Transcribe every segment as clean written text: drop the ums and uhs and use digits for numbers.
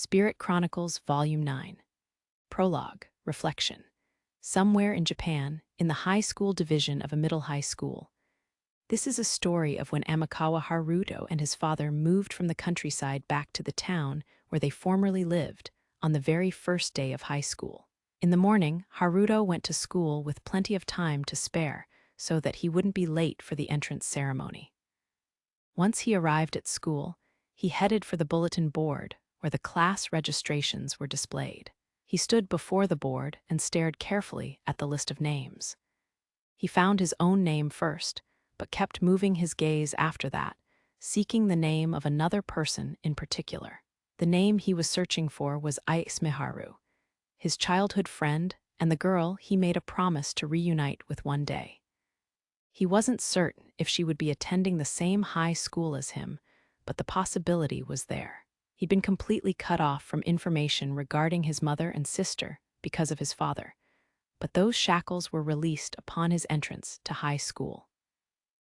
Spirit Chronicles Volume 9. Prologue, Reflection. Somewhere in Japan, in the high school division of a middle high school. This is a story of when Amikawa Haruto and his father moved from the countryside back to the town where they formerly lived on the very first day of high school. In the morning, Haruto went to school with plenty of time to spare so that he wouldn't be late for the entrance ceremony. Once he arrived at school, he headed for the bulletin board where the class registrations were displayed. He stood before the board and stared carefully at the list of names. He found his own name first, but kept moving his gaze after that, seeking the name of another person in particular. The name he was searching for was Miharu, his childhood friend and the girl he made a promise to reunite with one day. He wasn't certain if she would be attending the same high school as him, but the possibility was there. He'd been completely cut off from information regarding his mother and sister because of his father, but those shackles were released upon his entrance to high school.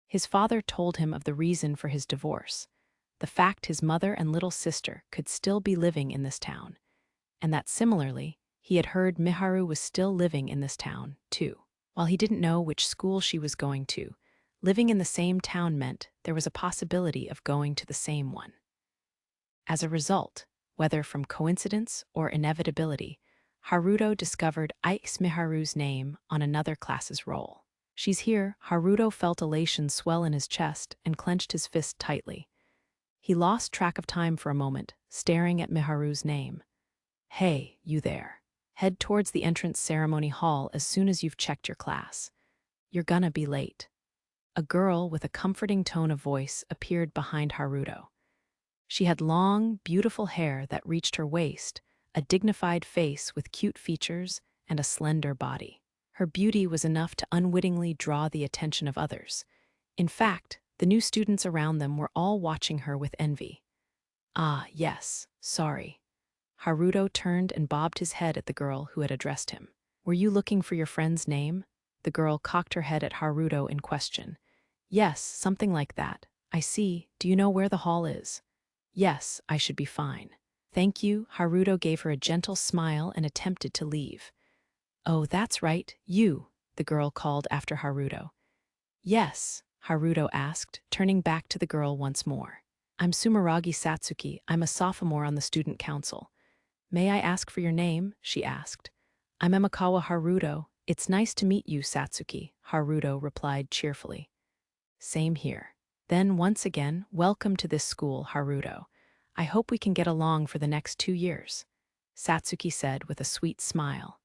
His father told him of the reason for his divorce, the fact his mother and little sister could still be living in this town, and that similarly, he had heard Miharu was still living in this town, too. While he didn't know which school she was going to, living in the same town meant there was a possibility of going to the same one. As a result, whether from coincidence or inevitability, Haruto discovered Miharu's name on another class's roll. "She's here." Haruto felt elation swell in his chest and clenched his fist tightly. He lost track of time for a moment, staring at Miharu's name. "Hey, you there. Head towards the entrance ceremony hall as soon as you've checked your class. You're gonna be late." A girl with a comforting tone of voice appeared behind Haruto. She had long, beautiful hair that reached her waist, a dignified face with cute features, and a slender body. Her beauty was enough to unwittingly draw the attention of others. In fact, the new students around them were all watching her with envy. "Ah, yes, sorry." Haruto turned and bobbed his head at the girl who had addressed him. "Were you looking for your friend's name?" The girl cocked her head at Haruto in question. "Yes, something like that. I see. Do you know where the hall is?" "Yes, I should be fine. Thank you." Haruto gave her a gentle smile and attempted to leave. "Oh, that's right, you," the girl called after Haruto. "Yes?" Haruto asked, turning back to the girl once more. "I'm Sumeragi Satsuki. I'm a sophomore on the student council." "May I ask for your name?" she asked. "I'm Amikawa Haruto. It's nice to meet you, Satsuki," Haruto replied cheerfully. "Same here." Then once again, "Welcome to this school, Haruto. I hope we can get along for the next 2 years," Satsuki said with a sweet smile.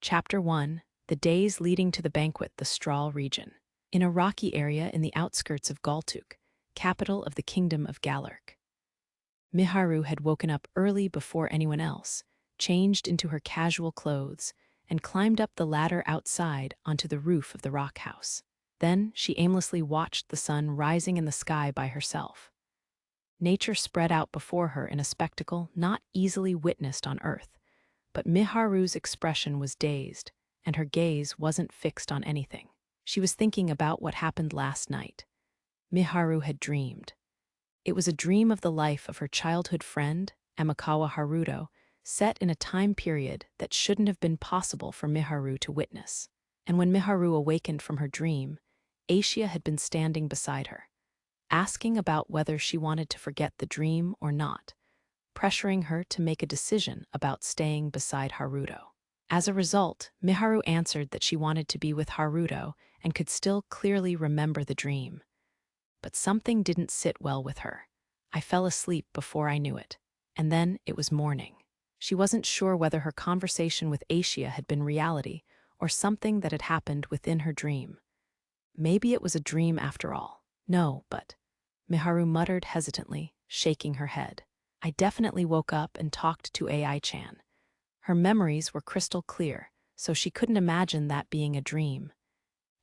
Chapter 1. The Days Leading to the Banquet, the Straw Region. In a rocky area in the outskirts of Galtuuk, capital of the kingdom of Galuk. Miharu had woken up early before anyone else, changed into her casual clothes, and climbed up the ladder outside onto the roof of the rock house. Then she aimlessly watched the sun rising in the sky by herself. Nature spread out before her in a spectacle not easily witnessed on Earth, but Miharu's expression was dazed, and her gaze wasn't fixed on anything. She was thinking about what happened last night. Miharu had dreamed. It was a dream of the life of her childhood friend, Amikawa Haruto, set in a time period that shouldn't have been possible for Miharu to witness. And when Miharu awakened from her dream, Aisha had been standing beside her, asking about whether she wanted to forget the dream or not, pressuring her to make a decision about staying beside Haruto. As a result, Miharu answered that she wanted to be with Haruto and could still clearly remember the dream. But something didn't sit well with her. "I fell asleep before I knew it, and then it was morning." She wasn't sure whether her conversation with Aisha had been reality or something that had happened within her dream. Maybe it was a dream after all. "No, but," Miharu muttered hesitantly, shaking her head. "I definitely woke up and talked to AI-chan." Her memories were crystal clear, so she couldn't imagine that being a dream.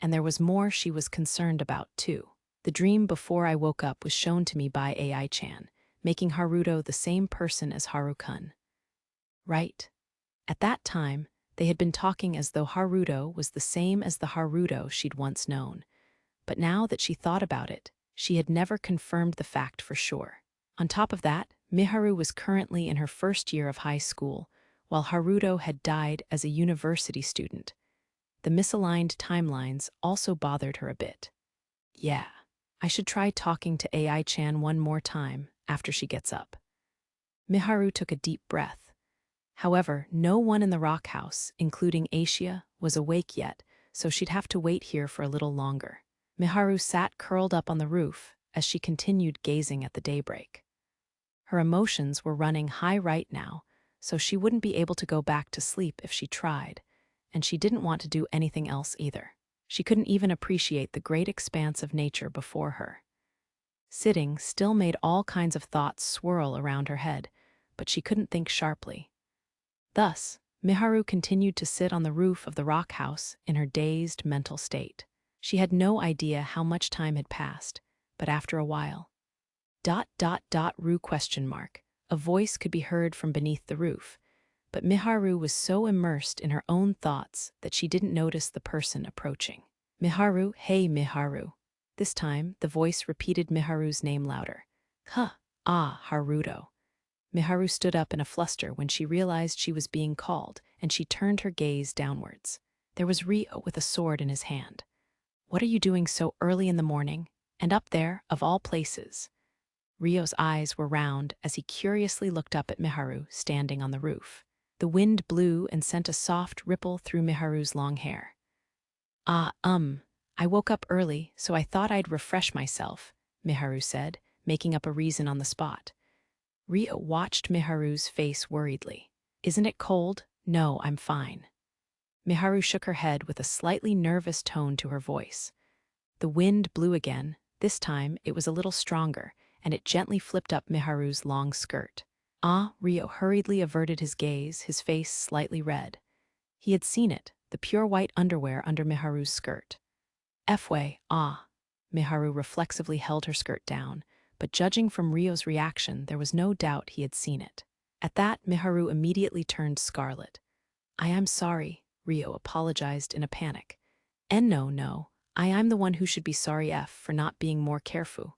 And there was more she was concerned about, too. "The dream before I woke up was shown to me by AI-chan, making Haruto the same person as Haru-kun." Right. At that time, they had been talking as though Haruto was the same as the Haruto she'd once known. But now that she thought about it, she had never confirmed the fact for sure. On top of that, Miharu was currently in her first year of high school, while Haruto had died as a university student. The misaligned timelines also bothered her a bit. Yeah, I should try talking to AI-chan one more time after she gets up. Miharu took a deep breath. However, no one in the rock house, including Aisha, was awake yet, so she'd have to wait here for a little longer. Miharu sat curled up on the roof as she continued gazing at the daybreak. Her emotions were running high right now, so she wouldn't be able to go back to sleep if she tried, and she didn't want to do anything else either. She couldn't even appreciate the great expanse of nature before her. Sitting still made all kinds of thoughts swirl around her head, but she couldn't think sharply. Thus, Miharu continued to sit on the roof of the rock house in her dazed mental state. She had no idea how much time had passed, but after a while, Ru ? A voice could be heard from beneath the roof, but Miharu was so immersed in her own thoughts that she didn't notice the person approaching. Miharu, hey Miharu. This time, the voice repeated Miharu's name louder. Haruto. Miharu stood up in a fluster when she realized she was being called, and she turned her gaze downwards. There was Rio with a sword in his hand. What are you doing so early in the morning? And up there, of all places? Rio's eyes were round as he curiously looked up at Miharu standing on the roof. The wind blew and sent a soft ripple through Miharu's long hair. I woke up early, so I thought I'd refresh myself, Miharu said, making up a reason on the spot. Rio watched Miharu's face worriedly. Isn't it cold? No, I'm fine. Miharu shook her head with a slightly nervous tone to her voice. The wind blew again. This time, it was a little stronger, and it gently flipped up Miharu's long skirt. Rio hurriedly averted his gaze, his face slightly red. He had seen it, the pure white underwear under Miharu's skirt. Miharu reflexively held her skirt down, but judging from Rio's reaction, there was no doubt he had seen it. At that, Miharu immediately turned scarlet. I am sorry, Rio apologized in a panic. No, I'm the one who should be sorry for not being more careful.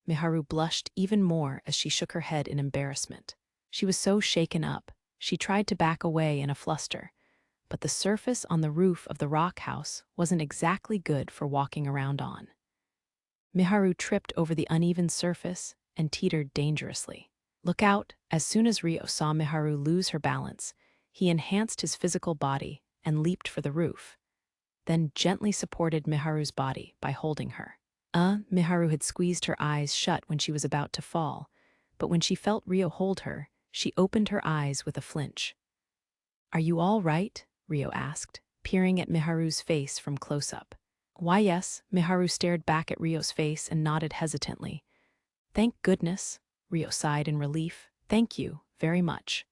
Miharu blushed even more as she shook her head in embarrassment. She was so shaken up, she tried to back away in a fluster, but the surface on the roof of the rock house wasn't exactly good for walking around on. Miharu tripped over the uneven surface and teetered dangerously. Look out! As soon as Rio saw Miharu lose her balance, he enhanced his physical body and leaped for the roof, then gently supported Miharu's body by holding her. Miharu had squeezed her eyes shut when she was about to fall, but when she felt Rio hold her, she opened her eyes with a flinch. Are you all right? Rio asked, peering at Miharu's face from close-up. Why yes, Miharu stared back at Rio's face and nodded hesitantly. Thank goodness, Rio sighed in relief. Thank you, very much.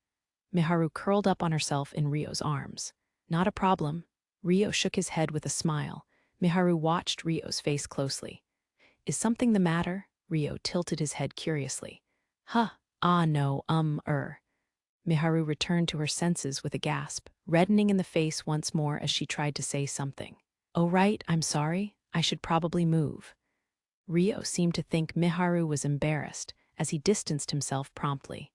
Miharu curled up on herself in Rio's arms. Not a problem. Rio shook his head with a smile. Miharu watched Rio's face closely. Is something the matter? Rio tilted his head curiously. No, Miharu returned to her senses with a gasp, reddening in the face once more as she tried to say something. Oh right, I'm sorry, I should probably move. Rio seemed to think Miharu was embarrassed as he distanced himself promptly.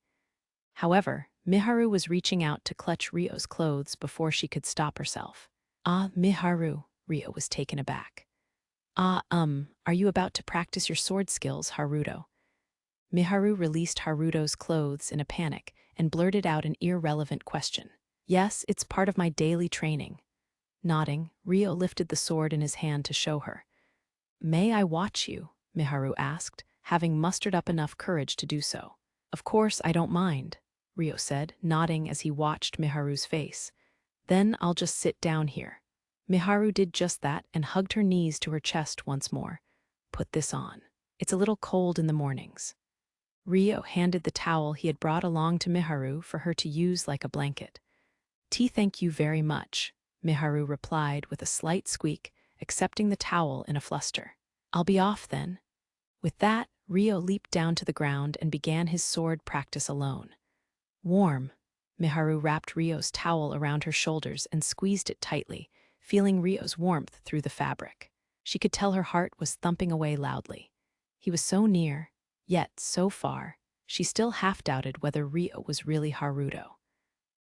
However, Miharu was reaching out to clutch Rio's clothes before she could stop herself. Miharu, Rio was taken aback. Are you about to practice your sword skills, Haruto? Miharu released Haruto's clothes in a panic and blurted out an irrelevant question. Yes, it's part of my daily training. Nodding, Rio lifted the sword in his hand to show her. May I watch you? Miharu asked, having mustered up enough courage to do so. Of course, I don't mind, Rio said, nodding as he watched Miharu's face. Then I'll just sit down here. Miharu did just that and hugged her knees to her chest once more. Put this on. It's a little cold in the mornings. Rio handed the towel he had brought along to Miharu for her to use like a blanket. Thank you very much, Miharu replied with a slight squeak, accepting the towel in a fluster. I'll be off then. With that, Rio leaped down to the ground and began his sword practice alone. Warm. Miharu wrapped Rio's towel around her shoulders and squeezed it tightly, feeling Rio's warmth through the fabric. She could tell her heart was thumping away loudly. He was so near, yet so far. She still half-doubted whether Rio was really Haruto.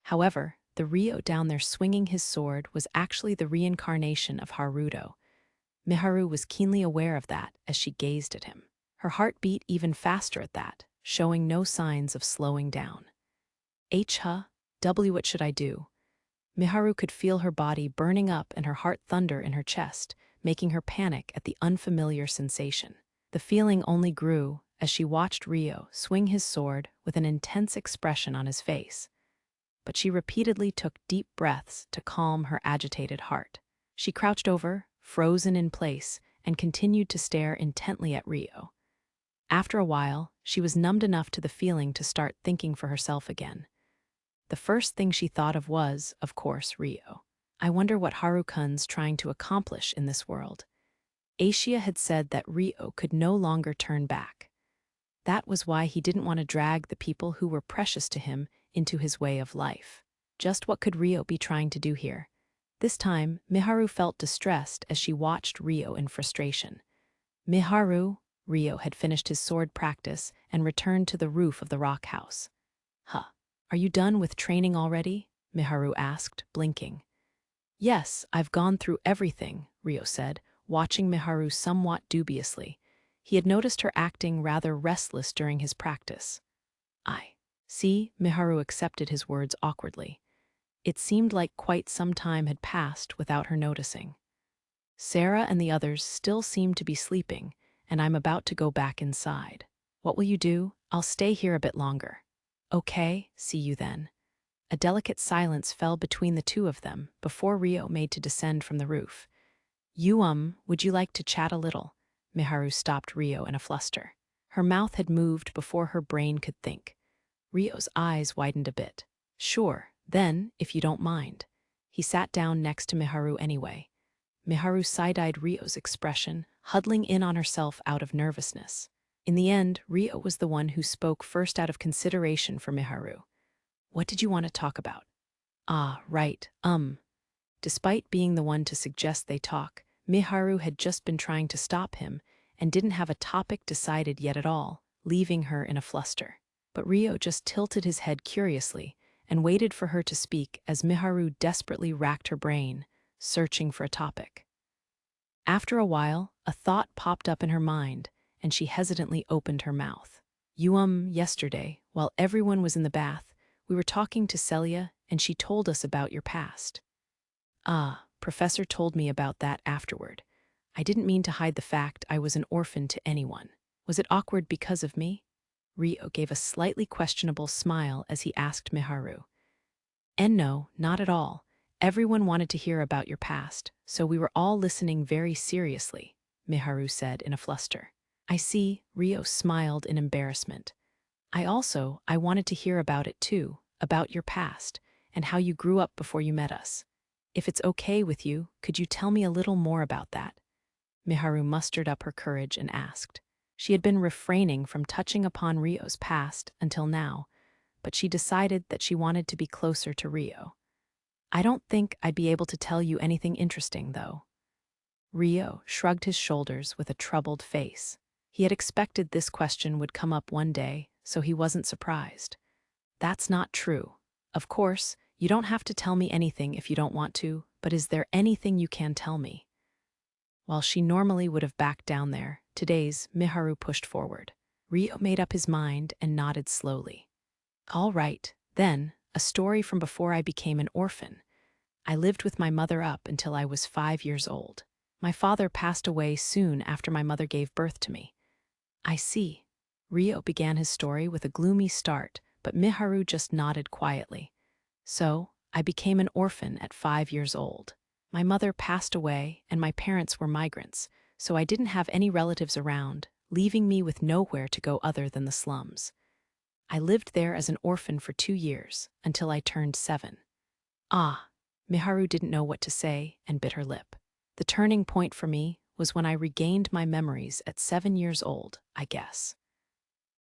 However, the Rio down there swinging his sword was actually the reincarnation of Haruto. Miharu was keenly aware of that as she gazed at him. Her heart beat even faster at that, showing no signs of slowing down. What should I do? Miharu could feel her body burning up and her heart thunder in her chest, making her panic at the unfamiliar sensation. The feeling only grew as she watched Rio swing his sword with an intense expression on his face. But she repeatedly took deep breaths to calm her agitated heart. She crouched over, frozen in place, and continued to stare intently at Rio. After a while, she was numbed enough to the feeling to start thinking for herself again. The first thing she thought of was, of course, Rio. I wonder what Harukun's trying to accomplish in this world. Aisha had said that Rio could no longer turn back. That was why he didn't want to drag the people who were precious to him into his way of life. Just what could Rio be trying to do here? This time, Miharu felt distressed as she watched Rio in frustration. Miharu, Rio had finished his sword practice and returned to the roof of the rock house. Are you done with training already? Miharu asked, blinking. Yes, I've gone through everything, Rio said, watching Miharu somewhat dubiously. He had noticed her acting rather restless during his practice. I see, Miharu accepted his words awkwardly. It seemed like quite some time had passed without her noticing. Sarah and the others still seemed to be sleeping, and I'm about to go back inside. What will you do? I'll stay here a bit longer. Okay, see you then. A delicate silence fell between the two of them before Rio made to descend from the roof. Would you like to chat a little? Miharu stopped Rio in a fluster. Her mouth had moved before her brain could think. Rio's eyes widened a bit. Sure, then, if you don't mind. He sat down next to Miharu anyway. Miharu side-eyed Rio's expression, huddling in on herself out of nervousness. In the end, Rio was the one who spoke first out of consideration for Miharu. What did you want to talk about? Ah, right, Despite being the one to suggest they talk, Miharu had just been trying to stop him and didn't have a topic decided yet at all, leaving her in a fluster. But Rio just tilted his head curiously and waited for her to speak as Miharu desperately racked her brain, searching for a topic. After a while, a thought popped up in her mind, and she hesitantly opened her mouth. Yesterday, while everyone was in the bath, we were talking to Celia, and she told us about your past. Professor told me about that afterward. I didn't mean to hide the fact I was an orphan to anyone. Was it awkward because of me? Rio gave a slightly questionable smile as he asked Miharu. And no, not at all. Everyone wanted to hear about your past, so we were all listening very seriously, Miharu said in a fluster. I see, Rio smiled in embarrassment. I wanted to hear about it too, about your past, and how you grew up before you met us. If it's okay with you, could you tell me a little more about that? Miharu mustered up her courage and asked. She had been refraining from touching upon Rio's past until now, but she decided that she wanted to be closer to Rio. I don't think I'd be able to tell you anything interesting, though. Rio shrugged his shoulders with a troubled face. He had expected this question would come up one day, so he wasn't surprised. That's not true. Of course, you don't have to tell me anything if you don't want to, but is there anything you can tell me? While she normally would have backed down there, today's Miharu pushed forward. Rio made up his mind and nodded slowly. All right, then, a story from before I became an orphan. I lived with my mother up until I was 5 years old. My father passed away soon after my mother gave birth to me. I see. Rio began his story with a gloomy start, but Miharu just nodded quietly. So, I became an orphan at 5 years old. My mother passed away and my parents were migrants, so I didn't have any relatives around, leaving me with nowhere to go other than the slums. I lived there as an orphan for 2 years, until I turned 7. Miharu didn't know what to say and bit her lip. The turning point for me was when I regained my memories at 7 years old, I guess.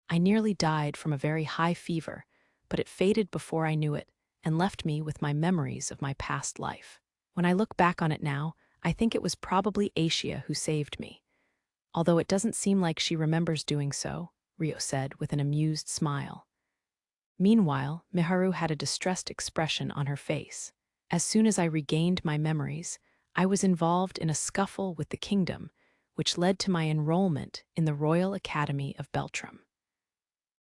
I nearly died from a very high fever, but it faded before I knew it and left me with my memories of my past life. When I look back on it now, I think it was probably Aisha who saved me. Although it doesn't seem like she remembers doing so, Rio said with an amused smile. Meanwhile, Miharu had a distressed expression on her face. As soon as I regained my memories, I was involved in a scuffle with the kingdom, which led to my enrollment in the Royal Academy of Beltram.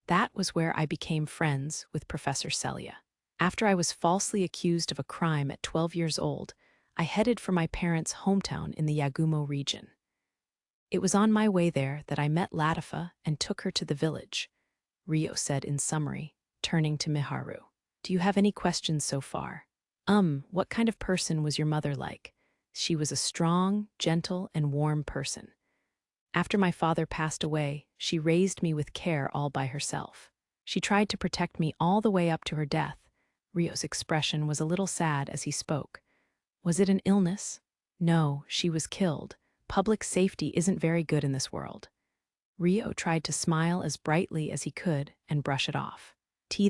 That was where I became friends with Professor Celia. After I was falsely accused of a crime at 12 years old, I headed for my parents' hometown in the Yagumo region. It was on my way there that I met Latifa and took her to the village, Rio said in summary, turning to Miharu. Do you have any questions so far? What kind of person was your mother like? She was a strong, gentle, and warm person. After my father passed away, she raised me with care all by herself. She tried to protect me all the way up to her death. Rio's expression was a little sad as he spoke. Was it an illness? No, she was killed. Public safety isn't very good in this world. Rio tried to smile as brightly as he could and brush it off.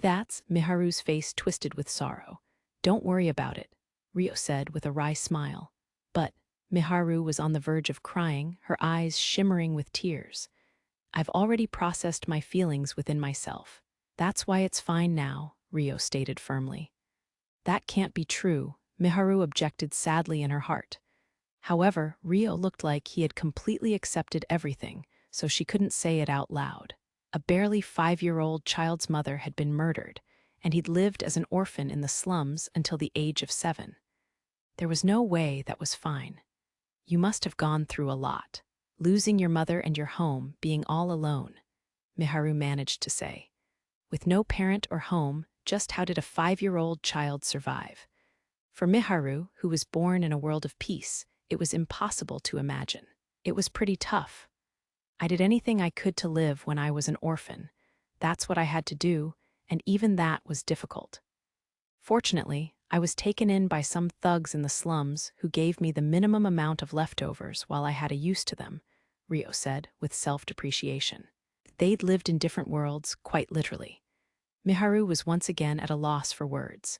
That's Miharu's face twisted with sorrow. Don't worry about it, Rio said with a wry smile. But Miharu was on the verge of crying, her eyes shimmering with tears. I've already processed my feelings within myself. That's why it's fine now, Rio stated firmly. That can't be true, Miharu objected sadly in her heart. However, Rio looked like he had completely accepted everything, so she couldn't say it out loud. A barely 5-year-old child's mother had been murdered, and he'd lived as an orphan in the slums until the age of 7. There was no way that was fine. You must have gone through a lot, losing your mother and your home, being all alone, Miharu managed to say. With no parent or home, just how did a 5-year-old child survive? For Miharu, who was born in a world of peace, it was impossible to imagine. It was pretty tough. I did anything I could to live when I was an orphan. That's what I had to do, and even that was difficult. Fortunately, I was taken in by some thugs in the slums who gave me the minimum amount of leftovers while I had a use to them, Rio said with self-depreciation. They'd lived in different worlds, quite literally. Miharu was once again at a loss for words.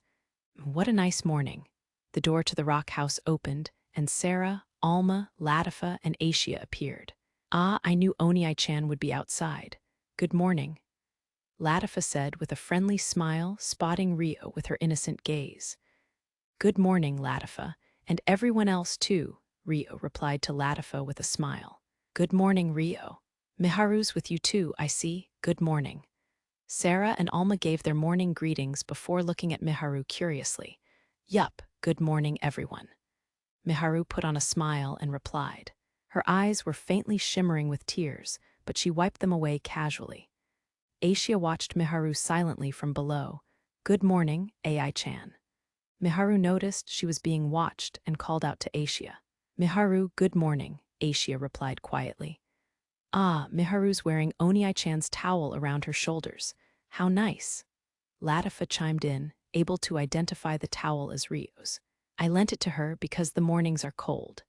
What a nice morning. The door to the rock house opened, and Sarah, Alma, Latifa, and Aishia appeared. I knew Onii-chan would be outside. Good morning, Latifa said with a friendly smile, spotting Rio with her innocent gaze. Good morning, Latifa, and everyone else too, Rio replied to Latifa with a smile. Good morning, Rio. Miharu's with you too, I see. Good morning. Sarah and Alma gave their morning greetings before looking at Miharu curiously. Yup, good morning, everyone. Miharu put on a smile and replied. Her eyes were faintly shimmering with tears, but she wiped them away casually. Aishia watched Miharu silently from below. Good morning, Ai-chan. Miharu noticed she was being watched and called out to Aishia. Miharu, good morning, Aishia replied quietly. Miharu's wearing Onii-chan's towel around her shoulders. How nice. Latifa chimed in, able to identify the towel as Rio's. I lent it to her because the mornings are cold.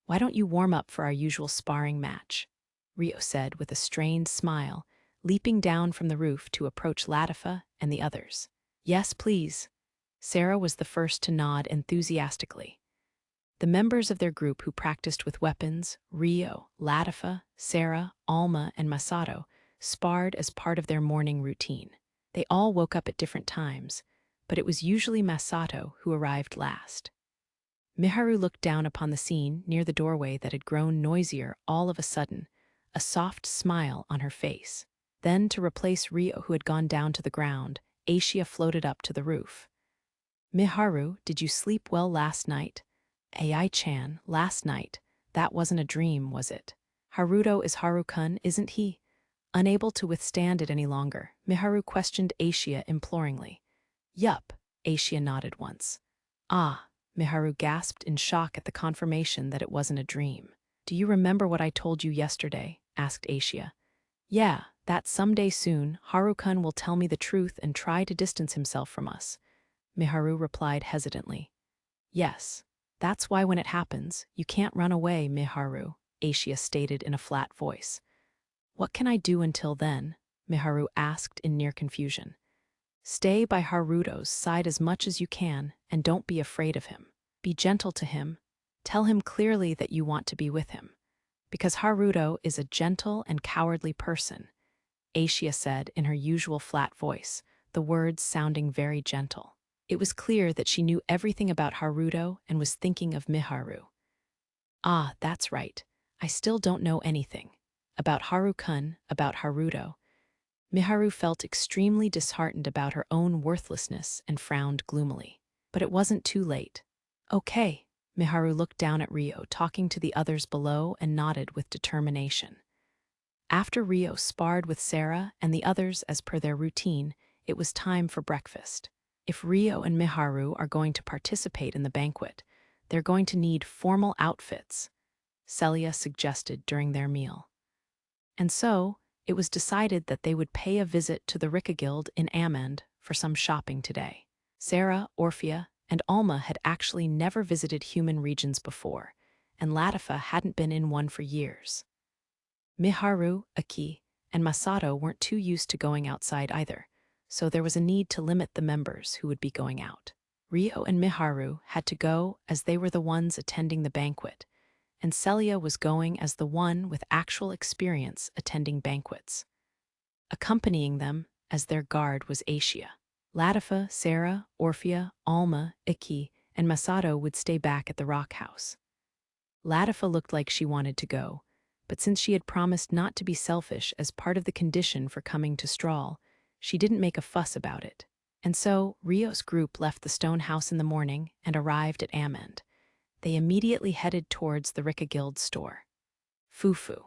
Why don't you warm up for our usual sparring match? Rio said with a strained smile, leaping down from the roof to approach Latifa and the others. Yes, please. Sarah was the first to nod enthusiastically. The members of their group who practiced with weapons, Rio, Latifa, Sarah, Alma, and Masato, sparred as part of their morning routine. They all woke up at different times, but it was usually Masato who arrived last. Miharu looked down upon the scene near the doorway that had grown noisier all of a sudden, a soft smile on her face. Then, to replace Rio, who had gone down to the ground, Aishia floated up to the roof. Miharu, did you sleep well last night? Ai-chan, last night. That wasn't a dream, was it? Haruto is Haru-kun, isn't he? Unable to withstand it any longer, Miharu questioned Aishia imploringly. Yup, Aishia nodded once. Miharu gasped in shock at the confirmation that it wasn't a dream. Do you remember what I told you yesterday? Asked Aishia. Yeah, that someday soon, Haru-kun will tell me the truth and try to distance himself from us. Miharu replied hesitantly. Yes, that's why when it happens, you can't run away, Miharu, Aishia stated in a flat voice. What can I do until then? Miharu asked in near confusion. Stay by Haruto's side as much as you can, and don't be afraid of him. Be gentle to him. Tell him clearly that you want to be with him. Because Haruto is a gentle and cowardly person. Aishia said in her usual flat voice, the words sounding very gentle. It was clear that she knew everything about Haruto and was thinking of Miharu. Ah, that's right. I still don't know anything. About Haru-kun, about Haruto. Miharu felt extremely disheartened about her own worthlessness and frowned gloomily. But it wasn't too late. Okay. Miharu looked down at Rio, talking to the others below, and nodded with determination. After Rio sparred with Sarah and the others as per their routine, it was time for breakfast. If Rio and Miharu are going to participate in the banquet, they're going to need formal outfits, Celia suggested during their meal. And so, it was decided that they would pay a visit to the Rika Guild in Amend for some shopping today. Sarah, Orphea, and Alma had actually never visited human regions before, and Latifa hadn't been in one for years. Miharu, Aki, and Masato weren't too used to going outside either, so there was a need to limit the members who would be going out. Rio and Miharu had to go as they were the ones attending the banquet, and Celia was going as the one with actual experience attending banquets. Accompanying them as their guard was Aishia. Latifa, Sarah, Orphea, Alma, Iki, and Masato would stay back at the rock house. Latifa looked like she wanted to go, but since she had promised not to be selfish as part of the condition for coming to Strahl, she didn't make a fuss about it. And so, Rio's group left the stone house in the morning and arrived at Amend. They immediately headed towards the Rika Guild store. Fufu.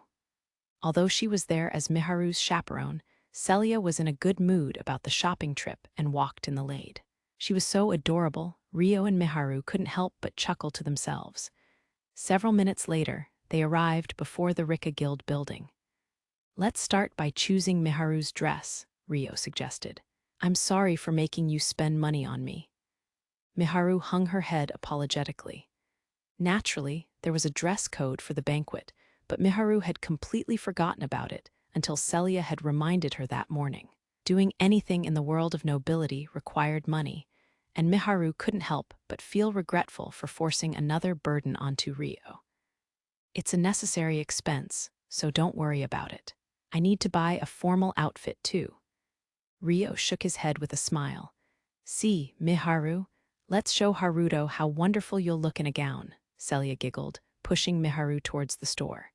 Although she was there as Miharu's chaperone, Celia was in a good mood about the shopping trip and walked in the lane. She was so adorable, Rio and Miharu couldn't help but chuckle to themselves. Several minutes later, they arrived before the Rika Guild building. Let's start by choosing Miharu's dress, Rio suggested. I'm sorry for making you spend money on me. Miharu hung her head apologetically. Naturally, there was a dress code for the banquet, but Miharu had completely forgotten about it until Celia had reminded her that morning. Doing anything in the world of nobility required money, and Miharu couldn't help but feel regretful for forcing another burden onto Rio. It's a necessary expense, so don't worry about it. I need to buy a formal outfit too. Rio shook his head with a smile. See, Miharu, let's show Haruto how wonderful you'll look in a gown, Celia giggled, pushing Miharu towards the store.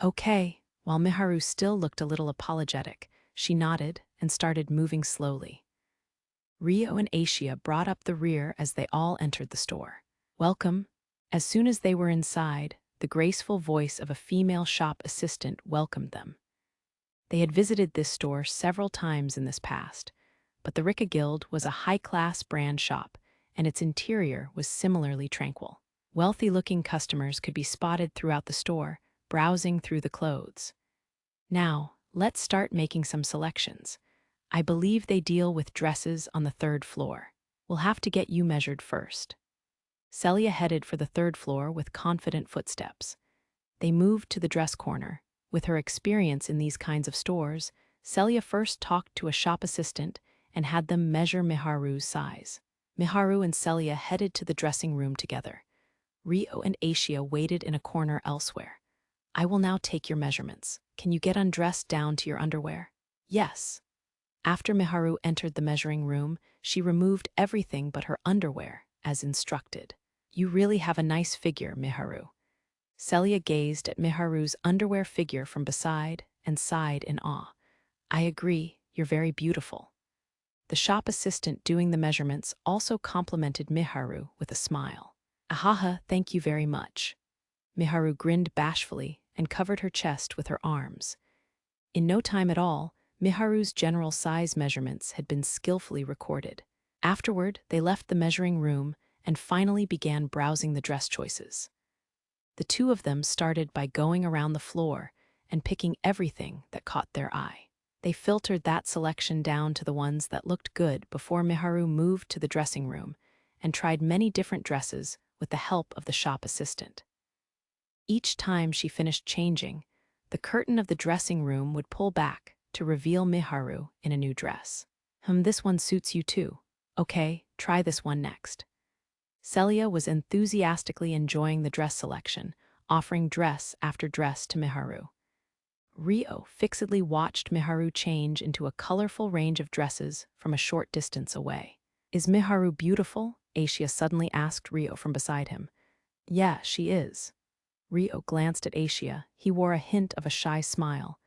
Okay. While Miharu still looked a little apologetic, she nodded and started moving slowly. Rio and Aishia brought up the rear as they all entered the store. Welcome. As soon as they were inside, the graceful voice of a female shop assistant welcomed them. They had visited this store several times in this past, but the Rika Guild was a high-class brand shop, and its interior was similarly tranquil. Wealthy-looking customers could be spotted throughout the store, browsing through the clothes. Now, let's start making some selections. I believe they deal with dresses on the third floor. We'll have to get you measured first. Celia headed for the third floor with confident footsteps. They moved to the dress corner. With her experience in these kinds of stores, Celia first talked to a shop assistant and had them measure Miharu's size. Miharu and Celia headed to the dressing room together. Rio and Aishia waited in a corner elsewhere. I will now take your measurements. Can you get undressed down to your underwear? Yes. After Miharu entered the measuring room, she removed everything but her underwear, as instructed. You really have a nice figure, Miharu. Celia gazed at Miharu's underwear figure from beside and sighed in awe. I agree, you're very beautiful. The shop assistant doing the measurements also complimented Miharu with a smile. Ahaha, thank you very much. Miharu grinned bashfully and covered her chest with her arms. In no time at all, Miharu's general size measurements had been skillfully recorded. Afterward, they left the measuring room and finally began browsing the dress choices. The two of them started by going around the floor and picking everything that caught their eye. They filtered that selection down to the ones that looked good before Miharu moved to the dressing room and tried many different dresses with the help of the shop assistant. Each time she finished changing, the curtain of the dressing room would pull back to reveal Miharu in a new dress. This one suits you too. Okay, try this one next. Celia was enthusiastically enjoying the dress selection, offering dress after dress to Miharu. Rio fixedly watched Miharu change into a colorful range of dresses from a short distance away. "Is Miharu beautiful?" Aisha suddenly asked Rio from beside him. "Yeah, she is." Rio glanced at Aisha. He wore a hint of a shy smile.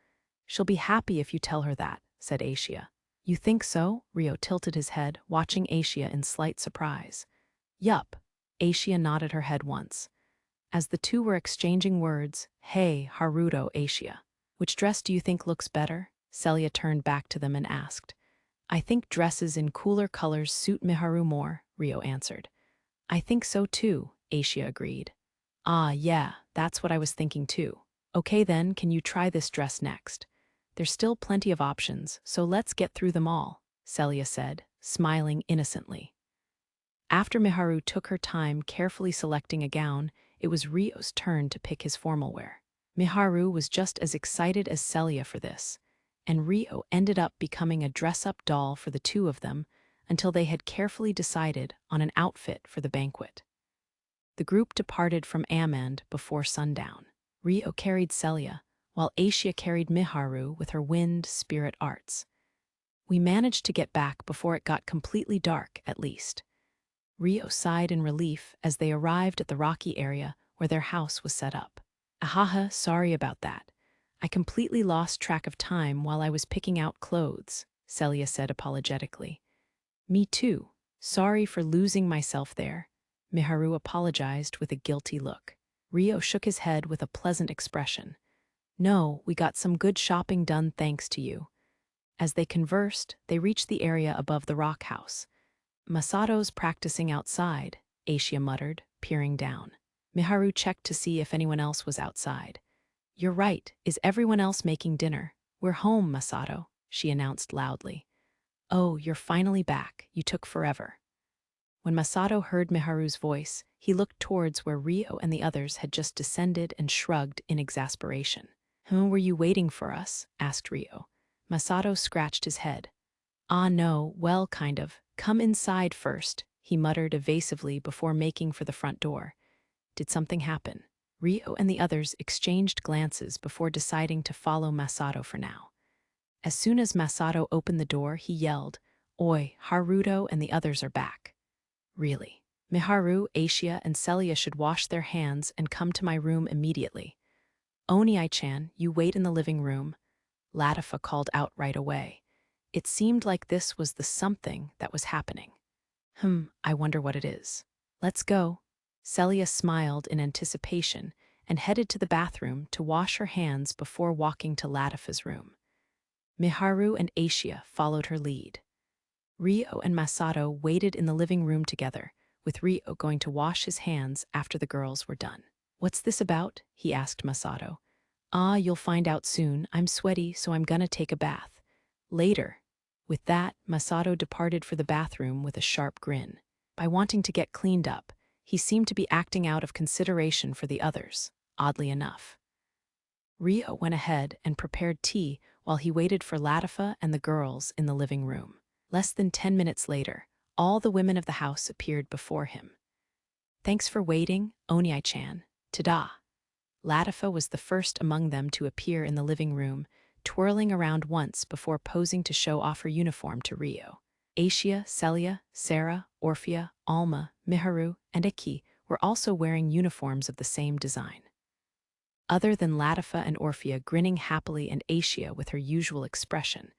"She'll be happy if you tell her that," said Aisha. "You think so?" Rio tilted his head, watching Aisha in slight surprise. "Yup." Aisha nodded her head once. As the two were exchanging words, "Hey, Haruto, Aisha, which dress do you think looks better?" Celia turned back to them and asked. "I think dresses in cooler colors suit Miharu more," Rio answered. "I think so too," Aisha agreed. "Ah, yeah, that's what I was thinking too. Okay then, can you try this dress next? There's still plenty of options, so let's get through them all," Celia said, smiling innocently. After Miharu took her time carefully selecting a gown, it was Rio's turn to pick his formal wear. Miharu was just as excited as Celia for this, and Rio ended up becoming a dress-up doll for the two of them until they had carefully decided on an outfit for the banquet. The group departed from Amand before sundown. Rio carried Celia, while Aisha carried Miharu with her wind spirit arts. "We managed to get back before it got completely dark, at least." Rio sighed in relief as they arrived at the rocky area where their house was set up. "Ahaha, sorry about that. I completely lost track of time while I was picking out clothes," Celia said apologetically. "Me too. Sorry for losing myself there." Miharu apologized with a guilty look. Rio shook his head with a pleasant expression. "No, we got some good shopping done thanks to you." As they conversed, they reached the area above the rock house. "Masato's practicing outside," Aisha muttered, peering down. Miharu checked to see if anyone else was outside. "You're right. Is everyone else making dinner? We're home, Masato," she announced loudly. "Oh, you're finally back. You took forever." When Masato heard Miharu's voice, he looked towards where Rio and the others had just descended and shrugged in exasperation. "Were you waiting for us?" asked Rio. Masato scratched his head. "Ah no, well, kind of. Come inside first," he muttered evasively before making for the front door. Did something happen? Rio and the others exchanged glances before deciding to follow Masato for now. As soon as Masato opened the door, he yelled, "Oi, Haruto and the others are back." "Really? Miharu, Aisha, and Celia should wash their hands and come to my room immediately." "Oni-chan, you wait in the living room," Latifa called out right away. It seemed like this was the something that was happening. I wonder what it is." "Let's go." Celia smiled in anticipation and headed to the bathroom to wash her hands before walking to Latifa's room. Miharu and Aisha followed her lead. Rio and Masato waited in the living room together, with Rio going to wash his hands after the girls were done. "What's this about?" he asked Masato. "Ah, you'll find out soon. I'm sweaty, so I'm gonna take a bath. Later." With that, Masato departed for the bathroom with a sharp grin. By wanting to get cleaned up, he seemed to be acting out of consideration for the others, oddly enough. Rio went ahead and prepared tea while he waited for Latifa and the girls in the living room. Less than 10 minutes later, all the women of the house appeared before him. "Thanks for waiting, Oni-chan. Ta-da." Latifa was the first among them to appear in the living room, twirling around once before posing to show off her uniform to Rio. Aisha, Celia, Sarah, Orphea, Alma, Miharu, and Iki were also wearing uniforms of the same design. Other than Latifa and Orphea grinning happily and Aisha with her usual expression,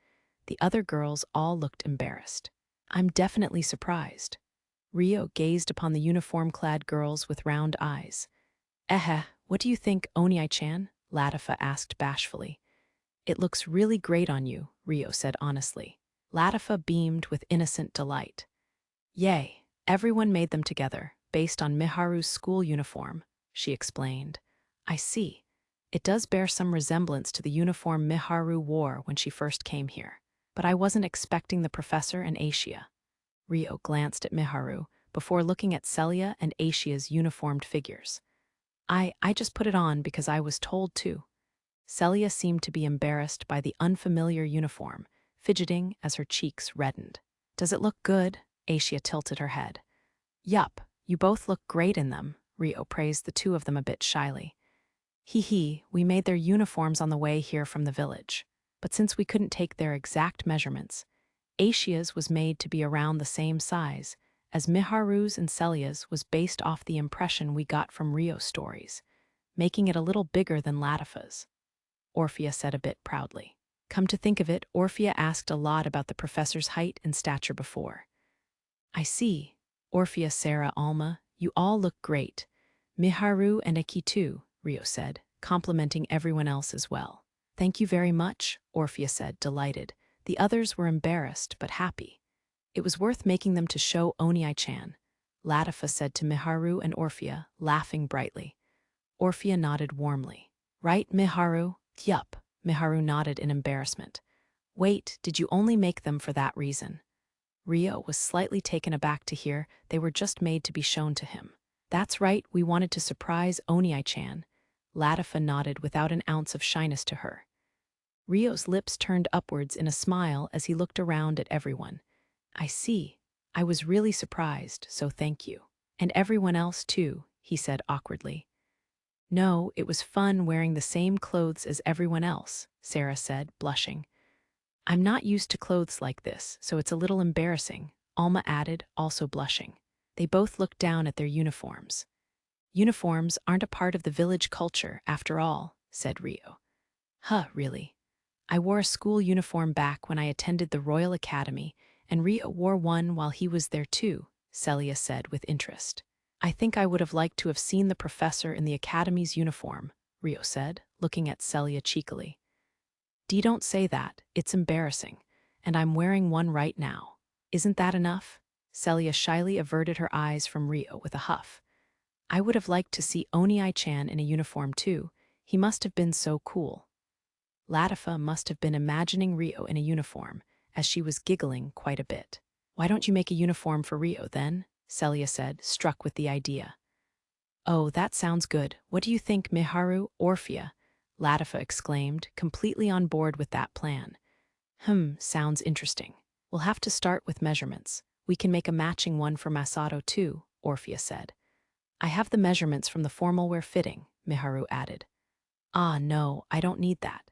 the other girls all looked embarrassed. "I'm definitely surprised." Rio gazed upon the uniform-clad girls with round eyes. What do you think, Oni-chan?" Latifa asked bashfully. "It looks really great on you," Rio said honestly. Latifa beamed with innocent delight. "Yay, everyone made them together, based on Miharu's school uniform," she explained. "I see. It does bear some resemblance to the uniform Miharu wore when she first came here. But I wasn't expecting the professor and Aisha." Rio glanced at Miharu before looking at Celia and Aisha's uniformed figures. I just put it on because I was told to." Celia seemed to be embarrassed by the unfamiliar uniform, fidgeting as her cheeks reddened. "Does it look good?" Aisha tilted her head. "Yup, you both look great in them," Rio praised the two of them a bit shyly. We made their uniforms on the way here from the village. But since we couldn't take their exact measurements, Aishia's was made to be around the same size, as Miharu's and Celia's was based off the impression we got from Rio's stories, making it a little bigger than Latifa's, Orphea said a bit proudly. Come to think of it, Orphea asked a lot about the professor's height and stature before. I see. Orphea, Sarah, Alma, you all look great. Miharu and Aki too, Rio said, complimenting everyone else as well. Thank you very much, Orphea said, delighted. The others were embarrassed but happy. It was worth making them to show Onii-chan, Latifa said to Miharu and Orphea, laughing brightly. Orphea nodded warmly. Right, Miharu? Yup, Miharu nodded in embarrassment. Wait, did you only make them for that reason? Rio was slightly taken aback to hear they were just made to be shown to him. That's right, we wanted to surprise Onii-chan. Latifa nodded without an ounce of shyness to her. Rio's lips turned upwards in a smile as he looked around at everyone. I see. I was really surprised, so thank you. And everyone else too, he said awkwardly. No, it was fun wearing the same clothes as everyone else, Sarah said, blushing. I'm not used to clothes like this, so it's a little embarrassing, Alma added, also blushing. They both looked down at their uniforms. Uniforms aren't a part of the village culture, after all, said Rio. Huh, really? I wore a school uniform back when I attended the Royal Academy, and Rio wore one while he was there too, Celia said with interest. I think I would have liked to have seen the professor in the Academy's uniform, Rio said, looking at Celia cheekily. Dee, don't say that, it's embarrassing, and I'm wearing one right now. Isn't that enough? Celia shyly averted her eyes from Rio with a huff. I would have liked to see Onii-chan in a uniform too. He must have been so cool. Latifa must have been imagining Rio in a uniform, as she was giggling quite a bit. Why don't you make a uniform for Rio then? Celia said, struck with the idea. Oh, that sounds good. What do you think, Miharu, Orphea? Latifa exclaimed, completely on board with that plan. Sounds interesting. We'll have to start with measurements. We can make a matching one for Masato too, Orphea said. I have the measurements from the formal wear fitting, Miharu added. Ah, no, I don't need that.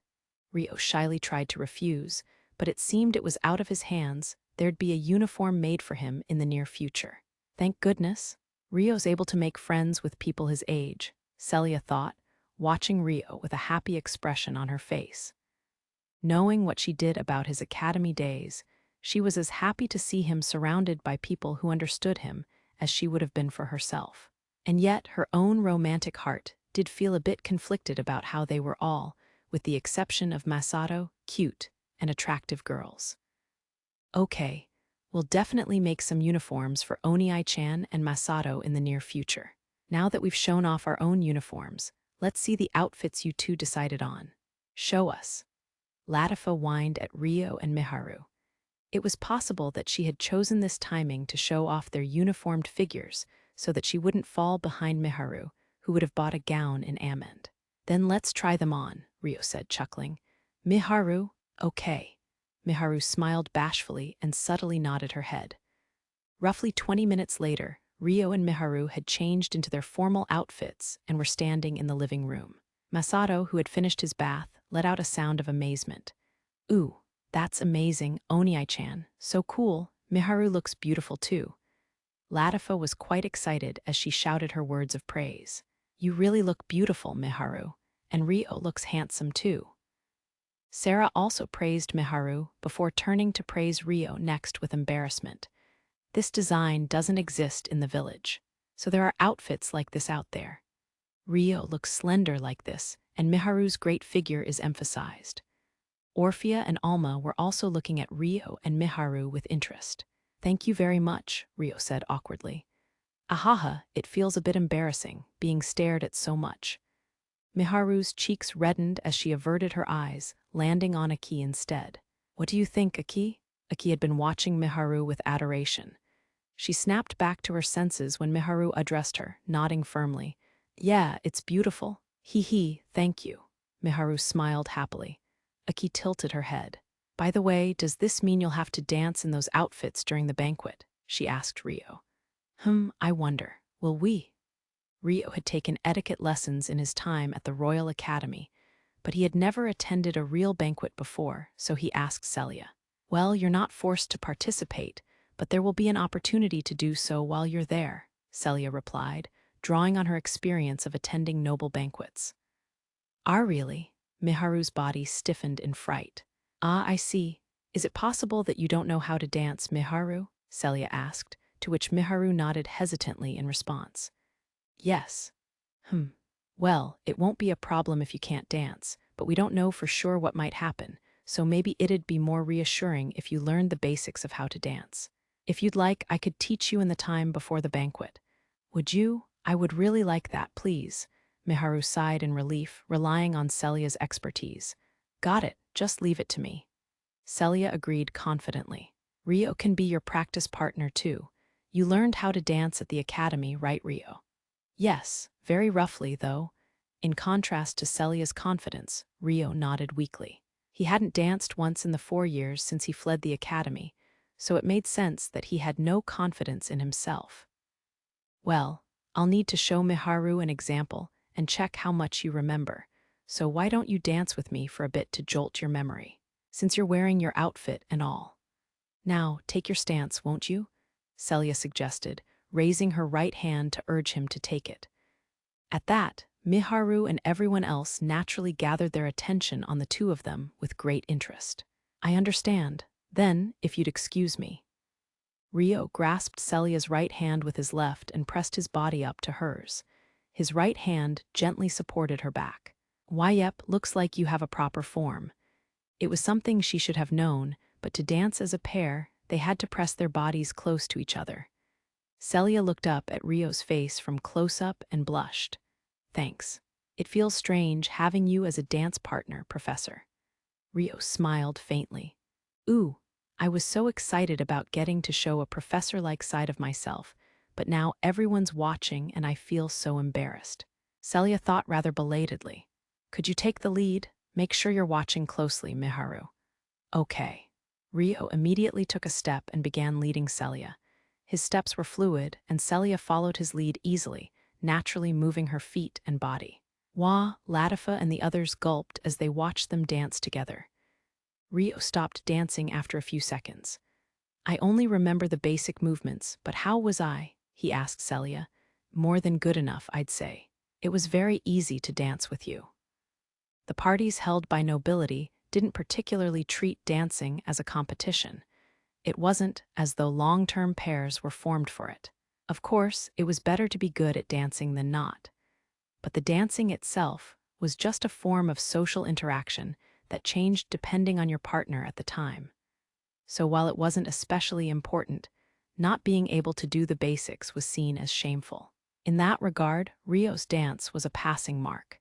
Rio shyly tried to refuse, but it seemed it was out of his hands. There'd be a uniform made for him in the near future. Thank goodness. Rio's able to make friends with people his age, Celia thought, watching Rio with a happy expression on her face. Knowing what she did about his academy days, she was as happy to see him surrounded by people who understood him as she would have been for herself. And yet her own romantic heart did feel a bit conflicted about how they were all, with the exception of Masato, cute and attractive girls. Okay, we'll definitely make some uniforms for Onii-chan and Masato in the near future. Now that we've shown off our own uniforms, let's see the outfits you two decided on. Show us. Latifa whined at Rio and Miharu. It was possible that she had chosen this timing to show off their uniformed figures so that she wouldn't fall behind Miharu, who would have bought a gown in Amend. Then let's try them on, Rio said, chuckling. Miharu, okay. Miharu smiled bashfully and subtly nodded her head. Roughly 20 minutes later, Rio and Miharu had changed into their formal outfits and were standing in the living room. Masato, who had finished his bath, let out a sound of amazement. Ooh, that's amazing, Onii-chan. So cool. Miharu looks beautiful too. Latifa was quite excited as she shouted her words of praise. You really look beautiful, Miharu, and Rio looks handsome too. Sarah also praised Miharu before turning to praise Rio next with embarrassment. This design doesn't exist in the village, so there are outfits like this out there. Rio looks slender like this, and Miharu's great figure is emphasized. Orphea and Alma were also looking at Rio and Miharu with interest. Thank you very much, Rio said awkwardly. Ahaha, it feels a bit embarrassing, being stared at so much. Miharu's cheeks reddened as she averted her eyes, landing on Aki instead. What do you think, Aki? Aki had been watching Miharu with adoration. She snapped back to her senses when Miharu addressed her, nodding firmly. Yeah, it's beautiful. Thank you. Miharu smiled happily. Aki tilted her head. By the way, does this mean you'll have to dance in those outfits during the banquet? She asked Rio. I wonder, will we? Rio had taken etiquette lessons in his time at the Royal Academy, but he had never attended a real banquet before, so he asked Celia, "Well, you're not forced to participate, but there will be an opportunity to do so while you're there," Celia replied, drawing on her experience of attending noble banquets. "Ah, really?" Miharu's body stiffened in fright. "Ah, I see. Is it possible that you don't know how to dance, Miharu?" Celia asked, to which Miharu nodded hesitantly in response. "Yes." Well, it won't be a problem if you can't dance, but we don't know for sure what might happen, so maybe it'd be more reassuring if you learned the basics of how to dance. If you'd like, I could teach you in the time before the banquet. Would you? I would really like that, please." Miharu sighed in relief, relying on Celia's expertise. "Got it, just leave it to me." Celia agreed confidently. "Rio can be your practice partner too. You learned how to dance at the academy, right, Rio?" "Yes, very roughly, though." In contrast to Celia's confidence, Rio nodded weakly. He hadn't danced once in the 4 years since he fled the academy, so it made sense that he had no confidence in himself. "Well, I'll need to show Miharu an example and check how much you remember, so why don't you dance with me for a bit to jolt your memory, since you're wearing your outfit and all. Now, take your stance, won't you?" Celia suggested, raising her right hand to urge him to take it. At that, Miharu and everyone else naturally gathered their attention on the two of them with great interest. "I understand. Then, if you'd excuse me." Rio grasped Celia's right hand with his left and pressed his body up to hers. His right hand gently supported her back. "Why, yep, looks like you have a proper form." It was something she should have known, but to dance as a pair, they had to press their bodies close to each other. Celia looked up at Rio's face from close-up and blushed. "Thanks. It feels strange having you as a dance partner, Professor." Rio smiled faintly. "Ooh, I was so excited about getting to show a professor-like side of myself, but now everyone's watching and I feel so embarrassed." Celia thought rather belatedly. "Could you take the lead? Make sure you're watching closely, Miharu." "Okay." Rio immediately took a step and began leading Celia. His steps were fluid, and Celia followed his lead easily, naturally moving her feet and body. Wah, Latifa and the others gulped as they watched them dance together. Rio stopped dancing after a few seconds. "I only remember the basic movements, but how was I?" he asked Celia. "More than good enough, I'd say. It was very easy to dance with you." The parties held by nobility didn't particularly treat dancing as a competition. It wasn't as though long-term pairs were formed for it. Of course, it was better to be good at dancing than not. But the dancing itself was just a form of social interaction that changed depending on your partner at the time. So while it wasn't especially important, not being able to do the basics was seen as shameful. In that regard, Rio's dance was a passing mark.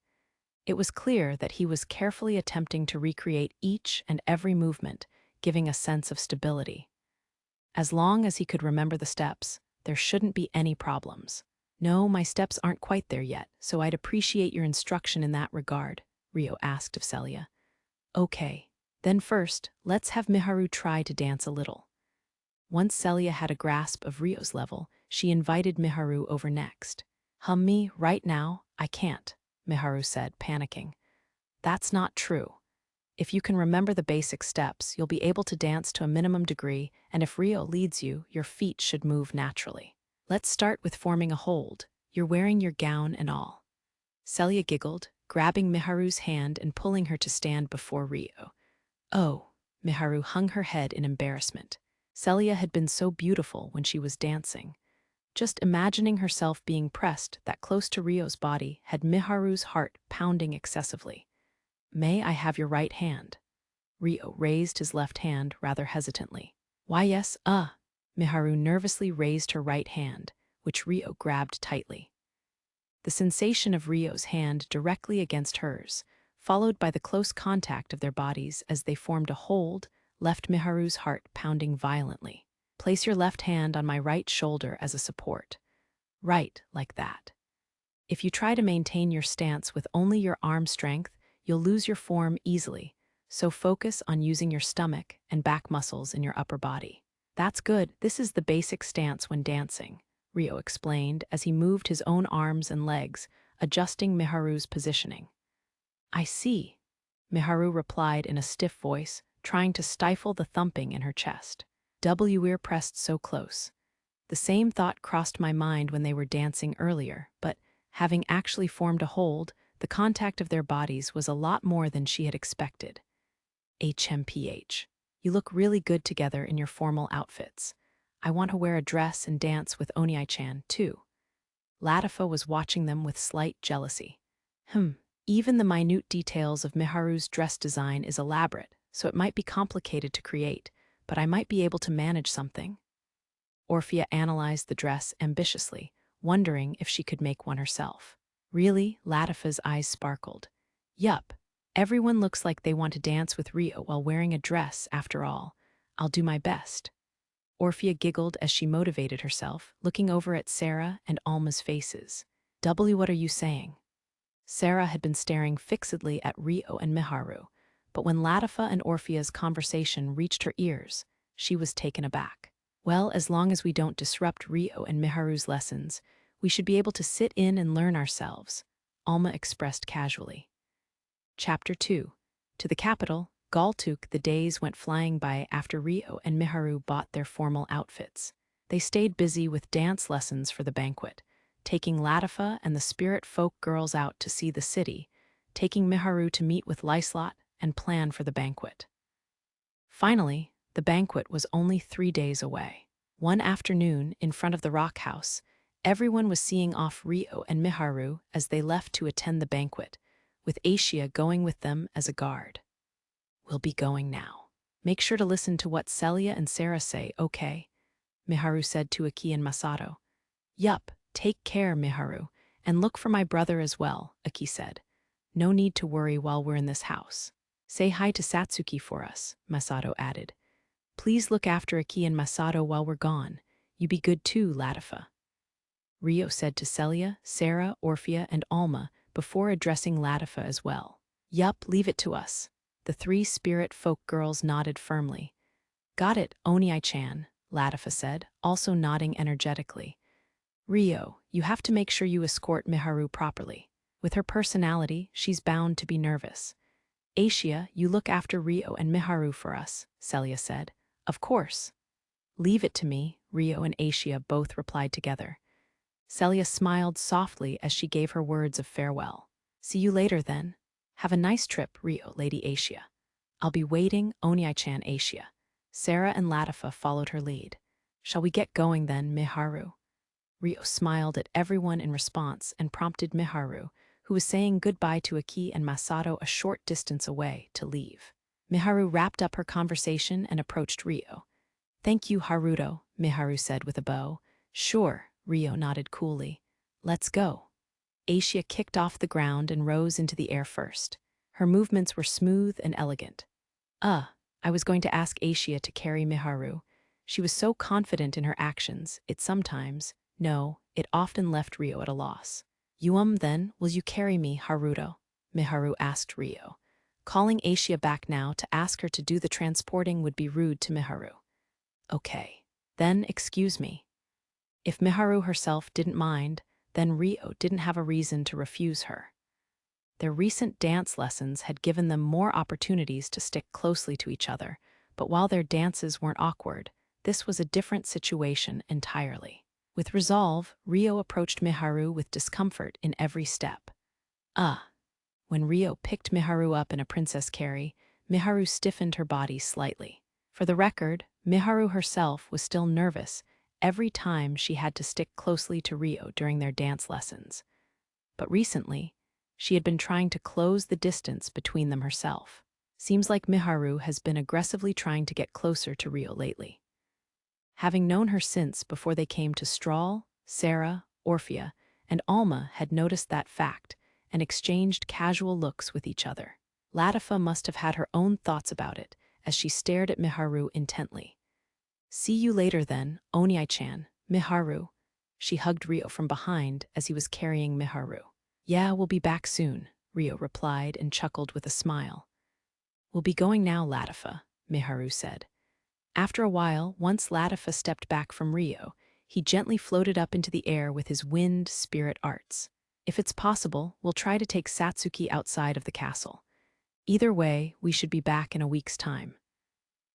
It was clear that he was carefully attempting to recreate each and every movement, giving a sense of stability. As long as he could remember the steps, there shouldn't be any problems. "No, my steps aren't quite there yet, so I'd appreciate your instruction in that regard," Rio asked of Celia. "Okay. Then first, let's have Miharu try to dance a little." Once Celia had a grasp of Rio's level, she invited Miharu over next. Me, right now, I can't," Miharu said, panicking. "That's not true. If you can remember the basic steps, you'll be able to dance to a minimum degree, and if Rio leads you, your feet should move naturally. Let's start with forming a hold. You're wearing your gown and all." Celia giggled, grabbing Miharu's hand and pulling her to stand before Rio. "Oh." Miharu hung her head in embarrassment. Celia had been so beautiful when she was dancing. Just imagining herself being pressed that close to Rio's body had Miharu's heart pounding excessively. "May I have your right hand?" Rio raised his left hand rather hesitantly. "Why, yes, Miharu nervously raised her right hand, which Rio grabbed tightly. The sensation of Rio's hand directly against hers, followed by the close contact of their bodies as they formed a hold, left Miharu's heart pounding violently. "Place your left hand on my right shoulder as a support." "Right, like that." If you try to maintain your stance with only your arm strength, you'll lose your form easily, so focus on using your stomach and back muscles in your upper body. "That's good. This is the basic stance when dancing," Rio explained as he moved his own arms and legs, adjusting Miharu's positioning. I see, Miharu replied in a stiff voice, trying to stifle the thumping in her chest. We're pressed so close. The same thought crossed my mind when they were dancing earlier, but, having actually formed a hold, the contact of their bodies was a lot more than she had expected. HMPH. You look really good together in your formal outfits. I want to wear a dress and dance with Oniai-chan, too. Latifa was watching them with slight jealousy. Even the minute details of Miharu's dress design is elaborate, so it might be complicated to create, but I might be able to manage something. Orphea analyzed the dress ambitiously, wondering if she could make one herself. Really? Latifa's eyes sparkled. Yup, everyone looks like they want to dance with Rio while wearing a dress, after all. I'll do my best. Orphea giggled as she motivated herself, looking over at Sarah and Alma's faces. What are you saying? Sarah had been staring fixedly at Rio and Miharu, but when Latifa and Orphea's conversation reached her ears, she was taken aback. Well, as long as we don't disrupt Rio and Miharu's lessons, we should be able to sit in and learn ourselves, Alma expressed casually. Chapter 2. To the capital, Galtuuk. The days went flying by after Rio and Miharu bought their formal outfits. They stayed busy with dance lessons for the banquet, taking Latifa and the spirit folk girls out to see the city, taking Miharu to meet with Liselotte and plan for the banquet. Finally, the banquet was only 3 days away. One afternoon, in front of the rock house, everyone was seeing off Rio and Miharu as they left to attend the banquet, with Asia going with them as a guard. We'll be going now. Make sure to listen to what Celia and Sarah say, okay? Miharu said to Aki and Masato. Yup, take care, Miharu, and look for my brother as well, Aki said. No need to worry while we're in this house. Say hi to Satsuki for us, Masato added. Please look after Aki and Masato while we're gone. You be good too, Latifa. Rio said to Celia, Sarah, Orphea, and Alma before addressing Latifa as well. Yup, leave it to us. The 3 spirit folk girls nodded firmly. Got it, Oniai-chan, Latifa said, also nodding energetically. Rio, you have to make sure you escort Miharu properly. With her personality, she's bound to be nervous. Asia, you look after Rio and Miharu for us, Celia said. Of course. Leave it to me, Rio and Asia both replied together. Celia smiled softly as she gave her words of farewell. See you later, then. Have a nice trip, Rio, Lady Asia. I'll be waiting, Oniai-chan. Asia. Sarah and Latifa followed her lead. Shall we get going, then, Miharu? Rio smiled at everyone in response and prompted Miharu, who was saying goodbye to Aki and Masato a short distance away, to leave. Miharu wrapped up her conversation and approached Rio. Thank you, Haruto, Miharu said with a bow. Sure, Rio nodded coolly. Let's go. Asia kicked off the ground and rose into the air first. Her movements were smooth and elegant. I was going to ask Asia to carry Miharu. She was so confident in her actions, it often left Rio at a loss. Then, will you carry me, Haruto? Miharu asked Rio. Calling Asia back now to ask her to do the transporting would be rude to Miharu. Okay. Then, excuse me. If Miharu herself didn't mind, then Rio didn't have a reason to refuse her. Their recent dance lessons had given them more opportunities to stick closely to each other, but while their dances weren't awkward, this was a different situation entirely. With resolve, Rio approached Miharu with discomfort in every step. When Rio picked Miharu up in a princess carry, Miharu stiffened her body slightly. For the record, Miharu herself was still nervous every time she had to stick closely to Rio during their dance lessons. But recently, she had been trying to close the distance between them herself. Seems like Miharu has been aggressively trying to get closer to Rio lately. Having known her since before they came to Strahl, Sarah, Orphea, and Alma had noticed that fact and exchanged casual looks with each other. Latifa must have had her own thoughts about it as she stared at Miharu intently. See you later then, Oniai-chan, Miharu. She hugged Rio from behind as he was carrying Miharu. Yeah, we'll be back soon, Rio replied and chuckled with a smile. We'll be going now, Latifa, Miharu said. After a while, once Latifa stepped back from Rio, He gently floated up into the air with his wind spirit arts. If it's possible, we'll try to take Satsuki outside of the castle. Either way, we should be back in a week's time.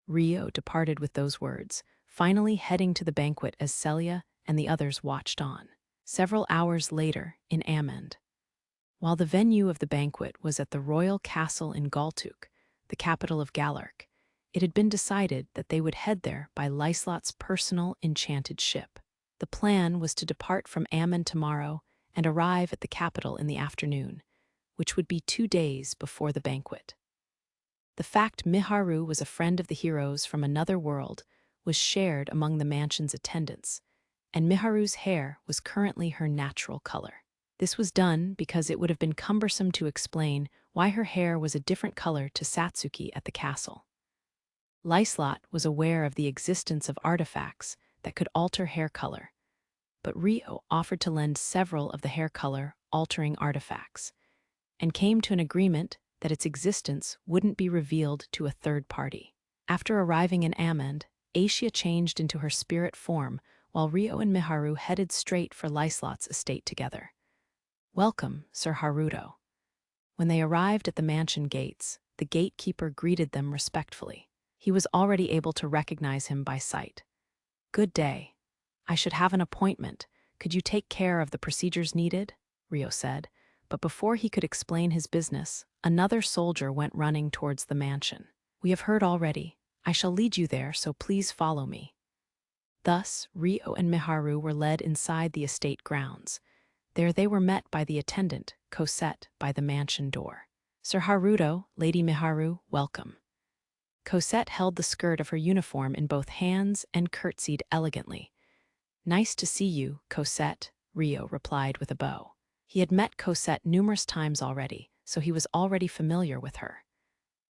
Rio departed with those words, finally heading to the banquet as Celia and the others watched on. Several hours later, in Amend. While the venue of the banquet was at the royal castle in Galtuuk, the capital of Galuk, it had been decided that they would head there by Liselotte's personal enchanted ship. The plan was to depart from Amend tomorrow and arrive at the capital in the afternoon, which would be 2 days before the banquet. The fact Miharu was a friend of the heroes from another world was shared among the mansion's attendants, and Miharu's hair was currently her natural color. This was done because it would have been cumbersome to explain why her hair was a different color to Satsuki at the castle. Liselotte was aware of the existence of artifacts that could alter hair color, but Rio offered to lend several of the hair color-altering artifacts, and came to an agreement that its existence wouldn't be revealed to a third party. After arriving in Amend, Asia changed into her spirit form, while Rio and Miharu headed straight for Liselotte's estate together. "Welcome, Sir Haruto." When they arrived at the mansion gates, the gatekeeper greeted them respectfully. He was already able to recognize him by sight. "Good day. I should have an appointment. Could you take care of the procedures needed?" Rio said, but before he could explain his business, another soldier went running towards the mansion. "We have heard already. I shall lead you there, so please follow me." Thus, Rio and Miharu were led inside the estate grounds. There they were met by the attendant, Cosette, by the mansion door. "Sir Haruto, Lady Miharu, welcome." Cosette held the skirt of her uniform in both hands and curtsied elegantly. "Nice to see you, Cosette," Rio replied with a bow. He had met Cosette numerous times already, so he was already familiar with her.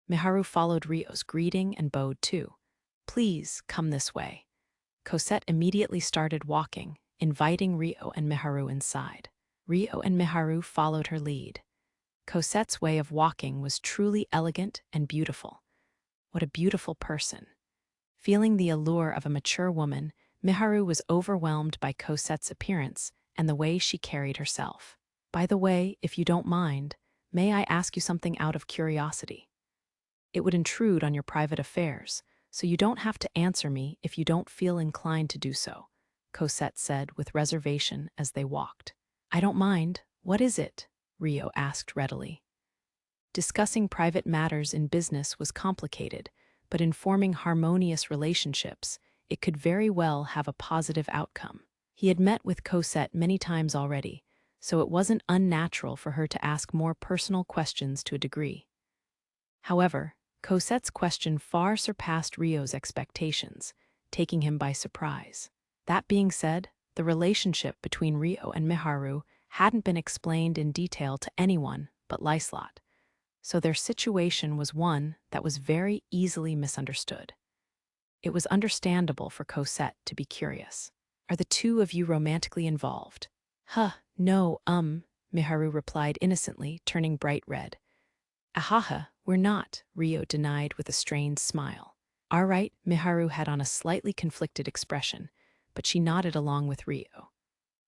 Miharu followed Rio's greeting and bowed too. "Please, come this way." Cosette immediately started walking, inviting Rio and Miharu inside. Rio and Miharu followed her lead. Cosette's way of walking was truly elegant and beautiful. What a beautiful person. Feeling the allure of a mature woman, Miharu was overwhelmed by Cosette's appearance and the way she carried herself. "By the way, if you don't mind, may I ask you something out of curiosity? It would intrude on your private affairs, so you don't have to answer me if you don't feel inclined to do so," Cosette said with reservation as they walked. "I don't mind. What is it?" Rio asked readily. Discussing private matters in business was complicated, but in forming harmonious relationships, it could very well have a positive outcome. He had met with Cosette many times already, so it wasn't unnatural for her to ask more personal questions to a degree. However, Cosette's question far surpassed Rio's expectations, taking him by surprise. That being said, the relationship between Rio and Miharu hadn't been explained in detail to anyone but Liselotte, so their situation was one that was very easily misunderstood. It was understandable for Cosette to be curious. "Are the two of you romantically involved?" No, Miharu replied innocently, turning bright red. "Ahaha, we're not," Rio denied with a strained smile. "All right," Miharu had on a slightly conflicted expression, but she nodded along with Rio.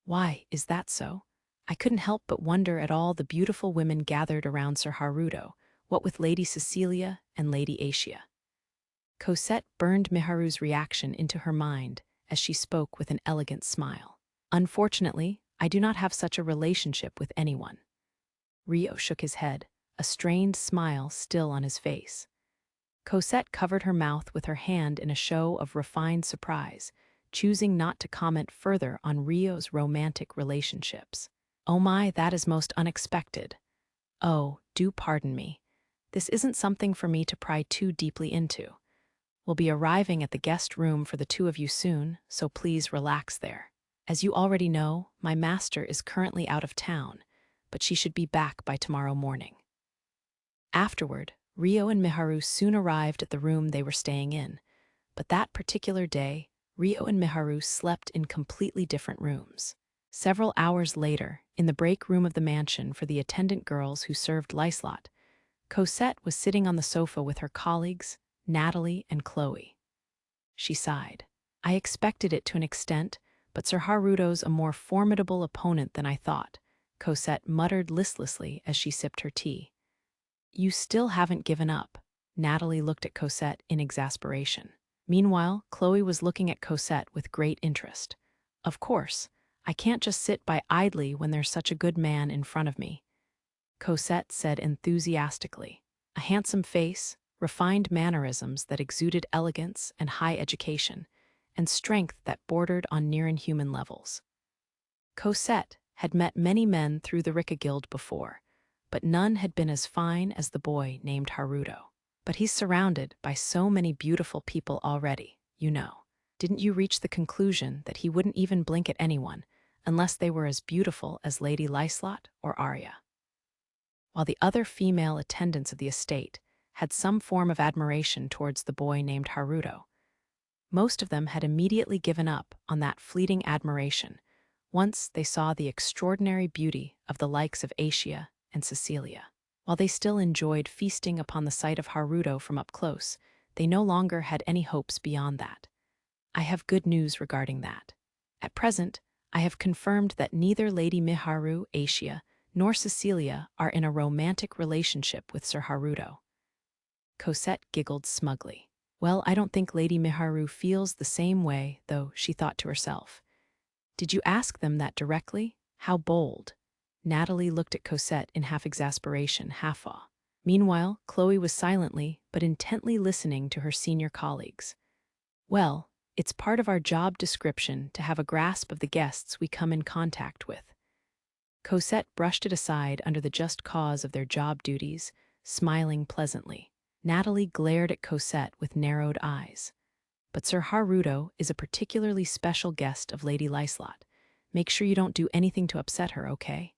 "Why, is that so? I couldn't help but wonder at all the beautiful women gathered around Sir Haruto, what with Lady Cecilia and Lady Asia." Cosette burned Miharu's reaction into her mind as she spoke with an elegant smile. "Unfortunately, I do not have such a relationship with anyone." Rio shook his head, a strained smile still on his face. Cosette covered her mouth with her hand in a show of refined surprise, choosing not to comment further on Rio's romantic relationships. "Oh my, that is most unexpected. Oh, do pardon me. This isn't something for me to pry too deeply into. We'll be arriving at the guest room for the two of you soon, so please relax there. As you already know, my master is currently out of town, but she should be back by tomorrow morning." Afterward, Rio and Miharu soon arrived at the room they were staying in, but that particular day, Rio and Miharu slept in completely different rooms. Several hours later, in the break room of the mansion for the attendant girls who served Liselotte, Cosette was sitting on the sofa with her colleagues, Natalie and Chloe. She sighed. "I expected it to an extent, but Sir Haruto's a more formidable opponent than I thought, Cosette muttered listlessly as she sipped her tea. You still haven't given up. Natalie looked at Cosette in exasperation. Meanwhile, Chloe was looking at Cosette with great interest. Of course, I can't just sit by idly when there's such a good man in front of me, Cosette said enthusiastically. A handsome face, refined mannerisms that exuded elegance and high education, and strength that bordered on near-inhuman levels. Cosette had met many men through the Rika Guild before, but none had been as fine as the boy named Haruto. But he's surrounded by so many beautiful people already, you know. Didn't you reach the conclusion that he wouldn't even blink at anyone unless they were as beautiful as Lady Liselotte or Arya? While the other female attendants of the estate had some form of admiration towards the boy named Haruto, most of them had immediately given up on that fleeting admiration once they saw the extraordinary beauty of the likes of Asia and Cecilia. While they still enjoyed feasting upon the sight of Haruto from up close, they no longer had any hopes beyond that. I have good news regarding that. At present, I have confirmed that neither Lady Miharu, Asia, nor Cecilia are in a romantic relationship with Sir Haruto. Cosette giggled smugly. Well, I don't think Lady Miharu feels the same way, though, she thought to herself. Did you ask them that directly? How bold. Natalie looked at Cosette in half exasperation, half awe. Meanwhile, Chloe was silently but intently listening to her senior colleagues. Well, it's part of our job description to have a grasp of the guests we come in contact with. Cosette brushed it aside under the just cause of their job duties, smiling pleasantly. Natalie glared at Cosette with narrowed eyes. But Sir Haruto is a particularly special guest of Lady Liselotte. Make sure you don't do anything to upset her, okay?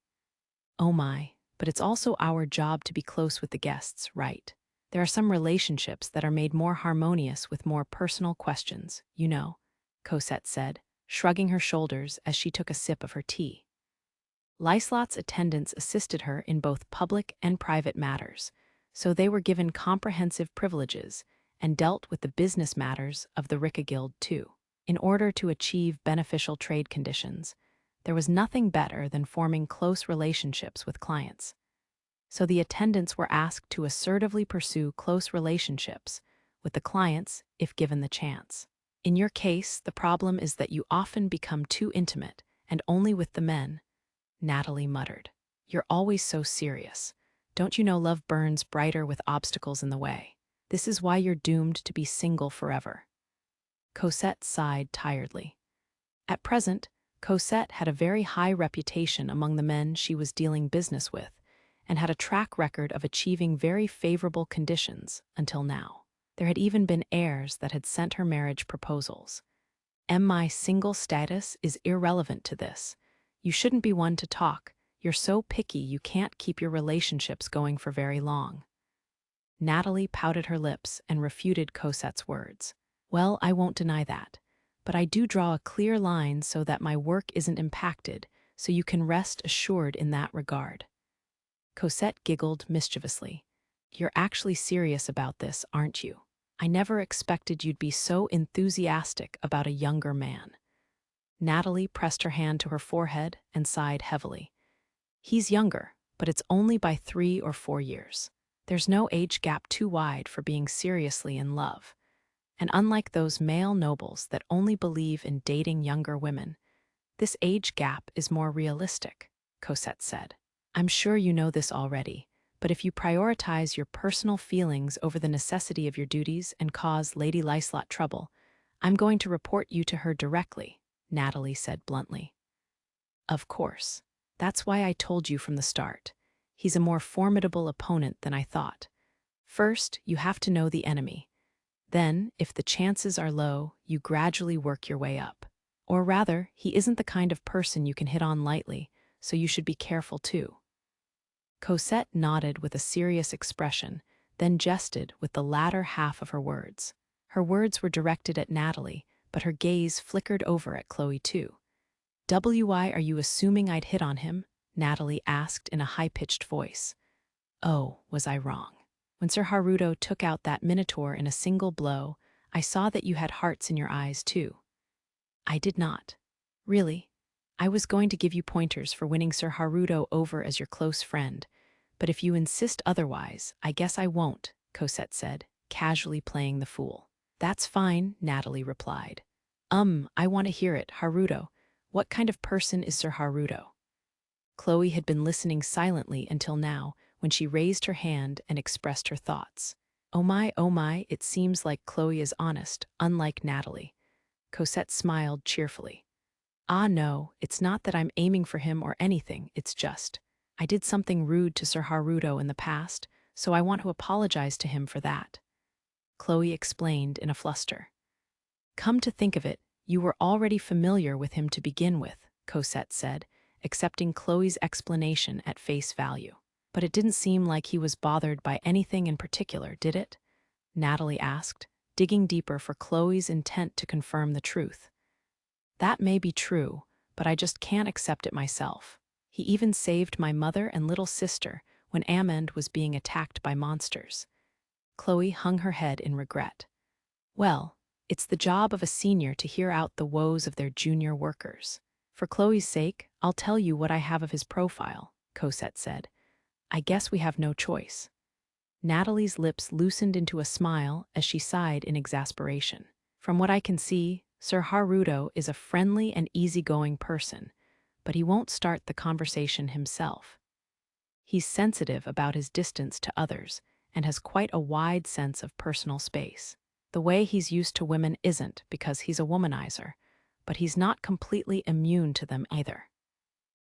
Oh my, but it's also our job to be close with the guests, right? There are some relationships that are made more harmonious with more personal questions, you know, Cosette said, shrugging her shoulders as she took a sip of her tea. Liselotte's attendants assisted her in both public and private matters, so they were given comprehensive privileges and dealt with the business matters of the Rika Guild too. In order to achieve beneficial trade conditions, there was nothing better than forming close relationships with clients. So the attendants were asked to assertively pursue close relationships with the clients if given the chance. In your case, the problem is that you often become too intimate, and only with the men, Natalie muttered. You're always so serious. Don't you know love burns brighter with obstacles in the way? This is why you're doomed to be single forever. Cosette sighed tiredly. At present, Cosette had a very high reputation among the men she was dealing business with, and had a track record of achieving very favorable conditions until now. There had even been heirs that had sent her marriage proposals. My single status is irrelevant to this. You shouldn't be one to talk. You're so picky you can't keep your relationships going for very long. Natalie pouted her lips and refuted Cosette's words. Well, I won't deny that, but I do draw a clear line so that my work isn't impacted, so you can rest assured in that regard. Cosette giggled mischievously. You're actually serious about this, aren't you? I never expected you'd be so enthusiastic about a younger man. Natalie pressed her hand to her forehead and sighed heavily. He's younger, but it's only by 3 or 4 years. There's no age gap too wide for being seriously in love. And unlike those male nobles that only believe in dating younger women, this age gap is more realistic, Cosette said. I'm sure you know this already, but if you prioritize your personal feelings over the necessity of your duties and cause Lady Liselotte trouble, I'm going to report you to her directly, Natalie said bluntly. Of course. That's why I told you from the start. He's a more formidable opponent than I thought. First, you have to know the enemy. Then, if the chances are low, you gradually work your way up. Or rather, he isn't the kind of person you can hit on lightly, so you should be careful too. Cosette nodded with a serious expression, then jested with the latter half of her words. Her words were directed at Natalie, but her gaze flickered over at Chloe too. Why are you assuming I'd hit on him? Natalie asked in a high-pitched voice. Oh, was I wrong? When Sir Haruto took out that minotaur in a single blow, I saw that you had hearts in your eyes too. I did not. Really? I was going to give you pointers for winning Sir Haruto over as your close friend, but if you insist otherwise, I guess I won't, Cosette said, casually playing the fool. That's fine, Natalie replied. I want to hear it, Haruto. What kind of person is Sir Haruto? Chloe had been listening silently until now, when she raised her hand and expressed her thoughts. Oh my, it seems like Chloe is honest, unlike Natalie. Cosette smiled cheerfully. Ah no, it's not that I'm aiming for him or anything, it's just, I did something rude to Sir Haruto in the past, so I want to apologize to him for that. Chloe explained in a fluster. Come to think of it, you were already familiar with him to begin with, Cosette said, accepting Chloe's explanation at face value. But it didn't seem like he was bothered by anything in particular, did it? Natalie asked, digging deeper for Chloe's intent to confirm the truth. That may be true, but I just can't accept it myself. He even saved my mother and little sister when Amand was being attacked by monsters. Chloe hung her head in regret. Well, it's the job of a senior to hear out the woes of their junior workers. For Chloe's sake, I'll tell you what I have of his profile, Cosette said. I guess we have no choice. Natalie's lips loosened into a smile as she sighed in exasperation. From what I can see, Sir Haruto is a friendly and easygoing person, but he won't start the conversation himself. He's sensitive about his distance to others and has quite a wide sense of personal space. The way he's used to women isn't because he's a womanizer, but he's not completely immune to them either.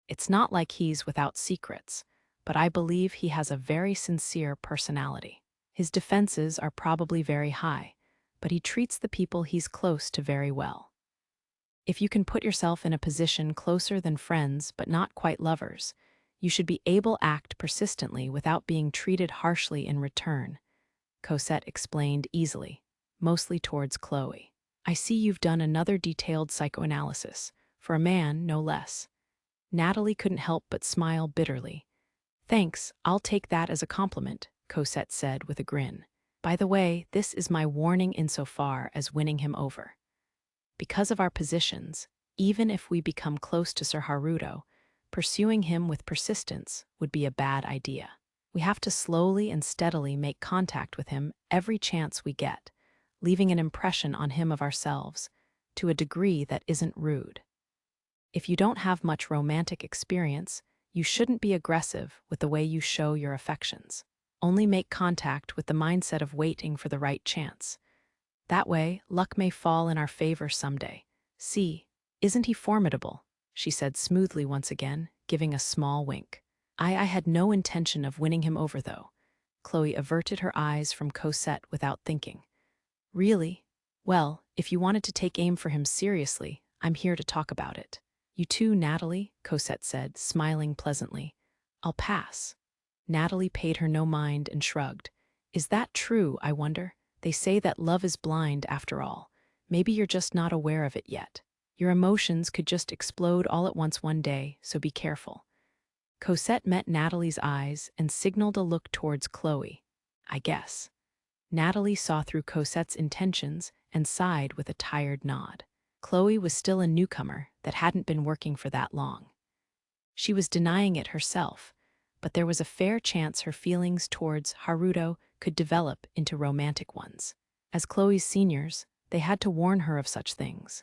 It's not like he's without secrets, but I believe he has a very sincere personality. His defenses are probably very high, but he treats the people he's close to very well. If you can put yourself in a position closer than friends but not quite lovers, you should be able to act persistently without being treated harshly in return, Cosette explained easily, mostly towards Chloe. I see you've done another detailed psychoanalysis, for a man, no less. Natalie couldn't help but smile bitterly. Thanks, I'll take that as a compliment, Cosette said with a grin. By the way, this is my warning insofar as winning him over. Because of our positions, even if we become close to Sir Haruto, pursuing him with persistence would be a bad idea. We have to slowly and steadily make contact with him every chance we get, leaving an impression on him of ourselves, to a degree that isn't rude. If you don't have much romantic experience, you shouldn't be aggressive with the way you show your affections. Only make contact with the mindset of waiting for the right chance. That way, luck may fall in our favor someday. See, isn't he formidable? She said smoothly once again, giving a small wink. I had no intention of winning him over, though. Chloe averted her eyes from Cosette without thinking. Really? Well, if you wanted to take aim for him seriously, I'm here to talk about it. You too, Natalie, Cosette said, smiling pleasantly. I'll pass. Natalie paid her no mind and shrugged. Is that true, I wonder? They say that love is blind after all. Maybe you're just not aware of it yet. Your emotions could just explode all at once one day, so be careful. Cosette met Natalie's eyes and signaled a look towards Chloe. I guess. Natalie saw through Cosette's intentions and sighed with a tired nod. Chloe was still a newcomer that hadn't been working for that long. She was denying it herself, but there was a fair chance her feelings towards Haruto could develop into romantic ones. As Chloe's seniors, they had to warn her of such things.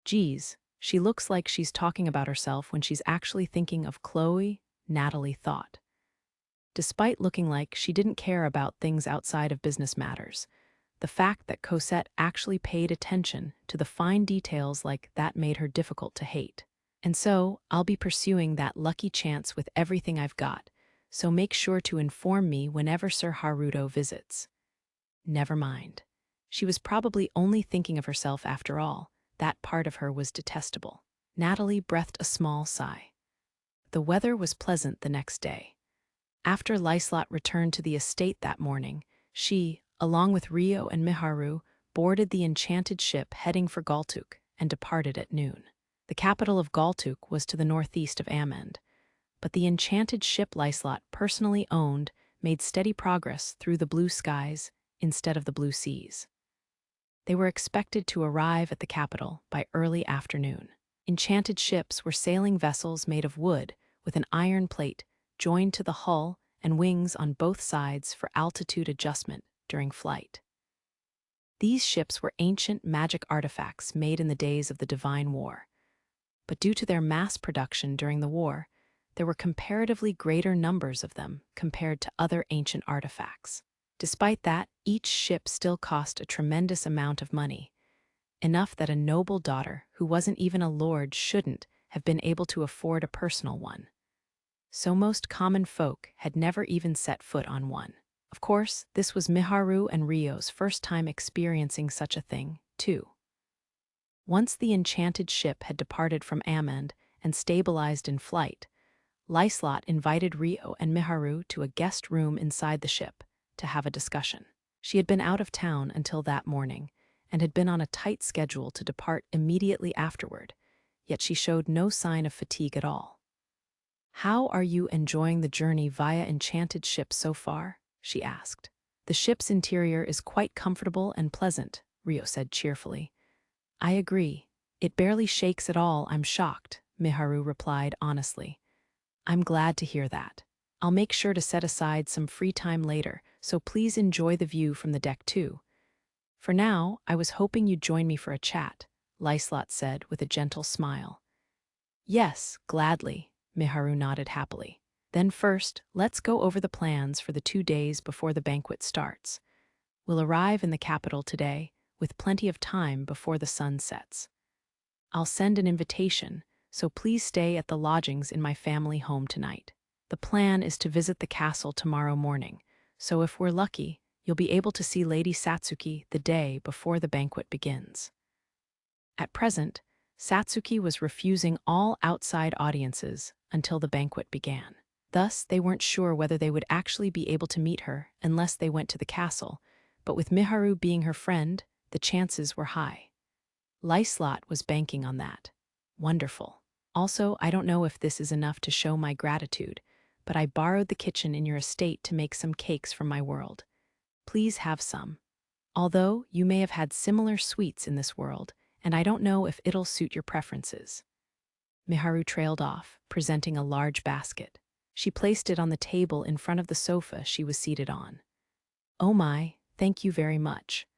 Geez, she looks like she's talking about herself when she's actually thinking of Chloe, Natalie thought. Despite looking like she didn't care about things outside of business matters, the fact that Cosette actually paid attention to the fine details like that made her difficult to hate. And so, I'll be pursuing that lucky chance with everything I've got, so make sure to inform me whenever Sir Haruto visits. Never mind. She was probably only thinking of herself after all. That part of her was detestable. Natalie breathed a small sigh. The weather was pleasant the next day. After Liselotte returned to the estate that morning, she, along with Rio and Miharu, boarded the enchanted ship heading for Galtuuk and departed at noon. The capital of Galtuuk was to the northeast of Amand, but the enchanted ship Liselotte personally owned made steady progress through the blue skies instead of the blue seas. They were expected to arrive at the capital by early afternoon. Enchanted ships were sailing vessels made of wood with an iron plate joined to the hull and wings on both sides for altitude adjustment during flight. These ships were ancient magic artifacts made in the days of the Divine War. But due to their mass production during the war, there were comparatively greater numbers of them compared to other ancient artifacts. Despite that, each ship still cost a tremendous amount of money, enough that a noble daughter who wasn't even a lord shouldn't have been able to afford a personal one. So most common folk had never even set foot on one. Of course, this was Miharu and Rio's first time experiencing such a thing, too. Once the enchanted ship had departed from Amand and stabilized in flight, Liselotte invited Rio and Miharu to a guest room inside the ship to have a discussion. She had been out of town until that morning and had been on a tight schedule to depart immediately afterward, yet she showed no sign of fatigue at all. "How are you enjoying the journey via enchanted ship so far?" she asked. "The ship's interior is quite comfortable and pleasant," Rio said cheerfully. "I agree. It barely shakes at all, I'm shocked," Miharu replied honestly. "I'm glad to hear that. I'll make sure to set aside some free time later, so please enjoy the view from the deck too. For now, I was hoping you'd join me for a chat," Liselotte said with a gentle smile. "Yes, gladly," Miharu nodded happily. "Then first, let's go over the plans for the 2 days before the banquet starts. We'll arrive in the capital today, with plenty of time before the sun sets. I'll send an invitation, so please stay at the lodgings in my family home tonight. The plan is to visit the castle tomorrow morning, so if we're lucky, you'll be able to see Lady Satsuki the day before the banquet begins." At present, Satsuki was refusing all outside audiences until the banquet began. Thus, they weren't sure whether they would actually be able to meet her unless they went to the castle, but with Miharu being her friend, the chances were high. Liselotte was banking on that. "Wonderful. Also, I don't know if this is enough to show my gratitude, but I borrowed the kitchen in your estate to make some cakes from my world. Please have some. Although you may have had similar sweets in this world, and I don't know if it'll suit your preferences." Miharu trailed off, presenting a large basket. She placed it on the table in front of the sofa she was seated on. "Oh my, thank you very much.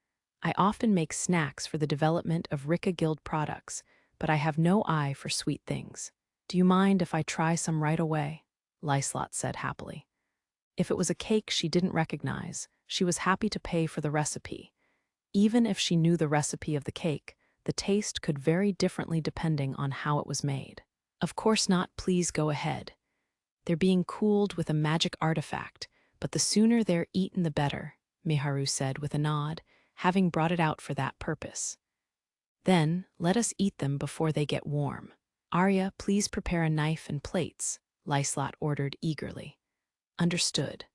I often make snacks for the development of Rika Guild products, but I have no eye for sweet things. Do you mind if I try some right away?" Liselotte said happily. If it was a cake she didn't recognize, she was happy to pay for the recipe. Even if she knew the recipe of the cake, the taste could vary differently depending on how it was made. "Of course not, please go ahead. They're being cooled with a magic artifact, but the sooner they're eaten the better," Miharu said with a nod, having brought it out for that purpose. "Then, let us eat them before they get warm. Arya, please prepare a knife and plates," Liselotte ordered eagerly. "Understood."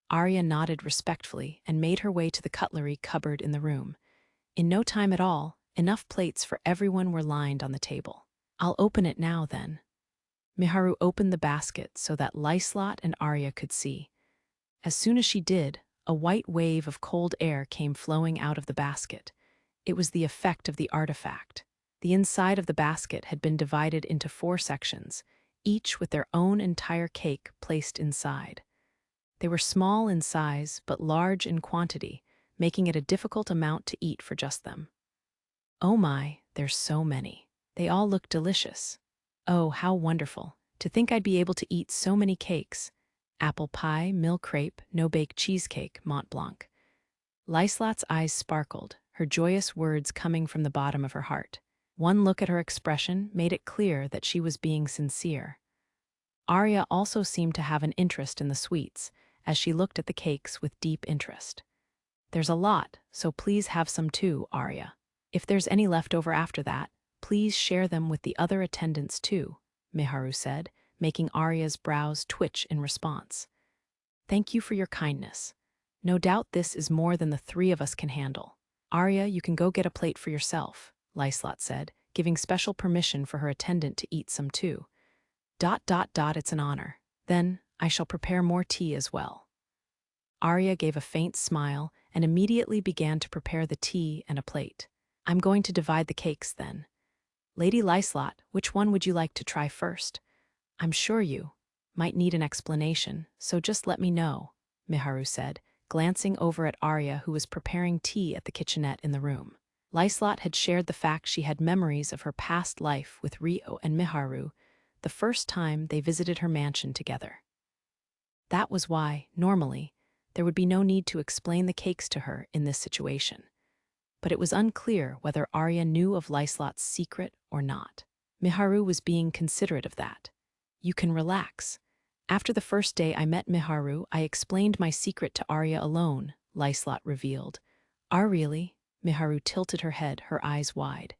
Arya nodded respectfully and made her way to the cutlery cupboard in the room. In no time at all, enough plates for everyone were lined on the table. "I'll open it now, then." Miharu opened the basket so that Liselotte and Arya could see. As soon as she did, a white wave of cold air came flowing out of the basket. It was the effect of the artifact. The inside of the basket had been divided into 4 sections, each with their own entire cake placed inside. They were small in size but large in quantity, making it a difficult amount to eat for just them. "Oh my, there's so many. They all look delicious. Oh, how wonderful. To think I'd be able to eat so many cakes. Apple pie, milk crepe, no-bake cheesecake, Mont Blanc." Liselotte's eyes sparkled, her joyous words coming from the bottom of her heart. One look at her expression made it clear that she was being sincere. Arya also seemed to have an interest in the sweets, as she looked at the cakes with deep interest. "There's a lot, so please have some too, Arya. If there's any left over after that, please share them with the other attendants too," Miharu said, making Arya's brows twitch in response. "Thank you for your kindness. No doubt this is more than the 3 of us can handle. Arya, you can go get a plate for yourself," Liselotte said, giving special permission for her attendant to eat some too. It's an honor. Then, I shall prepare more tea as well." Arya gave a faint smile and immediately began to prepare the tea and a plate. "I'm going to divide the cakes then. Lady Liselotte, which one would you like to try first? I'm sure you might need an explanation, so just let me know, Miharu said, glancing over at Arya, who was preparing tea at the kitchenette in the room. Liselotte had shared the fact she had memories of her past life with Rio and Miharu, the first time they visited her mansion together. That was why, normally, there would be no need to explain the cakes to her in this situation. But it was unclear whether Arya knew of Liselotte's secret or not. Miharu was being considerate of that. You can relax. After the first day I met Miharu, I explained my secret to Arya alone, Liselotte revealed. Ah, really? Miharu tilted her head, her eyes wide.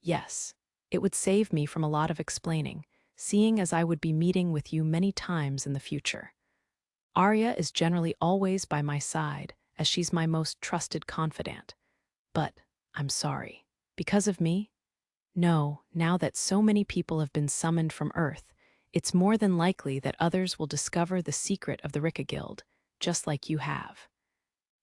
Yes. It would save me from a lot of explaining, seeing as I would be meeting with you many times in the future. Arya is generally always by my side, as she's my most trusted confidant. But, I'm sorry. Because of me? No, now that so many people have been summoned from Earth, it's more than likely that others will discover the secret of the Rika Guild, just like you have.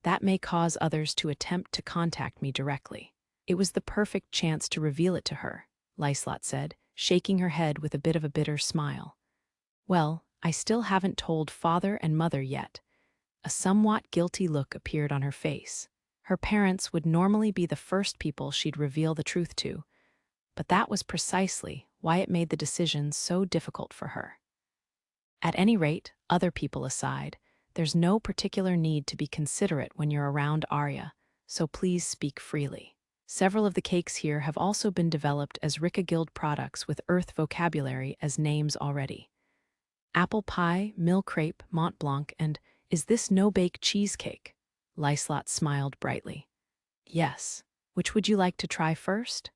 That may cause others to attempt to contact me directly. It was the perfect chance to reveal it to her, Liselotte said, shaking her head with a bit of a bitter smile. Well, I still haven't told father and mother yet. A somewhat guilty look appeared on her face. Her parents would normally be the first people she'd reveal the truth to, but that was precisely why it made the decision so difficult for her. At any rate, other people aside, there's no particular need to be considerate when you're around Arya, so please speak freely. Several of the cakes here have also been developed as Rika Guild products with Earth vocabulary as names already. Apple pie, mille crepe, Mont Blanc, and is this no-bake cheesecake? Liselotte smiled brightly. Yes. Which would you like to try first?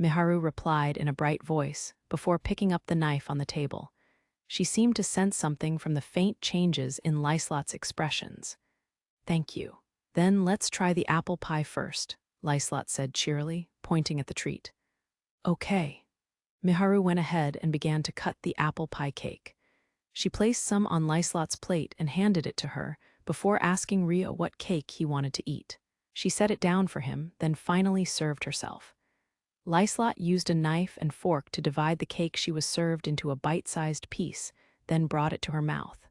Miharu replied in a bright voice, before picking up the knife on the table. She seemed to sense something from the faint changes in Liselotte's expressions. Thank you. Then let's try the apple pie first, Liselotte said cheerily, pointing at the treat. Okay. Miharu went ahead and began to cut the apple pie cake. She placed some on Liselotte's plate and handed it to her, before asking Rio what cake he wanted to eat. She set it down for him, then finally served herself. Liselotte used a knife and fork to divide the cake she was served into a bite-sized piece, then brought it to her mouth.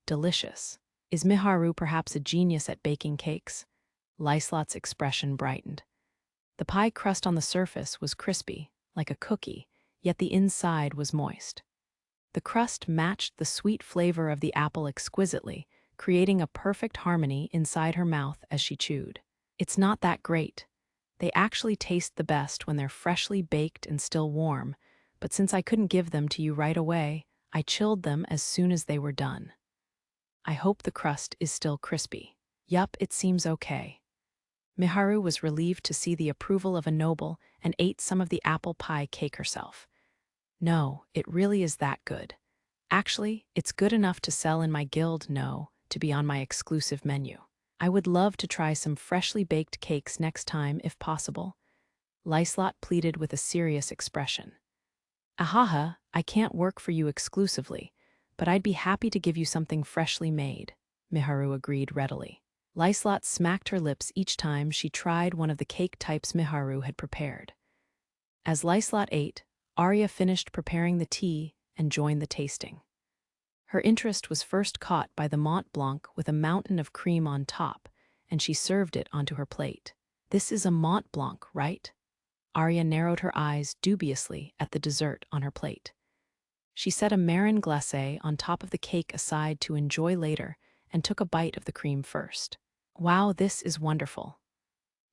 Delicious. Is Miharu perhaps a genius at baking cakes? Liselotte's expression brightened. The pie crust on the surface was crispy, like a cookie, yet the inside was moist. The crust matched the sweet flavor of the apple exquisitely, creating a perfect harmony inside her mouth as she chewed. It's not that great. They actually taste the best when they're freshly baked and still warm, but since I couldn't give them to you right away, I chilled them as soon as they were done. I hope the crust is still crispy. Yup, it seems okay. Miharu was relieved to see the approval of a noble and ate some of the apple pie cake herself. No, it really is that good. Actually, it's good enough to sell in my guild, no, to be on my exclusive menu. I would love to try some freshly baked cakes next time if possible. Liselotte pleaded with a serious expression. Ahaha, I can't work for you exclusively, but I'd be happy to give you something freshly made, Miharu agreed readily. Liselotte smacked her lips each time she tried one of the cake types Miharu had prepared. As Liselotte ate, Arya finished preparing the tea and joined the tasting. Her interest was first caught by the Mont Blanc with a mountain of cream on top, and she served it onto her plate. This is a Mont Blanc, right? Arya narrowed her eyes dubiously at the dessert on her plate. She set a marron glacé on top of the cake aside to enjoy later and took a bite of the cream first. Wow, this is wonderful.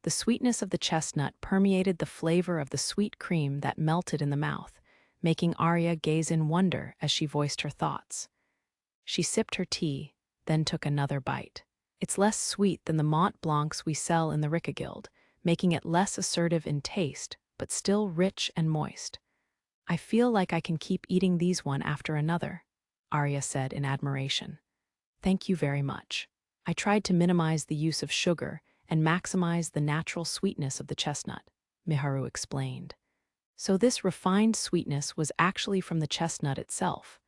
The sweetness of the chestnut permeated the flavor of the sweet cream that melted in the mouth, making Arya gaze in wonder as she voiced her thoughts. She sipped her tea, then took another bite. It's less sweet than the Mont Blancs we sell in the Rika Guild, making it less assertive in taste, but still rich and moist. I feel like I can keep eating these one after another, Arya said in admiration. Thank you very much. I tried to minimize the use of sugar and maximize the natural sweetness of the chestnut, Miharu explained. So this refined sweetness was actually from the chestnut itself.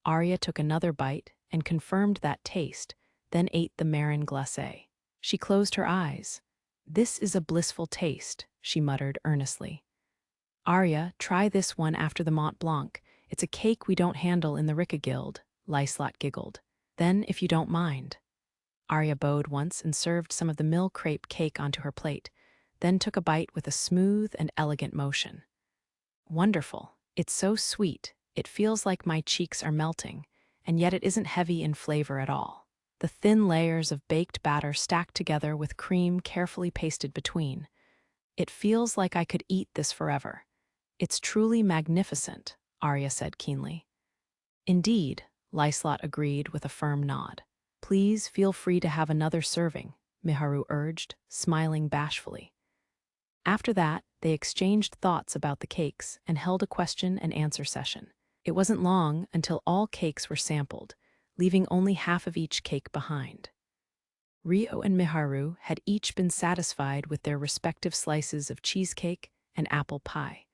Arya took another bite and confirmed that taste, then ate the marron glacé. She closed her eyes. This is a blissful taste, she muttered earnestly. Arya, try this one after the Mont Blanc. It's a cake we don't handle in the Ricka Guild, Liselotte giggled. Then, if you don't mind. Arya bowed once and served some of the mill crepe cake onto her plate, then took a bite with a smooth and elegant motion. Wonderful. It's so sweet, it feels like my cheeks are melting, and yet it isn't heavy in flavor at all. The thin layers of baked batter stacked together with cream carefully pasted between. It feels like I could eat this forever. It's truly magnificent, Arya said keenly. Indeed, Liselotte agreed with a firm nod. Please feel free to have another serving, Miharu urged, smiling bashfully. After that, they exchanged thoughts about the cakes and held a question-and-answer session. It wasn't long until all cakes were sampled, leaving only half of each cake behind. Rio and Miharu had each been satisfied with their respective slices of cheesecake and apple pie,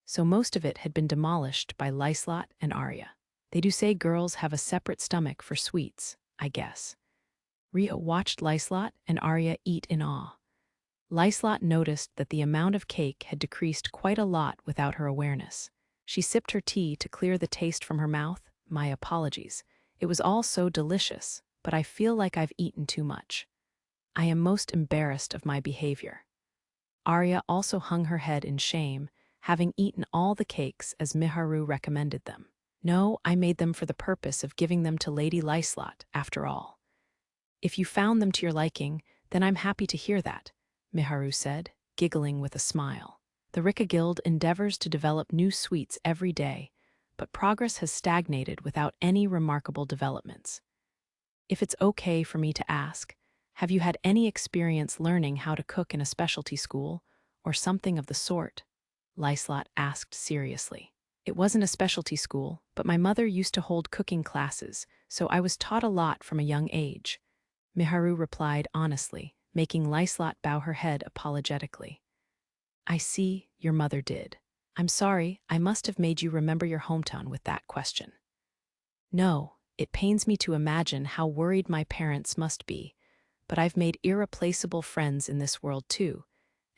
so most of it had been demolished by Liselotte and Arya. They do say girls have a separate stomach for sweets, I guess. Rio watched Liselotte and Arya eat in awe. Liselotte noticed that the amount of cake had decreased quite a lot without her awareness. She sipped her tea to clear the taste from her mouth. My apologies. It was all so delicious, but I feel like I've eaten too much. I am most embarrassed of my behavior. Arya also hung her head in shame, having eaten all the cakes as Miharu recommended them. No, I made them for the purpose of giving them to Lady Liselotte, after all. If you found them to your liking, then I'm happy to hear that, Miharu said, giggling with a smile. The Ricka Guild endeavors to develop new sweets every day, but progress has stagnated without any remarkable developments. If it's okay for me to ask, have you had any experience learning how to cook in a specialty school, or something of the sort? Liselotte asked seriously. It wasn't a specialty school, but my mother used to hold cooking classes, so I was taught a lot from a young age, Miharu replied honestly, making Liselotte bow her head apologetically. I see, your mother did. I'm sorry, I must have made you remember your hometown with that question. No, it pains me to imagine how worried my parents must be, but I've made irreplaceable friends in this world too,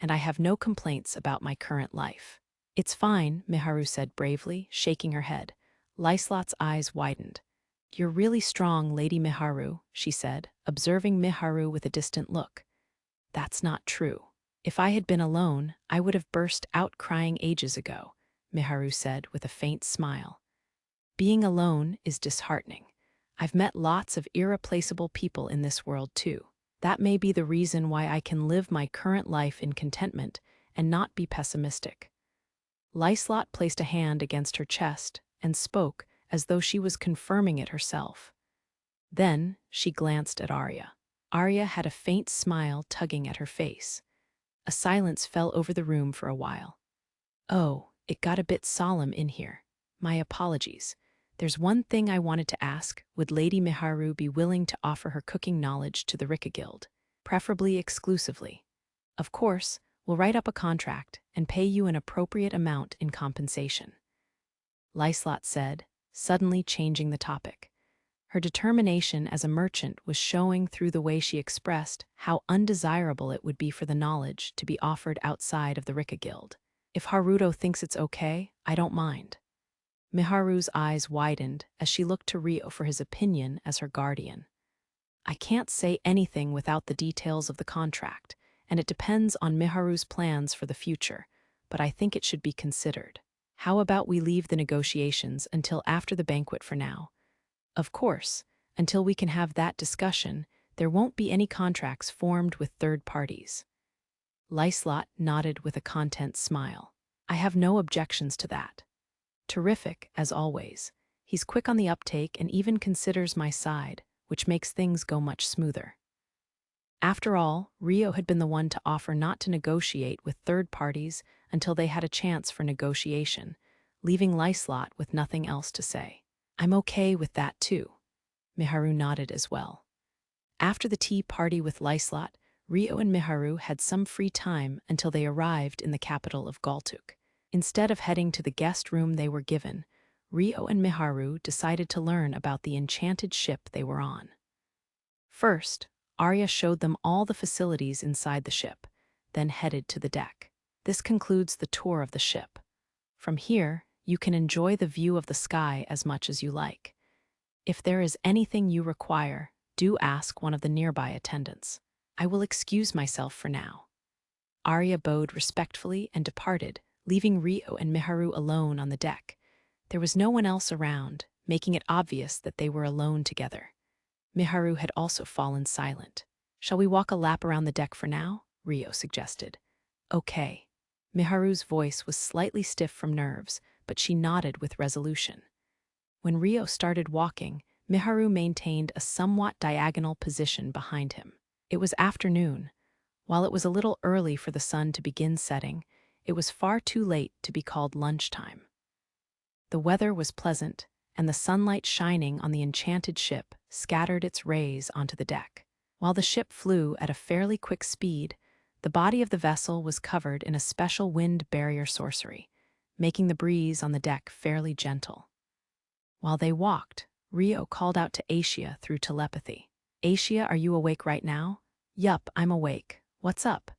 and I have no complaints about my current life. It's fine, Miharu said bravely, shaking her head. Liselotte's eyes widened. You're really strong, Lady Miharu, she said, observing Miharu with a distant look. That's not true. If I had been alone, I would have burst out crying ages ago, Miharu said with a faint smile. Being alone is disheartening. I've met lots of irreplaceable people in this world too. That may be the reason why I can live my current life in contentment and not be pessimistic. Liselotte placed a hand against her chest and spoke as though she was confirming it herself. Then she glanced at Arya. Arya had a faint smile tugging at her face. A silence fell over the room for a while. Oh, it got a bit solemn in here. My apologies. There's one thing I wanted to ask. Would Lady Miharu be willing to offer her cooking knowledge to the Ricka Guild, preferably exclusively? Of course, we'll write up a contract and pay you an appropriate amount in compensation, Liselotte said, suddenly changing the topic. Her determination as a merchant was showing through the way she expressed how undesirable it would be for the knowledge to be offered outside of the Ricka Guild. If Haruto thinks it's okay, I don't mind. Miharu's eyes widened as she looked to Rio for his opinion as her guardian. I can't say anything without the details of the contract, and it depends on Miharu's plans for the future, but I think it should be considered. How about we leave the negotiations until after the banquet for now? Of course, until we can have that discussion, there won't be any contracts formed with third parties. Liselotte nodded with a content smile. I have no objections to that. Terrific, as always. He's quick on the uptake and even considers my side, which makes things go much smoother. After all, Rio had been the one to offer not to negotiate with third parties until they had a chance for negotiation, leaving Liselotte with nothing else to say. I'm okay with that too. Miharu nodded as well. After the tea party with Liselotte, Rio and Miharu had some free time until they arrived in the capital of Galtuuk. Instead of heading to the guest room they were given, Rio and Miharu decided to learn about the enchanted ship they were on. First, Arya showed them all the facilities inside the ship, then headed to the deck. This concludes the tour of the ship. From here, you can enjoy the view of the sky as much as you like. If there is anything you require, do ask one of the nearby attendants. I will excuse myself for now." Arya bowed respectfully and departed, leaving Rio and Miharu alone on the deck. There was no one else around, making it obvious that they were alone together. Miharu had also fallen silent. "Shall we walk a lap around the deck for now?" Rio suggested. "Okay." Miharu's voice was slightly stiff from nerves, but she nodded with resolution. When Rio started walking, Miharu maintained a somewhat diagonal position behind him. It was afternoon. While it was a little early for the sun to begin setting, it was far too late to be called lunchtime. The weather was pleasant, and the sunlight shining on the enchanted ship scattered its rays onto the deck. While the ship flew at a fairly quick speed, the body of the vessel was covered in a special wind barrier sorcery, making the breeze on the deck fairly gentle. While they walked, Rio called out to Asia through telepathy. "Asia, are you awake right now?" "Yup, I'm awake. What's up?"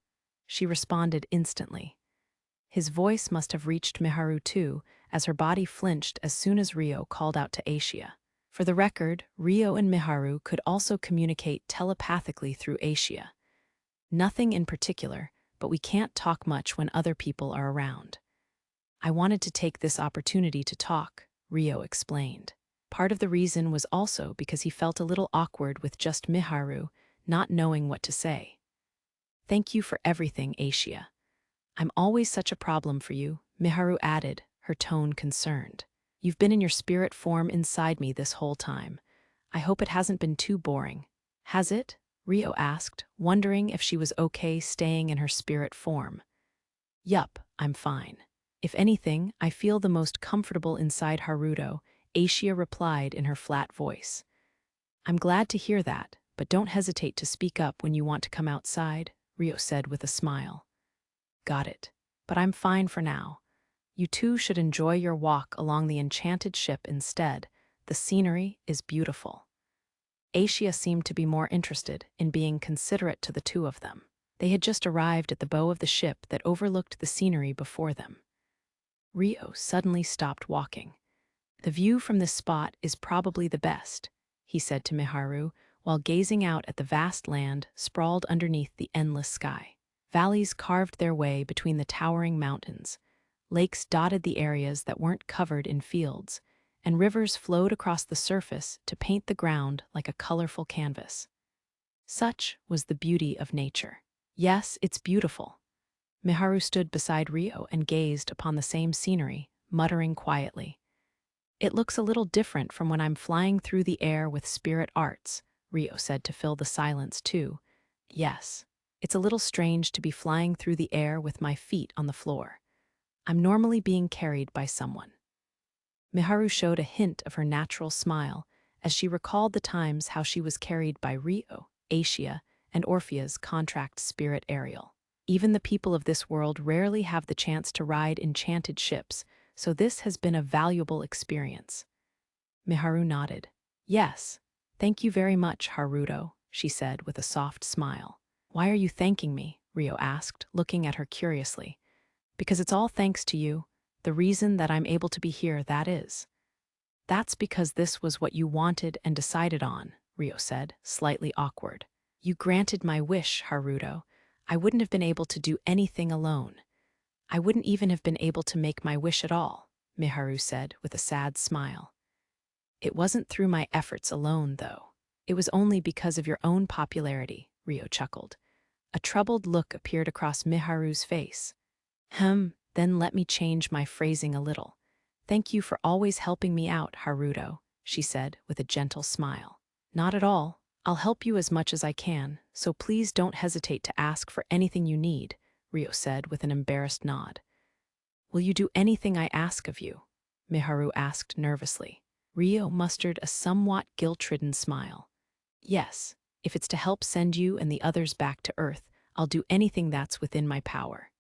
She responded instantly. His voice must have reached Miharu too, as her body flinched as soon as Rio called out to Asia. For the record, Rio and Miharu could also communicate telepathically through Asia. "Nothing in particular, but we can't talk much when other people are around." "I wanted to take this opportunity to talk," Rio explained. Part of the reason was also because he felt a little awkward with just Miharu, not knowing what to say. "Thank you for everything, Asia. I'm always such a problem for you," Miharu added, her tone concerned. "You've been in your spirit form inside me this whole time. I hope it hasn't been too boring." "Has it?" Rio asked, wondering if she was okay staying in her spirit form. "Yup, I'm fine. If anything, I feel the most comfortable inside Haruto," Asia replied in her flat voice. "I'm glad to hear that, but don't hesitate to speak up when you want to come outside," Rio said with a smile. "Got it. But I'm fine for now. You two should enjoy your walk along the enchanted ship instead. The scenery is beautiful." Asia seemed to be more interested in being considerate to the two of them. They had just arrived at the bow of the ship that overlooked the scenery before them. Rio suddenly stopped walking. "The view from this spot is probably the best," he said to Miharu, while gazing out at the vast land sprawled underneath the endless sky. Valleys carved their way between the towering mountains. Lakes dotted the areas that weren't covered in fields, and rivers flowed across the surface to paint the ground like a colorful canvas. Such was the beauty of nature. "Yes, it's beautiful." Miharu stood beside Rio and gazed upon the same scenery, muttering quietly. "It looks a little different from when I'm flying through the air with spirit arts," Rio said to fill the silence too. "Yes, it's a little strange to be flying through the air with my feet on the floor. I'm normally being carried by someone." Miharu showed a hint of her natural smile as she recalled the times how she was carried by Rio, Asia, and Orphea's contract spirit Ariel. Even the people of this world rarely have the chance to ride enchanted ships, so this has been a valuable experience. Miharu nodded. "Yes, thank you very much, Haruto," she said with a soft smile. "Why are you thanking me?" Rio asked, looking at her curiously. "Because it's all thanks to you. The reason that I'm able to be here, that is." "That's because this was what you wanted and decided on," Rio said, slightly awkward. "You granted my wish, Haruto. I wouldn't have been able to do anything alone. I wouldn't even have been able to make my wish at all," Miharu said with a sad smile. "It wasn't through my efforts alone, though. It was only because of your own popularity," Rio chuckled. A troubled look appeared across Miharu's face. Then let me change my phrasing a little. "Thank you for always helping me out, Haruto," she said with a gentle smile. "Not at all. I'll help you as much as I can, so please don't hesitate to ask for anything you need," Rio said with an embarrassed nod. "Will you do anything I ask of you?" Miharu asked nervously. Rio mustered a somewhat guilt-ridden smile. "Yes, if it's to help send you and the others back to Earth, I'll do anything that's within my power."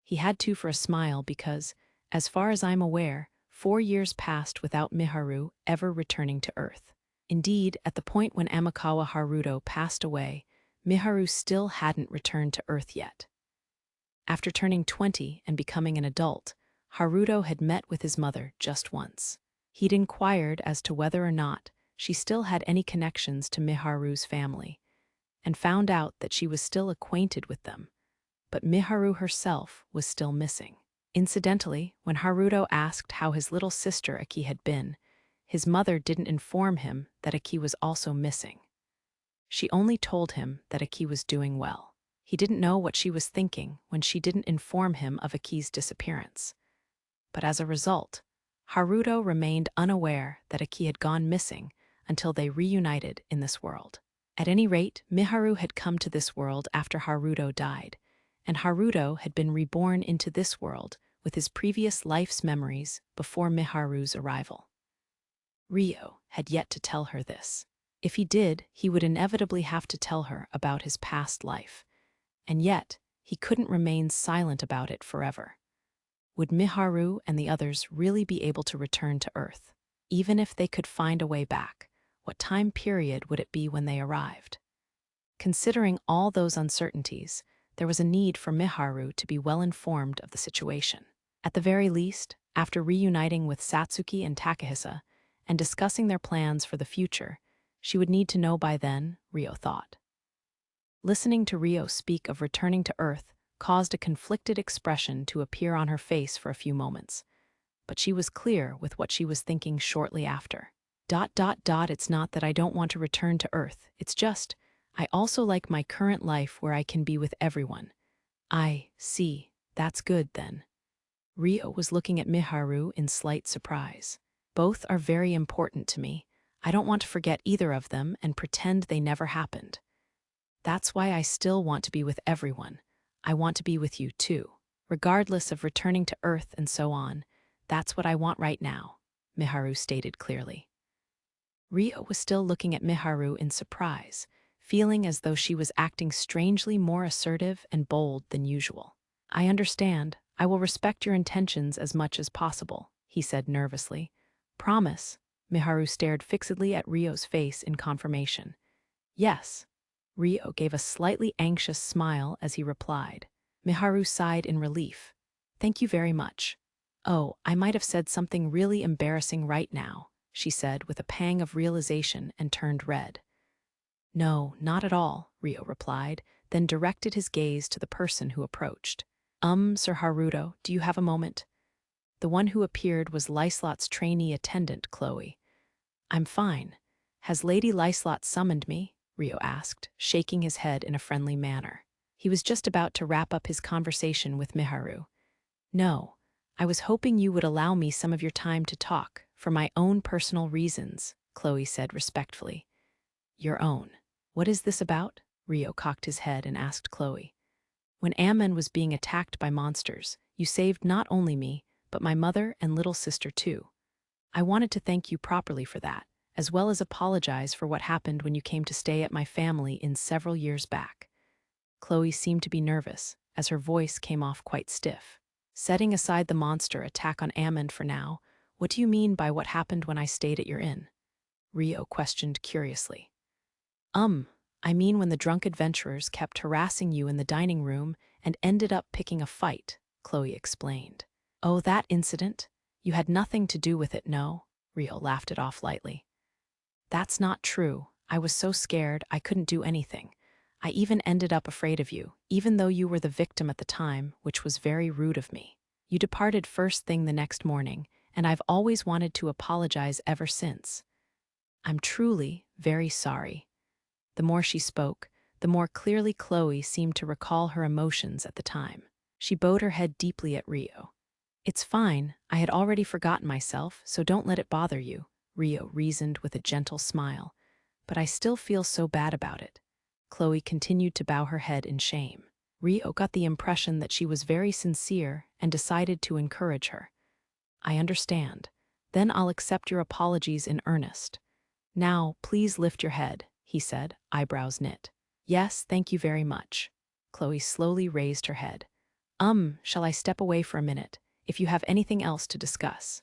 He had to for a smile because, as far as I'm aware, 4 years passed without Miharu ever returning to Earth. Indeed, at the point when Amikawa Haruto passed away, Miharu still hadn't returned to Earth yet. After turning 20 and becoming an adult, Haruto had met with his mother just once. He'd inquired as to whether or not she still had any connections to Miharu's family, and found out that she was still acquainted with them, but Miharu herself was still missing. Incidentally, when Haruto asked how his little sister Aki had been, his mother didn't inform him that Aki was also missing. She only told him that Aki was doing well. He didn't know what she was thinking when she didn't inform him of Aki's disappearance. But as a result, Haruto remained unaware that Aki had gone missing until they reunited in this world. At any rate, Miharu had come to this world after Haruto died, and Haruto had been reborn into this world with his previous life's memories before Miharu's arrival. Rio had yet to tell her this. If he did, he would inevitably have to tell her about his past life, and yet he couldn't remain silent about it forever. Would Miharu and the others really be able to return to Earth? Even if they could find a way back, what time period would it be when they arrived? Considering all those uncertainties, there was a need for Miharu to be well informed of the situation. At the very least, after reuniting with Satsuki and Takahisa and discussing their plans for the future, she would need to know by then, Rio thought. Listening to Rio speak of returning to Earth caused a conflicted expression to appear on her face for a few moments, but she was clear with what she was thinking shortly after. It's not that I don't want to return to Earth, it's just, I also like my current life where I can be with everyone. I see, that's good then. Rio was looking at Miharu in slight surprise. Both are very important to me. I don't want to forget either of them and pretend they never happened. That's why I still want to be with everyone. I want to be with you too. Regardless of returning to Earth and so on, that's what I want right now, Miharu stated clearly. Rio was still looking at Miharu in surprise, feeling as though she was acting strangely more assertive and bold than usual. I understand. I will respect your intentions as much as possible, he said nervously. Promise? Miharu stared fixedly at Rio's face in confirmation. Yes. Rio gave a slightly anxious smile as he replied. Miharu sighed in relief. Thank you very much. Oh, I might have said something really embarrassing right now, she said with a pang of realization and turned red. No, not at all, Rio replied, then directed his gaze to the person who approached. Sir Haruto, do you have a moment? The one who appeared was Liselotte's trainee attendant, Chloe. I'm fine. Has Lady Liselotte summoned me? Rio asked, shaking his head in a friendly manner. He was just about to wrap up his conversation with Miharu. No, I was hoping you would allow me some of your time to talk, for my own personal reasons, Chloe said respectfully. Your own. What is this about? Rio cocked his head and asked Chloe. When Ammon was being attacked by monsters, you saved not only me, but my mother and little sister too. I wanted to thank you properly for that, as well as apologize for what happened when you came to stay at my family in several years back. Chloe seemed to be nervous, as her voice came off quite stiff. Setting aside the monster attack on Ammon for now, what do you mean by what happened when I stayed at your inn? Rio questioned curiously. I mean when the drunk adventurers kept harassing you in the dining room and ended up picking a fight, Chloe explained. Oh, that incident? You had nothing to do with it, no? Rio laughed it off lightly. That's not true. I was so scared I couldn't do anything. I even ended up afraid of you, even though you were the victim at the time, which was very rude of me. You departed first thing the next morning, and I've always wanted to apologize ever since. I'm truly very sorry. The more she spoke, the more clearly Chloe seemed to recall her emotions at the time. She bowed her head deeply at Rio. It's fine, I had already forgotten myself, so don't let it bother you, Rio reasoned with a gentle smile. But I still feel so bad about it. Chloe continued to bow her head in shame. Rio got the impression that she was very sincere and decided to encourage her. I understand. Then I'll accept your apologies in earnest. Now, please lift your head, he said, eyebrows knit. Yes, thank you very much. Chloe slowly raised her head. Shall I step away for a minute, if you have anything else to discuss?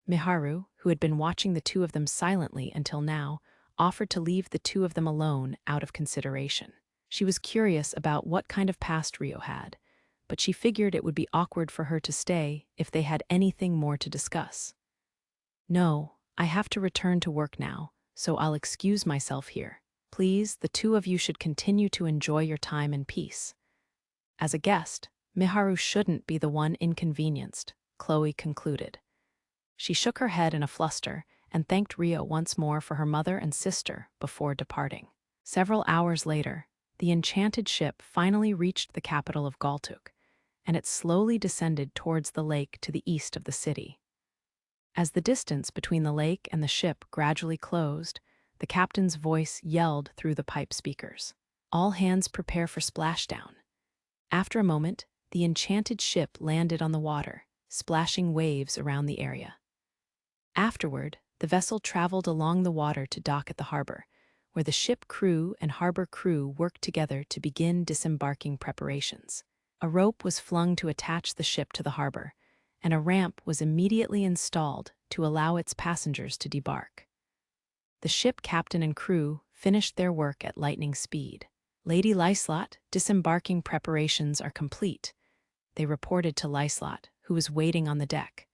Miharu, who had been watching the two of them silently until now, offered to leave the two of them alone out of consideration. She was curious about what kind of past Rio had, but she figured it would be awkward for her to stay if they had anything more to discuss. "No, I have to return to work now, so I'll excuse myself here. Please, the two of you should continue to enjoy your time in peace." As a guest, Miharu shouldn't be the one inconvenienced, Chloe concluded. She shook her head in a fluster and thanked Rio once more for her mother and sister before departing. Several hours later, the enchanted ship finally reached the capital of Galtuuk, and it slowly descended towards the lake to the east of the city. As the distance between the lake and the ship gradually closed, the captain's voice yelled through the pipe speakers. "All hands prepare for splashdown." After a moment, the enchanted ship landed on the water, splashing waves around the area. Afterward, the vessel traveled along the water to dock at the harbor, where the ship crew and harbor crew worked together to begin disembarking preparations. A rope was flung to attach the ship to the harbor, and a ramp was immediately installed to allow its passengers to debark. The ship captain and crew finished their work at lightning speed. "Lady Liselotte, disembarking preparations are complete," they reported to Liselotte, who was waiting on the deck.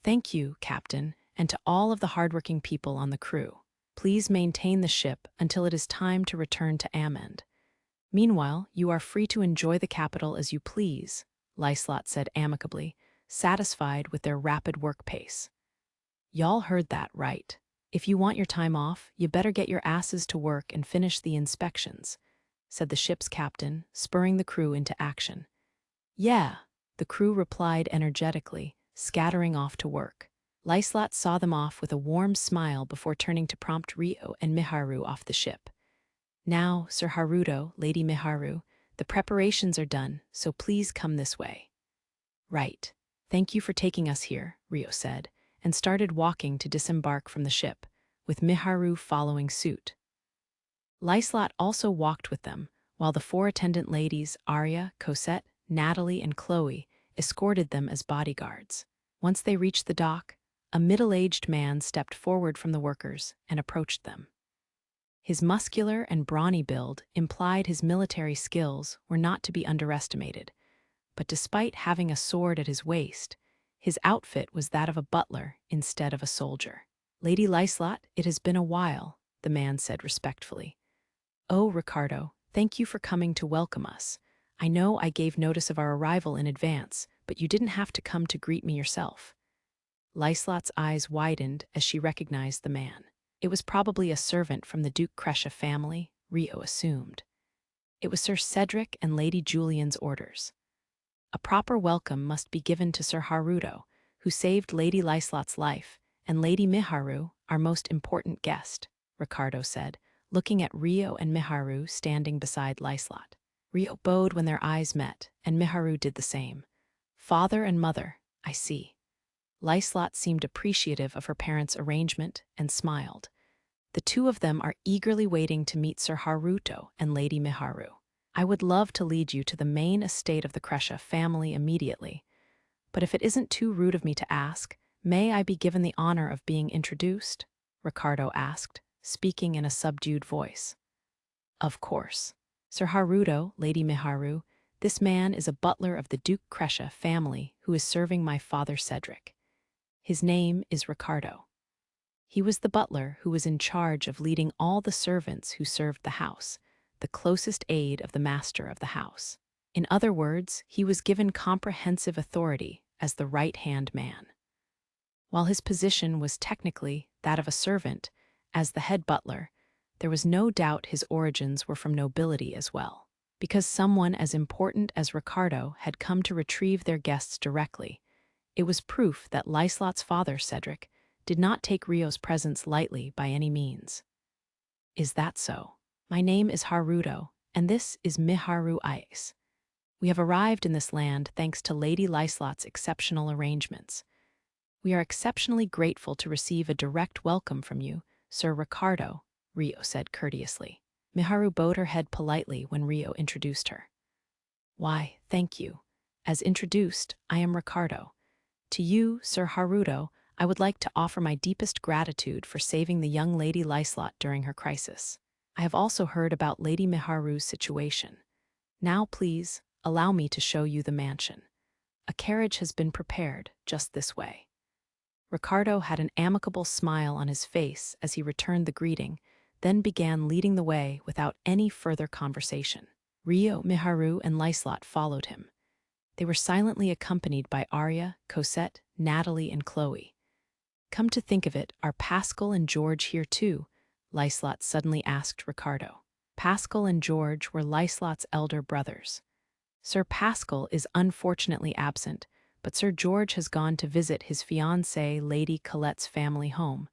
"Thank you, Captain, and to all of the hardworking people on the crew. Please maintain the ship until it is time to return to Amend. Meanwhile, you are free to enjoy the capital as you please," Liselotte said amicably, satisfied with their rapid work pace. "Y'all heard that right. If you want your time off, you better get your asses to work and finish the inspections," said the ship's captain, spurring the crew into action. "Yeah," the crew replied energetically, scattering off to work. Liselotte saw them off with a warm smile before turning to prompt Rio and Miharu off the ship. "Now, Sir Haruto, Lady Miharu, the preparations are done, so please come this way." "Right. Thank you for taking us here," Rio said, and started walking to disembark from the ship, with Miharu following suit. Liselotte also walked with them, while the four attendant ladies, Arya, Cosette, Natalie, and Chloe, escorted them as bodyguards. Once they reached the dock, a middle-aged man stepped forward from the workers and approached them. His muscular and brawny build implied his military skills were not to be underestimated, but despite having a sword at his waist, his outfit was that of a butler instead of a soldier. "Lady Liselotte, it has been a while," the man said respectfully. "Oh, Ricardo, thank you for coming to welcome us. I know I gave notice of our arrival in advance, but you didn't have to come to greet me yourself." Liselotte's eyes widened as she recognized the man. It was probably a servant from the Duke Crescia family, Rio assumed. It was Sir Cedric and Lady Julian's orders. "A proper welcome must be given to Sir Haruto, who saved Lady Liselotte's life, and Lady Miharu, our most important guest," Ricardo said, looking at Rio and Miharu standing beside Liselotte. Rio bowed when their eyes met, and Miharu did the same. "Father and mother, I see." Liselotte seemed appreciative of her parents' arrangement and smiled. "The two of them are eagerly waiting to meet Sir Haruto and Lady Miharu. I would love to lead you to the main estate of the Crescia family immediately, but if it isn't too rude of me to ask, may I be given the honor of being introduced?" Ricardo asked, speaking in a subdued voice. "Of course. Sir Haruto, Lady Miharu, this man is a butler of the Duke Crescia family who is serving my father Cedric. His name is Ricardo. He was the butler who was in charge of leading all the servants who served the house, the closest aide of the master of the house. In other words, he was given comprehensive authority as the right-hand man. While his position was technically that of a servant, as the head butler, there was no doubt his origins were from nobility as well. Because someone as important as Ricardo had come to retrieve their guests directly, it was proof that Liselotte's father, Cedric, did not take Rio's presence lightly by any means. "Is that so? My name is Haruto, and this is Miharu Ice. We have arrived in this land thanks to Lady Liselotte's exceptional arrangements. We are exceptionally grateful to receive a direct welcome from you, Sir Ricardo," Rio said courteously. Miharu bowed her head politely when Rio introduced her. "Why, thank you. As introduced, I am Ricardo. To you, Sir Haruto, I would like to offer my deepest gratitude for saving the young Lady Liselotte during her crisis. I have also heard about Lady Miharu's situation. Now, please, allow me to show you the mansion. A carriage has been prepared just this way." Ricardo had an amicable smile on his face as he returned the greeting, then began leading the way without any further conversation. Rio, Miharu, and Liselotte followed him. They were silently accompanied by Arya, Cosette, Natalie, and Chloe. "Come to think of it, are Pascal and George here too?" Liselotte suddenly asked Ricardo. Pascal and George were Liselotte's elder brothers. "Sir Pascal is unfortunately absent, but Sir George has gone to visit his fiancée, Lady Colette's family home.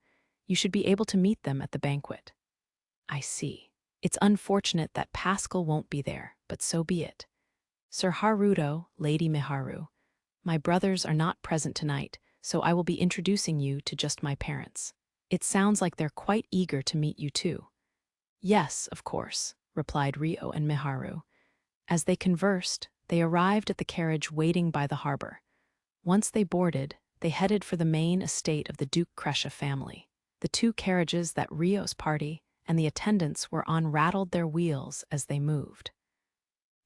You should be able to meet them at the banquet." "I see. It's unfortunate that Pascal won't be there, but so be it. Sir Haruto, Lady Miharu, my brothers are not present tonight, so I will be introducing you to just my parents. It sounds like they're quite eager to meet you too." "Yes, of course," replied Rio and Miharu. As they conversed, they arrived at the carriage waiting by the harbor. Once they boarded, they headed for the main estate of the Duke Crescia family. The two carriages that Rio's party and the attendants were on rattled their wheels as they moved.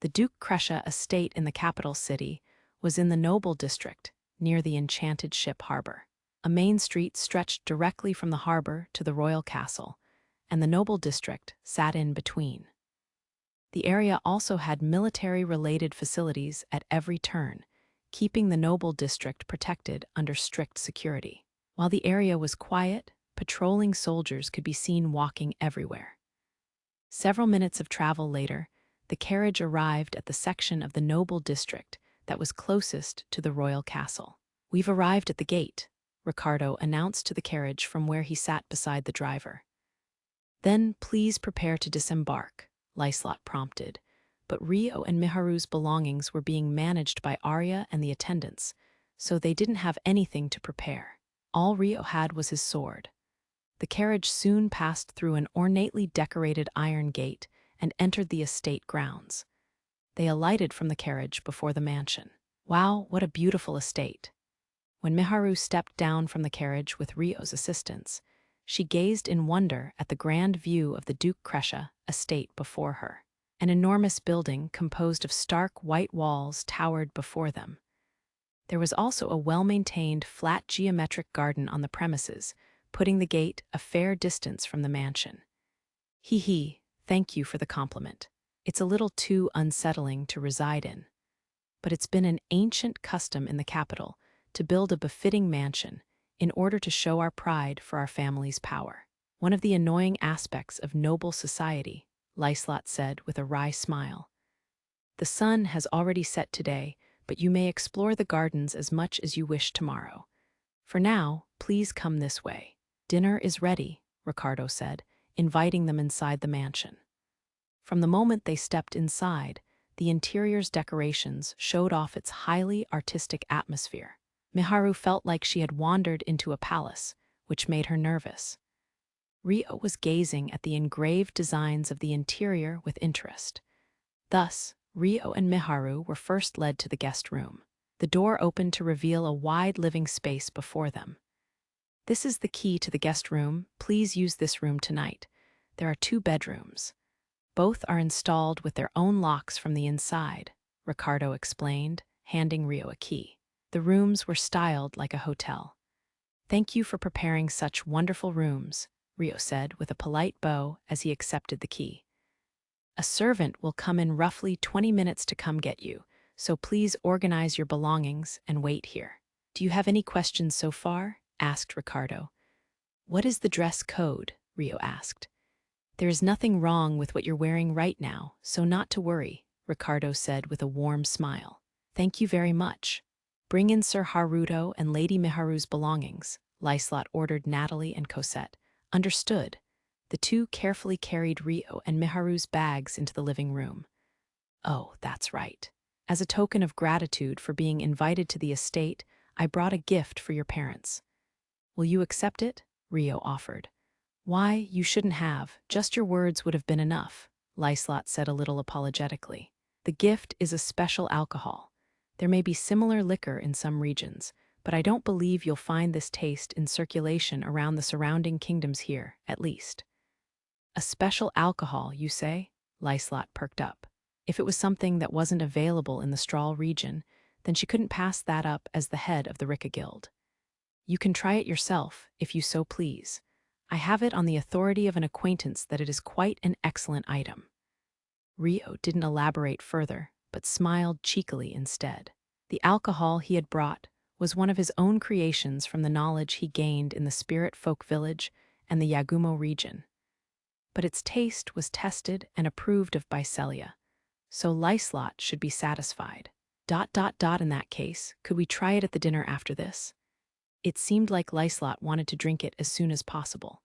The Duke Crescia estate in the capital city was in the noble district, near the enchanted ship harbor. A main street stretched directly from the harbor to the royal castle, and the noble district sat in between. The area also had military-related facilities at every turn, keeping the noble district protected under strict security. While the area was quiet, patrolling soldiers could be seen walking everywhere. Several minutes of travel later, the carriage arrived at the section of the noble district that was closest to the royal castle. "We've arrived at the gate," Ricardo announced to the carriage from where he sat beside the driver. "Then please prepare to disembark," Liselotte prompted, but Rio and Miharu's belongings were being managed by Arya and the attendants, so they didn't have anything to prepare. All Rio had was his sword. The carriage soon passed through an ornately decorated iron gate and entered the estate grounds. They alighted from the carriage before the mansion. "Wow, what a beautiful estate." When Miharu stepped down from the carriage with Rio's assistance, she gazed in wonder at the grand view of the Duke Crescia estate before her. An enormous building composed of stark white walls towered before them. There was also a well-maintained, flat geometric garden on the premises, putting the gate a fair distance from the mansion. "Hee, thank you for the compliment. It's a little too unsettling to reside in. But it's been an ancient custom in the capital to build a befitting mansion in order to show our pride for our family's power. One of the annoying aspects of noble society," Liselotte said with a wry smile. "The sun has already set today, but you may explore the gardens as much as you wish tomorrow. For now, please come this way." "Dinner is ready," Ricardo said, inviting them inside the mansion. From the moment they stepped inside, the interior's decorations showed off its highly artistic atmosphere. Miharu felt like she had wandered into a palace, which made her nervous. Rio was gazing at the engraved designs of the interior with interest. Thus, Rio and Miharu were first led to the guest room. The door opened to reveal a wide living space before them. "This is the key to the guest room. Please use this room tonight. There are 2 bedrooms. Both are installed with their own locks from the inside," Ricardo explained, handing Rio a key. The rooms were styled like a hotel. "Thank you for preparing such wonderful rooms," Rio said with a polite bow as he accepted the key. "A servant will come in roughly 20 minutes to come get you, so please organize your belongings and wait here." "Do you have any questions so far?" asked Ricardo. "What is the dress code?" Rio asked. "There is nothing wrong with what you're wearing right now, so not to worry," Ricardo said with a warm smile. "Thank you very much. Bring in Sir Haruto and Lady Miharu's belongings," Liselotte ordered Natalie and Cosette. "Understood." The two carefully carried Rio and Miharu's bags into the living room. "Oh, that's right. As a token of gratitude for being invited to the estate, I brought a gift for your parents." "Will you accept it?" Rio offered. "Why, you shouldn't have. Just your words would have been enough," Liselotte said a little apologetically. "The gift is a special alcohol. There may be similar liquor in some regions, but I don't believe you'll find this taste in circulation around the surrounding kingdoms here, at least." "A special alcohol, you say?" Liselotte perked up. If it was something that wasn't available in the Strahl region, then she couldn't pass that up as the head of the Rika Guild. You can try it yourself, if you so please. I have it on the authority of an acquaintance that it is quite an excellent item. Rio didn't elaborate further, but smiled cheekily instead. The alcohol he had brought was one of his own creations from the knowledge he gained in the Spirit Folk Village and the Yagumo region. But its taste was tested and approved of by Celia, so Liselotte should be satisfied. In that case, could we try it at the dinner after this? It seemed like Liselotte wanted to drink it as soon as possible.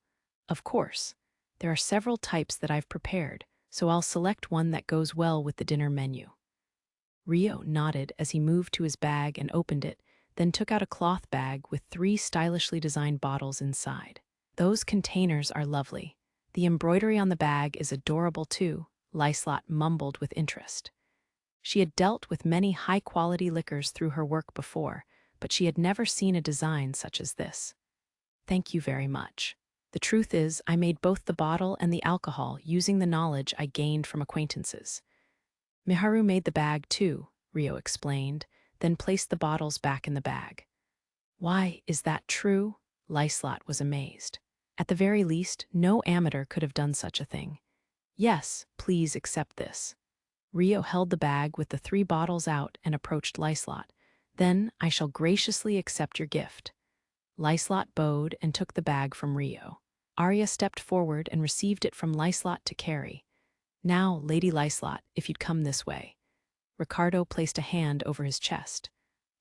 Of course, there are several types that I've prepared, so I'll select one that goes well with the dinner menu. Rio nodded as he moved to his bag and opened it, then took out a cloth bag with 3 stylishly designed bottles inside. Those containers are lovely. The embroidery on the bag is adorable too, Liselotte mumbled with interest. She had dealt with many high-quality liquors through her work before, but she had never seen a design such as this. Thank you very much. The truth is, I made both the bottle and the alcohol using the knowledge I gained from acquaintances. Miharu made the bag too, Rio explained, then placed the bottles back in the bag. Why, is that true? Liselotte was amazed. At the very least, no amateur could have done such a thing. Yes, please accept this. Rio held the bag with the 3 bottles out and approached Liselotte. Then I shall graciously accept your gift. Liselotte bowed and took the bag from Rio. Arya stepped forward and received it from Liselotte to carry. Now, Lady Liselotte, if you'd come this way. Ricardo placed a hand over his chest.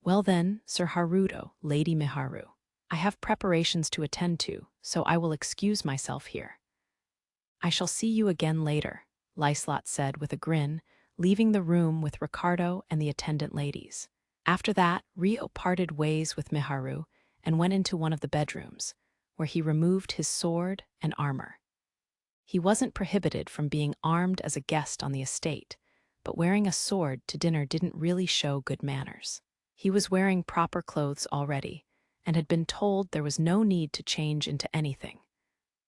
Well then, Sir Haruto, Lady Miharu. I have preparations to attend to, so I will excuse myself here. I shall see you again later, Liselotte said with a grin, leaving the room with Ricardo and the attendant ladies. After that, Rio parted ways with Miharu and went into one of the bedrooms, where he removed his sword and armor. He wasn't prohibited from being armed as a guest on the estate, but wearing a sword to dinner didn't really show good manners. He was wearing proper clothes already, and had been told there was no need to change into anything.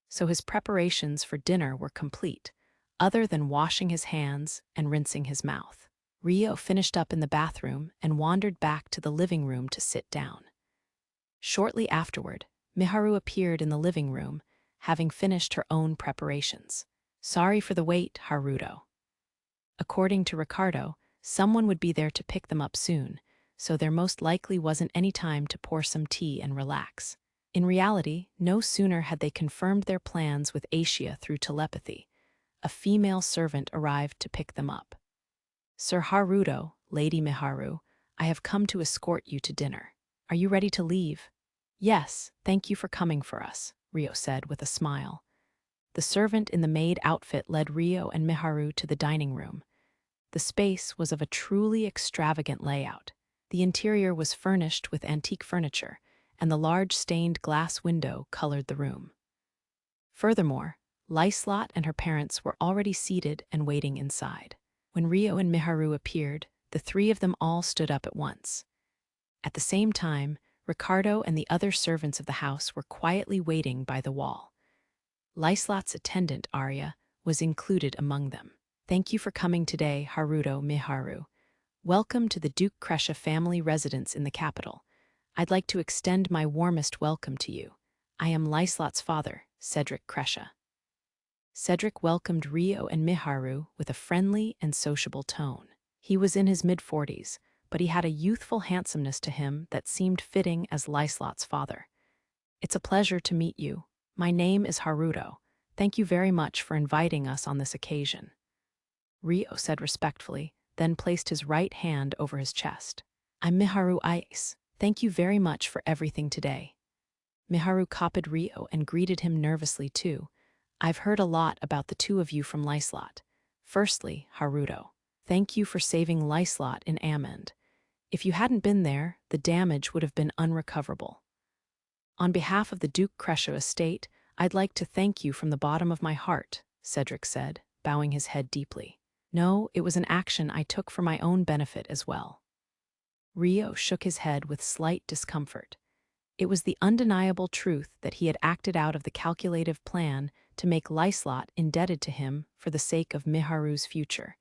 So his preparations for dinner were complete, other than washing his hands and rinsing his mouth. Rio finished up in the bathroom and wandered back to the living room to sit down. Shortly afterward, Miharu appeared in the living room, having finished her own preparations. Sorry for the wait, Haruto. According to Ricardo, someone would be there to pick them up soon, so there most likely wasn't any time to pour some tea and relax. In reality, no sooner had they confirmed their plans with Asia through telepathy, a female servant arrived to pick them up. Sir Haruto, Lady Miharu, I have come to escort you to dinner. Are you ready to leave? Yes, thank you for coming for us, Rio said with a smile. The servant in the maid outfit led Rio and Miharu to the dining room. The space was of a truly extravagant layout. The interior was furnished with antique furniture, and the large stained glass window colored the room. Furthermore, Liselotte and her parents were already seated and waiting inside. When Rio and Miharu appeared, the 3 of them all stood up at once. At the same time, Ricardo and the other servants of the house were quietly waiting by the wall. Liselotte's attendant, Arya, was included among them. Thank you for coming today, Haruto Miharu. Welcome to the Duke Kresha family residence in the capital. I'd like to extend my warmest welcome to you. I am Liselotte's father, Cedric Kresha. Cedric welcomed Rio and Miharu with a friendly and sociable tone. He was in his mid-40s, but he had a youthful handsomeness to him that seemed fitting as Liselotte's father. It's a pleasure to meet you. My name is Haruto. Thank you very much for inviting us on this occasion. Rio said respectfully, then placed his right hand over his chest. I'm Miharu Ice. Thank you very much for everything today. Miharu copied Rio and greeted him nervously too. I've heard a lot about the 2 of you from Liselotte. Firstly, Haruto, thank you for saving Liselotte in Amend. If you hadn't been there, the damage would have been unrecoverable. On behalf of the Duke Kresha estate, I'd like to thank you from the bottom of my heart, Cedric said, bowing his head deeply. No, it was an action I took for my own benefit as well. Rio shook his head with slight discomfort. It was the undeniable truth that he had acted out of the calculative plan to make Liselotte indebted to him for the sake of Miharu's future,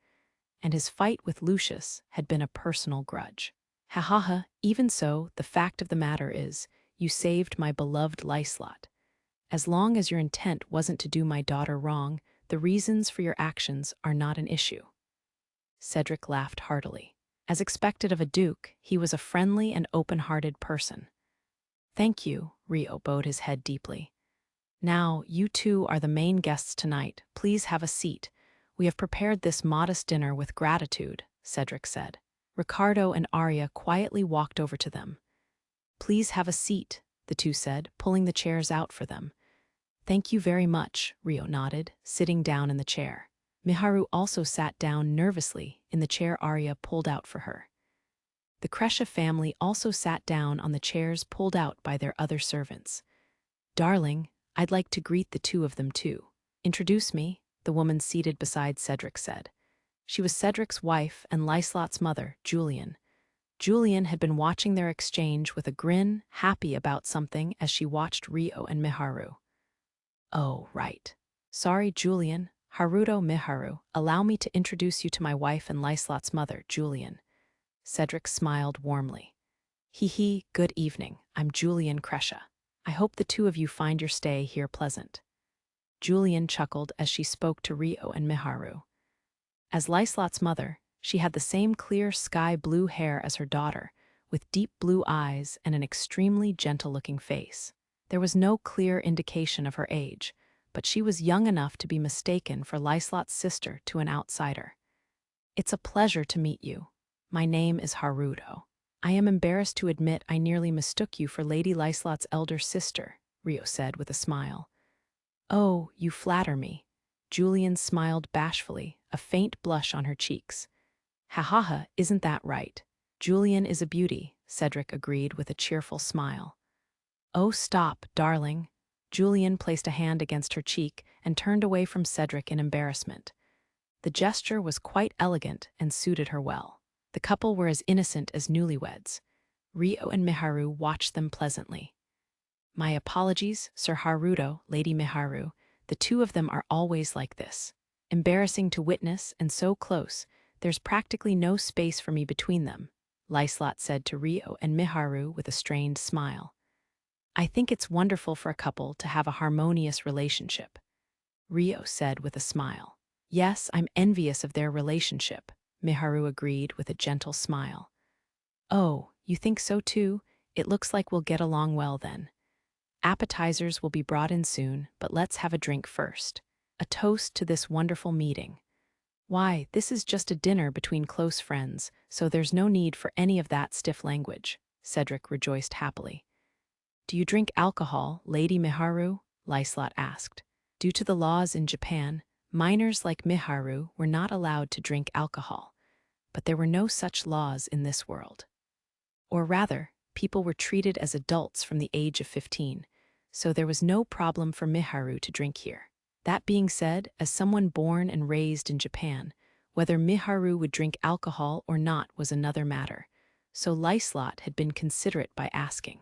and his fight with Lucius had been a personal grudge. Ha ha ha, even so, the fact of the matter is, you saved my beloved Liselotte. As long as your intent wasn't to do my daughter wrong, the reasons for your actions are not an issue. Cedric laughed heartily. As expected of a duke, he was a friendly and open-hearted person. Thank you, Rio bowed his head deeply. Now, you two are the main guests tonight. Please have a seat. We have prepared this modest dinner with gratitude, Cedric said. Ricardo and Arya quietly walked over to them. Please have a seat, the two said, pulling the chairs out for them. Thank you very much, Rio nodded, sitting down in the chair. Miharu also sat down nervously in the chair Arya pulled out for her. The Kresha family also sat down on the chairs pulled out by their other servants. Darling, I'd like to greet the two of them too. Introduce me, the woman seated beside Cedric said. She was Cedric's wife and Liselotte's mother, Julian. Julian had been watching their exchange with a grin, happy about something as she watched Rio and Miharu. Oh, right. Sorry, Julian. Haruto Miharu, allow me to introduce you to my wife and Liselotte's mother, Julian. Cedric smiled warmly. Hee, good evening. I'm Julian Kresha. I hope the two of you find your stay here pleasant. Julian chuckled as she spoke to Rio and Miharu. As Liselotte's mother, she had the same clear sky-blue hair as her daughter, with deep blue eyes and an extremely gentle-looking face. There was no clear indication of her age, but she was young enough to be mistaken for Liselotte's sister to an outsider. It's a pleasure to meet you. My name is Haruto. I am embarrassed to admit I nearly mistook you for Lady Liselotte's elder sister, Rio said with a smile. Oh, you flatter me. Julian smiled bashfully, a faint blush on her cheeks. Ha ha ha, isn't that right? Julian is a beauty, Cedric agreed with a cheerful smile. Oh, stop, darling. Julian placed a hand against her cheek and turned away from Cedric in embarrassment. The gesture was quite elegant and suited her well. The couple were as innocent as newlyweds. Rio and Miharu watched them pleasantly. My apologies, Sir Haruto, Lady Miharu. The two of them are always like this. Embarrassing to witness and so close, there's practically no space for me between them, Liselotte said to Rio and Miharu with a strained smile. I think it's wonderful for a couple to have a harmonious relationship, Rio said with a smile. Yes, I'm envious of their relationship, Miharu agreed with a gentle smile. Oh, you think so too? It looks like we'll get along well then. Appetizers will be brought in soon, but let's have a drink first. A toast to this wonderful meeting. Why, this is just a dinner between close friends, so there's no need for any of that stiff language, Cedric rejoiced happily. Do you drink alcohol, Lady Miharu? Liselotte asked. Due to the laws in Japan, minors like Miharu were not allowed to drink alcohol, but there were no such laws in this world. Or rather, people were treated as adults from the age of 15, so there was no problem for Miharu to drink here. That being said, as someone born and raised in Japan, whether Miharu would drink alcohol or not was another matter, so Liselotte had been considerate by asking.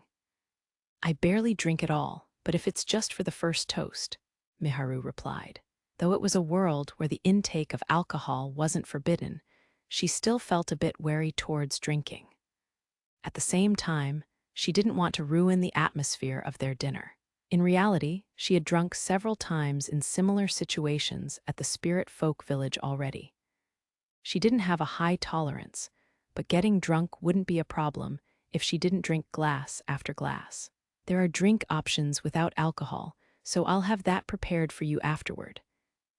I barely drink at all, but if it's just for the first toast, Miharu replied. Though it was a world where the intake of alcohol wasn't forbidden, she still felt a bit wary towards drinking. At the same time, she didn't want to ruin the atmosphere of their dinner. In reality, she had drunk several times in similar situations at the Spirit Folk Village already. She didn't have a high tolerance, but getting drunk wouldn't be a problem if she didn't drink glass after glass. There are drink options without alcohol, so I'll have that prepared for you afterward.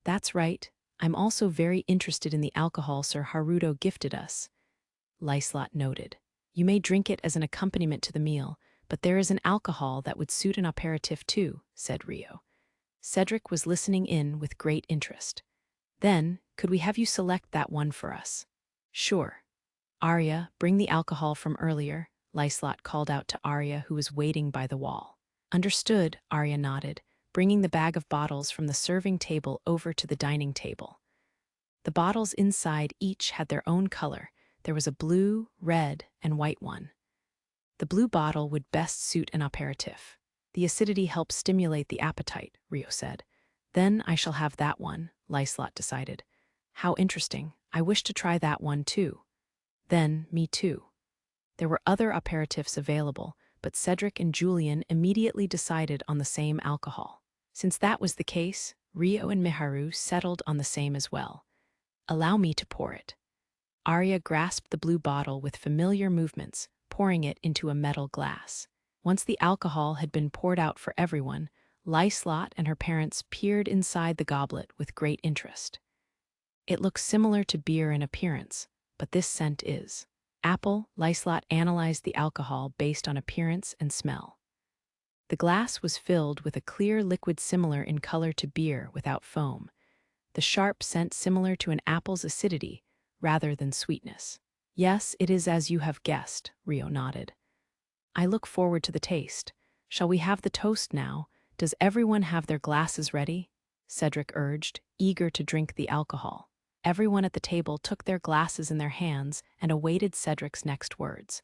That's right, I'm also very interested in the alcohol Sir Haruto gifted us, Liselotte noted. You may drink it as an accompaniment to the meal, but there is an alcohol that would suit an aperitif too, said Rio. Cedric was listening in with great interest. Then, could we have you select that one for us? Sure. Arya, bring the alcohol from earlier, Liselotte called out to Arya, who was waiting by the wall. Understood, Arya nodded, bringing the bag of bottles from the serving table over to the dining table. The bottles inside each had their own color. There was a blue, red, and white one. The blue bottle would best suit an aperitif. The acidity helps stimulate the appetite, Rio said. Then I shall have that one, Liselotte decided. How interesting. I wish to try that one too. Then, me too. There were other aperitifs available, but Cedric and Julian immediately decided on the same alcohol. Since that was the case, Rio and Miharu settled on the same as well. Allow me to pour it. Arya grasped the blue bottle with familiar movements, pouring it into a metal glass. Once the alcohol had been poured out for everyone, Liselotte and her parents peered inside the goblet with great interest. It looks similar to beer in appearance, but this scent is. Apple, Liselotte analyzed the alcohol based on appearance and smell. The glass was filled with a clear liquid similar in color to beer without foam, the sharp scent similar to an apple's acidity rather than sweetness. Yes, it is as you have guessed, Rio nodded. I look forward to the taste. Shall we have the toast now? Does everyone have their glasses ready? Cedric urged, eager to drink the alcohol. Everyone at the table took their glasses in their hands and awaited Cedric's next words.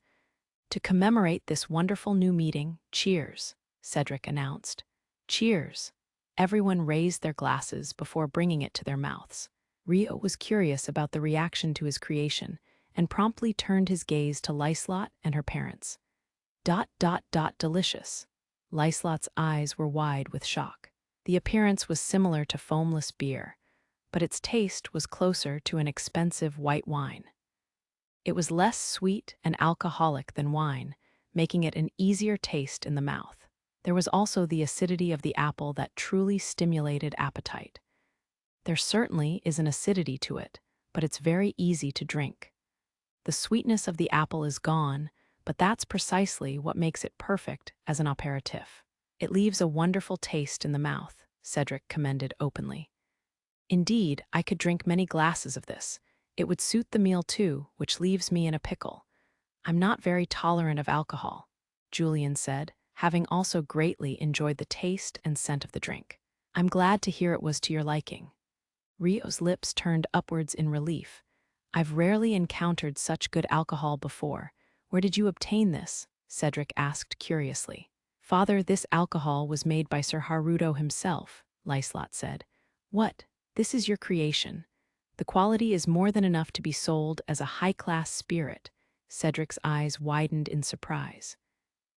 To commemorate this wonderful new meeting, cheers, Cedric announced. Cheers. Everyone raised their glasses before bringing it to their mouths. Rio was curious about the reaction to his creation and promptly turned his gaze to Liselotte and her parents. Delicious. Liselotte's eyes were wide with shock. The appearance was similar to foamless beer, but its taste was closer to an expensive white wine. It was less sweet and alcoholic than wine, making it an easier taste in the mouth. There was also the acidity of the apple that truly stimulated appetite. There certainly is an acidity to it, but it's very easy to drink. The sweetness of the apple is gone, but that's precisely what makes it perfect as an aperitif. It leaves a wonderful taste in the mouth, Cedric commended openly. Indeed, I could drink many glasses of this. It would suit the meal too, which leaves me in a pickle. I'm not very tolerant of alcohol, Julian said, having also greatly enjoyed the taste and scent of the drink. I'm glad to hear it was to your liking. Rio's lips turned upwards in relief. I've rarely encountered such good alcohol before. Where did you obtain this? Cedric asked curiously. Father, this alcohol was made by Sir Haruto himself, Liselotte said. What? This is your creation. The quality is more than enough to be sold as a high-class spirit. Cedric's eyes widened in surprise.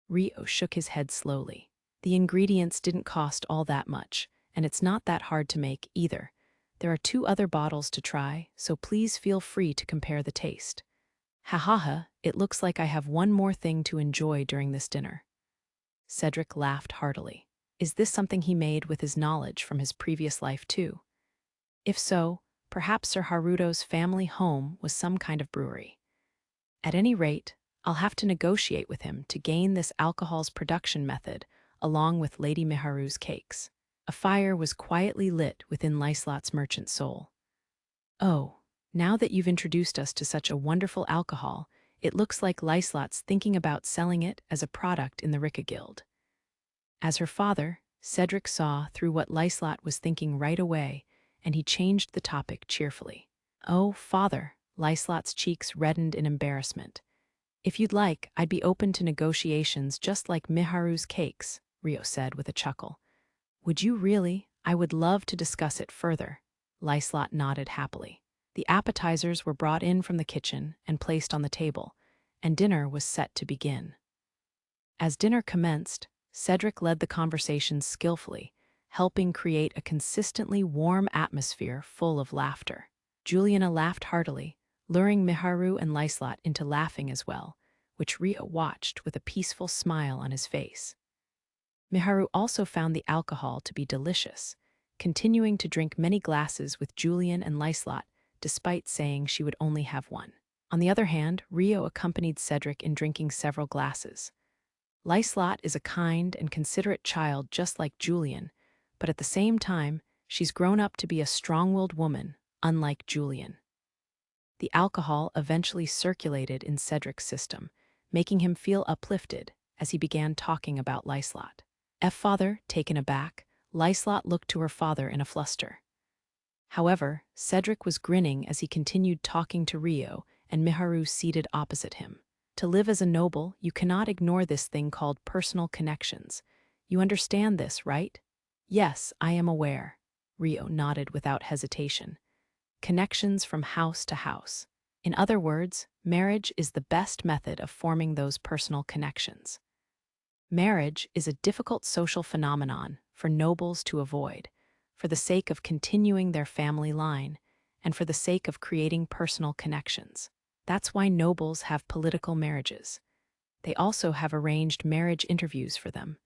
Rio shook his head slowly. The ingredients didn't cost all that much, and it's not that hard to make either. There are 2 other bottles to try, so please feel free to compare the taste. Ha, it looks like I have one more thing to enjoy during this dinner. Cedric laughed heartily. Is this something he made with his knowledge from his previous life too? If so, perhaps Sir Haruto's family home was some kind of brewery. At any rate, I'll have to negotiate with him to gain this alcohol's production method, along with Lady Miharu's cakes. A fire was quietly lit within Liselotte's merchant soul. Oh, now that you've introduced us to such a wonderful alcohol, it looks like Liselotte's thinking about selling it as a product in the Rika Guild. As her father, Cedric saw through what Liselotte was thinking right away, and he changed the topic cheerfully. Oh, father, Liselotte's cheeks reddened in embarrassment. If you'd like, I'd be open to negotiations just like Miharu's cakes, Rio said with a chuckle. Would you really? I would love to discuss it further. Liselotte nodded happily. The appetizers were brought in from the kitchen and placed on the table, and dinner was set to begin. As dinner commenced, Cedric led the conversation skillfully, helping create a consistently warm atmosphere full of laughter. Juliana laughed heartily, luring Miharu and Liselotte into laughing as well, which Rio watched with a peaceful smile on his face. Miharu also found the alcohol to be delicious, continuing to drink many glasses with Julian and Liselotte, despite saying she would only have one. On the other hand, Rio accompanied Cedric in drinking several glasses. Liselotte is a kind and considerate child just like Julian, but at the same time, she's grown up to be a strong-willed woman, unlike Julian. The alcohol eventually circulated in Cedric's system, making him feel uplifted as he began talking about Liselotte. Father, taken aback, Liselotte looked to her father in a fluster. However, Cedric was grinning as he continued talking to Rio and Miharu seated opposite him. To live as a noble, you cannot ignore this thing called personal connections. You understand this, right? Yes, I am aware. Rio nodded without hesitation. connections from house to house. In other words, marriage is the best method of forming those personal connections. Marriage is a difficult social phenomenon for nobles to avoid, for the sake of continuing their family line, and for the sake of creating personal connections. That's why nobles have political marriages. They also have arranged marriage interviews for them.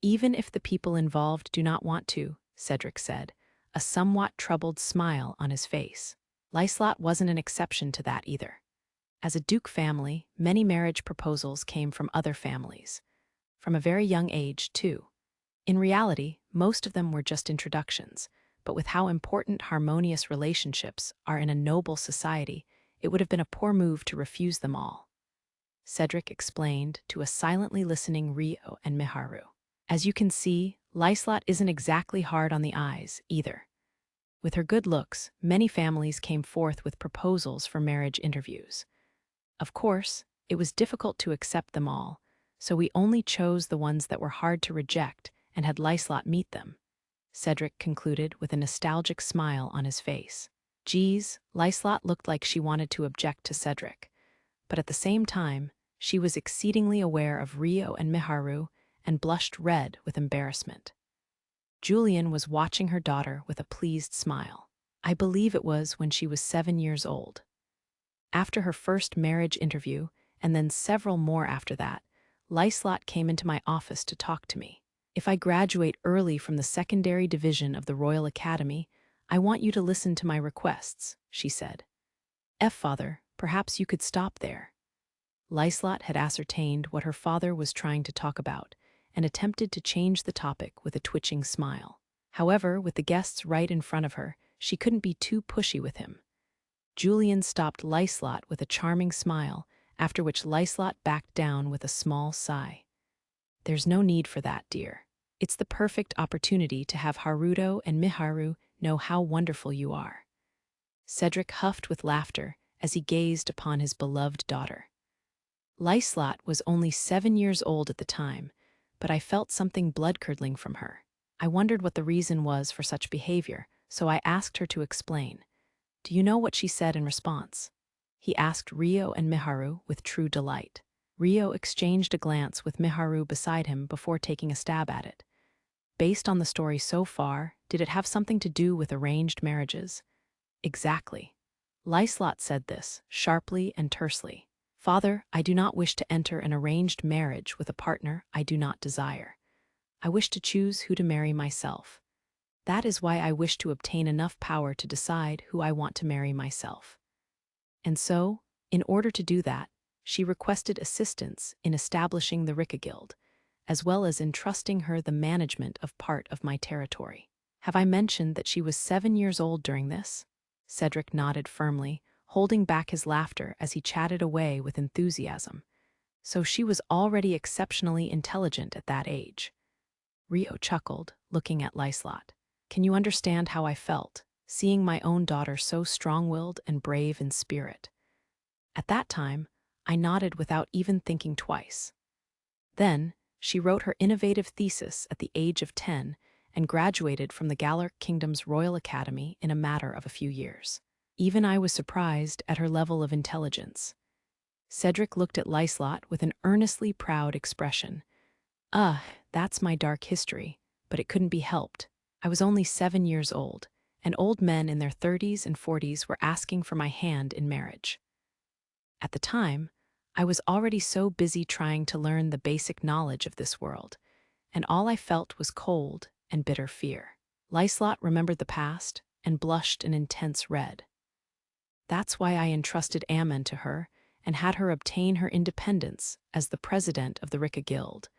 Even if the people involved do not want to, Cedric said, a somewhat troubled smile on his face. Liselotte wasn't an exception to that either. As a duke family, many marriage proposals came from other families. From a very young age, too. In reality, most of them were just introductions, but with how important harmonious relationships are in a noble society, it would have been a poor move to refuse them all. Cedric explained to a silently listening Rio and Miharu. As you can see, Liselotte isn't exactly hard on the eyes, either. With her good looks, many families came forth with proposals for marriage interviews. Of course, it was difficult to accept them all, so we only chose the ones that were hard to reject and had Liselotte meet them. Cedric concluded with a nostalgic smile on his face. Geez, Liselotte looked like she wanted to object to Cedric, but at the same time, she was exceedingly aware of Rio and Miharu and blushed red with embarrassment. Julian was watching her daughter with a pleased smile. I believe it was when she was 7 years old. After her first marriage interview, and then several more after that, Liselotte came into my office to talk to me. If I graduate early from the secondary division of the Royal Academy, I want you to listen to my requests, she said. Father, perhaps you could stop there. Liselotte had ascertained what her father was trying to talk about and attempted to change the topic with a twitching smile. However, with the guests right in front of her, she couldn't be too pushy with him. Julian stopped Liselotte with a charming smile, after which Liselotte backed down with a small sigh. There's no need for that, dear. It's the perfect opportunity to have Haruto and Miharu know how wonderful you are. Cedric huffed with laughter as he gazed upon his beloved daughter. Liselotte was only 7 years old at the time, but I felt something blood-curdling from her. I wondered what the reason was for such behavior, so I asked her to explain. Do you know what she said in response? He asked Rio and Miharu with true delight. Rio exchanged a glance with Miharu beside him before taking a stab at it. Based on the story so far, did it have something to do with arranged marriages? Exactly. Liselotte said this, sharply and tersely. Father, I do not wish to enter an arranged marriage with a partner I do not desire. I wish to choose who to marry myself. That is why I wish to obtain enough power to decide who I want to marry myself. And so, in order to do that, she requested assistance in establishing the Rika Guild, as well as entrusting her the management of part of my territory. Have I mentioned that she was 7 years old during this? Cedric nodded firmly, holding back his laughter as he chatted away with enthusiasm. So she was already exceptionally intelligent at that age. Rio chuckled, looking at Liselotte. Can you understand how I felt, seeing my own daughter so strong-willed and brave in spirit? At that time, I nodded without even thinking twice. Then, she wrote her innovative thesis at the age of 10 and graduated from the Galuk Kingdom's Royal Academy in a matter of a few years. Even I was surprised at her level of intelligence. Cedric looked at Liselotte with an earnestly proud expression. That's my dark history, but it couldn't be helped. I was only 7 years old, and old men in their 30s and 40s were asking for my hand in marriage. At the time, I was already so busy trying to learn the basic knowledge of this world, and all I felt was cold and bitter fear. Liselotte remembered the past and blushed an intense red. That's why I entrusted Ammon to her and had her obtain her independence as the president of the Rika Guild.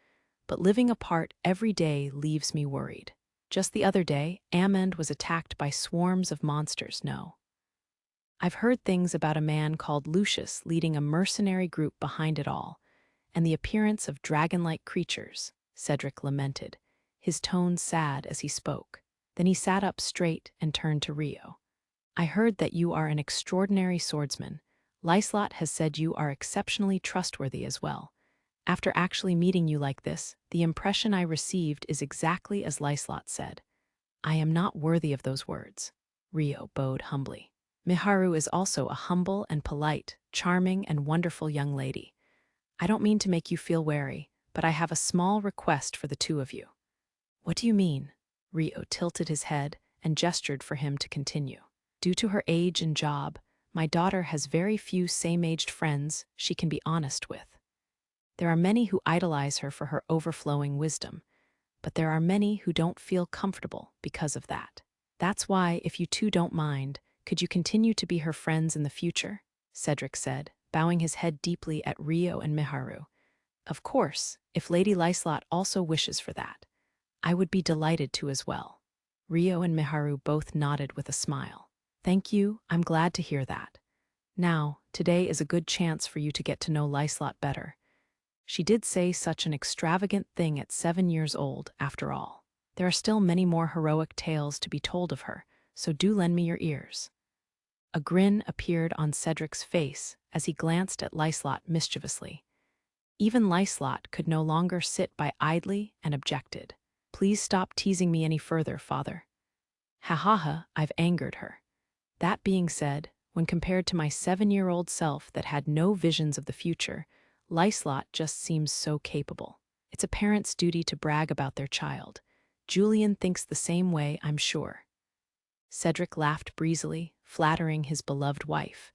But living apart every day leaves me worried. Just the other day, Ammon was attacked by swarms of monsters, no. I've heard things about a man called Lucius leading a mercenary group behind it all, and the appearance of dragon-like creatures, Cedric lamented, his tone sad as he spoke. Then he sat up straight and turned to Rio. I heard that you are an extraordinary swordsman. Liselotte has said you are exceptionally trustworthy as well. After actually meeting you like this, the impression I received is exactly as Liselotte said. I am not worthy of those words. Rio bowed humbly. Miharu is also a humble and polite, charming and wonderful young lady. I don't mean to make you feel wary, but I have a small request for the two of you." "What do you mean?" Rio tilted his head and gestured for him to continue. "Due to her age and job, my daughter has very few same-aged friends she can be honest with. There are many who idolize her for her overflowing wisdom, but there are many who don't feel comfortable because of that. That's why, if you two don't mind, could you continue to be her friends in the future?" Cedric said, bowing his head deeply at Rio and Miharu. "Of course, if Lady Liselotte also wishes for that, I would be delighted to as well." Rio and Miharu both nodded with a smile. "Thank you, I'm glad to hear that. Now, today is a good chance for you to get to know Liselotte better. She did say such an extravagant thing at 7 years old, after all. There are still many more heroic tales to be told of her, so do lend me your ears." A grin appeared on Cedric's face as he glanced at Liselotte mischievously. Even Liselotte could no longer sit by idly and objected. "Please stop teasing me any further, father. Ha ha ha, I've angered her. That being said, when compared to my 7-year-old self that had no visions of the future, Liselotte just seems so capable. It's a parent's duty to brag about their child. Julian thinks the same way, I'm sure." Cedric laughed breezily, flattering his beloved wife.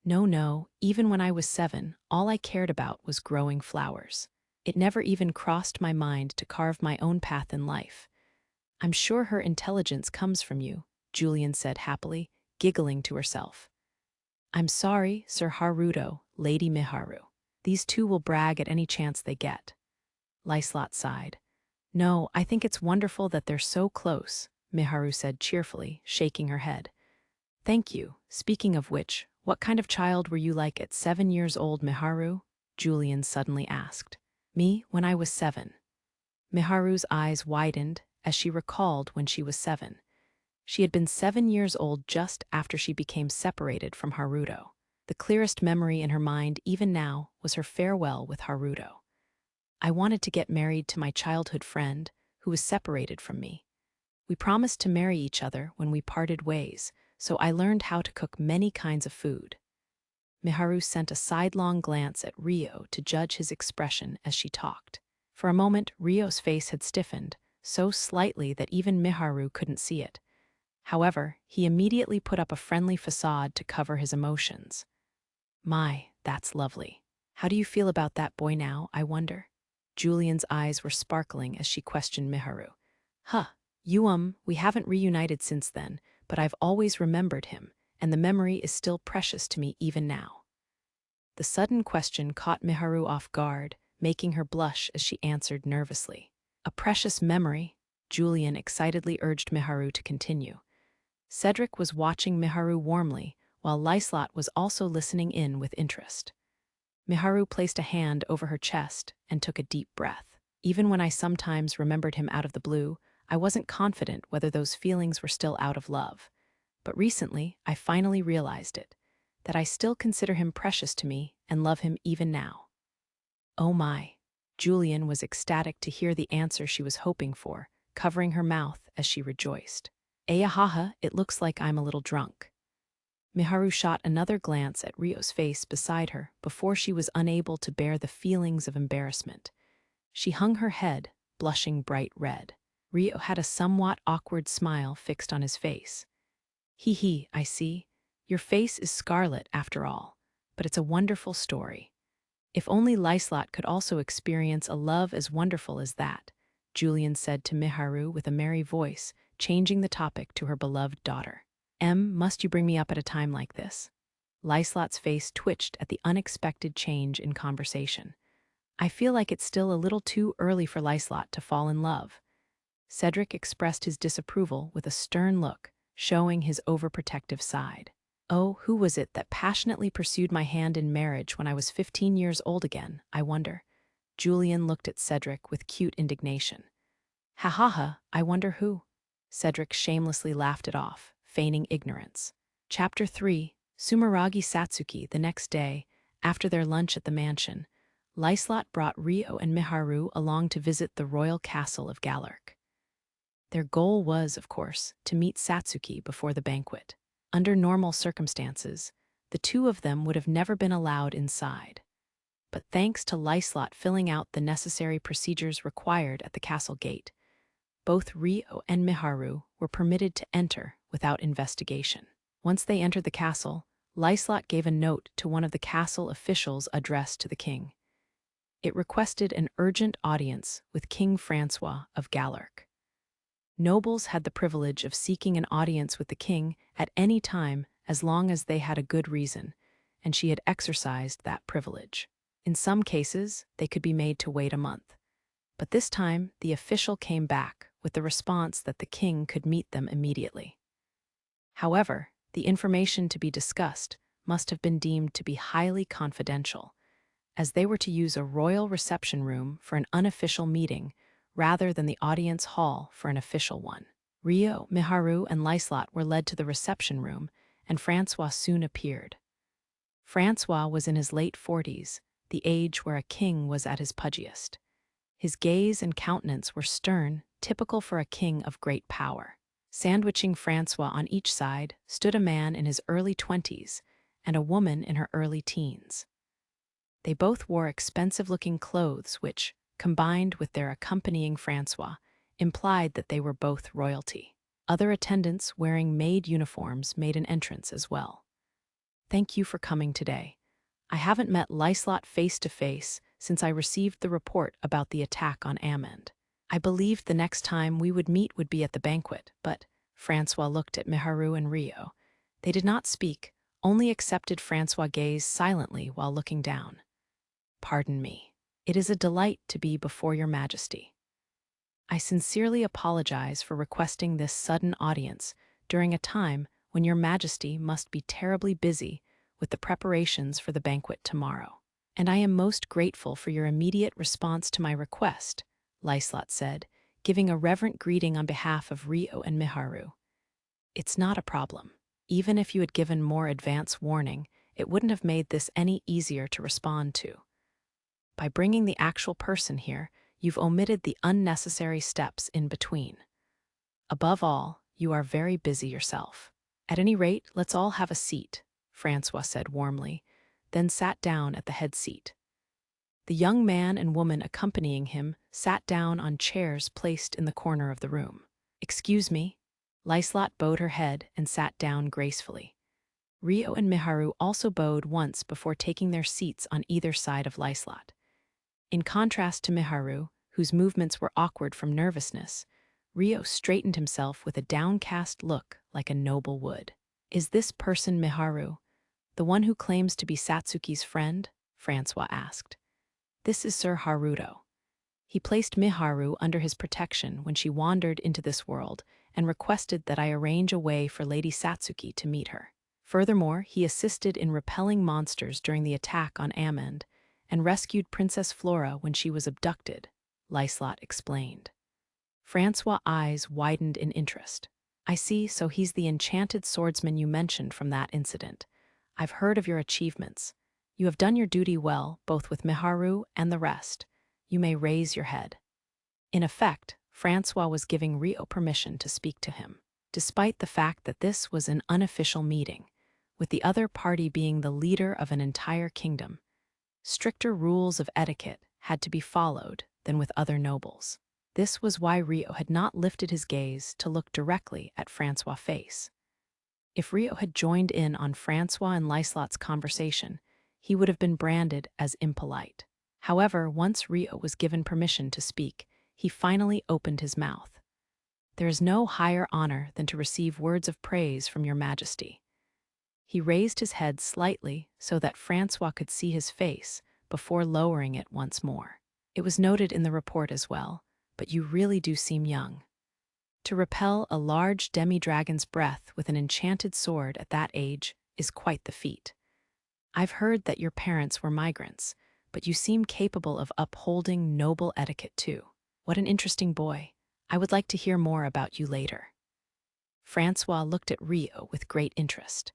No, even when I was 7, all I cared about was growing flowers. It never even crossed my mind to carve my own path in life. "I'm sure her intelligence comes from you," Julian said happily, giggling to herself. "I'm sorry, Sir Haruto, Lady Miharu. These two will brag at any chance they get." Liselotte sighed. "No, I think it's wonderful that they're so close," Miharu said cheerfully, shaking her head. "Thank you. Speaking of which, what kind of child were you like at 7 years old, Miharu?" Julian suddenly asked. "Me, when I was 7. Miharu's eyes widened as she recalled when she was 7. She had been 7 years old just after she became separated from Haruto. The clearest memory in her mind even now was her farewell with Haruto. "I wanted to get married to my childhood friend, who was separated from me. We promised to marry each other when we parted ways, so I learned how to cook many kinds of food." Miharu sent a sidelong glance at Rio to judge his expression as she talked. For a moment, Rio's face had stiffened, so slightly that even Miharu couldn't see it. However, he immediately put up a friendly facade to cover his emotions. "My, that's lovely. How do you feel about that boy now, I wonder?" Julian's eyes were sparkling as she questioned Miharu. We haven't reunited since then, but I've always remembered him, and the memory is still precious to me even now." The sudden question caught Miharu off guard, making her blush as she answered nervously. "A precious memory," Julian excitedly urged Miharu to continue. Cedric was watching Miharu warmly, while Liselotte was also listening in with interest. Miharu placed a hand over her chest and took a deep breath. "Even when I sometimes remembered him out of the blue, I wasn't confident whether those feelings were still out of love. But recently, I finally realized it, that I still consider him precious to me and love him even now." "Oh my." Julian was ecstatic to hear the answer she was hoping for, covering her mouth as she rejoiced. "Ayahaha, it looks like I'm a little drunk." Miharu shot another glance at Rio's face beside her before she was unable to bear the feelings of embarrassment. She hung her head, blushing bright red. Rio had a somewhat awkward smile fixed on his face. "Hee, I see. Your face is scarlet after all, but it's a wonderful story. If only Liselotte could also experience a love as wonderful as that," Julian said to Miharu with a merry voice, changing the topic to her beloved daughter. Must you bring me up at a time like this?" Liselotte's face twitched at the unexpected change in conversation. "I feel like it's still a little too early for Liselotte to fall in love." Cedric expressed his disapproval with a stern look, showing his overprotective side. "Oh, who was it that passionately pursued my hand in marriage when I was 15 years old again, I wonder?" Julian looked at Cedric with cute indignation. "Ha, I wonder who?" Cedric shamelessly laughed it off, feigning ignorance. Chapter 3, Sumeragi Satsuki. The next day, after their lunch at the mansion, Liselotte brought Rio and Miharu along to visit the royal castle of Galuk. Their goal was, of course, to meet Satsuki before the banquet. Under normal circumstances, the two of them would have never been allowed inside. But thanks to Liselotte filling out the necessary procedures required at the castle gate, both Rio and Miharu were permitted to enter without investigation. Once they entered the castle, Liselotte gave a note to one of the castle officials addressed to the king. It requested an urgent audience with King Francois of Galuk. Nobles had the privilege of seeking an audience with the king at any time as long as they had a good reason, and she had exercised that privilege. In some cases, they could be made to wait a month. But this time, the official came back with the response that the king could meet them immediately. However, the information to be discussed must have been deemed to be highly confidential, as they were to use a royal reception room for an unofficial meeting rather than the audience hall for an official one. Rio, Miharu, and Liselotte were led to the reception room, and Francois soon appeared. Francois was in his late 40s, the age where a king was at his pudgiest. His gaze and countenance were stern, typical for a king of great power. Sandwiching Francois on each side stood a man in his early 20s and a woman in her early teens. They both wore expensive-looking clothes which, combined with their accompanying Francois, implied that they were both royalty. Other attendants wearing maid uniforms made an entrance as well. "Thank you for coming today. I haven't met Liselotte face-to-face since I received the report about the attack on Amend. I believed the next time we would meet would be at the banquet, but..." Francois looked at Miharu and Rio. They did not speak, only accepted Francois' gaze silently while looking down. "Pardon me. It is a delight to be before your majesty. I sincerely apologize for requesting this sudden audience during a time when your majesty must be terribly busy with the preparations for the banquet tomorrow. And I am most grateful for your immediate response to my request," Liselotte said, giving a reverent greeting on behalf of Rio and Miharu. "It's not a problem. Even if you had given more advance warning, it wouldn't have made this any easier to respond to. By bringing the actual person here, you've omitted the unnecessary steps in between. Above all, you are very busy yourself. At any rate, let's all have a seat," Francois said warmly, then sat down at the head seat. The young man and woman accompanying him sat down on chairs placed in the corner of the room. "Excuse me." Liselotte bowed her head and sat down gracefully. Rio and Miharu also bowed once before taking their seats on either side of Liselotte. In contrast to Miharu, whose movements were awkward from nervousness, Rio straightened himself with a downcast look like a noble would. "Is this person Miharu, the one who claims to be Satsuki's friend?" Francois asked. "This is Sir Haruto. He placed Miharu under his protection when she wandered into this world and requested that I arrange a way for Lady Satsuki to meet her. Furthermore, he assisted in repelling monsters during the attack on Amend and rescued Princess Flora when she was abducted," Liselotte explained. Francois' eyes widened in interest. "I see, so he's the enchanted swordsman you mentioned from that incident. I've heard of your achievements. You have done your duty well, both with Miharu and the rest. You may raise your head." In effect, Francois was giving Rio permission to speak to him, despite the fact that this was an unofficial meeting, with the other party being the leader of an entire kingdom. Stricter rules of etiquette had to be followed than with other nobles. This was why Rio had not lifted his gaze to look directly at Francois' face. If Rio had joined in on Francois and Liselotte's conversation, he would have been branded as impolite. However, once Rio was given permission to speak, he finally opened his mouth. "There is no higher honor than to receive words of praise from your majesty." He raised his head slightly so that Francois could see his face before lowering it once more. "It was noted in the report as well, but you really do seem young. To repel a large demi-dragon's breath with an enchanted sword at that age is quite the feat. I've heard that your parents were migrants, but you seem capable of upholding noble etiquette too. What an interesting boy. I would like to hear more about you later." Francois looked at Rio with great interest.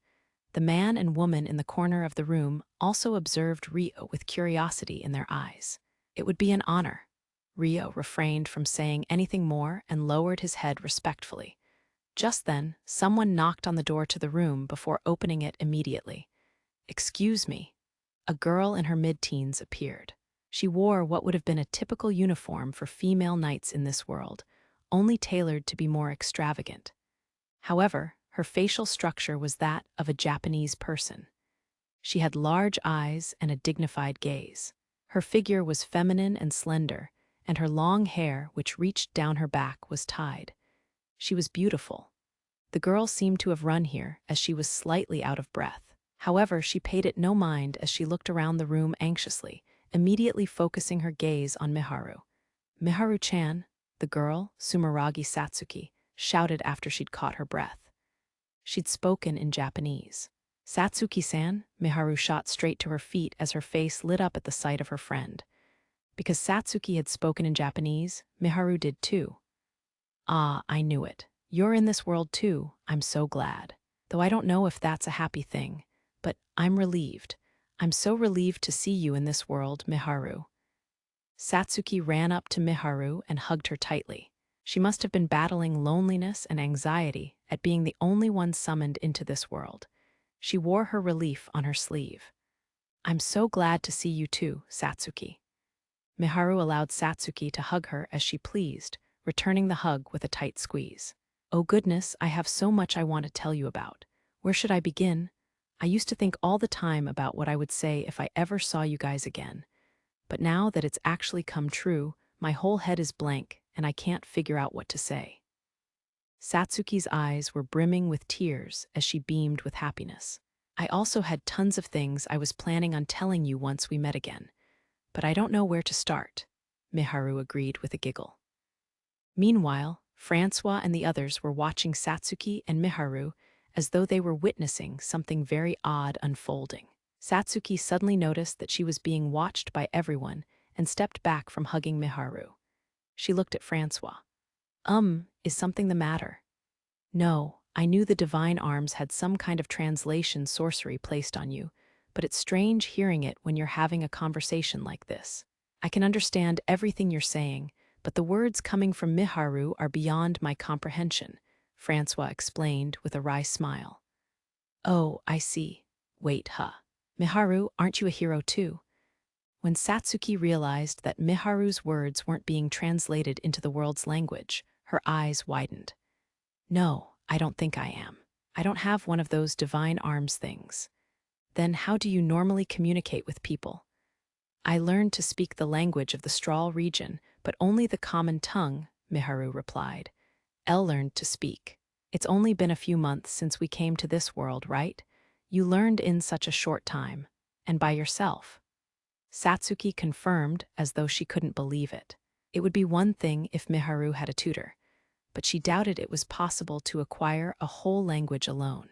The man and woman in the corner of the room also observed Rio with curiosity in their eyes. "It would be an honor." Rio refrained from saying anything more and lowered his head respectfully. Just then, someone knocked on the door to the room before opening it immediately. "Excuse me." A girl in her mid-teens appeared. She wore what would have been a typical uniform for female knights in this world, only tailored to be more extravagant. However, her facial structure was that of a Japanese person. She had large eyes and a dignified gaze. Her figure was feminine and slender, and her long hair, which reached down her back, was tied. She was beautiful. The girl seemed to have run here, as she was slightly out of breath. However, she paid it no mind as she looked around the room anxiously, immediately focusing her gaze on Miharu. "Miharu-chan," the girl, Sumeragi Satsuki, shouted after she'd caught her breath. She'd spoken in Japanese. "Satsuki-san," Miharu shot straight to her feet as her face lit up at the sight of her friend. Because Satsuki had spoken in Japanese, Miharu did too. "Ah, I knew it. You're in this world too. I'm so glad. Though I don't know if that's a happy thing, but I'm relieved. I'm so relieved to see you in this world, Miharu." Satsuki ran up to Miharu and hugged her tightly. She must have been battling loneliness and anxiety at being the only one summoned into this world. She wore her relief on her sleeve. "I'm so glad to see you too, Satsuki." Miharu allowed Satsuki to hug her as she pleased, returning the hug with a tight squeeze. "Oh goodness, I have so much I want to tell you about. Where should I begin? I used to think all the time about what I would say if I ever saw you guys again. But now that it's actually come true, my whole head is blank and I can't figure out what to say." Satsuki's eyes were brimming with tears as she beamed with happiness. "I also had tons of things I was planning on telling you once we met again, but I don't know where to start," Miharu agreed with a giggle. Meanwhile, Francois and the others were watching Satsuki and Miharu as though they were witnessing something very odd unfolding. Satsuki suddenly noticed that she was being watched by everyone and stepped back from hugging Miharu. She looked at Francois. Is something the matter?" "No, I knew the divine arms had some kind of translation sorcery placed on you, but it's strange hearing it when you're having a conversation like this. I can understand everything you're saying, but the words coming from Miharu are beyond my comprehension," Francois explained with a wry smile. "Oh, I see. Wait, Miharu, aren't you a hero too?" When Satsuki realized that Miharu's words weren't being translated into the world's language, her eyes widened. "No, I don't think I am. I don't have one of those divine arms things." "Then how do you normally communicate with people?" "I learned to speak the language of the Strahl region, but only the common tongue," Miharu replied. "Elle learned to speak. It's only been a few months since we came to this world, right? You learned in such a short time, and by yourself." Satsuki confirmed as though she couldn't believe it. It would be one thing if Miharu had a tutor, but she doubted it was possible to acquire a whole language alone.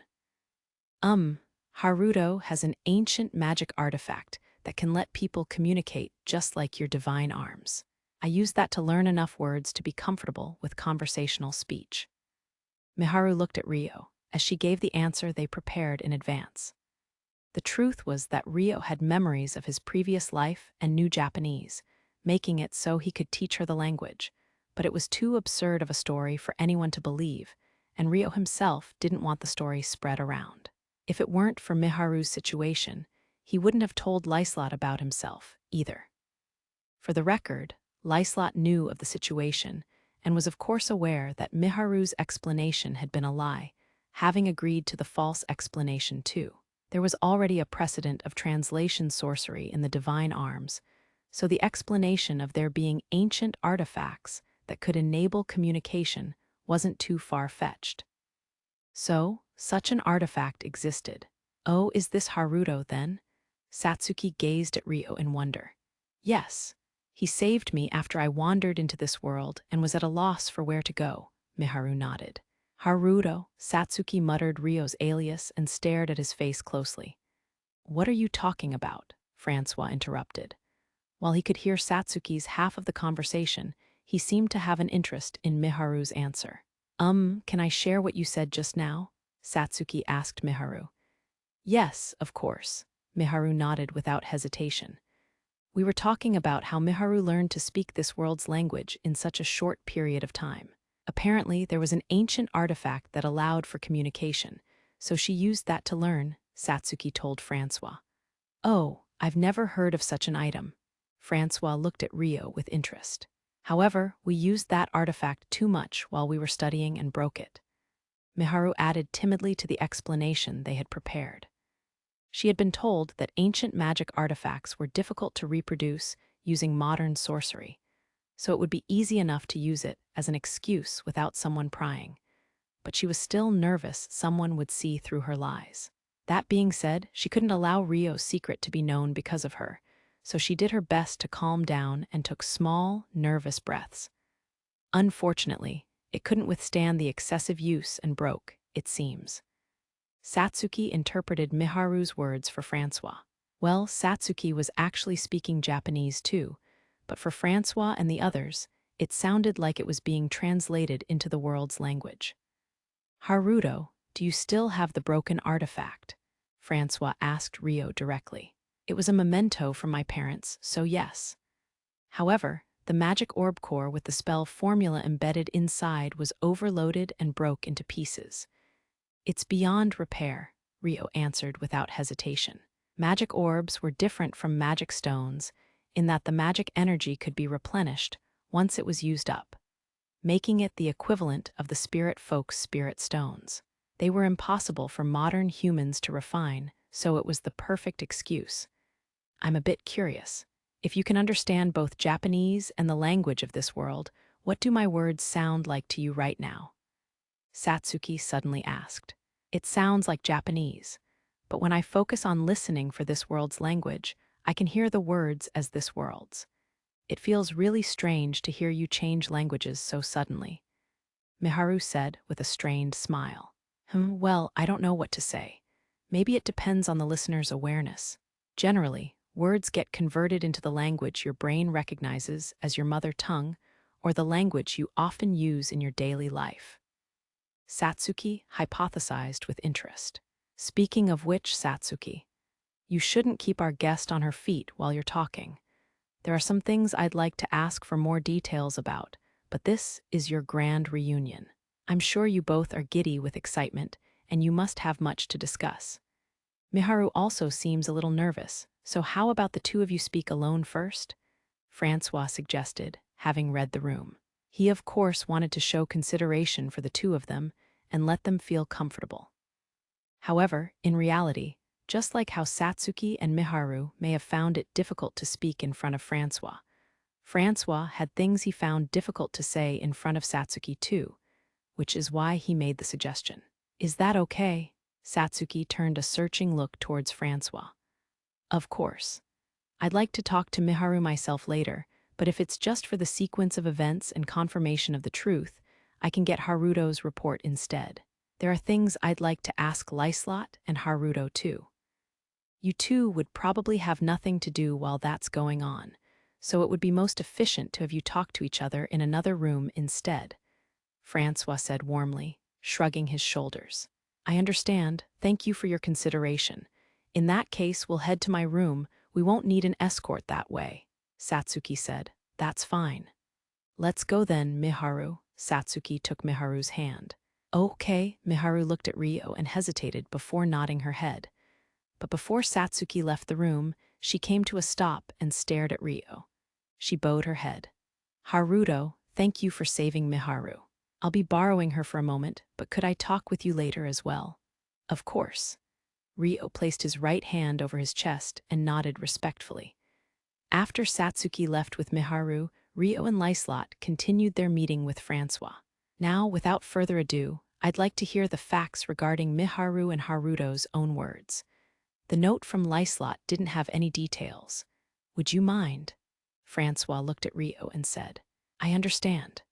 Haruto has an ancient magic artifact that can let people communicate just like your divine arms. I used that to learn enough words to be comfortable with conversational speech." Miharu looked at Rio as she gave the answer they prepared in advance. The truth was that Rio had memories of his previous life and knew Japanese, making it so he could teach her the language, but it was too absurd of a story for anyone to believe, and Rio himself didn't want the story spread around. If it weren't for Miharu's situation, he wouldn't have told Liselotte about himself, either. For the record, Liselotte knew of the situation and was of course aware that Miharu's explanation had been a lie, having agreed to the false explanation too. There was already a precedent of translation sorcery in the divine arms, so the explanation of there being ancient artifacts that could enable communication wasn't too far-fetched. So, such an artifact existed. "Oh, is this Haruto, then?" Satsuki gazed at Rio in wonder. "Yes. He saved me after I wandered into this world and was at a loss for where to go," Miharu nodded. "Haruto," Satsuki muttered Rio's alias and stared at his face closely. "What are you talking about?" Francois interrupted. While he could hear Satsuki's half of the conversation, he seemed to have an interest in Miharu's answer. Can I share what you said just now?" Satsuki asked Miharu. "Yes, of course," Miharu nodded without hesitation. "We were talking about how Miharu learned to speak this world's language in such a short period of time. Apparently, there was an ancient artifact that allowed for communication, so she used that to learn, Satsuki told Francois. Oh, I've never heard of such an item. Francois looked at Rio with interest. However, we used that artifact too much while we were studying and broke it. Miharu added timidly to the explanation they had prepared. She had been told that ancient magic artifacts were difficult to reproduce using modern sorcery, so it would be easy enough to use it as an excuse without someone prying. But she was still nervous someone would see through her lies. That being said, she couldn't allow Rio's secret to be known because of her, so she did her best to calm down and took small, nervous breaths. Unfortunately, it couldn't withstand the excessive use and broke, it seems. Satsuki interpreted Miharu's words for Francois. Well, Satsuki was actually speaking Japanese too, but for Francois and the others, it sounded like it was being translated into the world's language. Haruto, do you still have the broken artifact? Francois asked Rio directly. It was a memento from my parents, so yes. However, the magic orb core with the spell formula embedded inside was overloaded and broke into pieces. It's beyond repair, Rio answered without hesitation. Magic orbs were different from magic stones in that the magic energy could be replenished once it was used up, making it the equivalent of the spirit folk's spirit stones. They were impossible for modern humans to refine, so it was the perfect excuse. I'm a bit curious. If you can understand both Japanese and the language of this world, what do my words sound like to you right now? Satsuki suddenly asked. It sounds like Japanese, but when I focus on listening for this world's language, I can hear the words as this world's. It feels really strange to hear you change languages so suddenly, Miharu said with a strained smile. Well, I don't know what to say. Maybe it depends on the listener's awareness. Generally, words get converted into the language your brain recognizes as your mother tongue or the language you often use in your daily life. Satsuki hypothesized with interest. Speaking of which, Satsuki, you shouldn't keep our guest on her feet while you're talking. There are some things I'd like to ask for more details about, but this is your grand reunion. I'm sure you both are giddy with excitement, and you must have much to discuss. Miharu also seems a little nervous, so how about the two of you speak alone first? Francois suggested, having read the room. He of course wanted to show consideration for the two of them and let them feel comfortable. However, in reality, just like how Satsuki and Miharu may have found it difficult to speak in front of Francois, Francois had things he found difficult to say in front of Satsuki too, which is why he made the suggestion. Is that okay? Satsuki turned a searching look towards Francois. Of course. I'd like to talk to Miharu myself later, but if it's just for the sequence of events and confirmation of the truth, I can get Haruto's report instead. There are things I'd like to ask Liselotte and Haruto too. You two would probably have nothing to do while that's going on, so it would be most efficient to have you talk to each other in another room instead, Francois said warmly, shrugging his shoulders. I understand. Thank you for your consideration. In that case, we'll head to my room. We won't need an escort that way, Satsuki said. That's fine. Let's go then, Miharu. Satsuki took Miharu's hand. Okay, Miharu looked at Rio and hesitated before nodding her head. But before Satsuki left the room, she came to a stop and stared at Rio. She bowed her head. Haruto, thank you for saving Miharu. I'll be borrowing her for a moment, but could I talk with you later as well? Of course. Rio placed his right hand over his chest and nodded respectfully. After Satsuki left with Miharu, Rio and Liselotte continued their meeting with Francois. Now, without further ado, I'd like to hear the facts regarding Miharu and Haruto's own words. The note from Liselotte didn't have any details. Would you mind? Francois looked at Rio and said, I understand.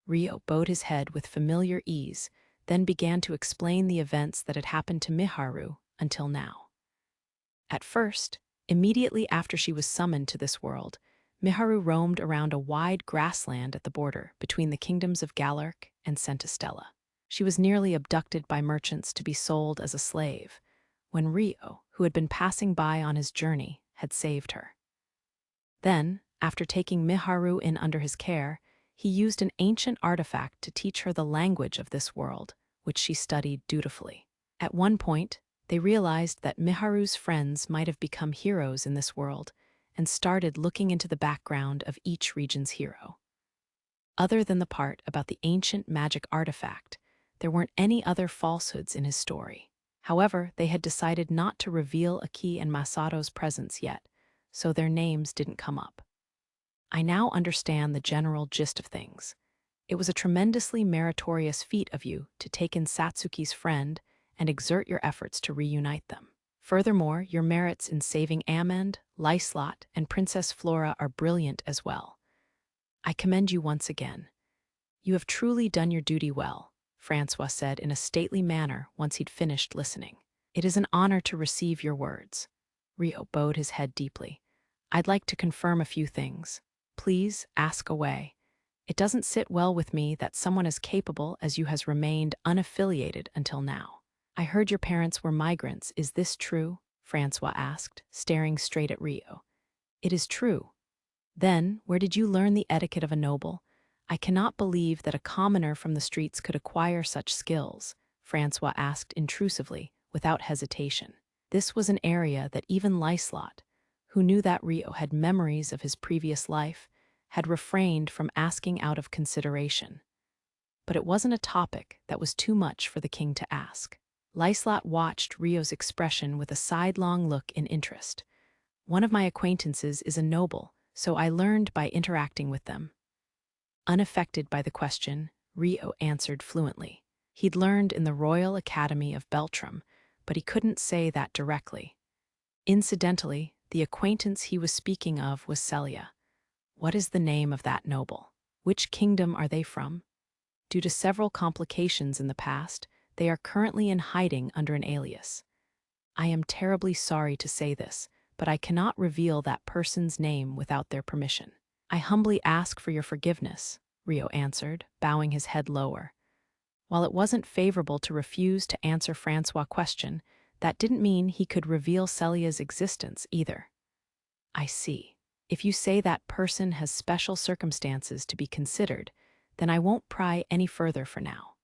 Rio bowed his head with familiar ease, then began to explain the events that had happened to Miharu until now. At first, immediately after she was summoned to this world, Miharu roamed around a wide grassland at the border between the kingdoms of Galuk and Centistella. She was nearly abducted by merchants to be sold as a slave, when Rio, who had been passing by on his journey, had saved her. Then, after taking Miharu in under his care, he used an ancient artifact to teach her the language of this world, which she studied dutifully. At one point, they realized that Miharu's friends might have become heroes in this world and started looking into the background of each region's hero. Other than the part about the ancient magic artifact, there weren't any other falsehoods in his story. However, they had decided not to reveal Aki and Masato's presence yet, so their names didn't come up. I now understand the general gist of things. It was a tremendously meritorious feat of you to take in Satsuki's friend and exert your efforts to reunite them. Furthermore, your merits in saving Amand, Liselotte, and Princess Flora are brilliant as well. I commend you once again. You have truly done your duty well, Francois said in a stately manner once he'd finished listening. It is an honor to receive your words. Rio bowed his head deeply. I'd like to confirm a few things. Please ask away. It doesn't sit well with me that someone as capable as you has remained unaffiliated until now. I heard your parents were migrants. Is this true? Francois asked, staring straight at Rio. It is true. Then, where did you learn the etiquette of a noble? I cannot believe that a commoner from the streets could acquire such skills, Francois asked intrusively, without hesitation. This was an area that even Liselotte, who knew that Rio had memories of his previous life, had refrained from asking out of consideration. But it wasn't a topic that was too much for the king to ask. Liselotte watched Rio's expression with a sidelong look in interest. One of my acquaintances is a noble, so I learned by interacting with them. Unaffected by the question, Rio answered fluently. He'd learned in the Royal Academy of Beltram, but he couldn't say that directly. Incidentally, the acquaintance he was speaking of was Celia. What is the name of that noble? Which kingdom are they from? Due to several complications in the past, they are currently in hiding under an alias. I am terribly sorry to say this, but I cannot reveal that person's name without their permission. I humbly ask for your forgiveness, Rio answered, bowing his head lower. While it wasn't favorable to refuse to answer Francois' question, that didn't mean he could reveal Celia's existence either. I see. If you say that person has special circumstances to be considered, then I won't pry any further for now.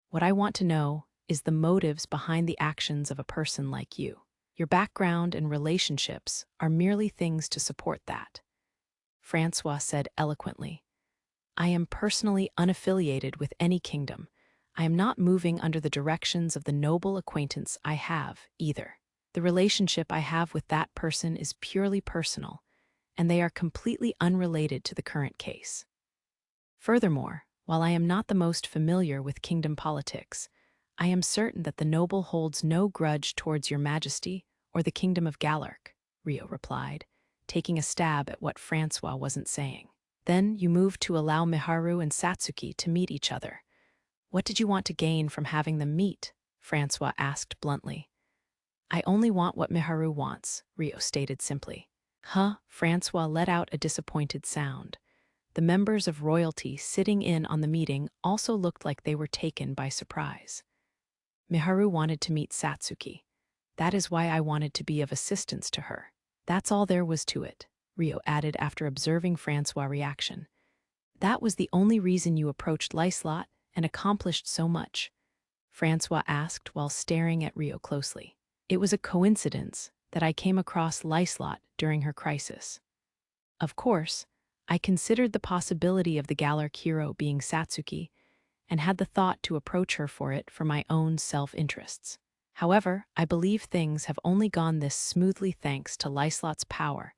What I want to know is the motives behind the actions of a person like you. Your background and relationships are merely things to support that. Francois said eloquently. I am personally unaffiliated with any kingdom. I am not moving under the directions of the noble acquaintance I have, either. The relationship I have with that person is purely personal, and they are completely unrelated to the current case. Furthermore, while I am not the most familiar with kingdom politics, I am certain that the noble holds no grudge towards your majesty or the kingdom of Galuk, Rio replied, taking a stab at what Francois wasn't saying. Then you moved to allow Miharu and Satsuki to meet each other. What did you want to gain from having them meet? Francois asked bluntly. I only want what Miharu wants, Rio stated simply. Huh? Francois let out a disappointed sound. The members of royalty sitting in on the meeting also looked like they were taken by surprise. Miharu wanted to meet Satsuki. That is why I wanted to be of assistance to her. That's all there was to it, Rio added after observing Francois' reaction. That was the only reason you approached Liselotte and accomplished so much? Francois asked while staring at Rio closely. It was a coincidence that I came across Liselotte during her crisis. Of course, I considered the possibility of the Galuk hero being Satsuki and had the thought to approach her for it for my own self-interests. However, I believe things have only gone this smoothly thanks to Liselotte's power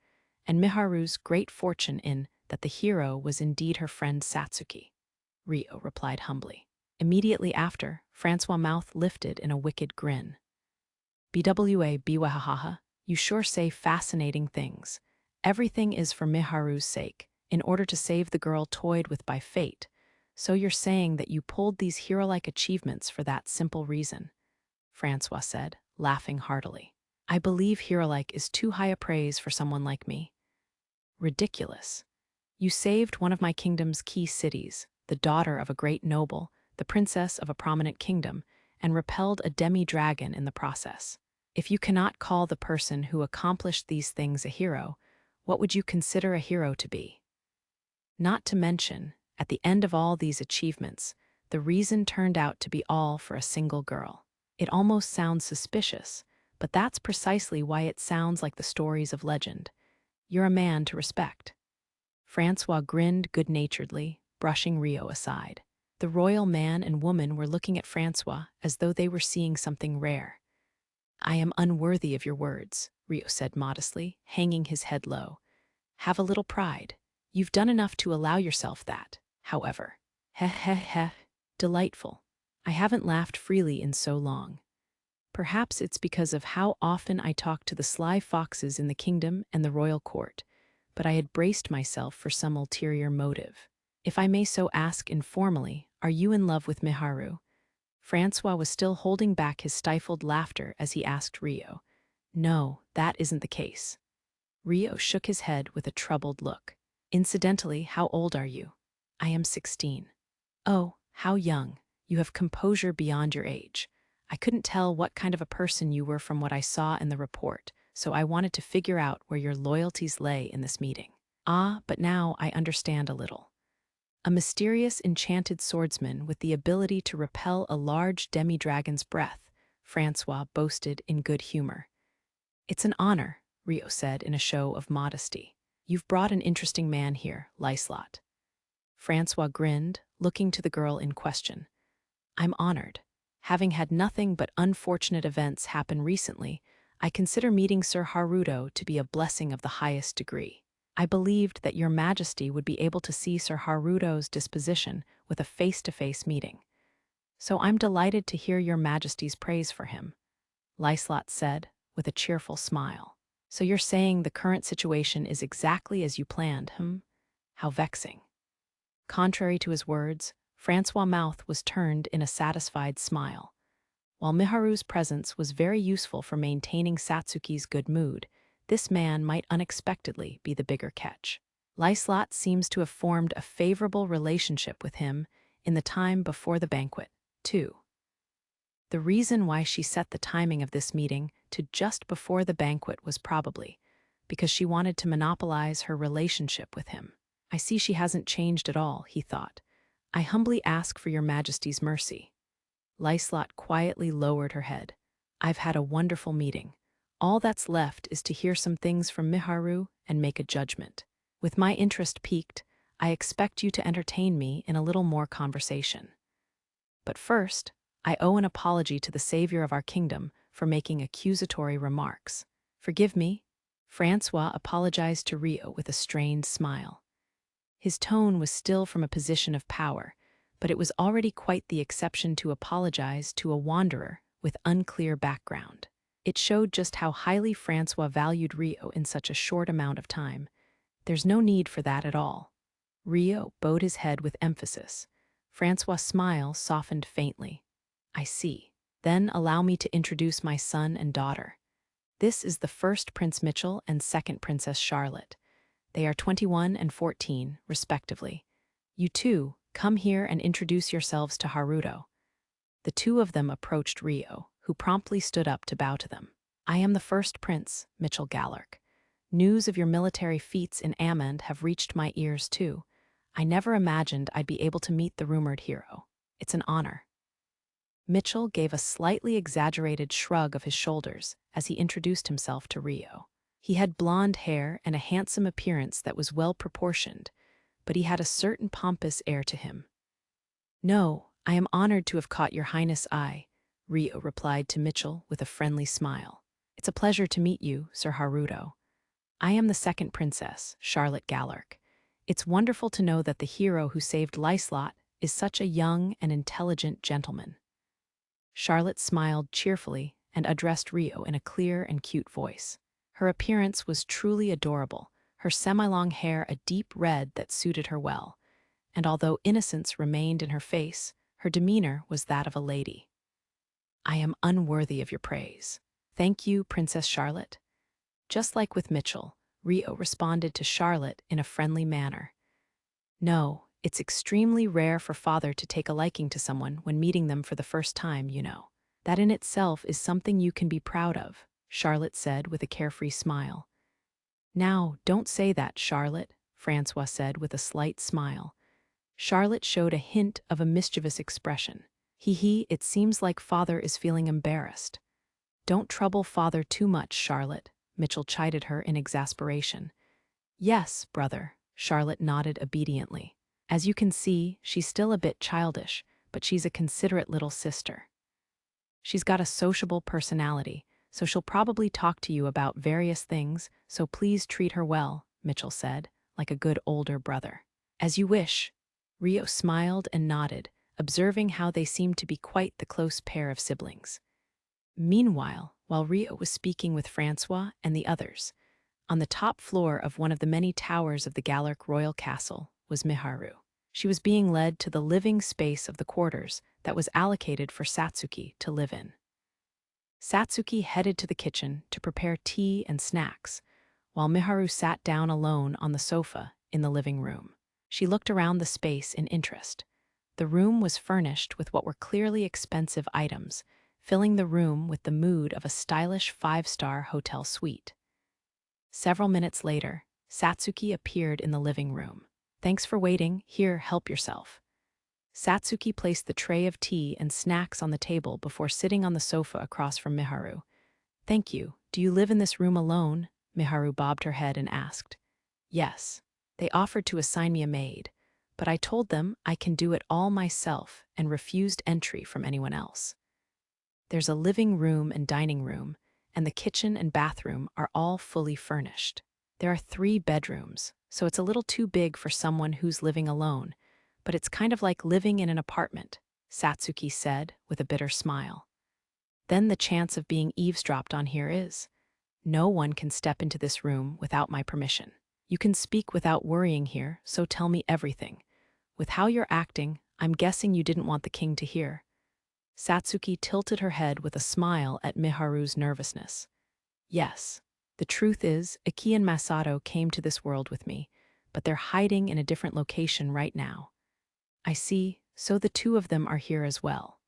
and Miharu's great fortune in that the hero was indeed her friend Satsuki, Rio replied humbly. Immediately after, Francois' mouth lifted in a wicked grin. BWA biwahaha, you sure say fascinating things. Everything is for Miharu's sake, in order to save the girl toyed with by fate. So you're saying that you pulled these hero-like achievements for that simple reason, Francois said, laughing heartily. I believe hero-like is too high a praise for someone like me. Ridiculous. You saved one of my kingdom's key cities, the daughter of a great noble, the princess of a prominent kingdom, and repelled a demi-dragon in the process. If you cannot call the person who accomplished these things a hero, what would you consider a hero to be? Not to mention, At the end of all these achievements, the reason turned out to be all for a single girl. It almost sounds suspicious, but that's precisely why it sounds like the stories of legend. You're a man to respect. Francois grinned good-naturedly, brushing Rio aside. The royal man and woman were looking at Francois as though they were seeing something rare. I am unworthy of your words, Rio said modestly, hanging his head low. Have a little pride. You've done enough to allow yourself that, however. Heh heh heh. Delightful. I haven't laughed freely in so long. Perhaps it's because of how often I talk to the sly foxes in the kingdom and the royal court, but I had braced myself for some ulterior motive. If I may so ask informally, are you in love with Miharu? Francois was still holding back his stifled laughter as he asked Rio. No, that isn't the case. Rio shook his head with a troubled look. Incidentally, how old are you? I am 16. Oh, how young. You have composure beyond your age. I couldn't tell what kind of a person you were from what I saw in the report, so I wanted to figure out where your loyalties lay in this meeting. Ah, but now I understand a little. A mysterious enchanted swordsman with the ability to repel a large demi-dragon's breath, Francois boasted in good humor. It's an honor, Rio said in a show of modesty. You've brought an interesting man here, Liselotte. Francois grinned, looking to the girl in question. I'm honored. Having had nothing but unfortunate events happen recently, I consider meeting Sir Haruto to be a blessing of the highest degree. I believed that your majesty would be able to see Sir Haruto's disposition with a face-to-face meeting. So I'm delighted to hear your majesty's praise for him, Liselotte said, with a cheerful smile. So you're saying the current situation is exactly as you planned, How vexing. Contrary to his words, Francois' mouth was turned in a satisfied smile. While Miharu's presence was very useful for maintaining Satsuki's good mood, this man might unexpectedly be the bigger catch. Liselotte seems to have formed a favorable relationship with him in the time before the banquet, too. The reason why she set the timing of this meeting to just before the banquet was probably because she wanted to monopolize her relationship with him. I see she hasn't changed at all, he thought. I humbly ask for your majesty's mercy. Liselotte quietly lowered her head. I've had a wonderful meeting. All that's left is to hear some things from Miharu and make a judgment. With my interest piqued, I expect you to entertain me in a little more conversation. But first, I owe an apology to the savior of our kingdom for making accusatory remarks. Forgive me. Francois apologized to Rio with a strained smile. His tone was still from a position of power, but it was already quite the exception to apologize to a wanderer with unclear background. It showed just how highly Francois valued Rio in such a short amount of time. There's no need for that at all. Rio bowed his head with emphasis. Francois' smile softened faintly. I see. Then allow me to introduce my son and daughter. This is the first Prince Mitchell and second Princess Charlotte. They are 21 and 14, respectively. You two, come here and introduce yourselves to Haruto. The two of them approached Rio, who promptly stood up to bow to them. I am the first prince, Mitchell Galuk. News of your military feats in Amand have reached my ears too. I never imagined I'd be able to meet the rumored hero. It's an honor. Mitchell gave a slightly exaggerated shrug of his shoulders as he introduced himself to Rio. He had blonde hair and a handsome appearance that was well proportioned, but he had a certain pompous air to him. No, I am honored to have caught your highness' eye, Rio replied to Mitchell with a friendly smile. It's a pleasure to meet you, Sir Haruto. I am the second princess, Charlotte Galuk. It's wonderful to know that the hero who saved Liselotte is such a young and intelligent gentleman. Charlotte smiled cheerfully and addressed Rio in a clear and cute voice. Her appearance was truly adorable, her semi-long hair a deep red that suited her well, and although innocence remained in her face, her demeanor was that of a lady. I am unworthy of your praise. Thank you, Princess Charlotte. Just like with Mitchell, Rio responded to Charlotte in a friendly manner. No, it's extremely rare for father to take a liking to someone when meeting them for the first time, you know. That in itself is something you can be proud of, Charlotte said with a carefree smile. Now, don't say that, Charlotte, Francois said with a slight smile. Charlotte showed a hint of a mischievous expression. Hee, it seems like father is feeling embarrassed. Don't trouble father too much, Charlotte, Mitchell chided her in exasperation. Yes, brother, Charlotte nodded obediently. As you can see, she's still a bit childish, but she's a considerate little sister. She's got a sociable personality, so she'll probably talk to you about various things, so please treat her well, Mitchell said, like a good older brother. As you wish. Rio smiled and nodded, observing how they seemed to be quite the close pair of siblings. Meanwhile, while Rio was speaking with Francois and the others, on the top floor of one of the many towers of the Galuk royal castle was Miharu. She was being led to the living space of the quarters that was allocated for Satsuki to live in. Satsuki headed to the kitchen to prepare tea and snacks, while Miharu sat down alone on the sofa in the living room. She looked around the space in interest. The room was furnished with what were clearly expensive items, filling the room with the mood of a stylish five-star hotel suite. Several minutes later, Satsuki appeared in the living room. Thanks for waiting. Here, help yourself. Satsuki placed the tray of tea and snacks on the table before sitting on the sofa across from Miharu. Thank you. Do you live in this room alone? Miharu bobbed her head and asked. Yes. They offered to assign me a maid, but I told them I can do it all myself and refused entry from anyone else. There's a living room and dining room, and the kitchen and bathroom are all fully furnished. There are 3 bedrooms, so it's a little too big for someone who's living alone, but it's kind of like living in an apartment, Satsuki said with a bitter smile. Then the chance of being eavesdropped on here is. No one can step into this room without my permission. You can speak without worrying here, so tell me everything. With how you're acting, I'm guessing you didn't want the king to hear. Satsuki tilted her head with a smile at Miharu's nervousness. Yes. The truth is, Iki and Masato came to this world with me, but they're hiding in a different location right now. I see, so the 2 of them are here as well.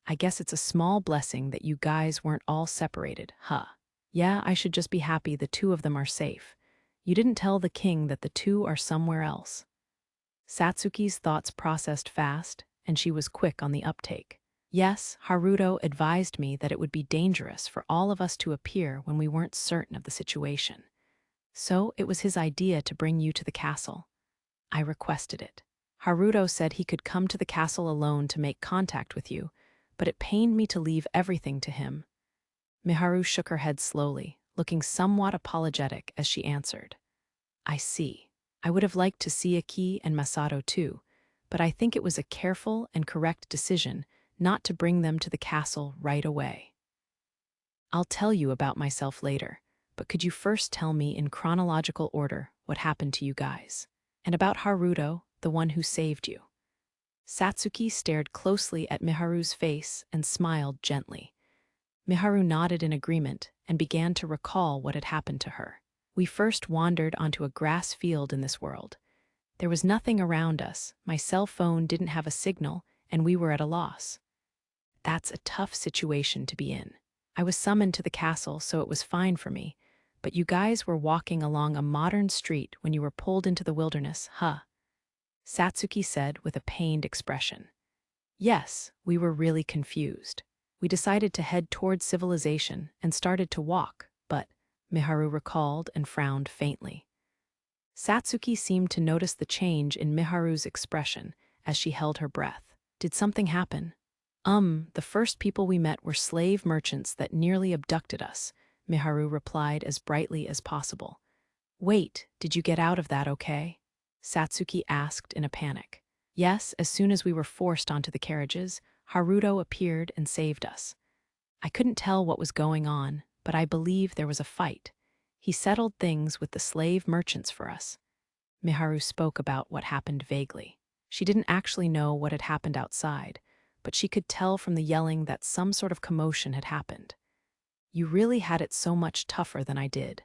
I guess it's a small blessing that you guys weren't all separated, huh? Yeah, I should just be happy the 2 of them are safe. You didn't tell the king that the 2 are somewhere else. Satsuki's thoughts processed fast, and she was quick on the uptake. Yes, Haruto advised me that it would be dangerous for all of us to appear when we weren't certain of the situation. So it was his idea to bring you to the castle. I requested it. Haruto said he could come to the castle alone to make contact with you, but it pained me to leave everything to him. Miharu shook her head slowly, looking somewhat apologetic as she answered. I see. I would have liked to see Iki and Masato too, but I think it was a careful and correct decision not to bring them to the castle right away. I'll tell you about myself later, but could you first tell me in chronological order what happened to you guys? And about Haruto, the one who saved you. Satsuki stared closely at Miharu's face and smiled gently. Miharu nodded in agreement and began to recall what had happened to her. We first wandered onto a grass field in this world. There was nothing around us, my cell phone didn't have a signal, and we were at a loss. That's a tough situation to be in. I was summoned to the castle, so it was fine for me, but you guys were walking along a modern street when you were pulled into the wilderness, huh? Satsuki said with a pained expression. Yes, we were really confused. We decided to head towards civilization and started to walk, but, Miharu recalled and frowned faintly. Satsuki seemed to notice the change in Miharu's expression as she held her breath. Did something happen? The first people we met were slave merchants that nearly abducted us, Miharu replied as brightly as possible. Wait, did you get out of that okay? Satsuki asked in a panic. Yes, as soon as we were forced onto the carriages, Haruto appeared and saved us. I couldn't tell what was going on, but I believe there was a fight. He settled things with the slave merchants for us. Miharu spoke about what happened vaguely. She didn't actually know what had happened outside, but she could tell from the yelling that some sort of commotion had happened. You really had it so much tougher than I did.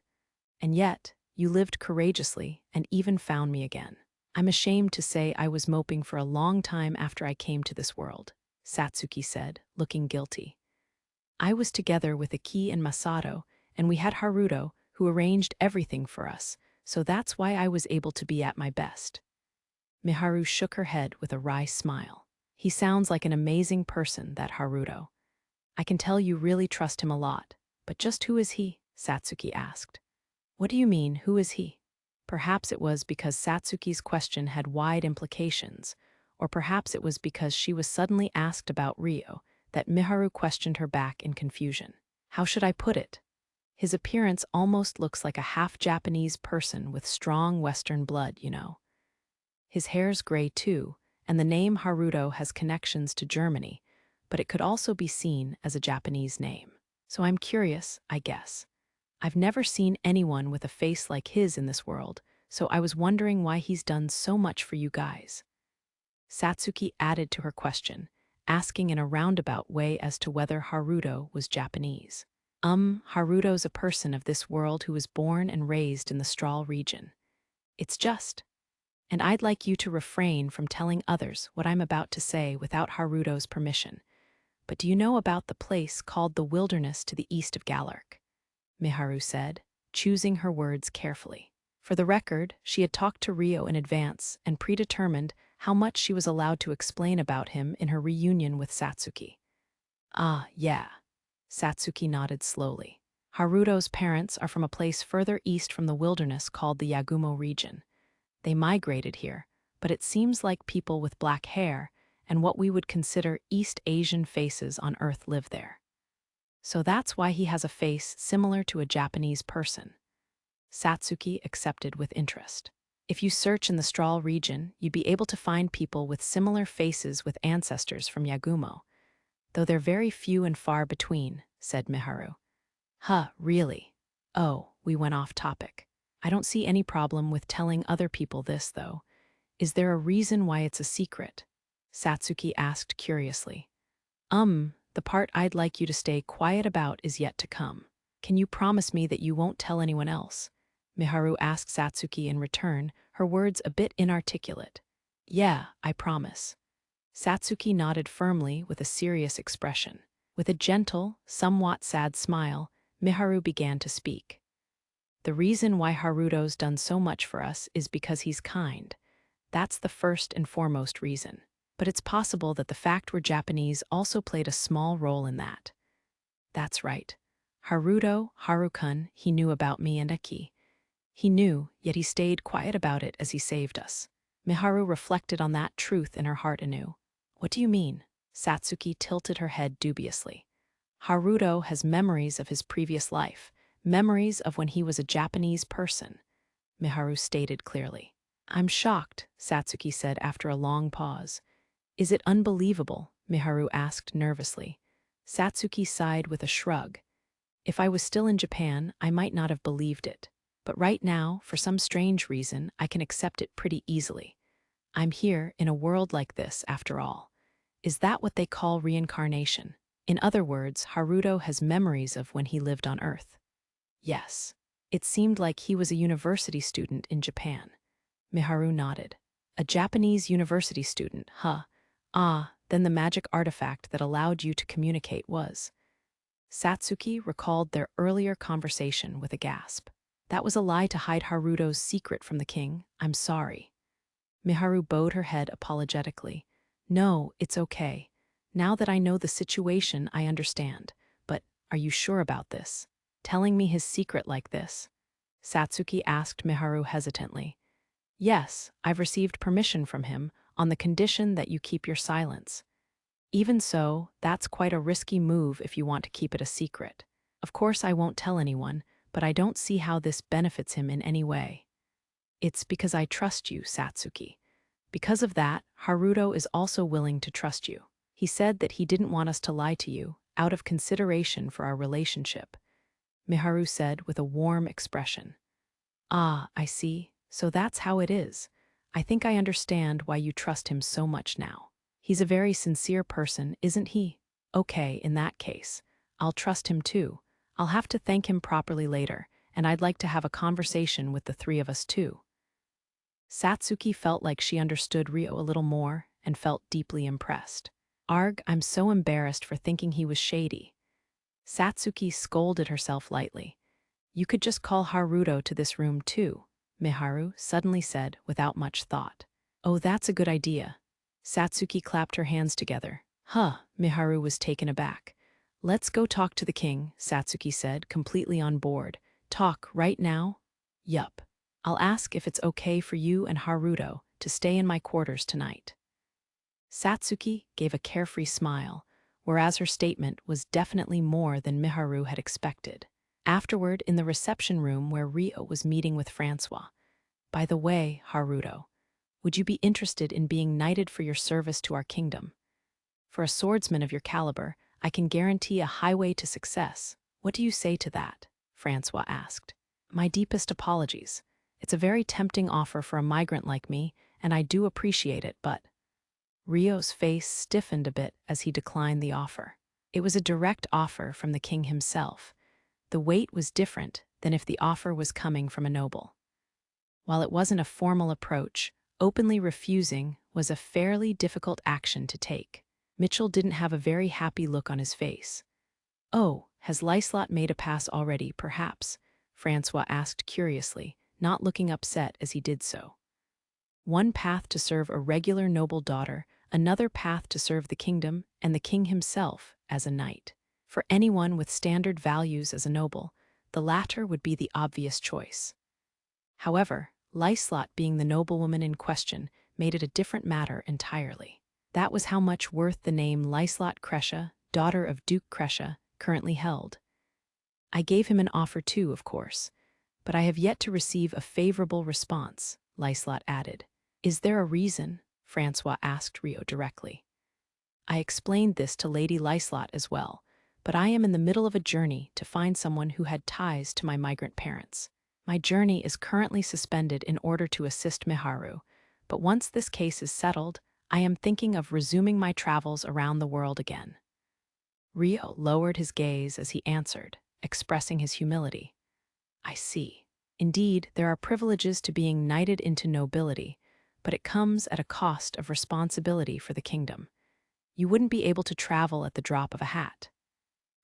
And yet, you lived courageously and even found me again. I'm ashamed to say I was moping for a long time after I came to this world, Satsuki said, looking guilty. I was together with Iki and Masato, and we had Haruto, who arranged everything for us, so that's why I was able to be at my best. Miharu shook her head with a wry smile. He sounds like an amazing person, that Haruto. I can tell you really trust him a lot. But just who is he? Satsuki asked. What do you mean, who is he? Perhaps it was because Satsuki's question had wide implications, or perhaps it was because she was suddenly asked about Rio that Miharu questioned her back in confusion. How should I put it? His appearance almost looks like a half-Japanese person with strong Western blood, you know. His hair's gray too, and the name Haruto has connections to Germany, but it could also be seen as a Japanese name. So I'm curious, I guess. I've never seen anyone with a face like his in this world, so I was wondering why he's done so much for you guys. Satsuki added to her question, asking in a roundabout way as to whether Haruto was Japanese. Haruto's a person of this world who was born and raised in the Strahl region. It's just. And I'd like you to refrain from telling others what I'm about to say without Haruto's permission. But do you know about the place called the wilderness to the east of Galuk? Miharu said, choosing her words carefully. For the record, she had talked to Rio in advance and predetermined how much she was allowed to explain about him in her reunion with Satsuki. Ah, yeah. Satsuki nodded slowly. Haruto's parents are from a place further east from the wilderness called the Yagumo region. They migrated here, but it seems like people with black hair and what we would consider East Asian faces on Earth live there. So that's why he has a face similar to a Japanese person. Satsuki accepted with interest. If you search in the Strahl region, you'd be able to find people with similar faces with ancestors from Yagumo, though they're very few and far between, said Miharu. Huh, really? Oh, we went off topic. I don't see any problem with telling other people this, though. Is there a reason why it's a secret? Satsuki asked curiously. The part I'd like you to stay quiet about is yet to come. Can you promise me that you won't tell anyone else? Miharu asked Satsuki in return, her words a bit inarticulate. Yeah, I promise. Satsuki nodded firmly with a serious expression. With a gentle, somewhat sad smile, Miharu began to speak. The reason why Haruto's done so much for us is because he's kind. That's the first and foremost reason. But it's possible that the fact we're Japanese also played a small role in that. That's right. Haru-kun, he knew about me and Eki. He knew, yet he stayed quiet about it as he saved us. Miharu reflected on that truth in her heart anew. What do you mean? Satsuki tilted her head dubiously. Haruto has memories of his previous life, memories of when he was a Japanese person, Miharu stated clearly. I'm shocked, Satsuki said after a long pause. Is it unbelievable? Miharu asked nervously. Satsuki sighed with a shrug. If I was still in Japan, I might not have believed it. But right now, for some strange reason, I can accept it pretty easily. I'm here in a world like this, after all. Is that what they call reincarnation? In other words, Haruto has memories of when he lived on Earth. Yes. It seemed like he was a university student in Japan. Miharu nodded. A Japanese university student, huh? Ah, then the magic artifact that allowed you to communicate was. Satsuki recalled their earlier conversation with a gasp. That was a lie to hide Haruto's secret from the king. I'm sorry. Miharu bowed her head apologetically. No, it's okay. Now that I know the situation, I understand. But are you sure about this? Telling me his secret like this? Satsuki asked Miharu hesitantly. Yes, I've received permission from him on the condition that you keep your silence. Even so, that's quite a risky move if you want to keep it a secret. Of course I won't tell anyone, but I don't see how this benefits him in any way. It's because I trust you, Satsuki. Because of that, Haruto is also willing to trust you. He said that he didn't want us to lie to you, out of consideration for our relationship. Miharu said with a warm expression. Ah, I see. So that's how it is. I think I understand why you trust him so much now. He's a very sincere person, isn't he? Okay, in that case, I'll trust him too. I'll have to thank him properly later, and I'd like to have a conversation with the three of us too. Satsuki felt like she understood Rio a little more and felt deeply impressed. Arg, I'm so embarrassed for thinking he was shady. Satsuki scolded herself lightly. You could just call Haruto to this room too, Miharu suddenly said without much thought. Oh, that's a good idea. Satsuki clapped her hands together. Huh, Miharu was taken aback. Let's go talk to the king, Satsuki said, completely on board. Talk right now? Yup. I'll ask if it's okay for you and Haruto to stay in my quarters tonight. Satsuki gave a carefree smile, whereas her statement was definitely more than Miharu had expected. Afterward, in the reception room where Rio was meeting with Francois. By the way, Haruto, would you be interested in being knighted for your service to our kingdom? For a swordsman of your caliber, I can guarantee a highway to success. What do you say to that? Francois asked. My deepest apologies. It's a very tempting offer for a migrant like me, and I do appreciate it, but... Rio's face stiffened a bit as he declined the offer. It was a direct offer from the king himself. The weight was different than if the offer was coming from a noble. While it wasn't a formal approach, openly refusing was a fairly difficult action to take. Mitchell didn't have a very happy look on his face. Oh, has Liselotte made a pass already, perhaps? Francois asked curiously, not looking upset as he did so. One path to serve a regular noble daughter, another path to serve the kingdom and the king himself as a knight. For anyone with standard values as a noble, the latter would be the obvious choice. However, Liselotte being the noblewoman in question made it a different matter entirely. That was how much worth the name Liselotte Crescia, daughter of Duke Crescia, currently held. I gave him an offer too, of course, but I have yet to receive a favorable response, Liselotte added. Is there a reason? Francois asked Rio directly. I explained this to Lady Liselotte as well, but I am in the middle of a journey to find someone who had ties to my migrant parents. My journey is currently suspended in order to assist Miharu, but once this case is settled, I am thinking of resuming my travels around the world again. Rio lowered his gaze as he answered, expressing his humility. I see. Indeed, there are privileges to being knighted into nobility, but it comes at a cost of responsibility for the kingdom. You wouldn't be able to travel at the drop of a hat.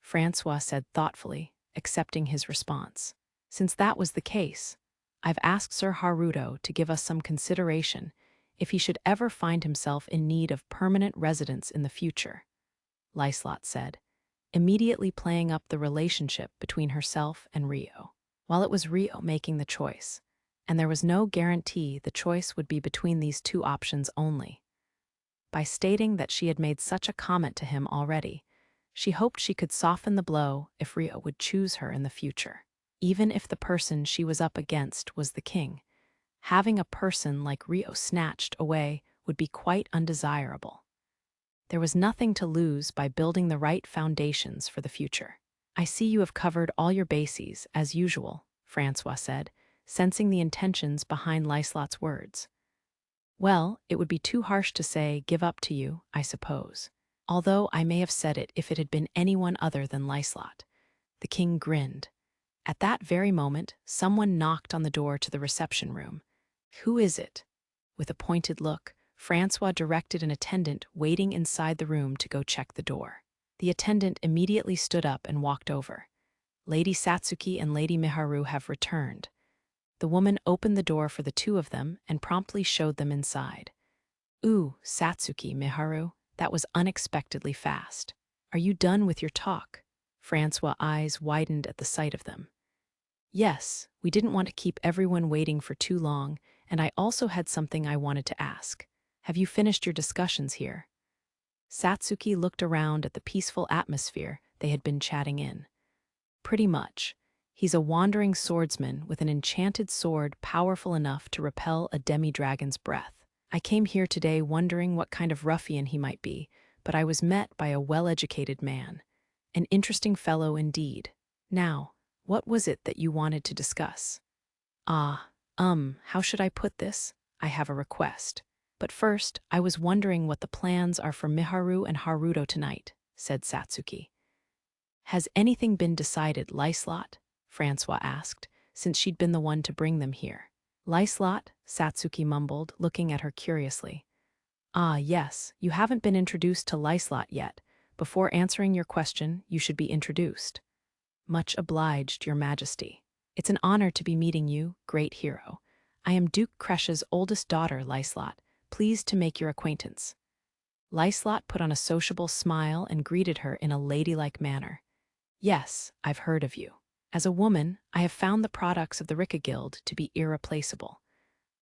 Francois said thoughtfully, accepting his response. Since that was the case, I've asked Sir Haruto to give us some consideration if he should ever find himself in need of permanent residence in the future, Liselotte said, immediately playing up the relationship between herself and Rio. While it was Rio making the choice, and there was no guarantee the choice would be between these two options only. By stating that she had made such a comment to him already, she hoped she could soften the blow if Rio would choose her in the future. Even if the person she was up against was the king, having a person like Rio snatched away would be quite undesirable. There was nothing to lose by building the right foundations for the future. I see you have covered all your bases, as usual, Francois said, sensing the intentions behind Liselotte's words. Well, it would be too harsh to say, give up to you, I suppose. Although I may have said it if it had been anyone other than Liselotte. The king grinned. At that very moment, someone knocked on the door to the reception room. Who is it? With a pointed look, Francois directed an attendant waiting inside the room to go check the door. The attendant immediately stood up and walked over. Lady Satsuki and Lady Miharu have returned. The woman opened the door for the two of them and promptly showed them inside. Ooh, Satsuki, Miharu, that was unexpectedly fast. Are you done with your talk? Francois' eyes widened at the sight of them. Yes, we didn't want to keep everyone waiting for too long, and I also had something I wanted to ask. Have you finished your discussions here? Satsuki looked around at the peaceful atmosphere they had been chatting in. Pretty much. He's a wandering swordsman with an enchanted sword powerful enough to repel a demi-dragon's breath. I came here today wondering what kind of ruffian he might be, but I was met by a well-educated man. An interesting fellow indeed. Now, what was it that you wanted to discuss? How should I put this? I have a request. But first, I was wondering what the plans are for Miharu and Haruto tonight, said Satsuki. Has anything been decided, Liselotte? Francois asked, since she'd been the one to bring them here. Liselotte, Satsuki mumbled, looking at her curiously. Ah, yes, you haven't been introduced to Liselotte yet. Before answering your question, you should be introduced. Much obliged, Your Majesty. It's an honor to be meeting you, great hero. I am Duke Crescia's oldest daughter, Liselotte. Pleased to make your acquaintance." Liselotte put on a sociable smile and greeted her in a ladylike manner. "Yes, I've heard of you. As a woman, I have found the products of the Rika Guild to be irreplaceable.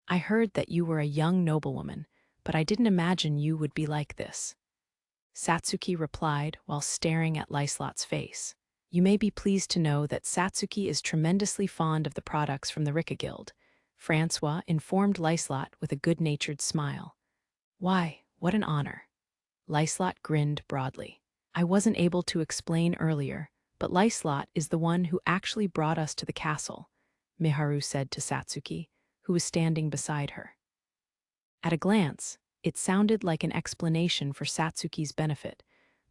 I heard that you were a young noblewoman, but I didn't imagine you would be like this." Satsuki replied while staring at Liselotte's face. "You may be pleased to know that Satsuki is tremendously fond of the products from the Rika Guild," Francois informed Liselotte with a good-natured smile. "Why, what an honor." Liselotte grinned broadly. "I wasn't able to explain earlier, but Liselotte is the one who actually brought us to the castle," Miharu said to Satsuki, who was standing beside her. At a glance, it sounded like an explanation for Satsuki's benefit,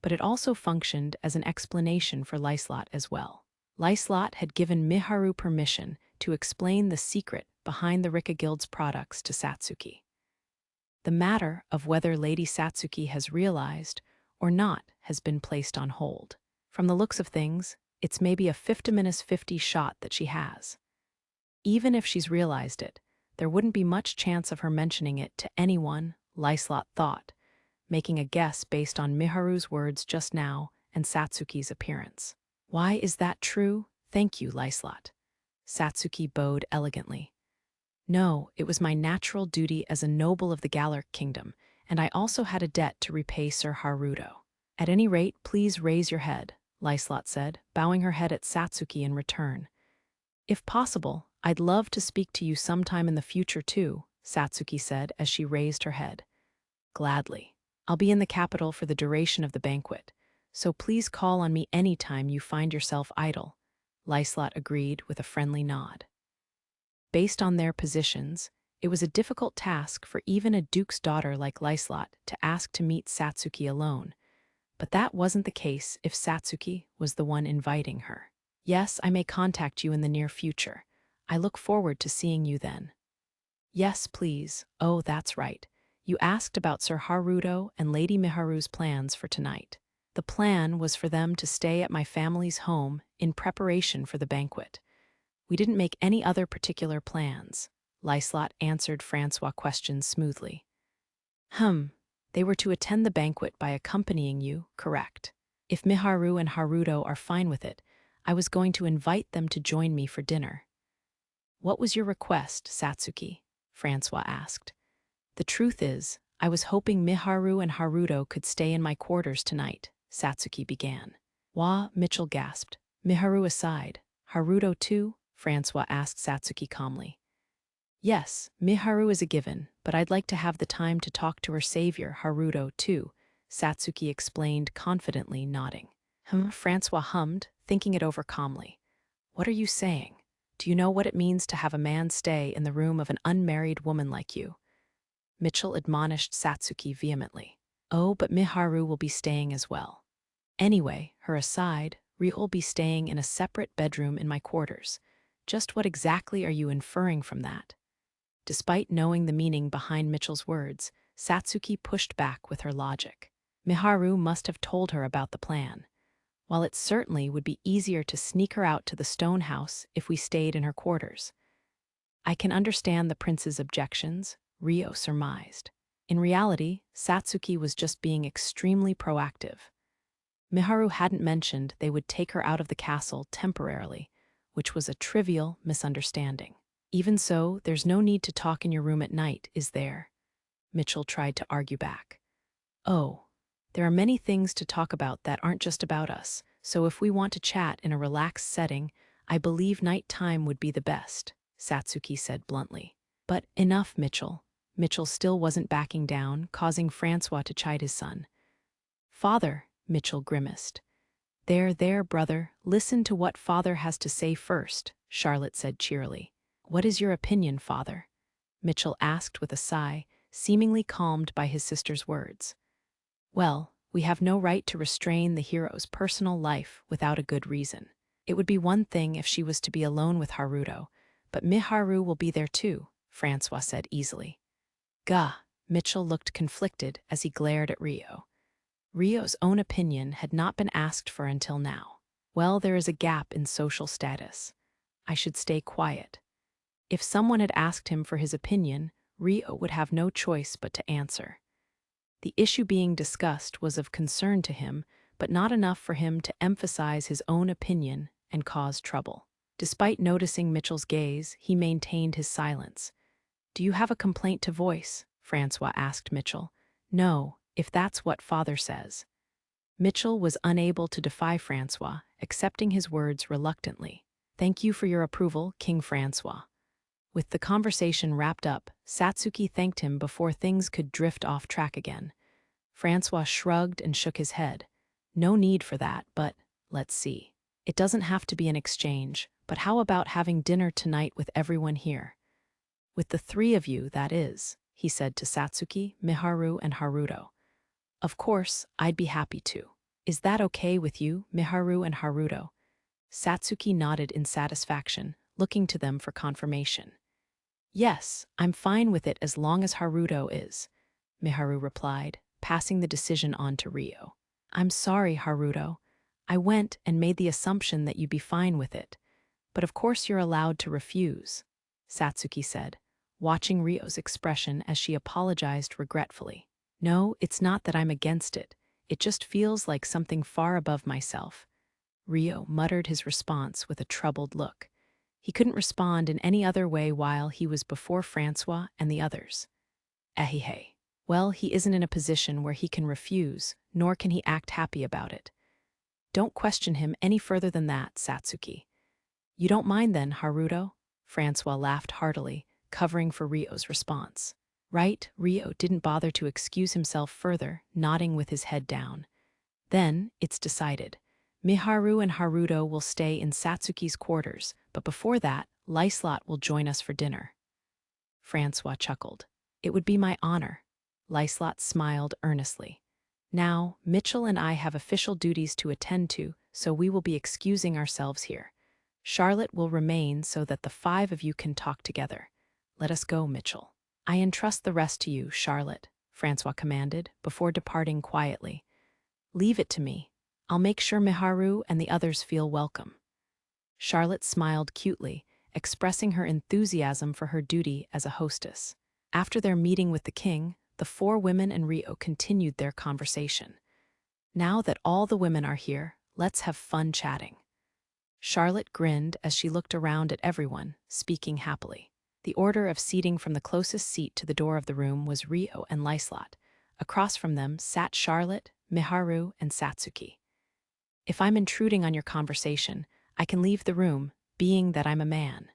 but it also functioned as an explanation for Liselotte as well. Liselotte had given Miharu permission to explain the secret behind the Rika Guild's products to Satsuki. The matter of whether Lady Satsuki has realized or not has been placed on hold. From the looks of things, it's maybe a 50-50 shot that she has. Even if she's realized it, there wouldn't be much chance of her mentioning it to anyone, Liselotte thought, making a guess based on Miharu's words just now and Satsuki's appearance. "Why is that true? Thank you, Liselotte." Satsuki bowed elegantly. "No, it was my natural duty as a noble of the Galuk kingdom, and I also had a debt to repay Sir Haruto." "At any rate, please raise your head," Liselotte said, bowing her head at Satsuki in return. "If possible, I'd love to speak to you sometime in the future too," Satsuki said as she raised her head. "Gladly. I'll be in the capital for the duration of the banquet, so please call on me anytime you find yourself idle," Liselotte agreed with a friendly nod. Based on their positions, it was a difficult task for even a duke's daughter like Liselotte to ask to meet Satsuki alone, but that wasn't the case if Satsuki was the one inviting her. "Yes, I may contact you in the near future. I look forward to seeing you then." "Yes, please. Oh, that's right. You asked about Sir Haruto and Lady Miharu's plans for tonight. The plan was for them to stay at my family's home in preparation for the banquet. We didn't make any other particular plans," Liselotte answered Francois' questions smoothly. They were to attend the banquet by accompanying you, correct? If Miharu and Haruto are fine with it, I was going to invite them to join me for dinner." "What was your request, Satsuki?" Francois asked. "The truth is, I was hoping Miharu and Haruto could stay in my quarters tonight," Satsuki began. Mitchell gasped. "Miharu aside, Haruto too?" Francois asked Satsuki calmly. "Yes, Miharu is a given, but I'd like to have the time to talk to her savior, Haruto, too," Satsuki explained confidently, nodding. Francois hummed, thinking it over calmly. "What are you saying? Do you know what it means to have a man stay in the room of an unmarried woman like you?" Mitchell admonished Satsuki vehemently. "Oh, but Miharu will be staying as well. Anyway, her aside, Rio will be staying in a separate bedroom in my quarters. Just what exactly are you inferring from that?" Despite knowing the meaning behind Mitchell's words, Satsuki pushed back with her logic. Miharu must have told her about the plan. While it certainly would be easier to sneak her out to the stone house if we stayed in her quarters. "I can understand the prince's objections," Rio surmised. In reality, Satsuki was just being extremely proactive. Miharu hadn't mentioned they would take her out of the castle temporarily, which was a trivial misunderstanding. "Even so, there's no need to talk in your room at night, is there?" Mitchell tried to argue back. "Oh, there are many things to talk about that aren't just about us, so if we want to chat in a relaxed setting, I believe night time would be the best," Satsuki said bluntly. "But enough, Mitchell." Mitchell still wasn't backing down, causing Francois to chide his son. "Father," Mitchell grimaced. There, brother, listen to what father has to say first," Charlotte said cheerily. "What is your opinion, father?" Mitchell asked with a sigh, seemingly calmed by his sister's words. "Well, we have no right to restrain the hero's personal life without a good reason. It would be one thing if she was to be alone with Haruto, but Miharu will be there too," Francois said easily. "Gah!" Mitchell looked conflicted as he glared at Rio. Rio's own opinion had not been asked for until now. Well, there is a gap in social status. I should stay quiet. If someone had asked him for his opinion, Rio would have no choice but to answer. The issue being discussed was of concern to him, but not enough for him to emphasize his own opinion and cause trouble. Despite noticing Mitchell's gaze, he maintained his silence. "Do you have a complaint to voice?" Francois asked Mitchell. "No, if that's what father says." Mitchell was unable to defy Francois, accepting his words reluctantly. "Thank you for your approval, King Francois." With the conversation wrapped up, Satsuki thanked him before things could drift off track again. Francois shrugged and shook his head. "No need for that, but let's see. It doesn't have to be an exchange, but how about having dinner tonight with everyone here? With the three of you, that is," he said to Satsuki, Miharu, and Haruto. "Of course, I'd be happy to. Is that okay with you, Miharu and Haruto?" Satsuki nodded in satisfaction, looking to them for confirmation. "Yes, I'm fine with it as long as Haruto is," Miharu replied, passing the decision on to Rio. "I'm sorry, Haruto. I went and made the assumption that you'd be fine with it. But of course you're allowed to refuse," Satsuki said, watching Rio's expression as she apologized regretfully. "No, it's not that I'm against it. It just feels like something far above myself." Rio muttered his response with a troubled look. He couldn't respond in any other way while he was before Francois and the others. Ahihe. Well, he isn't in a position where he can refuse, nor can he act happy about it. Don't question him any further than that, Satsuki. You don't mind then, Haruto? Francois laughed heartily, covering for Rio's response. Right, Rio didn't bother to excuse himself further, nodding with his head down. Then, it's decided. Miharu and Haruto will stay in Satsuki's quarters, but before that, Liselotte will join us for dinner. Francois chuckled. It would be my honor. Liselotte smiled earnestly. Now, Mitchell and I have official duties to attend to, so we will be excusing ourselves here. Charlotte will remain so that the five of you can talk together. Let us go, Mitchell. I entrust the rest to you, Charlotte, Francois commanded, before departing quietly. Leave it to me. I'll make sure Miharu and the others feel welcome. Charlotte smiled cutely, expressing her enthusiasm for her duty as a hostess. After their meeting with the king, the four women and Rio continued their conversation. Now that all the women are here, let's have fun chatting. Charlotte grinned as she looked around at everyone, speaking happily. The order of seating from the closest seat to the door of the room was Rio and Liselotte. Across from them sat Charlotte, Miharu, and Satsuki. If I'm intruding on your conversation, I can leave the room, being that I'm a man.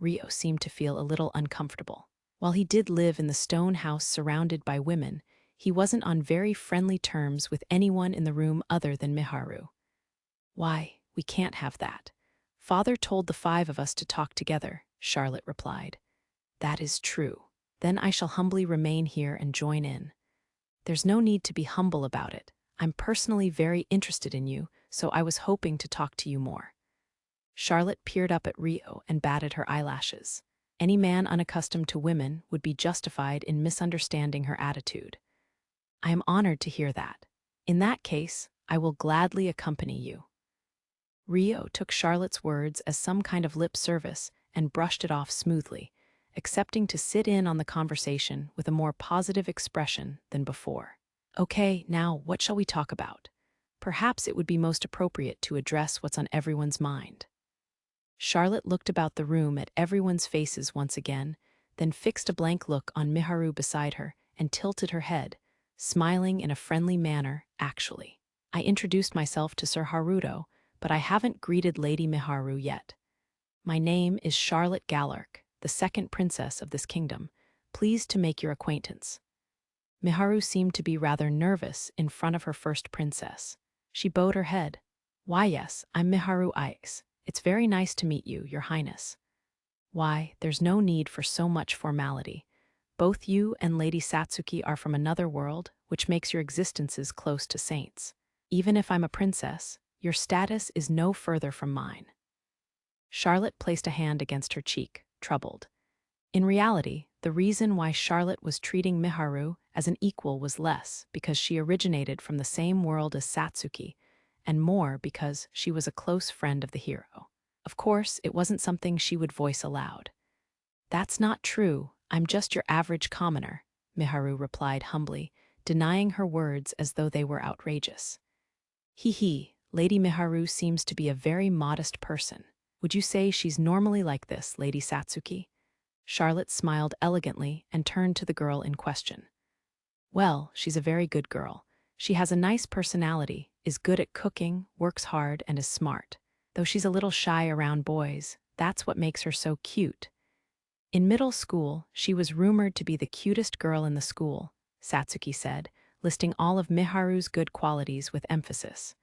Rio seemed to feel a little uncomfortable. While he did live in the stone house surrounded by women, he wasn't on very friendly terms with anyone in the room other than Miharu. Why, we can't have that. Father told the five of us to talk together, Charlotte replied. That is true. Then I shall humbly remain here and join in. There's no need to be humble about it. I'm personally very interested in you, so I was hoping to talk to you more. Charlotte peered up at Rio and batted her eyelashes. Any man unaccustomed to women would be justified in misunderstanding her attitude. I am honored to hear that. In that case, I will gladly accompany you. Rio took Charlotte's words as some kind of lip service and brushed it off smoothly, accepting to sit in on the conversation with a more positive expression than before. Okay, now what shall we talk about? Perhaps it would be most appropriate to address what's on everyone's mind. Charlotte looked about the room at everyone's faces once again, then fixed a blank look on Miharu beside her and tilted her head, smiling in a friendly manner, actually. I introduced myself to Sir Haruto, but I haven't greeted Lady Miharu yet. My name is Charlotte Galuk, the second princess of this kingdom. Pleased to make your acquaintance. Miharu seemed to be rather nervous in front of her first princess. She bowed her head. Why, yes, I'm Miharu Ice. It's very nice to meet you, Your Highness. Why, there's no need for so much formality. Both you and Lady Satsuki are from another world, which makes your existences close to saints. Even if I'm a princess, your status is no further from mine. Charlotte placed a hand against her cheek, troubled. In reality, the reason why Charlotte was treating Miharu as an equal was less because she originated from the same world as Satsuki, and more because she was a close friend of the hero. Of course, it wasn't something she would voice aloud. That's not true. I'm just your average commoner, Miharu replied humbly, denying her words as though they were outrageous. Hee, Lady Miharu seems to be a very modest person. Would you say she's normally like this, Lady Satsuki? Charlotte smiled elegantly and turned to the girl in question. Well, she's a very good girl. She has a nice personality, is good at cooking, works hard, and is smart. Though she's a little shy around boys, that's what makes her so cute. In middle school, she was rumored to be the cutest girl in the school, Satsuki said, listing all of Miharu's good qualities with emphasis.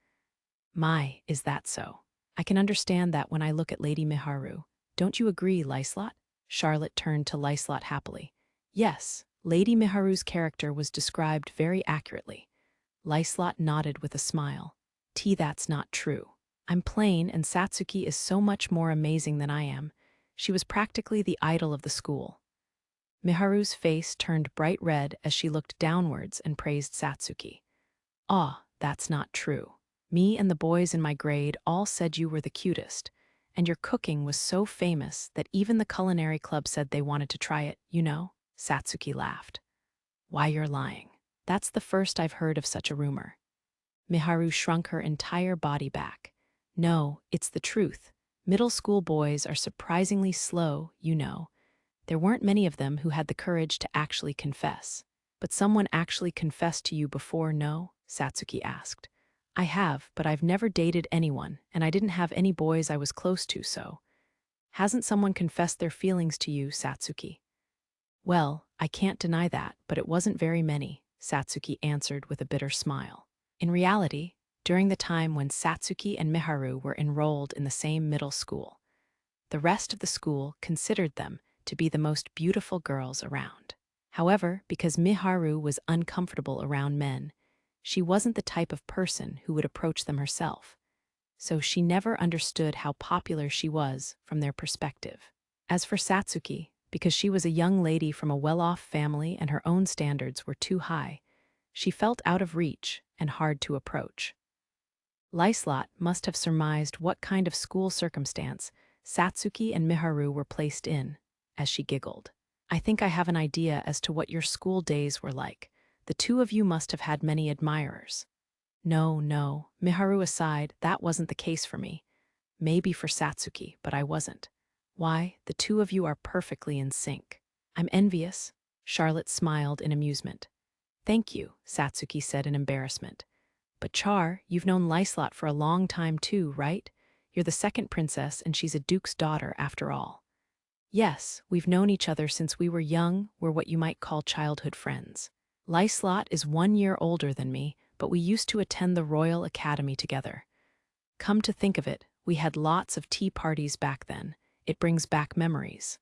My, is that so? I can understand that when I look at Lady Miharu. Don't you agree, Liselotte? Charlotte turned to Liselotte happily. Yes, Lady Miharu's character was described very accurately. Liselotte nodded with a smile. That's not true. I'm plain, and Satsuki is so much more amazing than I am. She was practically the idol of the school. Miharu's face turned bright red as she looked downwards and praised Satsuki. Ah, that's not true. Me and the boys in my grade all said you were the cutest, and your cooking was so famous that even the culinary club said they wanted to try it, you know? Satsuki laughed. Why, you're lying. That's the first I've heard of such a rumor. Miharu shrunk her entire body back. No, it's the truth. Middle school boys are surprisingly slow, you know. There weren't many of them who had the courage to actually confess. But someone actually confessed to you before, no? Satsuki asked. I have, but I've never dated anyone, and I didn't have any boys I was close to, so. Hasn't someone confessed their feelings to you, Satsuki? Well, I can't deny that, but it wasn't very many, Satsuki answered with a bitter smile. In reality, during the time when Satsuki and Miharu were enrolled in the same middle school, the rest of the school considered them to be the most beautiful girls around. However, because Miharu was uncomfortable around men, she wasn't the type of person who would approach them herself, so she never understood how popular she was from their perspective. As for Satsuki, because she was a young lady from a well-off family and her own standards were too high, she felt out of reach and hard to approach. Liselotte must have surmised what kind of school circumstance Satsuki and Miharu were placed in, as she giggled. I think I have an idea as to what your school days were like. The two of you must have had many admirers. No, Miharu aside, that wasn't the case for me. Maybe for Satsuki, but I wasn't. Why, the two of you are perfectly in sync. I'm envious. Charlotte smiled in amusement. Thank you, Satsuki said in embarrassment. But Char, you've known Liselotte for a long time too, right? You're the second princess and she's a duke's daughter after all. Yes, we've known each other since we were young, we're what you might call childhood friends. Liselotte is 1 year older than me, but we used to attend the Royal Academy together. Come to think of it, we had lots of tea parties back then. It brings back memories.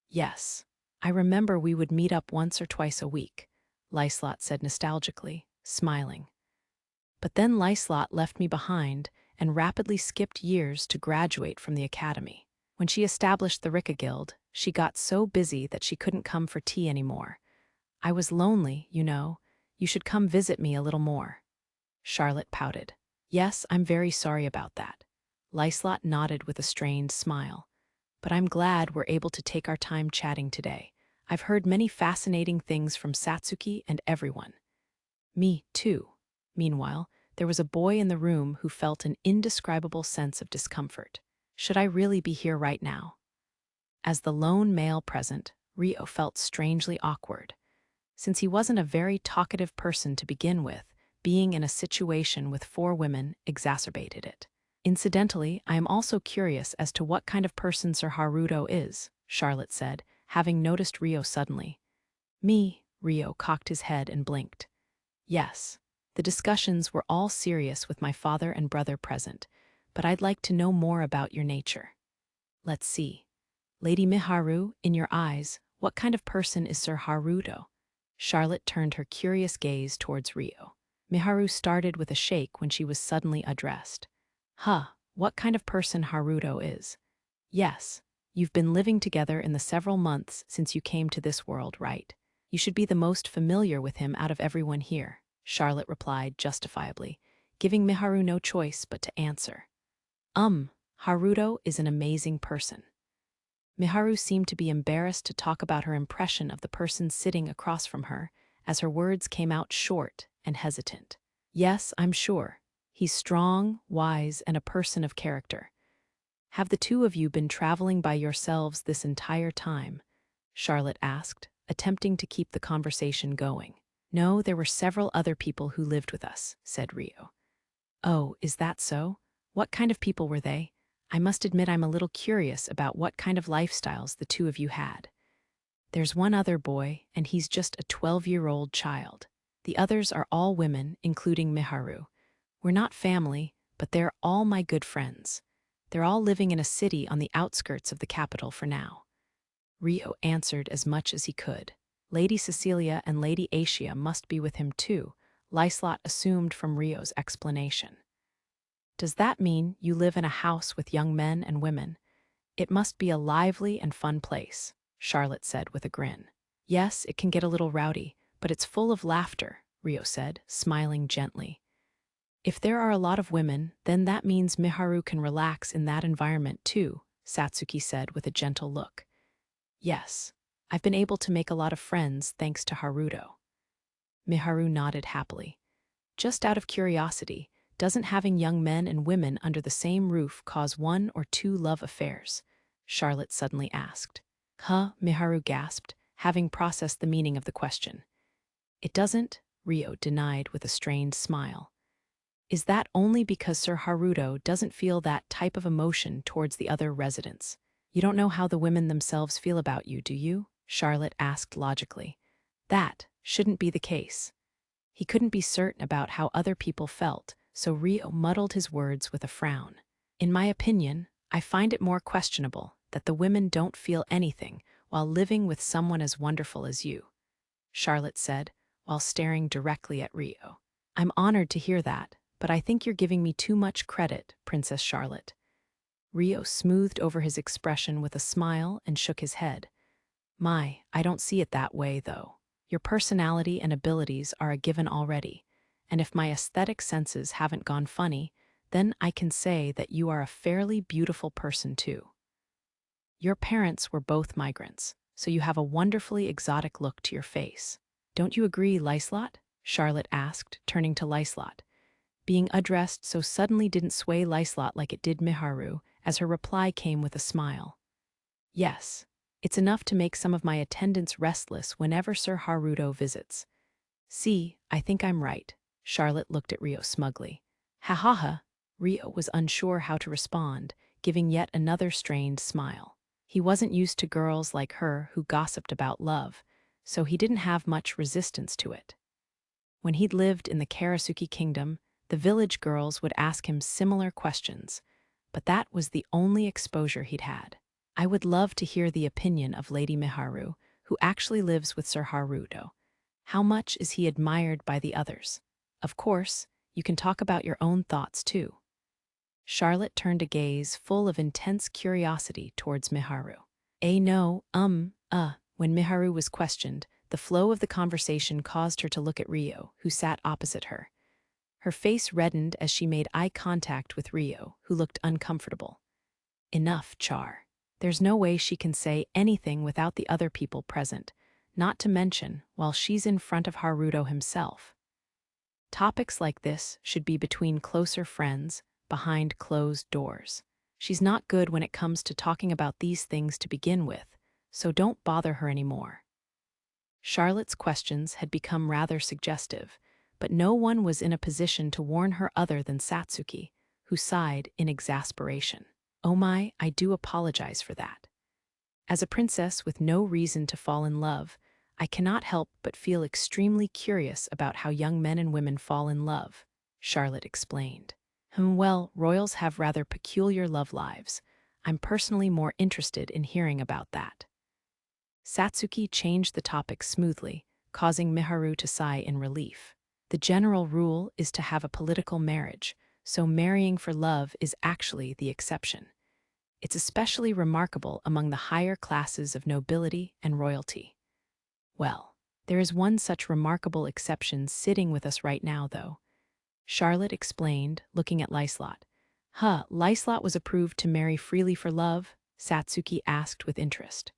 Yes, I remember we would meet up once or twice a week, Liselotte said nostalgically, smiling. But then Liselotte left me behind and rapidly skipped years to graduate from the academy. When she established the Rika Guild, she got so busy that she couldn't come for tea anymore. I was lonely, you know. You should come visit me a little more. Charlotte pouted. Yes, I'm very sorry about that. Liselotte nodded with a strained smile. But I'm glad we're able to take our time chatting today. I've heard many fascinating things from Satsuki and everyone. Me, too. Meanwhile, there was a boy in the room who felt an indescribable sense of discomfort. Should I really be here right now? As the lone male present, Rio felt strangely awkward. Since he wasn't a very talkative person to begin with, being in a situation with 4 women exacerbated it. Incidentally, I am also curious as to what kind of person Sir Haruto is, Charlotte said, having noticed Rio suddenly. Me, Rio cocked his head and blinked. Yes, the discussions were all serious with my father and brother present, but I'd like to know more about your nature. Let's see. Lady Miharu, in your eyes, what kind of person is Sir Haruto? Charlotte turned her curious gaze towards Rio. Miharu started with a shake when she was suddenly addressed. What kind of person Haruto is? Yes, you've been living together in the several months since you came to this world, right? You should be the most familiar with him out of everyone here, Charlotte replied justifiably, giving Miharu no choice but to answer. Haruto is an amazing person. Miharu seemed to be embarrassed to talk about her impression of the person sitting across from her, as her words came out short and hesitant. Yes, I'm sure. He's strong, wise, and a person of character. Have the two of you been traveling by yourselves this entire time? Charlotte asked, attempting to keep the conversation going. No, there were several other people who lived with us, said Rio. Oh, is that so? What kind of people were they? I must admit I'm a little curious about what kind of lifestyles the two of you had. There's one other boy, and he's just a 12-year-old child. The others are all women, including Miharu. We're not family, but they're all my good friends. They're all living in a city on the outskirts of the capital for now. Rio answered as much as he could. Lady Cecilia and Lady Asia must be with him too, Liselotte assumed from Rio's explanation. Does that mean you live in a house with young men and women? It must be a lively and fun place, Charlotte said with a grin. Yes, it can get a little rowdy, but it's full of laughter, Rio said, smiling gently. If there are a lot of women, then that means Miharu can relax in that environment too, Satsuki said with a gentle look. Yes, I've been able to make a lot of friends thanks to Haruto. Miharu nodded happily. Just out of curiosity, doesn't having young men and women under the same roof cause one or two love affairs? Charlotte suddenly asked. Huh, Miharu gasped, having processed the meaning of the question. It doesn't, Rio denied with a strained smile. Is that only because Sir Haruto doesn't feel that type of emotion towards the other residents? You don't know how the women themselves feel about you, do you? Charlotte asked logically. That shouldn't be the case. He couldn't be certain about how other people felt, so Rio muddled his words with a frown. In my opinion, I find it more questionable that the women don't feel anything while living with someone as wonderful as you, Charlotte said, while staring directly at Rio. I'm honored to hear that, but I think you're giving me too much credit, Princess Charlotte. Rio smoothed over his expression with a smile and shook his head. I don't see it that way, though. Your personality and abilities are a given already, and if my aesthetic senses haven't gone funny, then I can say that you are a fairly beautiful person too. Your parents were both migrants, so you have a wonderfully exotic look to your face. Don't you agree, Liselotte? Charlotte asked, turning to Liselotte. Being addressed so suddenly didn't sway Liselotte like it did Miharu, as her reply came with a smile. Yes, it's enough to make some of my attendants restless whenever Sir Haruto visits. See, I think I'm right. Charlotte looked at Rio smugly. Ha ha ha. Rio was unsure how to respond, giving yet another strained smile. He wasn't used to girls like her who gossiped about love, so he didn't have much resistance to it. When he'd lived in the Karasuki kingdom, the village girls would ask him similar questions, but that was the only exposure he'd had. I would love to hear the opinion of Lady Miharu, who actually lives with Sir Haruto. How much is he admired by the others? Of course, you can talk about your own thoughts too. Charlotte turned a gaze full of intense curiosity towards Miharu. No, when Miharu was questioned, the flow of the conversation caused her to look at Rio, who sat opposite her. Her face reddened as she made eye contact with Rio, who looked uncomfortable. Enough, Char. There's no way she can say anything without the other people present, not to mention while she's in front of Haruto himself. Topics like this should be between closer friends, behind closed doors. She's not good when it comes to talking about these things to begin with, so don't bother her anymore. Charlotte's questions had become rather suggestive, but no one was in a position to warn her other than Satsuki, who sighed in exasperation. Oh my, I do apologize for that. As a princess with no reason to fall in love, I cannot help but feel extremely curious about how young men and women fall in love, Charlotte explained. Well, royals have rather peculiar love lives. I'm personally more interested in hearing about that. Satsuki changed the topic smoothly, causing Miharu to sigh in relief. The general rule is to have a political marriage, so marrying for love is actually the exception. It's especially remarkable among the higher classes of nobility and royalty. Well, there is one such remarkable exception sitting with us right now, though. Charlotte explained, looking at Liselotte. Liselotte was approved to marry freely for love, Satsuki asked with interest.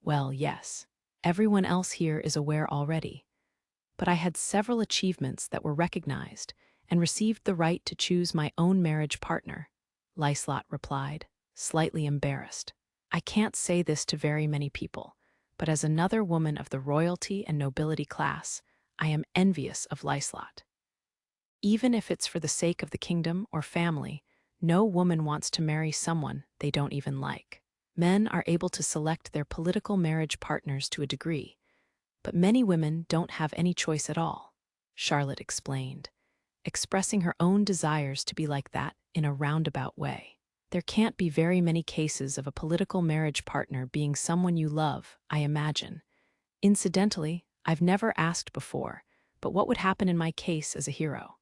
Well, yes. Everyone else here is aware already. But I had several achievements that were recognized and received the right to choose my own marriage partner, Liselotte replied, slightly embarrassed. I can't say this to very many people, but as another woman of the royalty and nobility class, I am envious of Liselotte. Even if it's for the sake of the kingdom or family, no woman wants to marry someone they don't even like. Men are able to select their political marriage partners to a degree, but many women don't have any choice at all, Charlotte explained, expressing her own desires to be like that in a roundabout way. There can't be very many cases of a political marriage partner being someone you love, I imagine. Incidentally, I've never asked before, but what would happen in my case as a hero?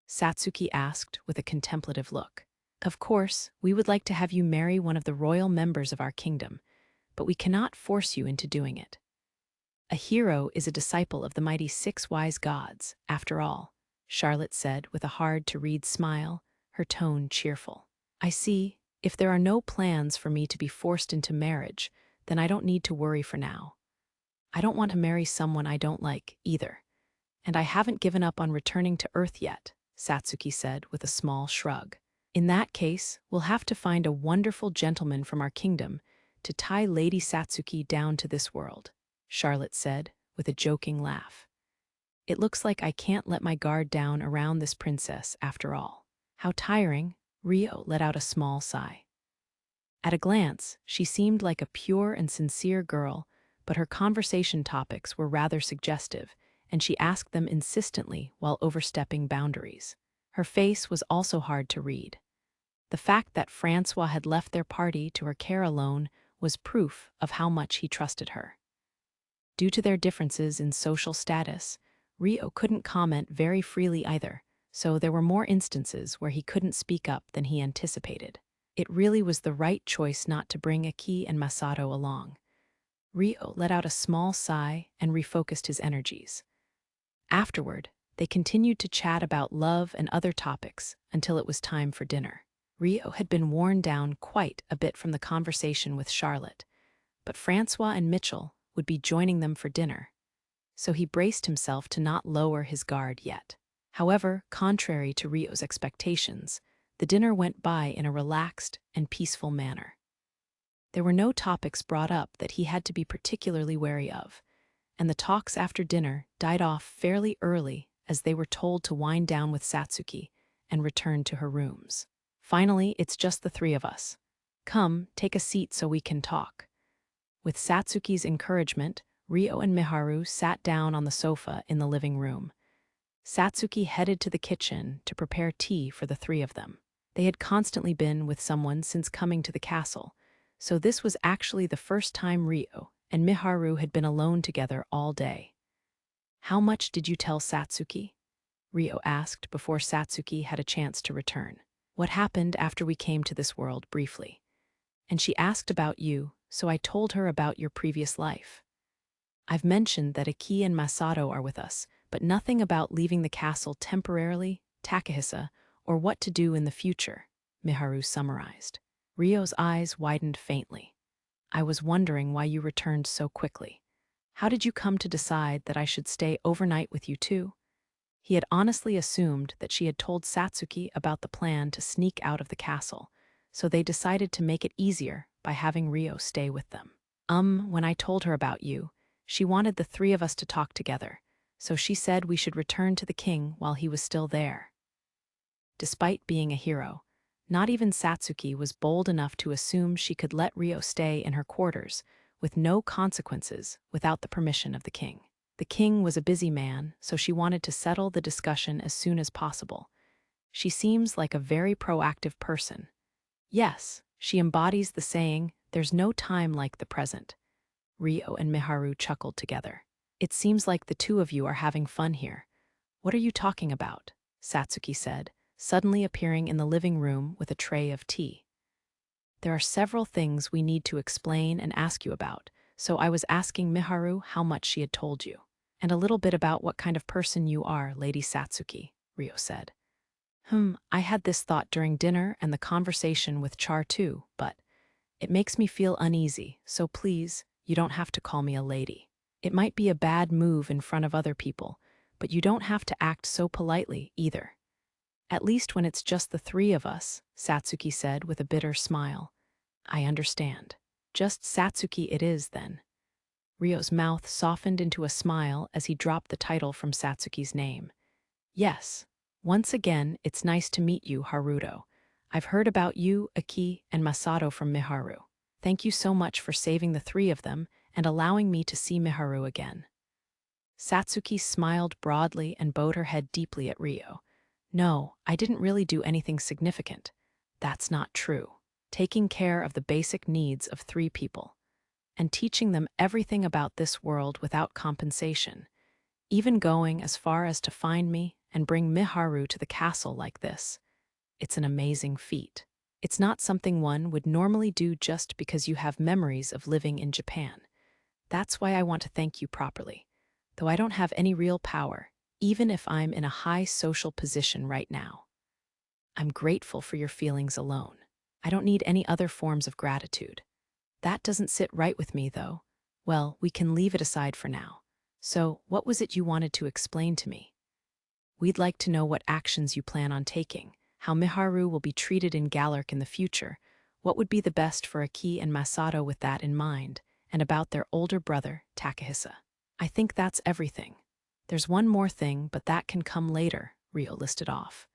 Satsuki asked with a contemplative look. Of course, we would like to have you marry one of the royal members of our kingdom, but we cannot force you into doing it. A hero is a disciple of the mighty 6 wise gods, after all, Charlotte said with a hard-to-read smile, her tone cheerful. I see. If there are no plans for me to be forced into marriage, then I don't need to worry for now. I don't want to marry someone I don't like, either. And I haven't given up on returning to Earth yet, Satsuki said with a small shrug. In that case, we'll have to find a wonderful gentleman from our kingdom to tie Lady Satsuki down to this world, Charlotte said with a joking laugh. It looks like I can't let my guard down around this princess after all. How tiring, Rio let out a small sigh. At a glance, she seemed like a pure and sincere girl, but her conversation topics were rather suggestive, and she asked them insistently while overstepping boundaries. Her face was also hard to read. The fact that Francois had left their party to her care alone was proof of how much he trusted her. Due to their differences in social status, Rio couldn't comment very freely either, so there were more instances where he couldn't speak up than he anticipated. It really was the right choice not to bring Aki and Masato along. Rio let out a small sigh and refocused his energies. Afterward, they continued to chat about love and other topics until it was time for dinner. Rio had been worn down quite a bit from the conversation with Charlotte, but Francois and Mitchell would be joining them for dinner, so he braced himself to not lower his guard yet. However, contrary to Rio's expectations, the dinner went by in a relaxed and peaceful manner. There were no topics brought up that he had to be particularly wary of, and the talks after dinner died off fairly early as they were told to wind down with Satsuki and return to her rooms. Finally, it's just the 3 of us. Come, take a seat so we can talk. With Satsuki's encouragement, Rio and Miharu sat down on the sofa in the living room. Satsuki headed to the kitchen to prepare tea for the 3 of them. They had constantly been with someone since coming to the castle, so this was actually the first time Rio and Miharu had been alone together all day. How much did you tell Satsuki? Rio asked before Satsuki had a chance to return. What happened after we came to this world briefly? And she asked about you, so I told her about your previous life. I've mentioned that Aki and Masato are with us, but nothing about leaving the castle temporarily, Takahisa, or what to do in the future, Miharu summarized. Rio's eyes widened faintly. I was wondering why you returned so quickly. How did you come to decide that I should stay overnight with you too? He had honestly assumed that she had told Satsuki about the plan to sneak out of the castle, so they decided to make it easier by having Rio stay with them. When I told her about you, she wanted the 3 of us to talk together, so she said we should return to the king while he was still there. Despite being a hero, not even Satsuki was bold enough to assume she could let Rio stay in her quarters with no consequences without the permission of the king. The king was a busy man, so she wanted to settle the discussion as soon as possible. She seems like a very proactive person. Yes, she embodies the saying, there's no time like the present. Rio and Miharu chuckled together. It seems like the 2 of you are having fun here. What are you talking about? Satsuki said, suddenly appearing in the living room with a tray of tea. There are several things we need to explain and ask you about, so I was asking Miharu how much she had told you. And a little bit about what kind of person you are, Lady Satsuki, Rio said. I had this thought during dinner and the conversation with Char too, but It makes me feel uneasy, so please, you don't have to call me a lady. It might be a bad move in front of other people, but you don't have to act so politely either. At least when it's just the three of us, Satsuki said with a bitter smile. I understand. Just Satsuki it is, then. Ryo's mouth softened into a smile as he dropped the title from Satsuki's name. Yes. Once again, it's nice to meet you, Haruto. I've heard about you, Aki, and Masato from Miharu. Thank you so much for saving the three of them and allowing me to see Miharu again. Satsuki smiled broadly and bowed her head deeply at Ryo. No, I didn't really do anything significant. That's not true. Taking care of the basic needs of three people and teaching them everything about this world without compensation, even going as far as to find me and bring Miharu to the castle like this. It's an amazing feat. It's not something one would normally do just because you have memories of living in Japan. That's why I want to thank you properly, though I don't have any real power, even if I'm in a high social position right now. I'm grateful for your feelings alone. I don't need any other forms of gratitude. That doesn't sit right with me, though. Well, we can leave it aside for now. So, what was it you wanted to explain to me? We'd like to know what actions you plan on taking, how Miharu will be treated in Galuk in the future, what would be the best for Aki and Masato with that in mind, and about their older brother, Takahisa. I think that's everything. There's one more thing, but that can come later, Ryo listed off.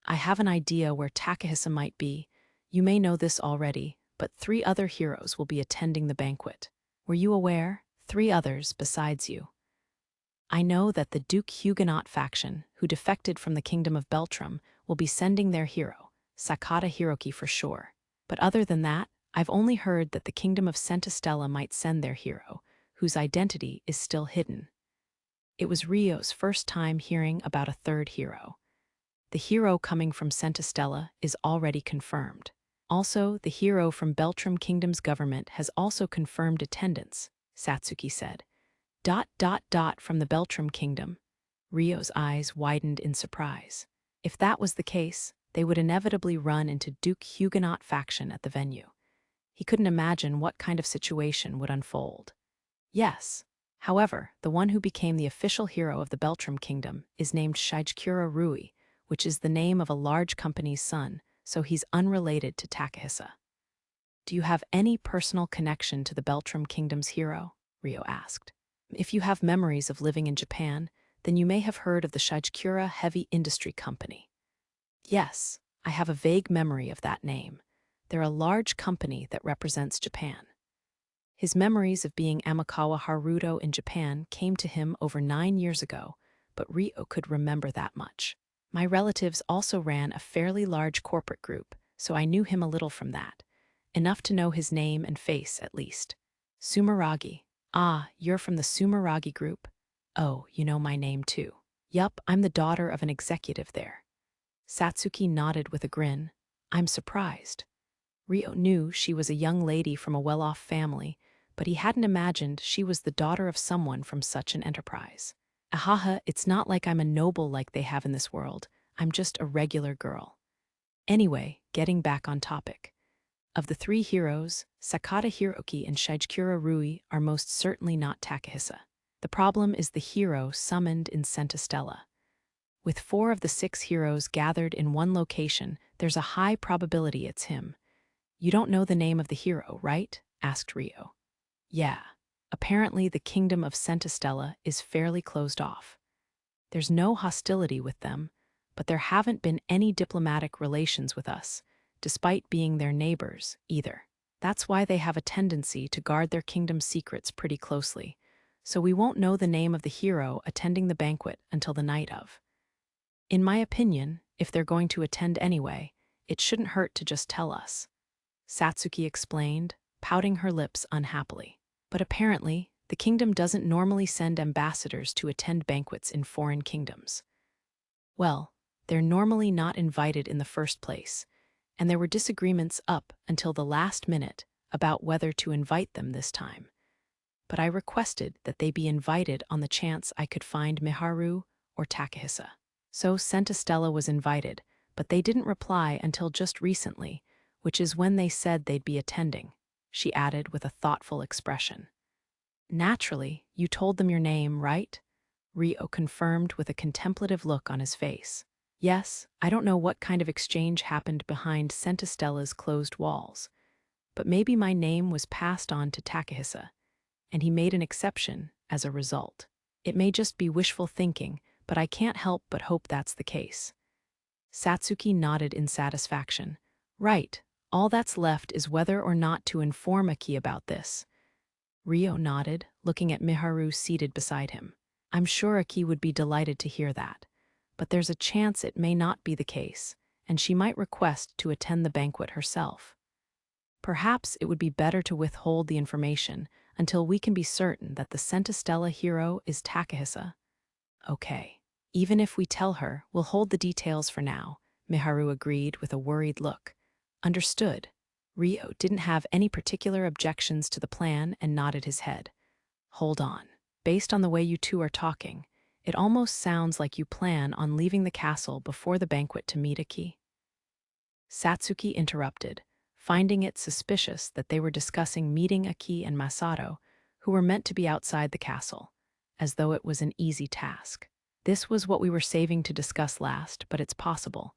I have an idea where Takahisa might be. You may know this already, but 3 other heroes will be attending the banquet. Were you aware? 3 others besides you. I know that the Duke Huguenot faction, who defected from the Kingdom of Beltrum, will be sending their hero, Sakata Hiroki for sure. But other than that, I've only heard that the Kingdom of Centistella might send their hero, whose identity is still hidden. It was Ryo's first time hearing about a 3rd hero. The hero coming from Centistella is already confirmed. Also, the hero from Beltrum Kingdom's government has also confirmed attendance, Satsuki said. ... From the Beltrum Kingdom. Ryo's eyes widened in surprise. If that was the case, they would inevitably run into Duke Huguenot faction at the venue. He couldn't imagine what kind of situation would unfold. Yes. However, the one who became the official hero of the Beltrum Kingdom is named Shijikura Rui, which is the name of a large company's son, so he's unrelated to Takahisa. Do you have any personal connection to the Beltrum Kingdom's hero? Ryo asked. If you have memories of living in Japan, then you may have heard of the Shijikura Heavy Industry Company. Yes, I have a vague memory of that name. They're a large company that represents Japan. His memories of being Amikawa Haruto in Japan came to him over 9 years ago, but Ryo could remember that much. My relatives also ran a fairly large corporate group, so I knew him a little from that. Enough to know his name and face, at least. Sumeragi. Ah, you're from the Sumeragi group? Oh, you know my name too. Yup, I'm the daughter of an executive there. Satsuki nodded with a grin. I'm surprised. Ryo knew she was a young lady from a well-off family, but he hadn't imagined she was the daughter of someone from such an enterprise. Ahaha, it's not like I'm a noble like they have in this world. I'm just a regular girl. Anyway, getting back on topic. Of the 3 heroes, Sakata Hiroki and Shijikura Rui are most certainly not Takahisa. The problem is the hero summoned in Centistella. With 4 of the 6 heroes gathered in one location, there's a high probability it's him. You don't know the name of the hero, right? Asked Ryo. Yeah. Apparently the kingdom of Centistella is fairly closed off. There's no hostility with them, but there haven't been any diplomatic relations with us, despite being their neighbors, either. That's why they have a tendency to guard their kingdom's secrets pretty closely, so we won't know the name of the hero attending the banquet until the night of. In my opinion, if they're going to attend anyway, it shouldn't hurt to just tell us. Satsuki explained, pouting her lips unhappily. But apparently, the kingdom doesn't normally send ambassadors to attend banquets in foreign kingdoms. Well, they're normally not invited in the first place, and there were disagreements up until the last minute about whether to invite them this time. But I requested that they be invited on the chance I could find Miharu or Takahisa. So Centistella was invited, but they didn't reply until just recently, which is when they said they'd be attending," she added with a thoughtful expression. "Naturally, you told them your name, right?" Rio confirmed with a contemplative look on his face. "Yes, I don't know what kind of exchange happened behind Sentistella's closed walls, but maybe my name was passed on to Takahisa, and he made an exception as a result. It may just be wishful thinking, but I can't help but hope that's the case." Satsuki nodded in satisfaction. "Right, all that's left is whether or not to inform Aki about this." Rio nodded, looking at Miharu seated beside him. "I'm sure Aki would be delighted to hear that, but there's a chance it may not be the case, and she might request to attend the banquet herself. Perhaps it would be better to withhold the information until we can be certain that the Centistella hero is Takahisa." "Okay. Even if we tell her, we'll hold the details for now," Miharu agreed with a worried look. "Understood." Rio didn't have any particular objections to the plan and nodded his head. "Hold on. Based on the way you two are talking, it almost sounds like you plan on leaving the castle before the banquet to meet Aki." Satsuki interrupted, finding it suspicious that they were discussing meeting Aki and Masato, who were meant to be outside the castle, as though it was an easy task. "This was what we were saving to discuss last, but it's possible.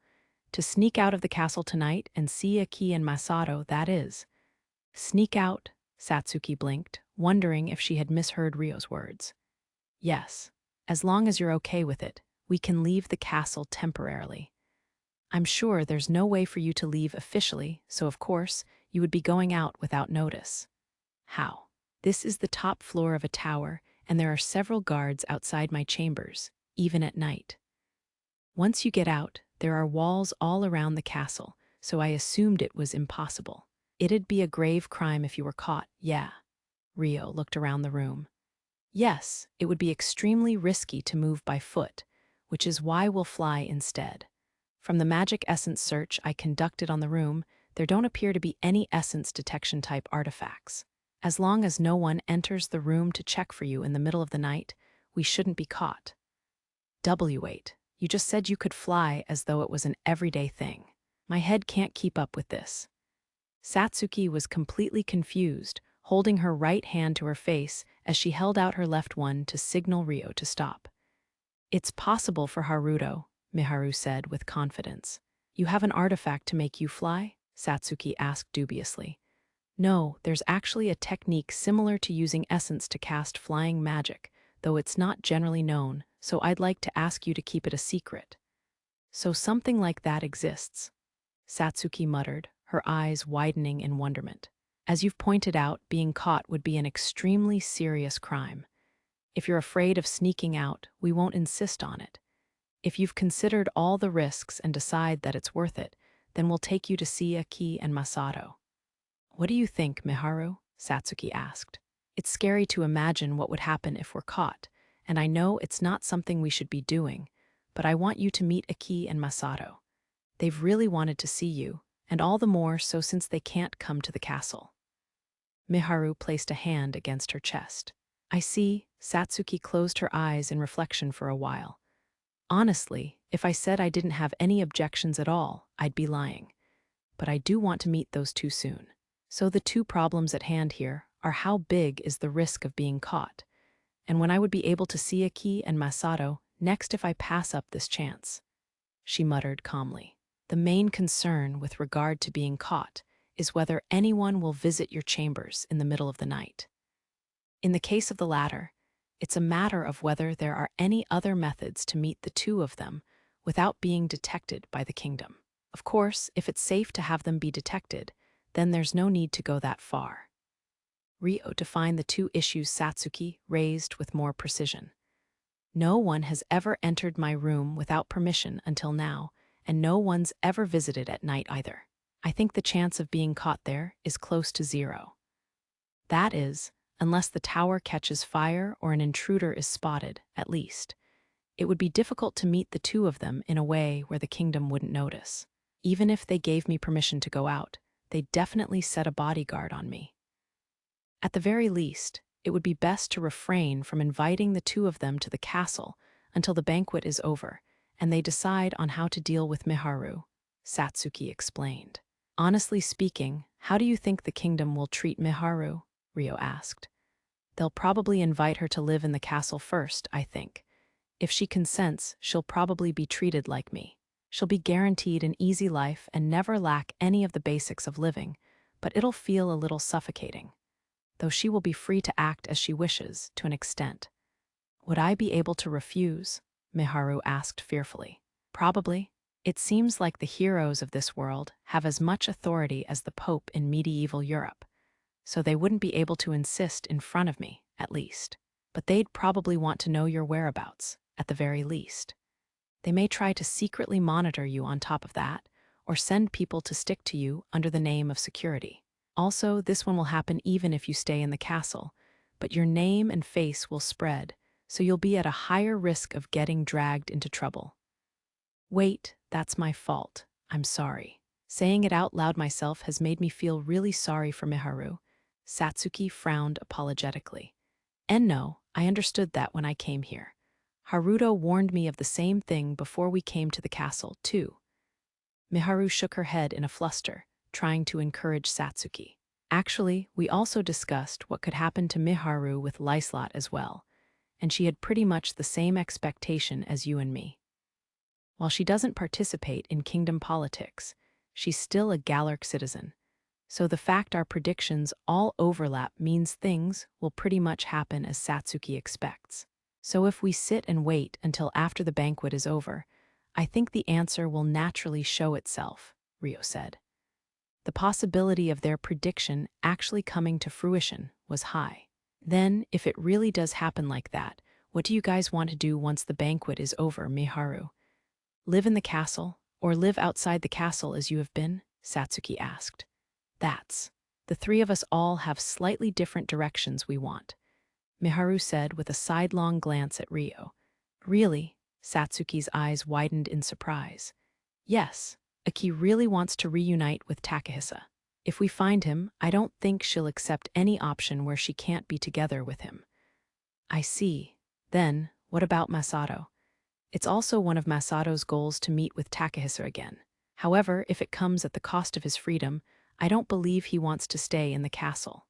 To sneak out of the castle tonight and see Aki and Masato, that is." "Sneak out?" Satsuki blinked, wondering if she had misheard Rio's words. "Yes. As long as you're okay with it, we can leave the castle temporarily. I'm sure there's no way for you to leave officially, so of course, you would be going out without notice." "How?" "This is the top floor of a tower, and there are several guards outside my chambers, even at night. Once you get out, there are walls all around the castle, so I assumed it was impossible. It'd be a grave crime if you were caught, yeah." Rio looked around the room. "Yes, it would be extremely risky to move by foot, which is why we'll fly instead. From the magic essence search I conducted on the room, there don't appear to be any essence detection type artifacts. As long as no one enters the room to check for you in the middle of the night, we shouldn't be caught." "W8, you just said you could fly as though it was an everyday thing. My head can't keep up with this." Satsuki was completely confused, holding her right hand to her face as she held out her left one to signal Rio to stop. "It's possible for Haruto," Miharu said with confidence. "You have an artifact to make you fly?" Satsuki asked dubiously. "No, there's actually a technique similar to using essence to cast flying magic, though it's not generally known, so I'd like to ask you to keep it a secret." "So something like that exists," Satsuki muttered, her eyes widening in wonderment. "As you've pointed out, being caught would be an extremely serious crime. If you're afraid of sneaking out, we won't insist on it. If you've considered all the risks and decide that it's worth it, then we'll take you to see Aki and Masato." "What do you think, Miharu?" Satsuki asked. "It's scary to imagine what would happen if we're caught, and I know it's not something we should be doing, but I want you to meet Aki and Masato. They've really wanted to see you, and all the more so since they can't come to the castle." Miharu placed a hand against her chest. "I see." Satsuki closed her eyes in reflection for a while. "Honestly, if I said I didn't have any objections at all, I'd be lying. But I do want to meet those two soon. So the two problems at hand here are how big is the risk of being caught, and when I would be able to see Aki and Masato next if I pass up this chance." She muttered calmly. "The main concern with regard to being caught is whether anyone will visit your chambers in the middle of the night. In the case of the latter, it's a matter of whether there are any other methods to meet the two of them without being detected by the kingdom. Of course, if it's safe to have them be detected, then there's no need to go that far." Rio defined the two issues Satsuki raised with more precision. "No one has ever entered my room without permission until now, and no one's ever visited at night either. I think the chance of being caught there is close to 0. That is, unless the tower catches fire or an intruder is spotted, at least. It would be difficult to meet the two of them in a way where the kingdom wouldn't notice. Even if they gave me permission to go out, they'd definitely set a bodyguard on me. At the very least, it would be best to refrain from inviting the two of them to the castle until the banquet is over and they decide on how to deal with Miharu," Satsuki explained. Honestly speaking, how do you think the kingdom will treat Miharu? Rio asked. They'll probably invite her to live in the castle first, I think. If she consents, she'll probably be treated like me. She'll be guaranteed an easy life and never lack any of the basics of living, but it'll feel a little suffocating. Though she will be free to act as she wishes, to an extent. Would I be able to refuse? Miharu asked fearfully. Probably. It seems like the heroes of this world have as much authority as the Pope in medieval Europe, so they wouldn't be able to insist in front of me, at least. But they'd probably want to know your whereabouts, at the very least. They may try to secretly monitor you on top of that, or send people to stick to you under the name of security. Also, this one will happen even if you stay in the castle, but your name and face will spread, so you'll be at a higher risk of getting dragged into trouble. Wait, that's my fault. I'm sorry. Saying it out loud myself has made me feel really sorry for Miharu. Satsuki frowned apologetically. And no, I understood that when I came here. Haruto warned me of the same thing before we came to the castle, too. Miharu shook her head in a fluster, trying to encourage Satsuki. Actually, we also discussed what could happen to Miharu with Liselotte as well, and she had pretty much the same expectation as you and me. While she doesn't participate in kingdom politics, she's still a Galuk citizen, so the fact our predictions all overlap means things will pretty much happen as Satsuki expects. So if we sit and wait until after the banquet is over, I think the answer will naturally show itself, Rio said. The possibility of their prediction actually coming to fruition was high. Then, if it really does happen like that, what do you guys want to do once the banquet is over, Miharu? Live in the castle, or live outside the castle as you have been? Satsuki asked. The three of us all have slightly different directions we want, Miharu said with a sidelong glance at Rio. Really? Satsuki's eyes widened in surprise. Yes, Aki really wants to reunite with Takahisa. If we find him, I don't think she'll accept any option where she can't be together with him. I see. Then, what about Masato? It's also one of Masato's goals to meet with Takahisa again. However, if it comes at the cost of his freedom, I don't believe he wants to stay in the castle.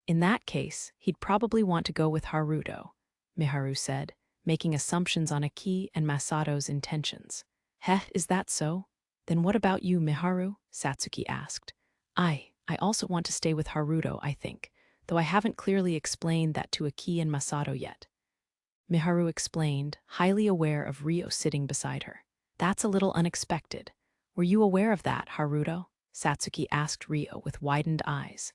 In that case, he'd probably want to go with Haruto, Miharu said, making assumptions on Aki and Masato's intentions. Heh, is that so? Then what about you, Miharu? Satsuki asked. I also want to stay with Haruto, I think, though I haven't clearly explained that to Aki and Masato yet. Miharu explained, highly aware of Rio sitting beside her. That's a little unexpected. Were you aware of that, Haruto? Satsuki asked Rio with widened eyes.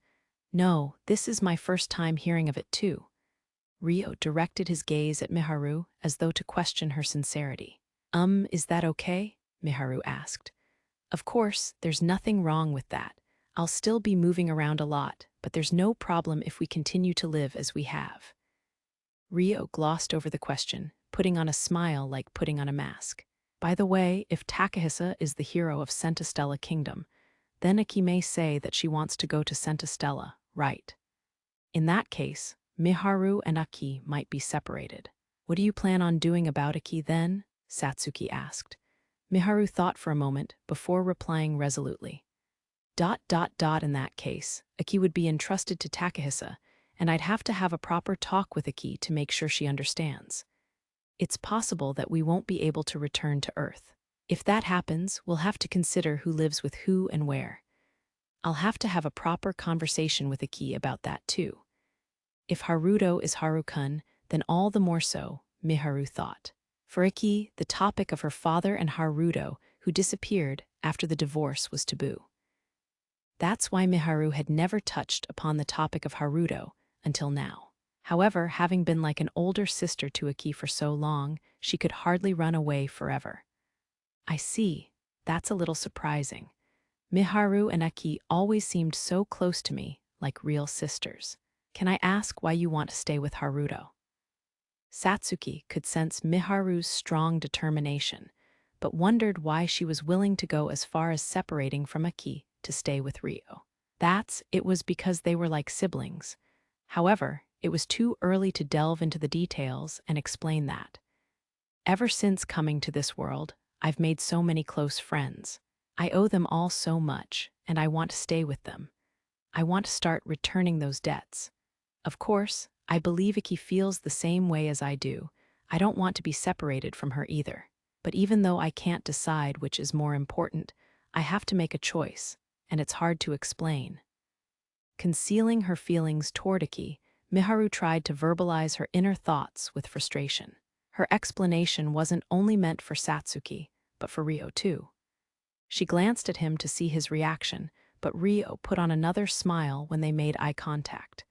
No, this is my first time hearing of it too. Rio directed his gaze at Miharu as though to question her sincerity. Is that okay? Miharu asked. Of course, there's nothing wrong with that. I'll still be moving around a lot, but there's no problem if we continue to live as we have. Rio glossed over the question, putting on a smile like putting on a mask. By the way, if Takahisa is the hero of Centistella Kingdom, then Aki may say that she wants to go to Centistella, right? In that case, Miharu and Aki might be separated. What do you plan on doing about Aki then? Satsuki asked. Miharu thought for a moment before replying resolutely. In that case, Aki would be entrusted to Takahisa, and I'd have to have a proper talk with Aki to make sure she understands. It's possible that we won't be able to return to Earth. If that happens, we'll have to consider who lives with who and where. I'll have to have a proper conversation with Aki about that too. If Haruto is Haru-kun, then all the more so, Miharu thought. For Aki, the topic of her father and Haruto, who disappeared after the divorce, was taboo. That's why Miharu had never touched upon the topic of Haruto until now. However, having been like an older sister to Aki for so long, she could hardly run away forever. I see. That's a little surprising. Miharu and Aki always seemed so close to me, like real sisters. Can I ask why you want to stay with Haruto? Satsuki could sense Miharu's strong determination, but wondered why she was willing to go as far as separating from Aki to stay with Rio. It was because they were like siblings. However, it was too early to delve into the details and explain that. Ever since coming to this world, I've made so many close friends. I owe them all so much, and I want to stay with them. I want to start returning those debts. Of course, I believe Iki feels the same way as I do. I don't want to be separated from her either. But even though I can't decide which is more important, I have to make a choice, and it's hard to explain. Concealing her feelings toward Iki, Miharu tried to verbalize her inner thoughts with frustration. Her explanation wasn't only meant for Satsuki, but for Rio too. She glanced at him to see his reaction, but Rio put on another smile when they made eye contact.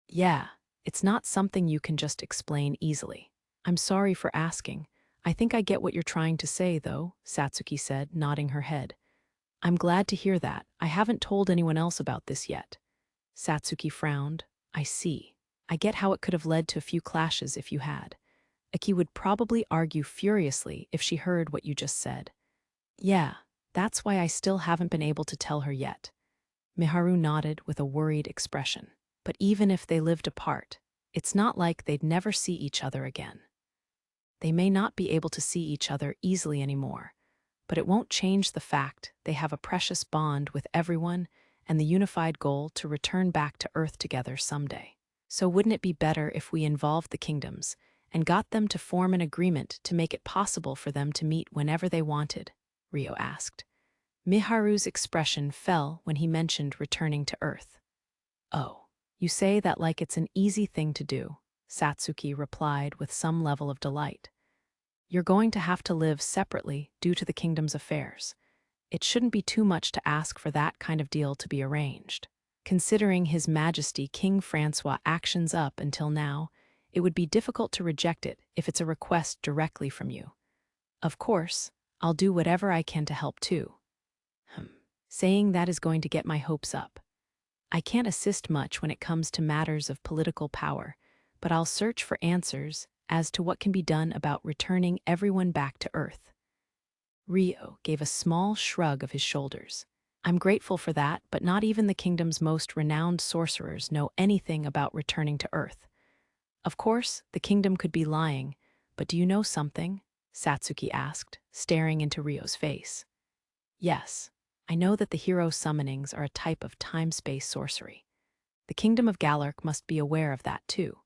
Yeah, it's not something you can just explain easily. I'm sorry for asking. I think I get what you're trying to say, though, Satsuki said, nodding her head. I'm glad to hear that. I haven't told anyone else about this yet. Satsuki frowned. I see. I get how it could have led to a few clashes if you had. Iki would probably argue furiously if she heard what you just said. Yeah, that's why I still haven't been able to tell her yet. Miharu nodded with a worried expression. But even if they lived apart, it's not like they'd never see each other again. They may not be able to see each other easily anymore, but it won't change the fact they have a precious bond with everyone and the unified goal to return back to Earth together someday. So wouldn't it be better if we involved the kingdoms and got them to form an agreement to make it possible for them to meet whenever they wanted? Rio asked. Miharu's expression fell when he mentioned returning to Earth. Oh, you say that like it's an easy thing to do, Satsuki replied with some level of delight. You're going to have to live separately due to the kingdom's affairs. It shouldn't be too much to ask for that kind of deal to be arranged. Considering His Majesty King Francois' actions up until now, it would be difficult to reject it if it's a request directly from you. Of course, I'll do whatever I can to help too. Saying that is going to get my hopes up. I can't assist much when it comes to matters of political power, but I'll search for answers as to what can be done about returning everyone back to Earth. Rio gave a small shrug of his shoulders. I'm grateful for that, but not even the kingdom's most renowned sorcerers know anything about returning to Earth. Of course, the kingdom could be lying, but do you know something? Satsuki asked, staring into Rio's face. Yes, I know that the hero summonings are a type of time-space sorcery. The kingdom of Galuk must be aware of that too.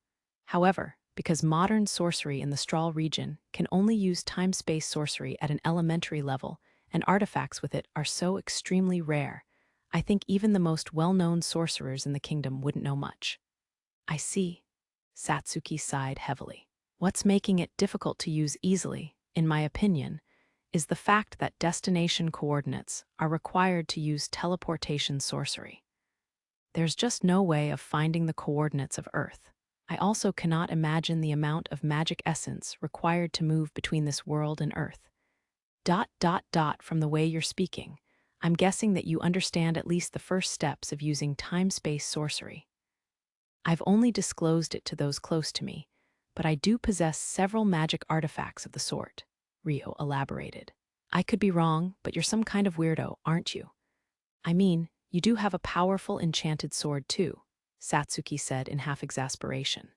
However, because modern sorcery in the Strahl region can only use time-space sorcery at an elementary level, and artifacts with it are so extremely rare, I think even the most well-known sorcerers in the kingdom wouldn't know much. I see. Satsuki sighed heavily. What's making it difficult to use easily, in my opinion, is the fact that destination coordinates are required to use teleportation sorcery. There's just no way of finding the coordinates of Earth. I also cannot imagine the amount of magic essence required to move between this world and Earth. From the way you're speaking, I'm guessing that you understand at least the first steps of using time-space sorcery. I've only disclosed it to those close to me, but I do possess several magic artifacts of the sort, Rio elaborated. I could be wrong, but you're some kind of weirdo, aren't you? I mean, you do have a powerful enchanted sword too, Satsuki said in half-exasperation.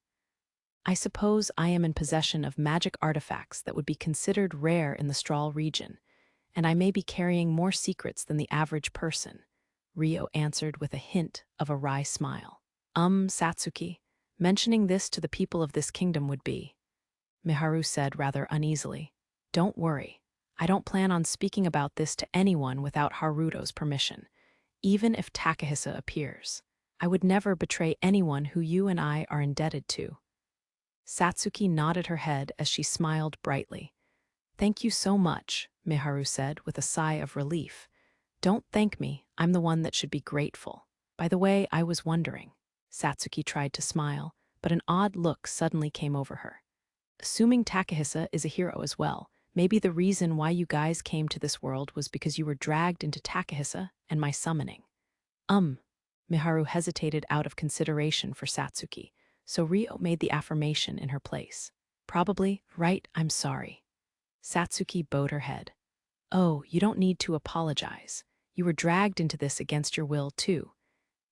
I suppose I am in possession of magic artifacts that would be considered rare in the Strahl region, and I may be carrying more secrets than the average person, Rio answered with a hint of a wry smile. Satsuki, mentioning this to the people of this kingdom would be, Miharu said rather uneasily. Don't worry, I don't plan on speaking about this to anyone without Haruto's permission, even if Takahisa appears. I would never betray anyone who you and I are indebted to. Satsuki nodded her head as she smiled brightly. Thank you so much, Miharu said with a sigh of relief. Don't thank me, I'm the one that should be grateful. By the way, I was wondering. Satsuki tried to smile, but an odd look suddenly came over her. Assuming Takahisa is a hero as well, maybe the reason why you guys came to this world was because you were dragged into Takahisa and my summoning. Miharu hesitated out of consideration for Satsuki, so Rio made the affirmation in her place. Probably, right, I'm sorry. Satsuki bowed her head. Oh, you don't need to apologize. You were dragged into this against your will, too.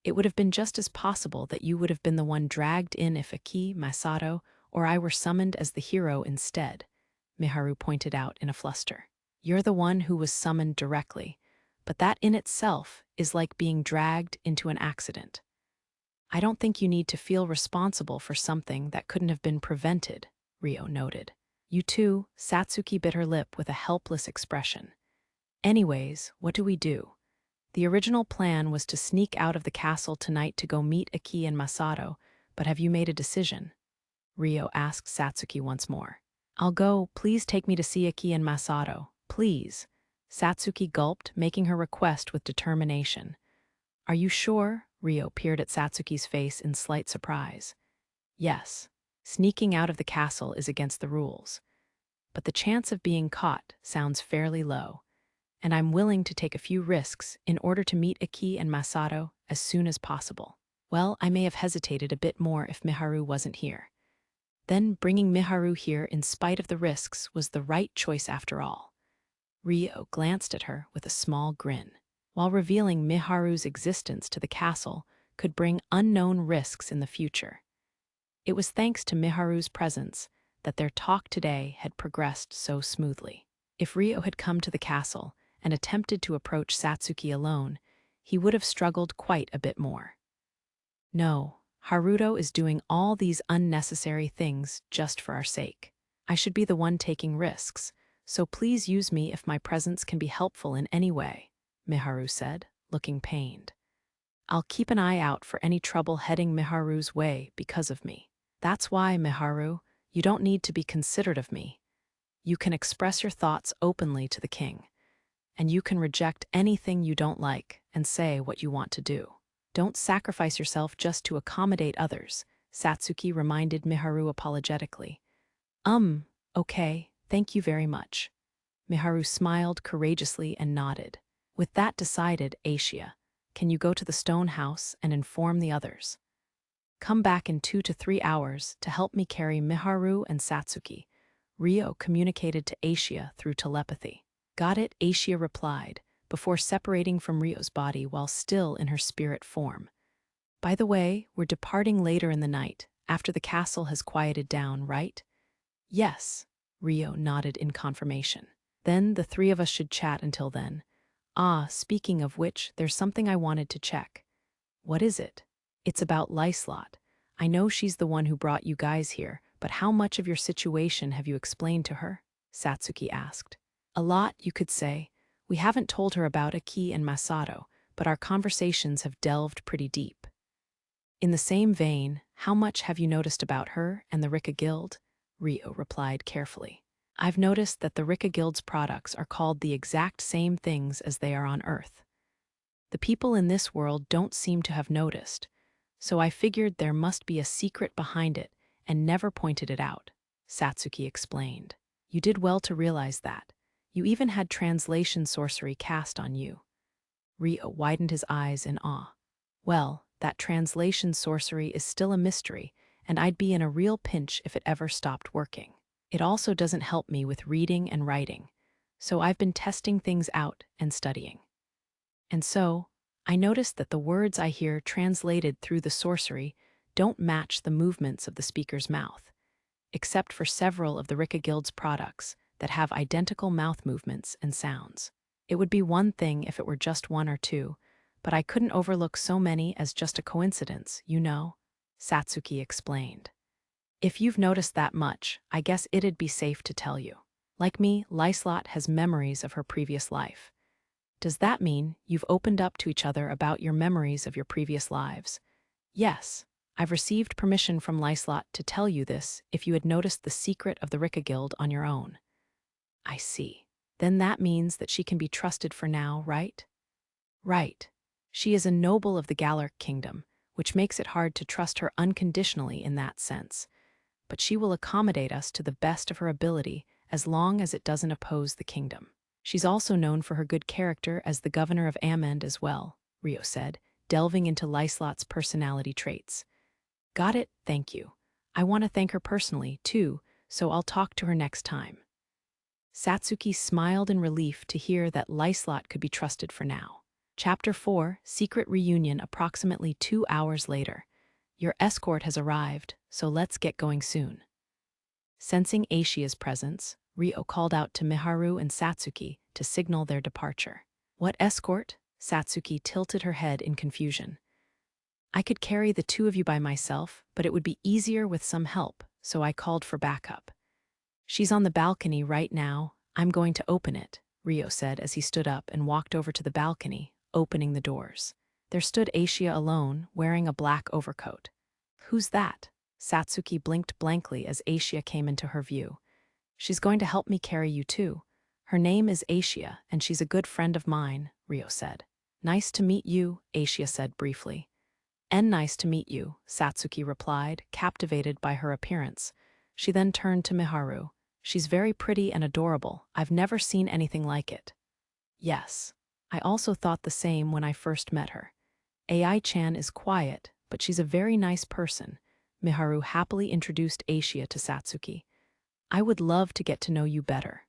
It would have been just as possible that you would have been the one dragged in if Aki, Masato, or I were summoned as the hero instead, Miharu pointed out in a fluster. You're the one who was summoned directly, but that in itself is like being dragged into an accident. I don't think you need to feel responsible for something that couldn't have been prevented, Rio noted. You too, Satsuki bit her lip with a helpless expression. Anyways, what do we do? The original plan was to sneak out of the castle tonight to go meet Aki and Masato, but have you made a decision? Rio asked Satsuki once more. I'll go, please take me to see Aki and Masato, please. Satsuki gulped, making her request with determination. Are you sure? Rio peered at Satsuki's face in slight surprise. Yes, sneaking out of the castle is against the rules. But the chance of being caught sounds fairly low, and I'm willing to take a few risks in order to meet Aki and Masato as soon as possible. Well, I may have hesitated a bit more if Miharu wasn't here. Then bringing Miharu here in spite of the risks was the right choice after all. Rio glanced at her with a small grin. While revealing Miharu's existence to the castle could bring unknown risks in the future. It was thanks to Miharu's presence that their talk today had progressed so smoothly. If Rio had come to the castle and attempted to approach Satsuki alone, he would have struggled quite a bit more. No, Haruto is doing all these unnecessary things just for our sake. I should be the one taking risks, so please use me if my presence can be helpful in any way, Miharu said, looking pained. I'll keep an eye out for any trouble heading Miharu's way because of me. That's why, Miharu, you don't need to be considerate of me. You can express your thoughts openly to the king, and you can reject anything you don't like and say what you want to do. Don't sacrifice yourself just to accommodate others, Satsuki reminded Miharu apologetically. Okay, thank you very much. Miharu smiled courageously and nodded. With that decided, Asia, can you go to the stone house and inform the others? Come back in 2 to 3 hours to help me carry Miharu and Satsuki, Rio communicated to Asia through telepathy. Got it, Asia replied, before separating from Rio's body while still in her spirit form. By the way, we're departing later in the night, after the castle has quieted down, right? Yes, Rio nodded in confirmation. Then the three of us should chat until then. Speaking of which, there's something I wanted to check. What is it? It's about Liselotte. I know she's the one who brought you guys here, but how much of your situation have you explained to her? Satsuki asked. A lot, you could say. We haven't told her about Aki and Masato, but our conversations have delved pretty deep. In the same vein, how much have you noticed about her and the Rika Guild? Rio replied carefully. I've noticed that the Rika Guild's products are called the exact same things as they are on Earth. The people in this world don't seem to have noticed, so I figured there must be a secret behind it and never pointed it out, Satsuki explained. You did well to realize that. You even had translation sorcery cast on you. Rio widened his eyes in awe. Well, that translation sorcery is still a mystery, and I'd be in a real pinch if it ever stopped working. It also doesn't help me with reading and writing, so I've been testing things out and studying. And so, I noticed that the words I hear translated through the sorcery don't match the movements of the speaker's mouth, except for several of the Rika Guild's products that have identical mouth movements and sounds. It would be one thing if it were just one or two, but I couldn't overlook so many as just a coincidence, you know, Satsuki explained. If you've noticed that much, I guess it'd be safe to tell you. Like me, Liselotte has memories of her previous life. Does that mean you've opened up to each other about your memories of your previous lives? Yes, I've received permission from Liselotte to tell you this if you had noticed the secret of the Rika Guild on your own. I see. Then that means that she can be trusted for now, right? Right. She is a noble of the Galuk kingdom, which makes it hard to trust her unconditionally in that sense. But she will accommodate us to the best of her ability as long as it doesn't oppose the kingdom. She's also known for her good character as the governor of Amend as well, Rio said, delving into Liselotte's personality traits. Got it, thank you. I want to thank her personally, too, so I'll talk to her next time. Satsuki smiled in relief to hear that Liselotte could be trusted for now. Chapter 4, Secret Reunion approximately 2 hours later. Your escort has arrived, so let's get going soon. Sensing Ashia's presence, Rio called out to Miharu and Satsuki to signal their departure. What escort? Satsuki tilted her head in confusion. I could carry the two of you by myself, but it would be easier with some help, so I called for backup. She's on the balcony right now. I'm going to open it, Rio said as he stood up and walked over to the balcony, opening the doors. There stood Aisha alone, wearing a black overcoat. Who's that? Satsuki blinked blankly as Aisha came into her view. She's going to help me carry you too. Her name is Aisha, and she's a good friend of mine, Rio said. Nice to meet you, Aisha said briefly. And nice to meet you, Satsuki replied, captivated by her appearance. She then turned to Miharu. She's very pretty and adorable. I've never seen anything like it. Yes, I also thought the same when I first met her. AI-chan is quiet, but she's a very nice person. Miharu happily introduced Aisha to Satsuki. I would love to get to know you better.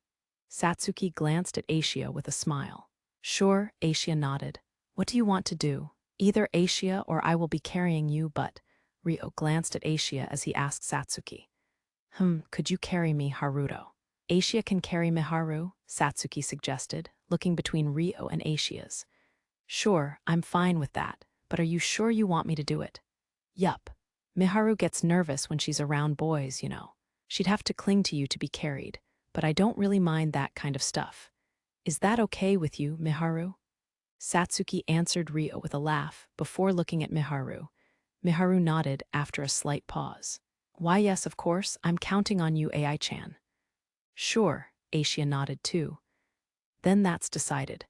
Satsuki glanced at Aisha with a smile. Sure, Aisha nodded. What do you want to do? Either Aisha or I will be carrying you, but… Rio glanced at Aisha as he asked Satsuki. Could you carry me, Haruto? Aisha can carry Miharu, Satsuki suggested, looking between Rio and Aisha's. Sure, I'm fine with that, but are you sure you want me to do it? Yup. Miharu gets nervous when she's around boys, you know. She'd have to cling to you to be carried, but I don't really mind that kind of stuff. Is that okay with you, Miharu? Satsuki answered Rio with a laugh before looking at Miharu. Miharu nodded after a slight pause. Why yes, of course, I'm counting on you, AI-chan. Sure, Aisha nodded too. Then that's decided.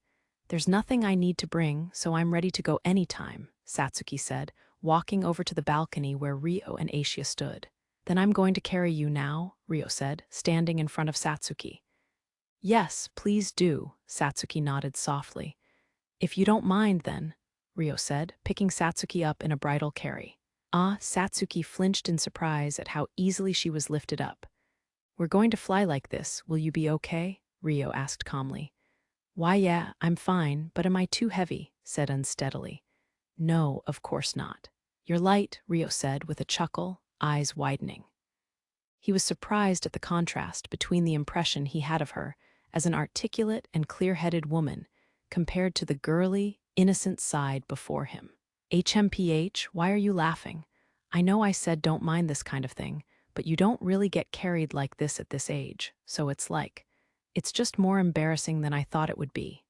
There's nothing I need to bring, so I'm ready to go anytime, Satsuki said, walking over to the balcony where Rio and Aisha stood. Then I'm going to carry you now, Rio said, standing in front of Satsuki. Yes, please do, Satsuki nodded softly. If you don't mind then, Rio said, picking Satsuki up in a bridal carry. Satsuki flinched in surprise at how easily she was lifted up. We're going to fly like this, will you be okay? Rio asked calmly. Why yeah, I'm fine, but am I too heavy? Said unsteadily. No, of course not. You're light, Rio said with a chuckle, eyes widening. He was surprised at the contrast between the impression he had of her as an articulate and clear-headed woman compared to the girly, innocent side before him. HMPH, why are you laughing? I know I said don't mind this kind of thing, but you don't really get carried like this at this age, so it's just more embarrassing than I thought it would be.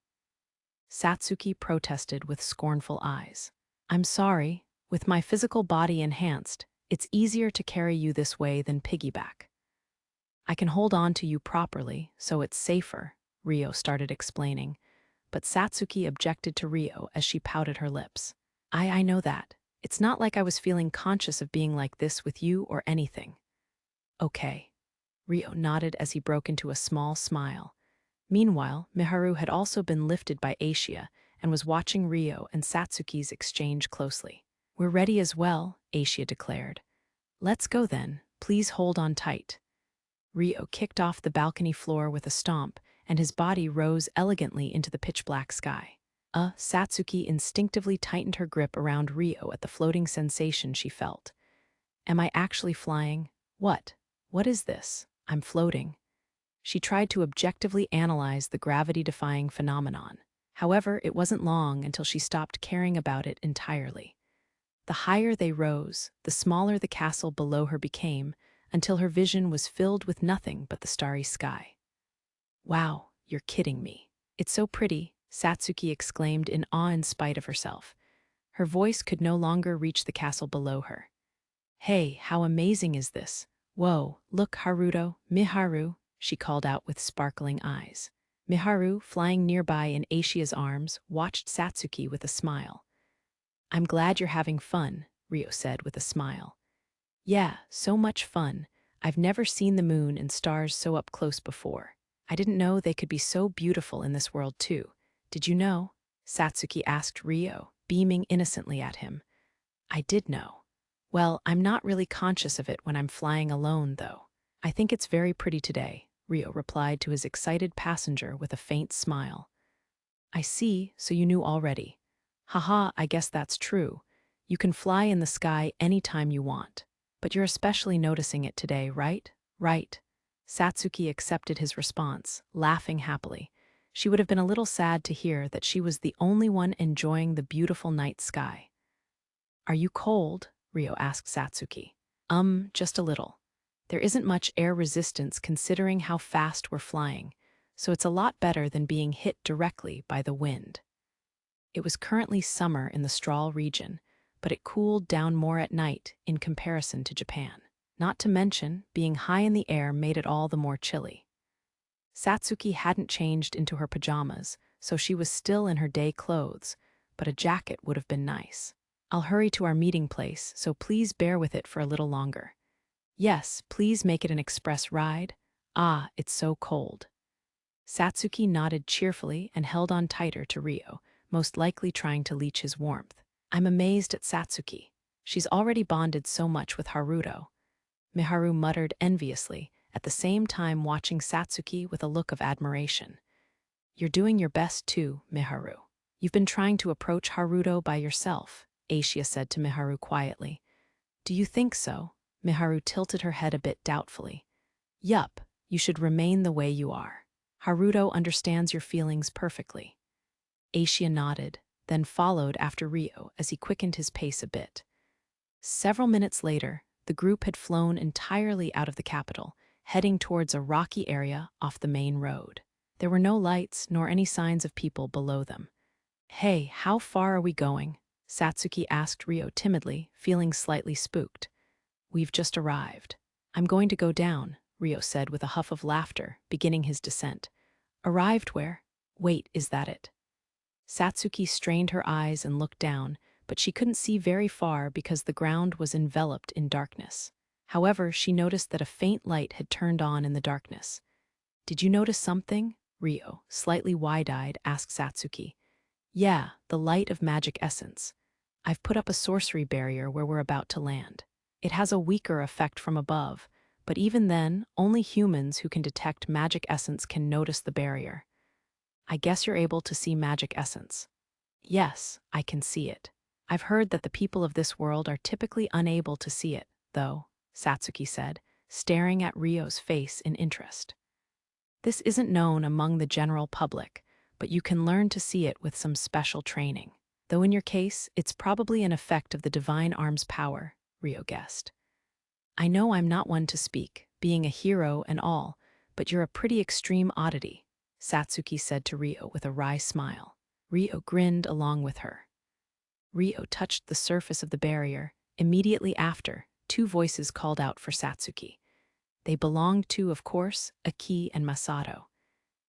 Satsuki protested with scornful eyes. I'm sorry, with my physical body enhanced, it's easier to carry you this way than piggyback. I can hold on to you properly, so it's safer, Rio started explaining, but Satsuki objected to Rio as she pouted her lips. I know that. It's not like I was feeling conscious of being like this with you or anything. Okay. Rio nodded as he broke into a small smile. Meanwhile, Miharu had also been lifted by Aisha and was watching Rio and Satsuki's exchange closely. We're ready as well, Aisha declared. Let's go then. Please hold on tight. Rio kicked off the balcony floor with a stomp, and his body rose elegantly into the pitch-black sky. Satsuki instinctively tightened her grip around Rio at the floating sensation she felt. Am I actually flying? What? What is this? I'm floating. She tried to objectively analyze the gravity-defying phenomenon. However, it wasn't long until she stopped caring about it entirely. The higher they rose, the smaller the castle below her became, until her vision was filled with nothing but the starry sky. Wow, you're kidding me. It's so pretty, Satsuki exclaimed in awe in spite of herself. Her voice could no longer reach the castle below her. Hey, how amazing is this? Whoa, look, Haruto, Miharu, she called out with sparkling eyes. Miharu, flying nearby in Aisha's arms, watched Satsuki with a smile. I'm glad you're having fun, Rio said with a smile. Yeah, so much fun. I've never seen the moon and stars so up close before. I didn't know they could be so beautiful in this world too. Did you know? Satsuki asked Rio, beaming innocently at him. I did know. Well, I'm not really conscious of it when I'm flying alone, though. I think it's very pretty today, Rio replied to his excited passenger with a faint smile. I see, so you knew already. Haha, I guess that's true. You can fly in the sky anytime you want. But you're especially noticing it today, right? Right. Satsuki accepted his response, laughing happily. She would have been a little sad to hear that she was the only one enjoying the beautiful night sky. "Are you cold?" Rio asked Satsuki. Just a little. There isn't much air resistance considering how fast we're flying, so it's a lot better than being hit directly by the wind." It was currently summer in the Strahl region, but it cooled down more at night in comparison to Japan. Not to mention, being high in the air made it all the more chilly. Satsuki hadn't changed into her pajamas, so she was still in her day clothes, but a jacket would have been nice. "I'll hurry to our meeting place, so please bear with it for a little longer." "Yes, please make it an express ride. Ah, it's so cold." Satsuki nodded cheerfully and held on tighter to Rio, most likely trying to leech his warmth. "I'm amazed at Satsuki. She's already bonded so much with Haruto." Miharu muttered enviously, at the same time watching Satsuki with a look of admiration. "You're doing your best too, Miharu. You've been trying to approach Haruto by yourself," Aishia said to Miharu quietly. "Do you think so?" Miharu tilted her head a bit doubtfully. "Yup, you should remain the way you are. Haruto understands your feelings perfectly." Aishia nodded, then followed after Rio as he quickened his pace a bit. Several minutes later, the group had flown entirely out of the capital, heading towards a rocky area off the main road. There were no lights nor any signs of people below them. "Hey, how far are we going?" Satsuki asked Rio timidly, feeling slightly spooked. "We've just arrived." "I'm going to go down," Rio said with a huff of laughter, beginning his descent. "Arrived where? Wait, is that it?" Satsuki strained her eyes and looked down, but she couldn't see very far because the ground was enveloped in darkness. However, she noticed that a faint light had turned on in the darkness. "Did you notice something?" Rio, slightly wide-eyed, asked Satsuki. "Yeah, the light of magic essence. I've put up a sorcery barrier where we're about to land. It has a weaker effect from above, but even then, only humans who can detect magic essence can notice the barrier." "I guess you're able to see magic essence." "Yes, I can see it. I've heard that the people of this world are typically unable to see it, though," Satsuki said, staring at Rio's face in interest. "This isn't known among the general public, but you can learn to see it with some special training. Though in your case, it's probably an effect of the divine arm's power," Rio guessed. "I know I'm not one to speak, being a hero and all, but you're a pretty extreme oddity," Satsuki said to Rio with a wry smile. Rio grinned along with her. Rio touched the surface of the barrier. Immediately after, two voices called out for Satsuki. They belonged to, of course, Aki and Masato.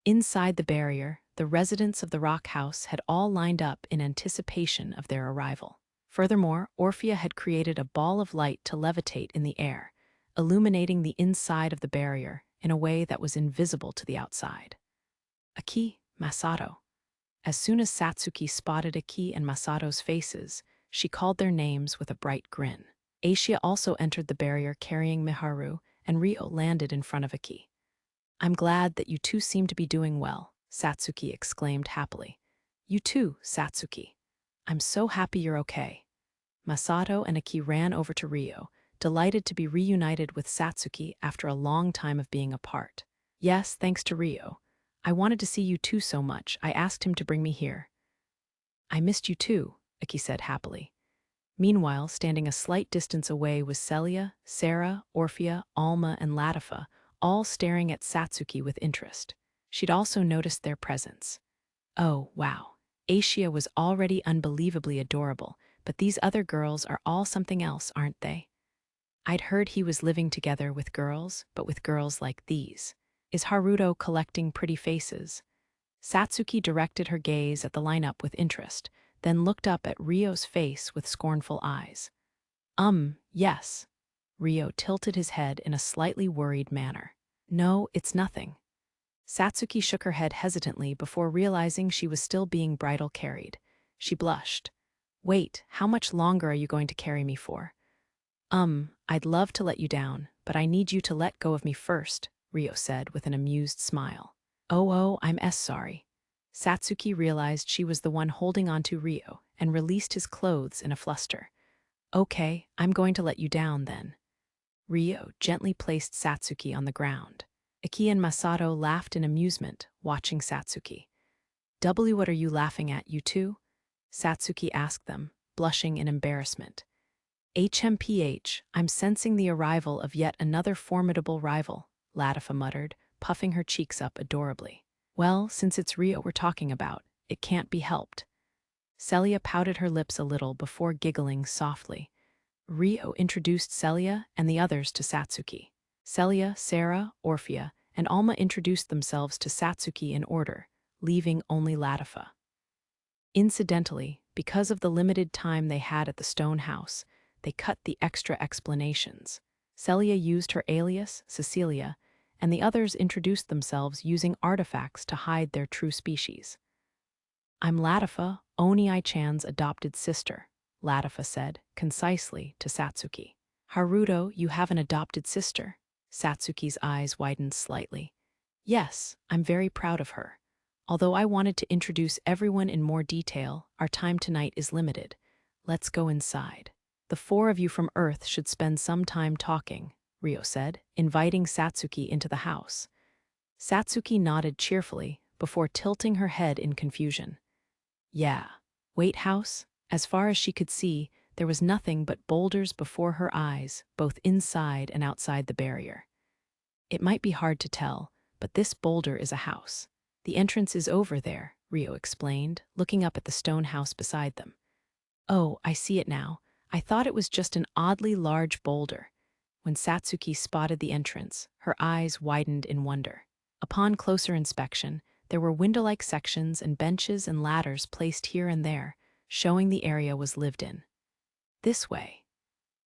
Inside the barrier, the residents of the rock house had all lined up in anticipation of their arrival. Furthermore, Orphea had created a ball of light to levitate in the air, illuminating the inside of the barrier in a way that was invisible to the outside. "Aki, Masato." As soon as Satsuki spotted Aki and Masato's faces, she called their names with a bright grin. Aishia also entered the barrier carrying Miharu, and Rio landed in front of Aki. "I'm glad that you two seem to be doing well," Satsuki exclaimed happily. "You too, Satsuki. I'm so happy you're okay." Masato and Aki ran over to Rio, delighted to be reunited with Satsuki after a long time of being apart. "Yes, thanks to Rio. I wanted to see you two so much, I asked him to bring me here." "I missed you too," Aki said happily. Meanwhile, standing a slight distance away was Celia, Sarah, Orphea, Alma, and Latifa, all staring at Satsuki with interest. She'd also noticed their presence. Oh, wow. Aishia was already unbelievably adorable, but these other girls are all something else, aren't they? I'd heard he was living together with girls, but with girls like these. Is Haruto collecting pretty faces? Satsuki directed her gaze at the lineup with interest, then looked up at Rio's face with scornful eyes. Yes." Rio tilted his head in a slightly worried manner. "No, it's nothing." Satsuki shook her head hesitantly before realizing she was still being bridal carried. She blushed. "Wait, how much longer are you going to carry me for?" I'd love to let you down, but I need you to let go of me first," Rio said with an amused smile. Oh, I'm sorry." Satsuki realized she was the one holding onto Rio and released his clothes in a fluster. "Okay, I'm going to let you down then." Rio gently placed Satsuki on the ground. Aki and Masato laughed in amusement, watching Satsuki. What are you laughing at, you two? Satsuki asked them, blushing in embarrassment. I'm sensing the arrival of yet another formidable rival, Latifa muttered, puffing her cheeks up adorably. Well, since it's Rio we're talking about, it can't be helped. Celia pouted her lips a little before giggling softly. Rio introduced Celia and the others to Satsuki. Celia, Sarah, Orphea, and Alma introduced themselves to Satsuki in order, leaving only Latifa. Incidentally, because of the limited time they had at the stone house, they cut the extra explanations. Celia used her alias, Cecilia, and the others introduced themselves using artifacts to hide their true species. I'm Latifa, Oni-chan's adopted sister, Latifa said, concisely, to Satsuki. Haruto, you have an adopted sister? Satsuki's eyes widened slightly. Yes, I'm very proud of her. Although I wanted to introduce everyone in more detail, our time tonight is limited. Let's go inside. The four of you from Earth should spend some time talking, Rio said, inviting Satsuki into the house. Satsuki nodded cheerfully before tilting her head in confusion. Yeah. Wait, house? As far as she could see, there was nothing but boulders before her eyes, both inside and outside the barrier. It might be hard to tell, but this boulder is a house. The entrance is over there, Rio explained, looking up at the stone house beside them. Oh, I see it now. I thought it was just an oddly large boulder. When Satsuki spotted the entrance, her eyes widened in wonder. Upon closer inspection, there were window-like sections and benches and ladders placed here and there, showing the area was lived in. This way.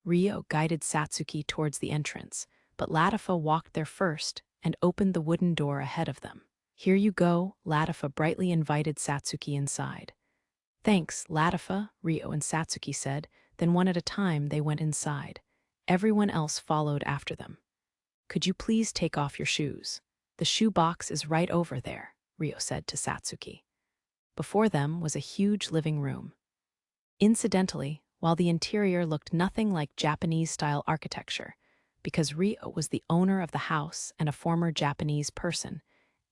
Rio guided Satsuki towards the entrance, but Latifa walked there first and opened the wooden door ahead of them. Here you go, Latifa brightly invited Satsuki inside. Thanks, Latifa, Rio and Satsuki said, then one at a time they went inside. Everyone else followed after them. Could you please take off your shoes? The shoe box is right over there, Rio said to Satsuki. Before them was a huge living room. Incidentally, while the interior looked nothing like Japanese-style architecture, because Rio was the owner of the house and a former Japanese person,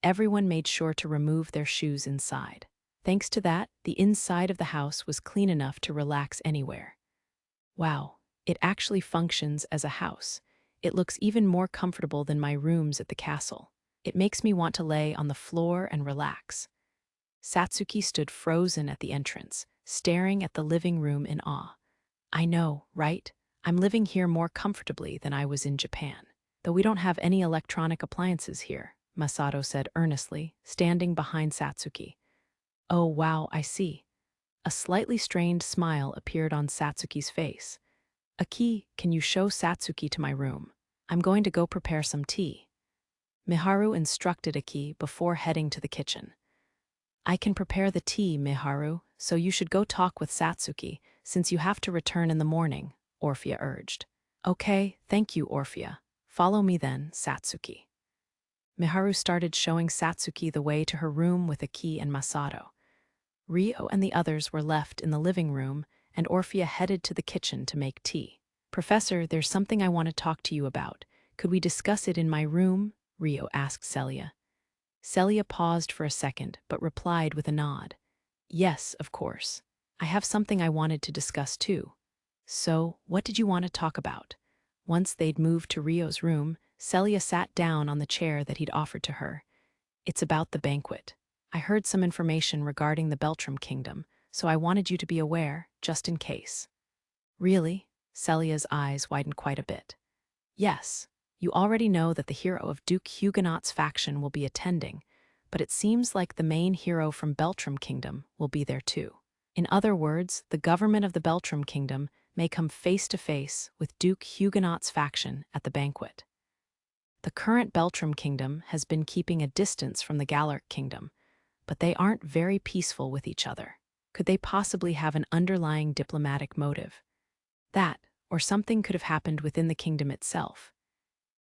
everyone made sure to remove their shoes inside. Thanks to that, the inside of the house was clean enough to relax anywhere. Wow, it actually functions as a house. It looks even more comfortable than my rooms at the castle. It makes me want to lay on the floor and relax. Satsuki stood frozen at the entrance, staring at the living room in awe. I know, right? I'm living here more comfortably than I was in Japan. Though we don't have any electronic appliances here, Masato said earnestly, standing behind Satsuki. Oh wow, I see. A slightly strained smile appeared on Satsuki's face. Aki, can you show Satsuki to my room? I'm going to go prepare some tea. Miharu instructed Aki before heading to the kitchen. I can prepare the tea, Miharu, so you should go talk with Satsuki, since you have to return in the morning, Orphea urged. Okay, thank you, Orphea. Follow me then, Satsuki. Miharu started showing Satsuki the way to her room with Aki and Masato. Rio and the others were left in the living room, and Orphea headed to the kitchen to make tea. Professor, there's something I want to talk to you about. Could we discuss it in my room? Rio asked Celia. Celia paused for a second, but replied with a nod. Yes, of course. I have something I wanted to discuss too. So, what did you want to talk about? Once they'd moved to Rio's room, Celia sat down on the chair that he'd offered to her. It's about the banquet. I heard some information regarding the Beltram Kingdom, so I wanted you to be aware, just in case. Really? Celia's eyes widened quite a bit. Yes. You already know that the hero of Duke Huguenot's faction will be attending, but it seems like the main hero from Beltram Kingdom will be there too. In other words, the government of the Beltram Kingdom may come face-to-face with Duke Huguenot's faction at the banquet. The current Beltram Kingdom has been keeping a distance from the Galuk Kingdom, but they aren't very peaceful with each other. Could they possibly have an underlying diplomatic motive? That, or something could have happened within the kingdom itself.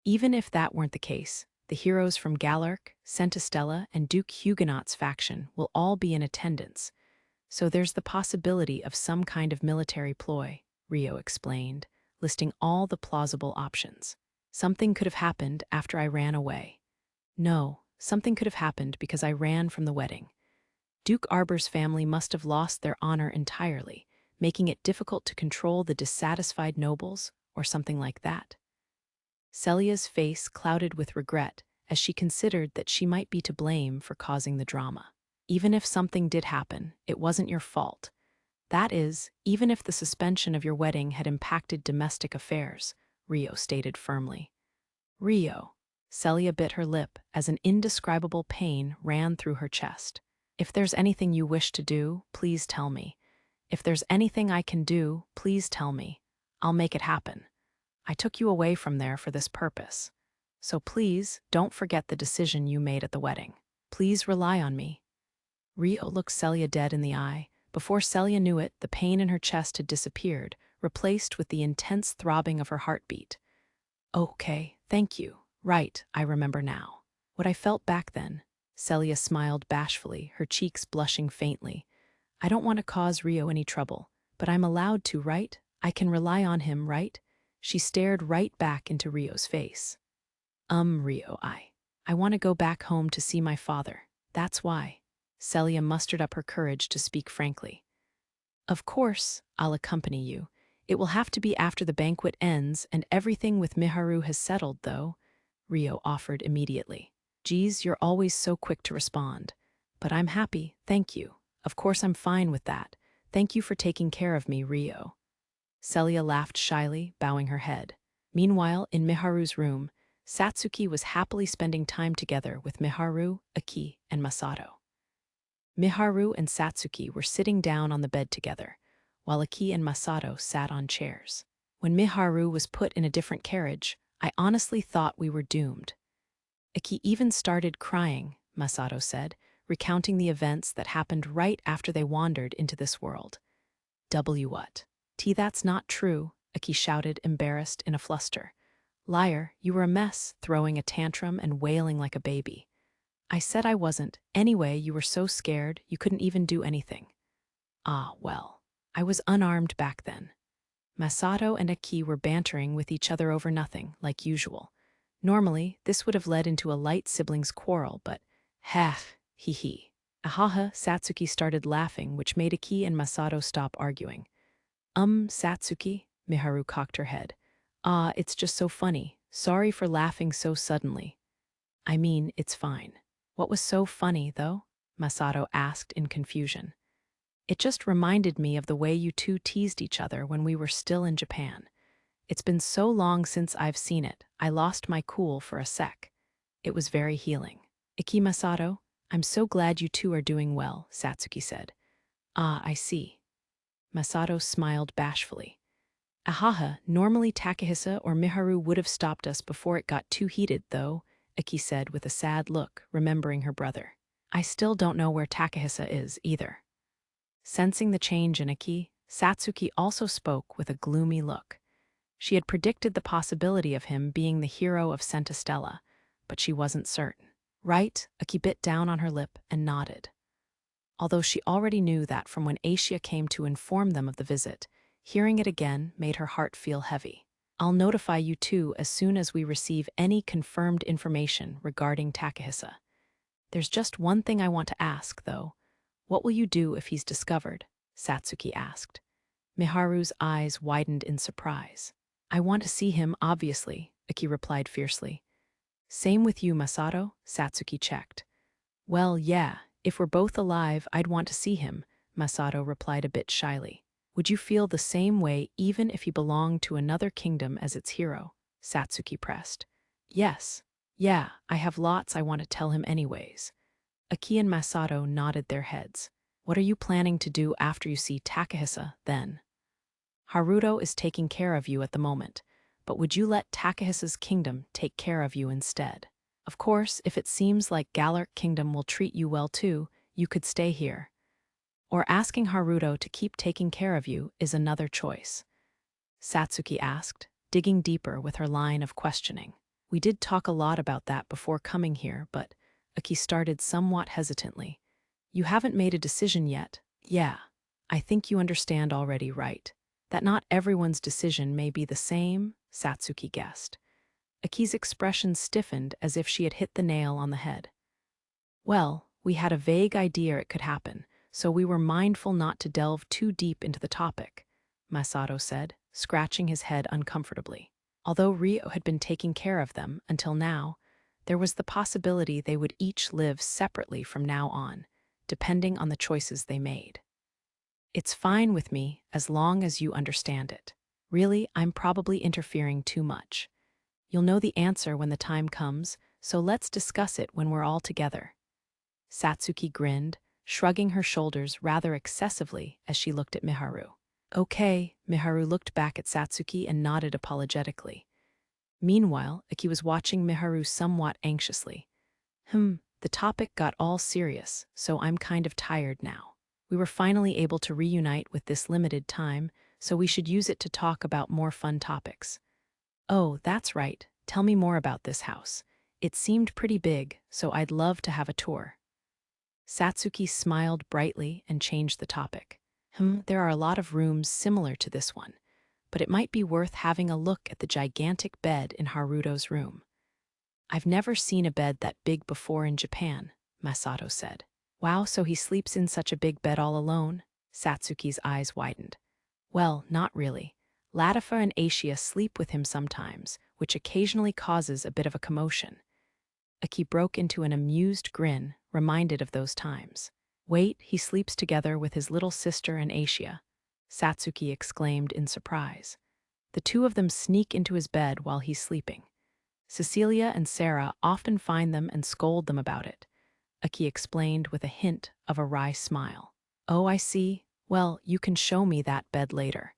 Even if that weren't the case, the heroes from Galuk, Centistella, and Duke Huguenot's faction will all be in attendance, so there's the possibility of some kind of military ploy, Rio explained, listing all the plausible options. Something could have happened after I ran away. No, something could have happened because I ran from the wedding. Duke Arbor's family must have lost their honor entirely, making it difficult to control the dissatisfied nobles, or something like that. Celia's face clouded with regret as she considered that she might be to blame for causing the drama. Even if something did happen, it wasn't your fault. That is, even if the suspension of your wedding had impacted domestic affairs, Rio stated firmly. Rio. Celia bit her lip as an indescribable pain ran through her chest. If there's anything you wish to do, please tell me. If there's anything I can do, please tell me. I'll make it happen. I took you away from there for this purpose. So please, don't forget the decision you made at the wedding. Please rely on me. Rio looked Celia dead in the eye. Before Celia knew it, the pain in her chest had disappeared, replaced with the intense throbbing of her heartbeat. Okay, thank you. Right, I remember now. What I felt back then. Celia smiled bashfully, her cheeks blushing faintly. I don't want to cause Rio any trouble, but I'm allowed to, right? I can rely on him, right? She stared right back into Rio's face. Rio, I want to go back home to see my father. That's why. Celia mustered up her courage to speak frankly. Of course, I'll accompany you. It will have to be after the banquet ends and everything with Miharu has settled, though, Rio offered immediately. Geez, you're always so quick to respond. But I'm happy, thank you. Of course I'm fine with that. Thank you for taking care of me, Rio. Celia laughed shyly, bowing her head. Meanwhile, in Miharu's room, Satsuki was happily spending time together with Miharu, Aki, and Masato. Miharu and Satsuki were sitting down on the bed together, while Aki and Masato sat on chairs. When Miharu was put in a different carriage, I honestly thought we were doomed. Aki even started crying, Masato said, recounting the events that happened right after they wandered into this world. What? That's not true, Aki shouted, embarrassed in a fluster. Liar, you were a mess, throwing a tantrum and wailing like a baby. I said I wasn't. Anyway, you were so scared, you couldn't even do anything. Ah, well. I was unarmed back then. Masato and Aki were bantering with each other over nothing, like usual. Normally, this would have led into a light siblings quarrel, but hee. Ahaha, Satsuki started laughing, which made Aki and Masato stop arguing. Satsuki, Miharu cocked her head. It's just so funny. Sorry for laughing so suddenly. I mean, it's fine. What was so funny, though? Masato asked in confusion. It just reminded me of the way you two teased each other when we were still in Japan. It's been so long since I've seen it, I lost my cool for a sec. It was very healing. Iki Masato, I'm so glad you two are doing well, Satsuki said. I see. Masato smiled bashfully. Ahaha, normally Takahisa or Miharu would have stopped us before it got too heated, though, Aki said with a sad look, remembering her brother. I still don't know where Takahisa is, either. Sensing the change in Aki, Satsuki also spoke with a gloomy look. She had predicted the possibility of him being the hero of Centistella, but she wasn't certain. Right, Aki bit down on her lip and nodded. Although she already knew that from when Asia came to inform them of the visit, hearing it again made her heart feel heavy. I'll notify you too as soon as we receive any confirmed information regarding Takahisa. There's just one thing I want to ask, though. What will you do if he's discovered? Satsuki asked. Miharu's eyes widened in surprise. I want to see him, obviously, Aki replied fiercely. Same with you, Masato, Satsuki checked. Well, yeah, if we're both alive, I'd want to see him, Masato replied a bit shyly. Would you feel the same way even if he belonged to another kingdom as its hero? Satsuki pressed. Yes. Yeah, I have lots I want to tell him anyways. Aki and Masato nodded their heads. What are you planning to do after you see Takahisa, then? Haruto is taking care of you at the moment, but would you let Takahisa's kingdom take care of you instead? Of course, if it seems like Galuk Kingdom will treat you well too, you could stay here. Or asking Haruto to keep taking care of you is another choice. Satsuki asked, digging deeper with her line of questioning. We did talk a lot about that before coming here, but Aki started somewhat hesitantly. You haven't made a decision yet. Yeah, I think you understand already, right? That not everyone's decision may be the same, Satsuki guessed. Aki's expression stiffened as if she had hit the nail on the head. Well, We had a vague idea it could happen, so we were mindful not to delve too deep into the topic, Masato said, scratching his head uncomfortably. Although Rio had been taking care of them until now, there was the possibility they would each live separately from now on, depending on the choices they made. It's fine with me as long as you understand it. Really, I'm probably interfering too much. You'll know the answer when the time comes, so let's discuss it when we're all together. Satsuki grinned, shrugging her shoulders rather excessively as she looked at Miharu. Okay, Miharu looked back at Satsuki and nodded apologetically. Meanwhile, Aki was watching Miharu somewhat anxiously. The topic got all serious, so I'm kind of tired now. We were finally able to reunite with this limited time, so we should use it to talk about more fun topics. Oh, that's right. Tell me more about this house. It seemed pretty big, so I'd love to have a tour. Satsuki smiled brightly and changed the topic. There are a lot of rooms similar to this one, but it might be worth having a look at the gigantic bed in Haruto's room. I've never seen a bed that big before in Japan, Masato said. Wow, so he sleeps in such a big bed all alone? Satsuki's eyes widened. Well, not really. Latifa and Aishia sleep with him sometimes, which occasionally causes a bit of a commotion. Aki broke into an amused grin, reminded of those times. Wait, he sleeps together with his little sister and Aishia, Satsuki exclaimed in surprise. The two of them sneak into his bed while he's sleeping. Cecilia and Sarah often find them and scold them about it, Aki explained with a hint of a wry smile. Oh, I see. Well, you can show me that bed later.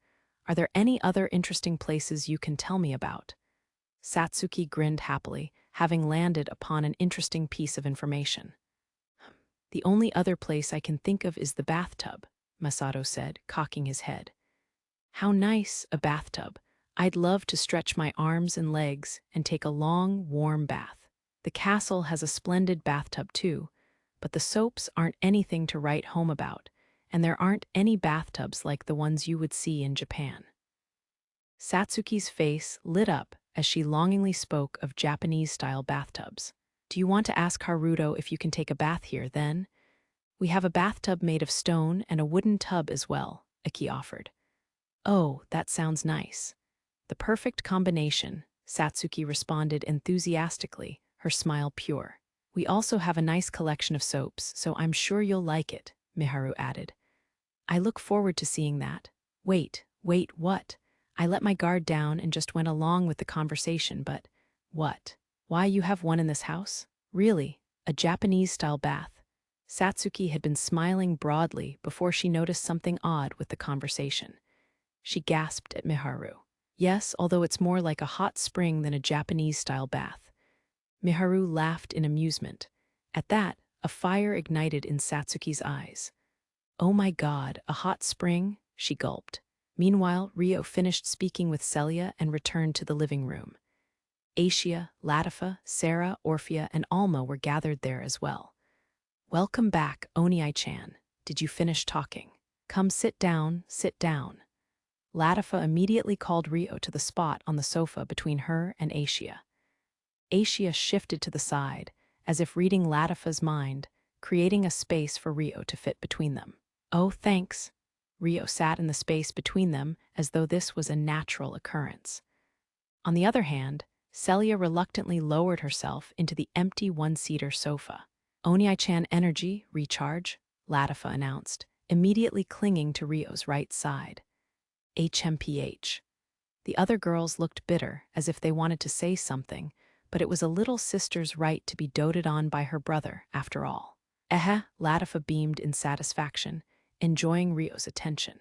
Are there any other interesting places you can tell me about? Satsuki grinned happily, having landed upon an interesting piece of information. The only other place I can think of is the bathtub, Masato said, cocking his head. How nice, a bathtub. I'd love to stretch my arms and legs and take a long, warm bath. The castle has a splendid bathtub too, but the soaps aren't anything to write home about, and there aren't any bathtubs like the ones you would see in Japan. Satsuki's face lit up as she longingly spoke of Japanese-style bathtubs. Do you want to ask Haruto if you can take a bath here, then? We have a bathtub made of stone and a wooden tub as well, Aki offered. Oh, that sounds nice. The perfect combination, Satsuki responded enthusiastically, her smile pure. We also have a nice collection of soaps, so I'm sure you'll like it, Miharu added. I look forward to seeing that. Wait, what? I let my guard down and just went along with the conversation, but what? Why, you have one in this house? Really? A Japanese-style bath? Satsuki had been smiling broadly before she noticed something odd with the conversation. She gasped at Miharu. Yes, although it's more like a hot spring than a Japanese-style bath. Miharu laughed in amusement. At that, a fire ignited in Satsuki's eyes. Oh my God, a hot spring? She gulped. Meanwhile, Rio finished speaking with Celia and returned to the living room. Aishia, Latifa, Sarah, Orphea, and Alma were gathered there as well. Welcome back, Oniai-chan. Did you finish talking? Come sit down, sit down. Latifa immediately called Rio to the spot on the sofa between her and Aishia. Aishia shifted to the side, as if reading Latifa's mind, creating a space for Rio to fit between them. Oh, thanks. Rio sat in the space between them as though this was a natural occurrence. On the other hand, Celia reluctantly lowered herself into the empty one-seater sofa. Oniai-chan energy, recharge, Latifa announced, immediately clinging to Rio's right side. HMPH. The other girls looked bitter, as if they wanted to say something, but it was a little sister's right to be doted on by her brother, after all. Latifa beamed in satisfaction, enjoying Rio's attention.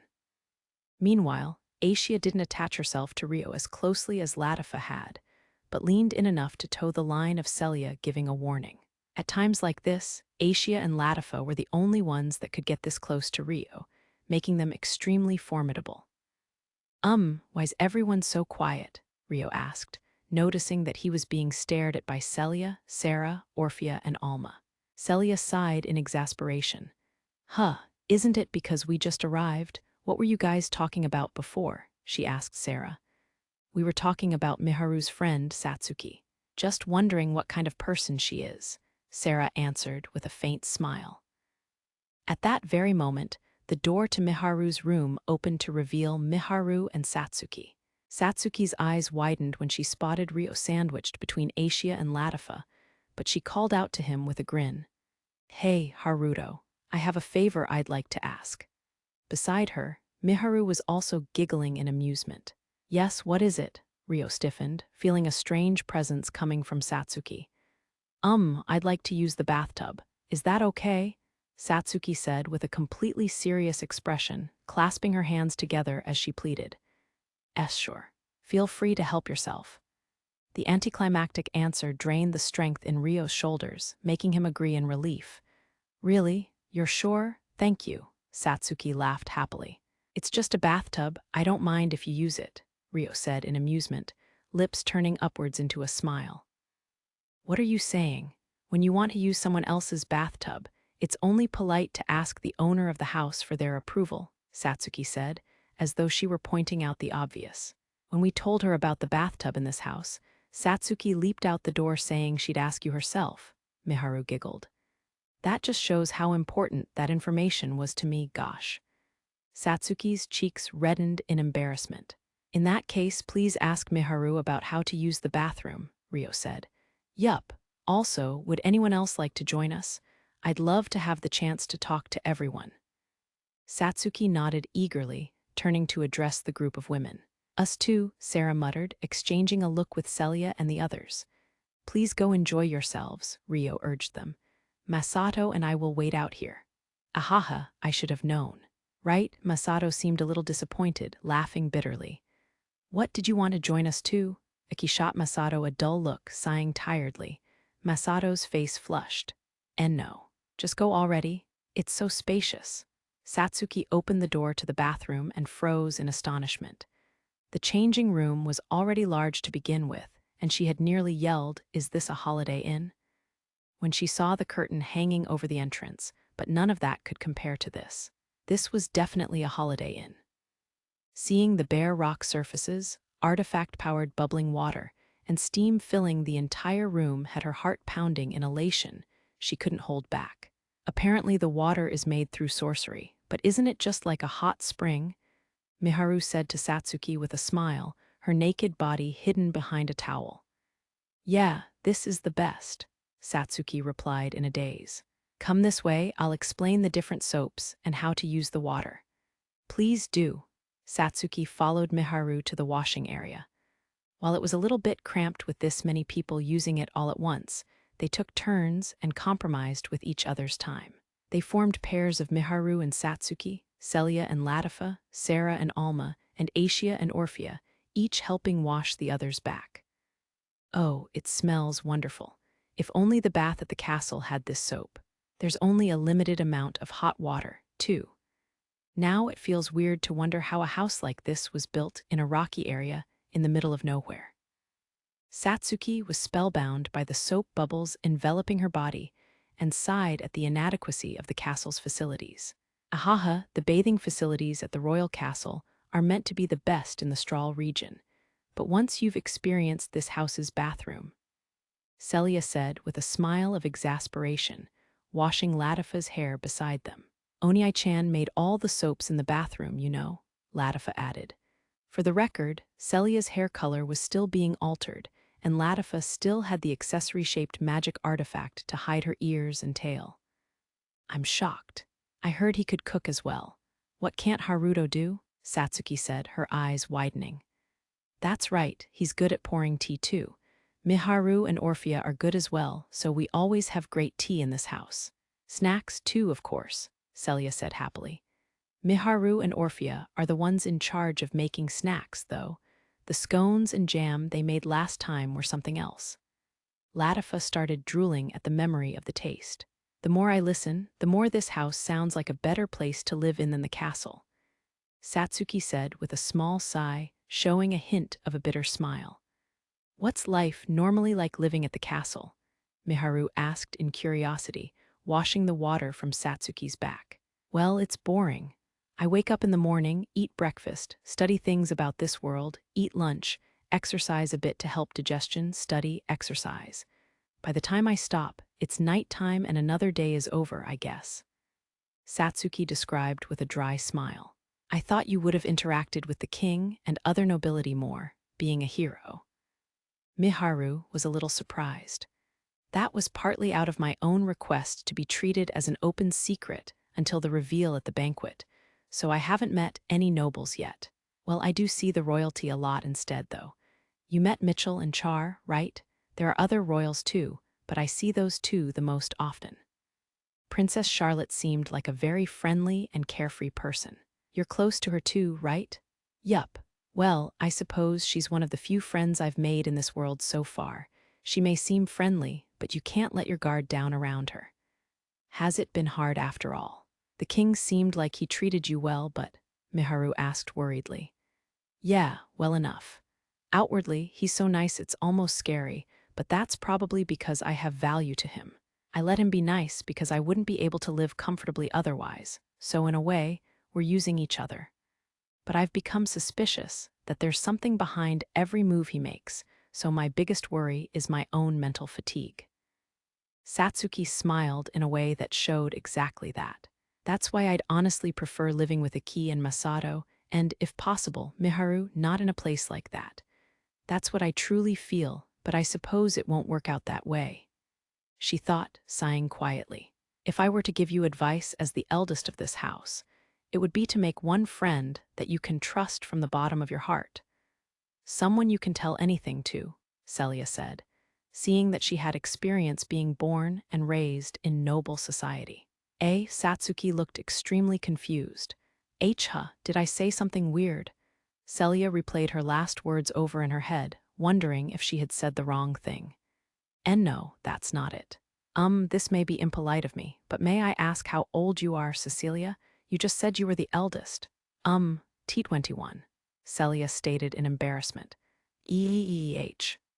Meanwhile, Aishia didn't attach herself to Rio as closely as Latifa had, but leaned in enough to toe the line of Celia giving a warning. At times like this, Aishia and Latifa were the only ones that could get this close to Rio, making them extremely formidable. Why's everyone so quiet? Rio asked, noticing that he was being stared at by Celia, Sarah, Orphea, and Alma. Celia sighed in exasperation. Isn't it because we just arrived? What were you guys talking about before? She asked Sarah. We were talking about Miharu's friend, Satsuki. Just wondering what kind of person she is, Sarah answered with a faint smile. At that very moment, the door to Miharu's room opened to reveal Miharu and Satsuki. Satsuki's eyes widened when she spotted Rio sandwiched between Aisha and Latifa, but she called out to him with a grin. "Hey, Haruto, I have a favor I'd like to ask." Beside her, Miharu was also giggling in amusement. "Yes, what is it?" Rio stiffened, feeling a strange presence coming from Satsuki. I'd like to use the bathtub. Is that okay?" Satsuki said with a completely serious expression, clasping her hands together as she pleaded. Sure. Feel free to help yourself." The anticlimactic answer drained the strength in Rio's shoulders, making him agree in relief. "Really? You're sure? Thank you." Satsuki laughed happily. "It's just a bathtub. I don't mind if you use it," Rio said in amusement, lips turning upwards into a smile. "What are you saying? When you want to use someone else's bathtub, it's only polite to ask the owner of the house for their approval," Satsuki said, as though she were pointing out the obvious. "When we told her about the bathtub in this house, Satsuki leaped out the door saying she'd ask you herself," Miharu giggled. "That just shows how important that information was to me, gosh." Satsuki's cheeks reddened in embarrassment. "In that case, please ask Miharu about how to use the bathroom," Rio said. "Yup. Also, would anyone else like to join us? I'd love to have the chance to talk to everyone." Satsuki nodded eagerly, turning to address the group of women. "Us too," Sarah muttered, exchanging a look with Celia and the others. "Please go enjoy yourselves," Rio urged them. "Masato and I will wait out here." "Ahaha, I should have known." "Right?" Masato seemed a little disappointed, laughing bitterly. "What, did you want to join us too?" Aki shot Masato a dull look, sighing tiredly. Masato's face flushed. "And no. Just go already. It's so spacious." Satsuki opened the door to the bathroom and froze in astonishment. The changing room was already large to begin with, and she had nearly yelled, "Is this a Holiday Inn?" when she saw the curtain hanging over the entrance, but none of that could compare to this. This was definitely a Holiday Inn. Seeing the bare rock surfaces, artifact-powered bubbling water, and steam filling the entire room had her heart pounding in elation. She couldn't hold back. "Apparently the water is made through sorcery, but isn't it just like a hot spring?" Miharu said to Satsuki with a smile, her naked body hidden behind a towel. "Yeah, this is the best," Satsuki replied in a daze. "Come this way, I'll explain the different soaps and how to use the water." "Please do." Satsuki followed Miharu to the washing area. While it was a little bit cramped with this many people using it all at once, they took turns and compromised with each other's time. They formed pairs of Miharu and Satsuki, Celia and Latifa, Sarah and Alma, and Aisha and Orphea, each helping wash the other's back. "Oh, it smells wonderful. If only the bath at the castle had this soap. There's only a limited amount of hot water, too. Now it feels weird to wonder how a house like this was built in a rocky area in the middle of nowhere." Satsuki was spellbound by the soap bubbles enveloping her body and sighed at the inadequacy of the castle's facilities. "Ahaha, the bathing facilities at the royal castle are meant to be the best in the Strahl region, but once you've experienced this house's bathroom," Celia said with a smile of exasperation, washing Latifa's hair beside them. "Oniai-chan made all the soaps in the bathroom, you know," Latifa added. For the record, Celia's hair color was still being altered, and Latifa still had the accessory-shaped magic artifact to hide her ears and tail. "I'm shocked. I heard he could cook as well. What can't Haruto do?" Satsuki said, her eyes widening. "That's right, he's good at pouring tea too. Miharu and Orphea are good as well, so we always have great tea in this house. Snacks too, of course," Celia said happily. "Miharu and Orphea are the ones in charge of making snacks, though. The scones and jam they made last time were something else." Latifa started drooling at the memory of the taste. "The more I listen, the more this house sounds like a better place to live in than the castle," Satsuki said with a small sigh, showing a hint of a bitter smile. "What's life normally like living at the castle?" Miharu asked in curiosity, washing the water from Satsuki's back. "Well, it's boring. I wake up in the morning, eat breakfast, study things about this world, eat lunch, exercise a bit to help digestion, study, exercise. By the time I stop, It's nighttime and another day is over, I guess. Satsuki described with a dry smile. I thought you would have interacted with the king and other nobility more, being a hero. Miharu was a little surprised. That was partly out of my own request to be treated as an open secret until the reveal at the banquet, so I haven't met any nobles yet. Well, I do see the royalty a lot instead, though. You met Mitchell and Char, right? There are other royals too, but I see those two the most often. Princess Charlotte seemed like a very friendly and carefree person. You're close to her too, right? Yup. Well, I suppose she's one of the few friends I've made in this world so far. She may seem friendly, but you can't let your guard down around her. Has it been hard after all? The king seemed like he treated you well, but Miharu asked worriedly. Yeah, well enough. Outwardly, he's so nice it's almost scary, but that's probably because I have value to him. I let him be nice because I wouldn't be able to live comfortably otherwise, so in a way, we're using each other. But I've become suspicious that there's something behind every move he makes, so my biggest worry is my own mental fatigue. Satsuki smiled in a way that showed exactly that. That's why I'd honestly prefer living with Aki and Masato, and, if possible, Miharu, not in a place like that. That's what I truly feel, but I suppose it won't work out that way. She thought, sighing quietly. If I were to give you advice as the eldest of this house, it would be to make one friend that you can trust from the bottom of your heart. Someone you can tell anything to, Celia said, seeing that she had experience being born and raised in noble society. Satsuki looked extremely confused. Did I say something weird? Celia replayed her last words over in her head, wondering if she had said the wrong thing. And no, that's not it. This may be impolite of me, but may I ask how old you are, Cecilia? You just said you were the eldest. T21. Celia stated in embarrassment.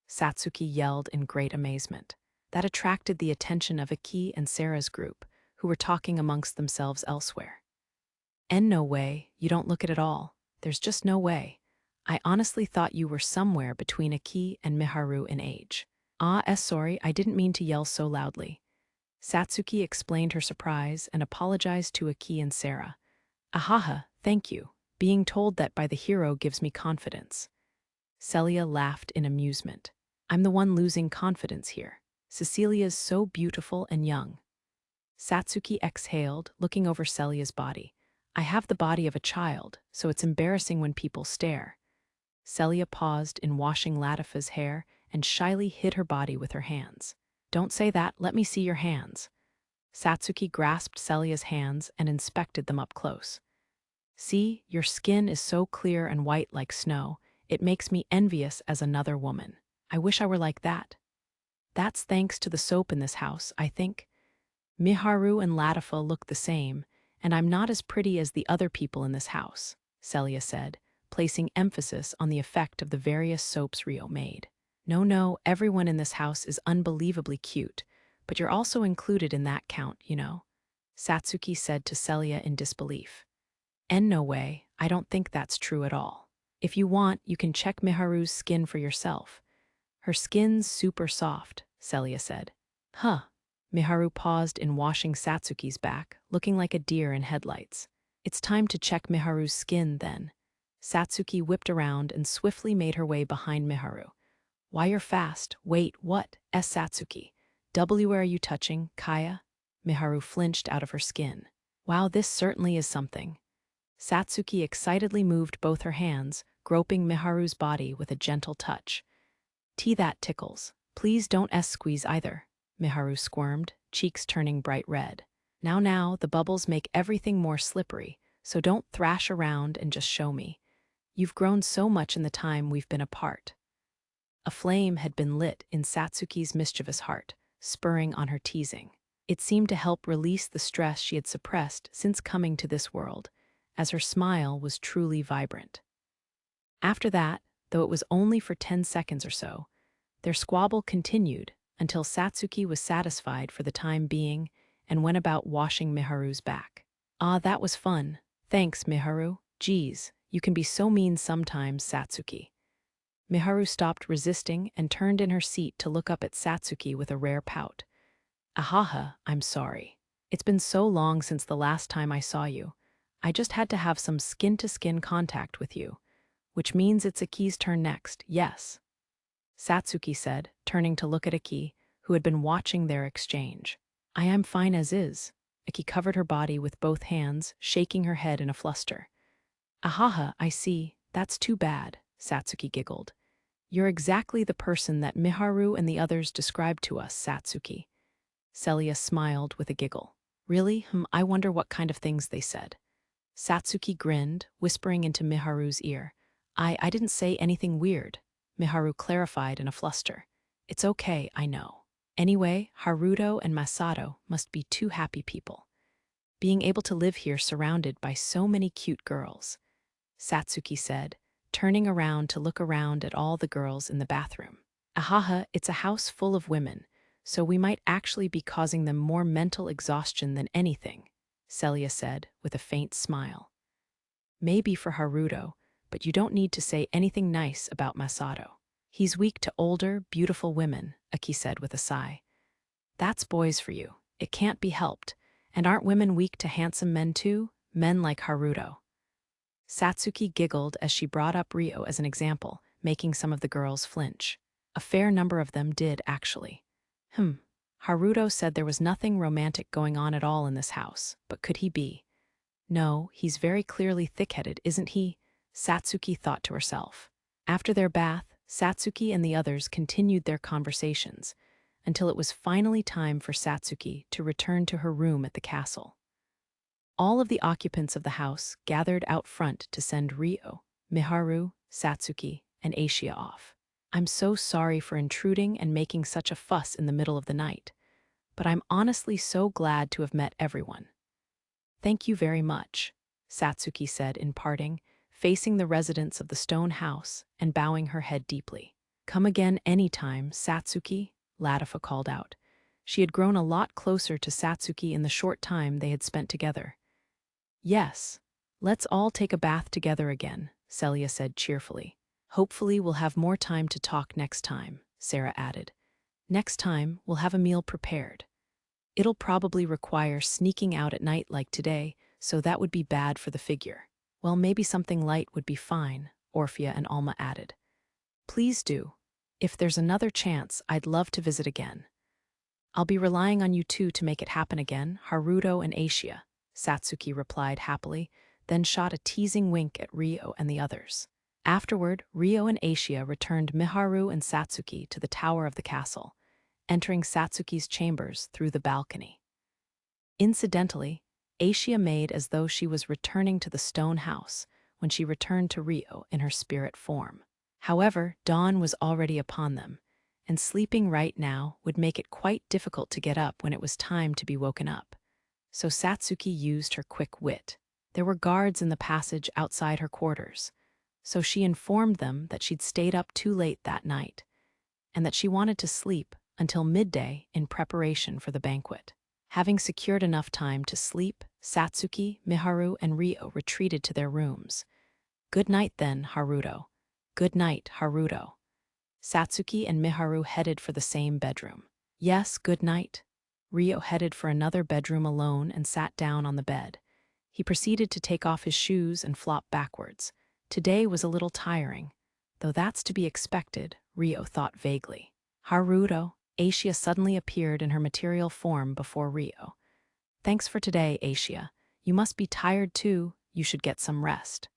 Satsuki yelled in great amazement. That attracted the attention of Aki and Sarah's group, who were talking amongst themselves elsewhere. And no way, you don't look it at all. There's just no way. I honestly thought you were somewhere between Aki and Miharu in age. Sorry, I didn't mean to yell so loudly. Satsuki explained her surprise and apologized to Aki and Sarah. Ahaha, thank you. Being told that by the hero gives me confidence. Celia laughed in amusement. I'm the one losing confidence here. Cecilia's so beautiful and young. Satsuki exhaled, looking over Celia's body. I have the body of a child, so it's embarrassing when people stare. Celia paused in washing Latifa's hair and shyly hid her body with her hands. Don't say that, let me see your hands. Satsuki grasped Celia's hands and inspected them up close. See, your skin is so clear and white like snow, it makes me envious as another woman. I wish I were like that. That's thanks to the soap in this house, I think. Miharu and Latifa look the same, and I'm not as pretty as the other people in this house, Celia said, placing emphasis on the effect of the various soaps Rio made. No, everyone in this house is unbelievably cute, but you're also included in that count, you know, Satsuki said to Celia in disbelief. And no way, I don't think that's true at all. If you want, you can check Miharu's skin for yourself. Her skin's super soft, Celia said. Huh. Miharu paused in washing Satsuki's back, looking like a deer in headlights. It's time to check Miharu's skin, then. Satsuki whipped around and swiftly made her way behind Miharu. Why you're fast? Wait, what? Satsuki. Where are you touching, Kaya? Miharu flinched out of her skin. Wow, this certainly is something. Satsuki excitedly moved both her hands, groping Miharu's body with a gentle touch. That tickles. Please don't squeeze either. Miharu squirmed, cheeks turning bright red. Now, the bubbles make everything more slippery, so don't thrash around and just show me. You've grown so much in the time we've been apart. A flame had been lit in Satsuki's mischievous heart, spurring on her teasing. It seemed to help release the stress she had suppressed since coming to this world, as her smile was truly vibrant. After that, though it was only for 10 seconds or so, their squabble continued until Satsuki was satisfied for the time being and went about washing Miharu's back. That was fun. Thanks, Miharu. Geez, you can be so mean sometimes, Satsuki. Miharu stopped resisting and turned in her seat to look up at Satsuki with a rare pout. Ahaha, I'm sorry. It's been so long since the last time I saw you. I just had to have some skin-to-skin contact with you, which means it's Aki's turn next, yes, Satsuki said, turning to look at Aki, who had been watching their exchange. I am fine as is. Aki covered her body with both hands, shaking her head in a fluster. Ahaha, I see. That's too bad, Satsuki giggled. You're exactly the person that Miharu and the others described to us, Satsuki. Celia smiled with a giggle. Really? I wonder what kind of things they said. Satsuki grinned, whispering into Miharu's ear. I didn't say anything weird. Miharu clarified in a fluster. It's okay, I know. Anyway, Haruto and Masato must be two happy people. Being able to live here surrounded by so many cute girls, Satsuki said, turning around to look around at all the girls in the bathroom. Ahaha, it's a house full of women, so we might actually be causing them more mental exhaustion than anything, Celia said with a faint smile. Maybe for Haruto, but you don't need to say anything nice about Masato. He's weak to older, beautiful women, Aki said with a sigh. That's boys for you. It can't be helped. And aren't women weak to handsome men too? Men like Haruto. Satsuki giggled as she brought up Rio as an example, making some of the girls flinch. A fair number of them did, actually. Haruto said there was nothing romantic going on at all in this house, but could he be? No, he's very clearly thick-headed, isn't he? Satsuki thought to herself. After their bath, Satsuki and the others continued their conversations, until it was finally time for Satsuki to return to her room at the castle. All of the occupants of the house gathered out front to send Rio, Miharu, Satsuki, and Aishia off. I'm so sorry for intruding and making such a fuss in the middle of the night, but I'm honestly so glad to have met everyone. Thank you very much, Satsuki said in parting, facing the residents of the stone house and bowing her head deeply. Come again any time, Satsuki, Latifa called out. She had grown a lot closer to Satsuki in the short time they had spent together. Yes, let's all take a bath together again, Celia said cheerfully. Hopefully we'll have more time to talk next time, Sarah added. Next time, we'll have a meal prepared. It'll probably require sneaking out at night like today, so that would be bad for the figure. Well, maybe something light would be fine, Orphea and Alma added. Please do. If there's another chance, I'd love to visit again. I'll be relying on you two to make it happen again, Haruto and Aishia, Satsuki replied happily, then shot a teasing wink at Rio and the others. Afterward, Rio and Aishia returned Miharu and Satsuki to the tower of the castle, entering Satsuki's chambers through the balcony. Incidentally, Aishia made as though she was returning to the stone house when she returned to Rio in her spirit form. However, dawn was already upon them, and sleeping right now would make it quite difficult to get up when it was time to be woken up. So Satsuki used her quick wit. There were guards in the passage outside her quarters, so she informed them that she'd stayed up too late that night, and that she wanted to sleep until midday in preparation for the banquet. Having secured enough time to sleep, Satsuki, Miharu, and Rio retreated to their rooms. Good night then, Haruto. Good night, Haruto. Satsuki and Miharu headed for the same bedroom. Yes, good night. Rio headed for another bedroom alone and sat down on the bed. He proceeded to take off his shoes and flop backwards. Today was a little tiring, though that's to be expected, Rio thought vaguely. Haruto, Aishia suddenly appeared in her material form before Rio. Thanks for today, Aishia. You must be tired too. You should get some rest.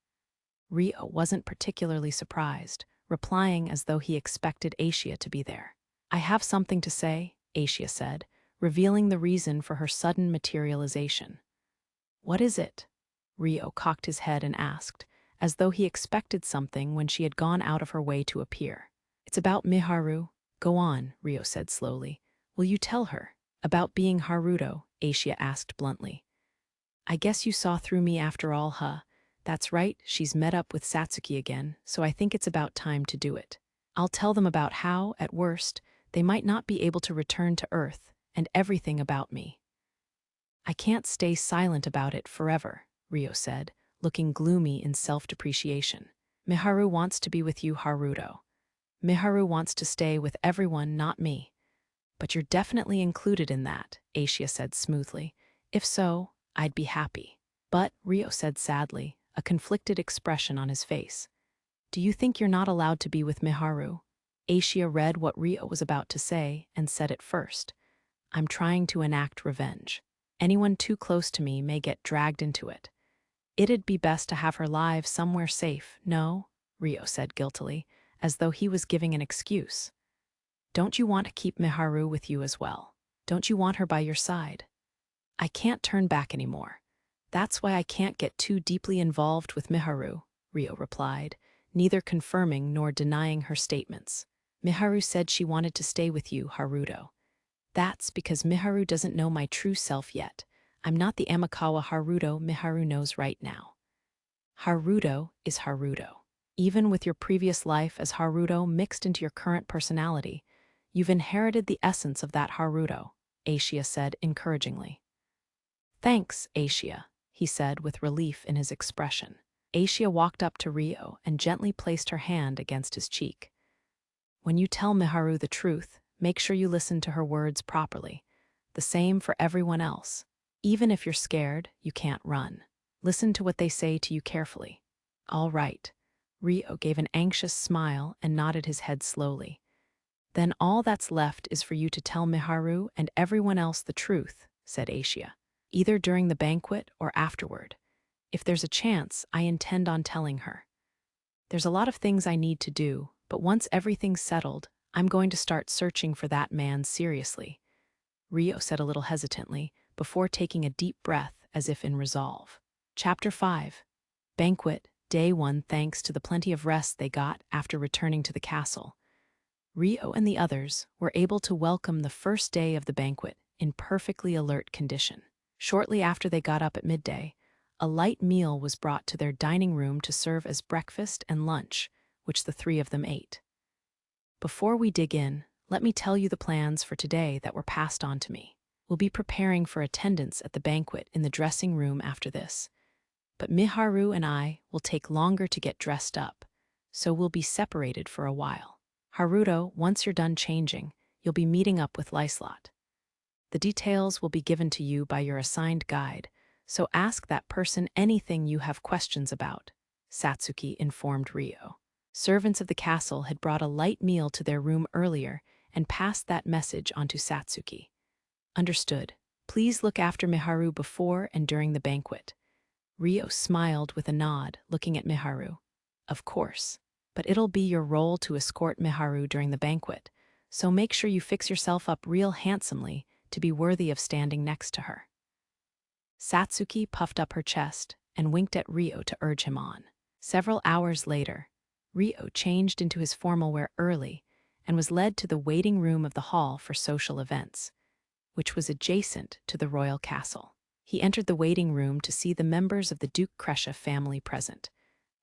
Rio wasn't particularly surprised, replying as though he expected Aishia to be there. I have something to say, Aishia said, revealing the reason for her sudden materialization. What is it? Rio cocked his head and asked, as though he expected something when she had gone out of her way to appear. It's about Miharu. Go on, Rio said slowly. Will you tell her? About being Haruto, Aishia asked bluntly. I guess you saw through me after all, huh? That's right, she's met up with Satsuki again, so I think it's about time to do it. I'll tell them about how, at worst, they might not be able to return to Earth, and everything about me. I can't stay silent about it forever, Rio said, looking gloomy in self-depreciation. Miharu wants to be with you, Haruto. Miharu wants to stay with everyone, not me. But you're definitely included in that, Aishia said smoothly. If so, I'd be happy. But, Rio said sadly, a conflicted expression on his face. Do you think you're not allowed to be with Miharu? Aishia read what Rio was about to say and said it first. I'm trying to enact revenge. Anyone too close to me may get dragged into it. It'd be best to have her live somewhere safe, no? Rio said guiltily, as though he was giving an excuse. Don't you want to keep Miharu with you as well? Don't you want her by your side? I can't turn back anymore. That's why I can't get too deeply involved with Miharu, Rio replied, neither confirming nor denying her statements. Miharu said she wanted to stay with you, Haruto. That's because Miharu doesn't know my true self yet. I'm not the Amikawa Haruto Miharu knows right now. Haruto is Haruto. Even with your previous life as Haruto mixed into your current personality, you've inherited the essence of that Haruto, Aishia said encouragingly. Thanks, Aishia, he said with relief in his expression. Aishia walked up to Rio and gently placed her hand against his cheek. When you tell Miharu the truth, make sure you listen to her words properly. The same for everyone else. Even if you're scared, you can't run. Listen to what they say to you carefully. All right. Rio gave an anxious smile and nodded his head slowly. Then all that's left is for you to tell Miharu and everyone else the truth, said Aishia, either during the banquet or afterward. If there's a chance, I intend on telling her. There's a lot of things I need to do, but once everything's settled, I'm going to start searching for that man seriously, Rio said a little hesitantly, before taking a deep breath as if in resolve. Chapter 5. Banquet, Day 1. Thanks to the plenty of rest they got after returning to the castle, Rio and the others were able to welcome the first day of the banquet in perfectly alert condition. Shortly after they got up at midday, a light meal was brought to their dining room to serve as breakfast and lunch, which the three of them ate. Before we dig in, let me tell you the plans for today that were passed on to me. We'll be preparing for attendance at the banquet in the dressing room after this, but Miharu and I will take longer to get dressed up, so we'll be separated for a while. Haruto, once you're done changing, you'll be meeting up with Liselotte. The details will be given to you by your assigned guide, so ask that person anything you have questions about, Satsuki informed Rio. Servants of the castle had brought a light meal to their room earlier and passed that message on to Satsuki. Understood. Please look after Miharu before and during the banquet. Rio smiled with a nod, looking at Miharu. Of course. But it'll be your role to escort Miharu during the banquet, so make sure you fix yourself up real handsomely to be worthy of standing next to her. Satsuki puffed up her chest and winked at Rio to urge him on. Several hours later, Rio changed into his formal wear early and was led to the waiting room of the hall for social events, which was adjacent to the royal castle. He entered the waiting room to see the members of the Duke Kresha family present.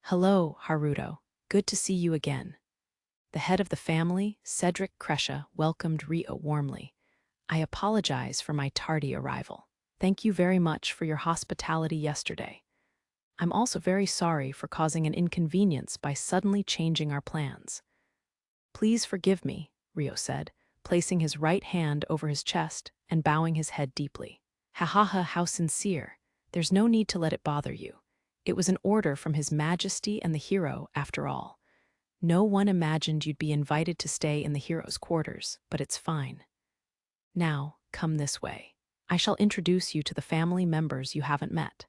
Hello, Haruto. Good to see you again. The head of the family, Cedric Kresha, welcomed Rio warmly. I apologize for my tardy arrival. Thank you very much for your hospitality yesterday. I'm also very sorry for causing an inconvenience by suddenly changing our plans. Please forgive me, Rio said, placing his right hand over his chest and bowing his head deeply. Ha ha ha, how sincere. There's no need to let it bother you. It was an order from His Majesty and the hero, after all. No one imagined you'd be invited to stay in the hero's quarters, but it's fine. Now, come this way. I shall introduce you to the family members you haven't met.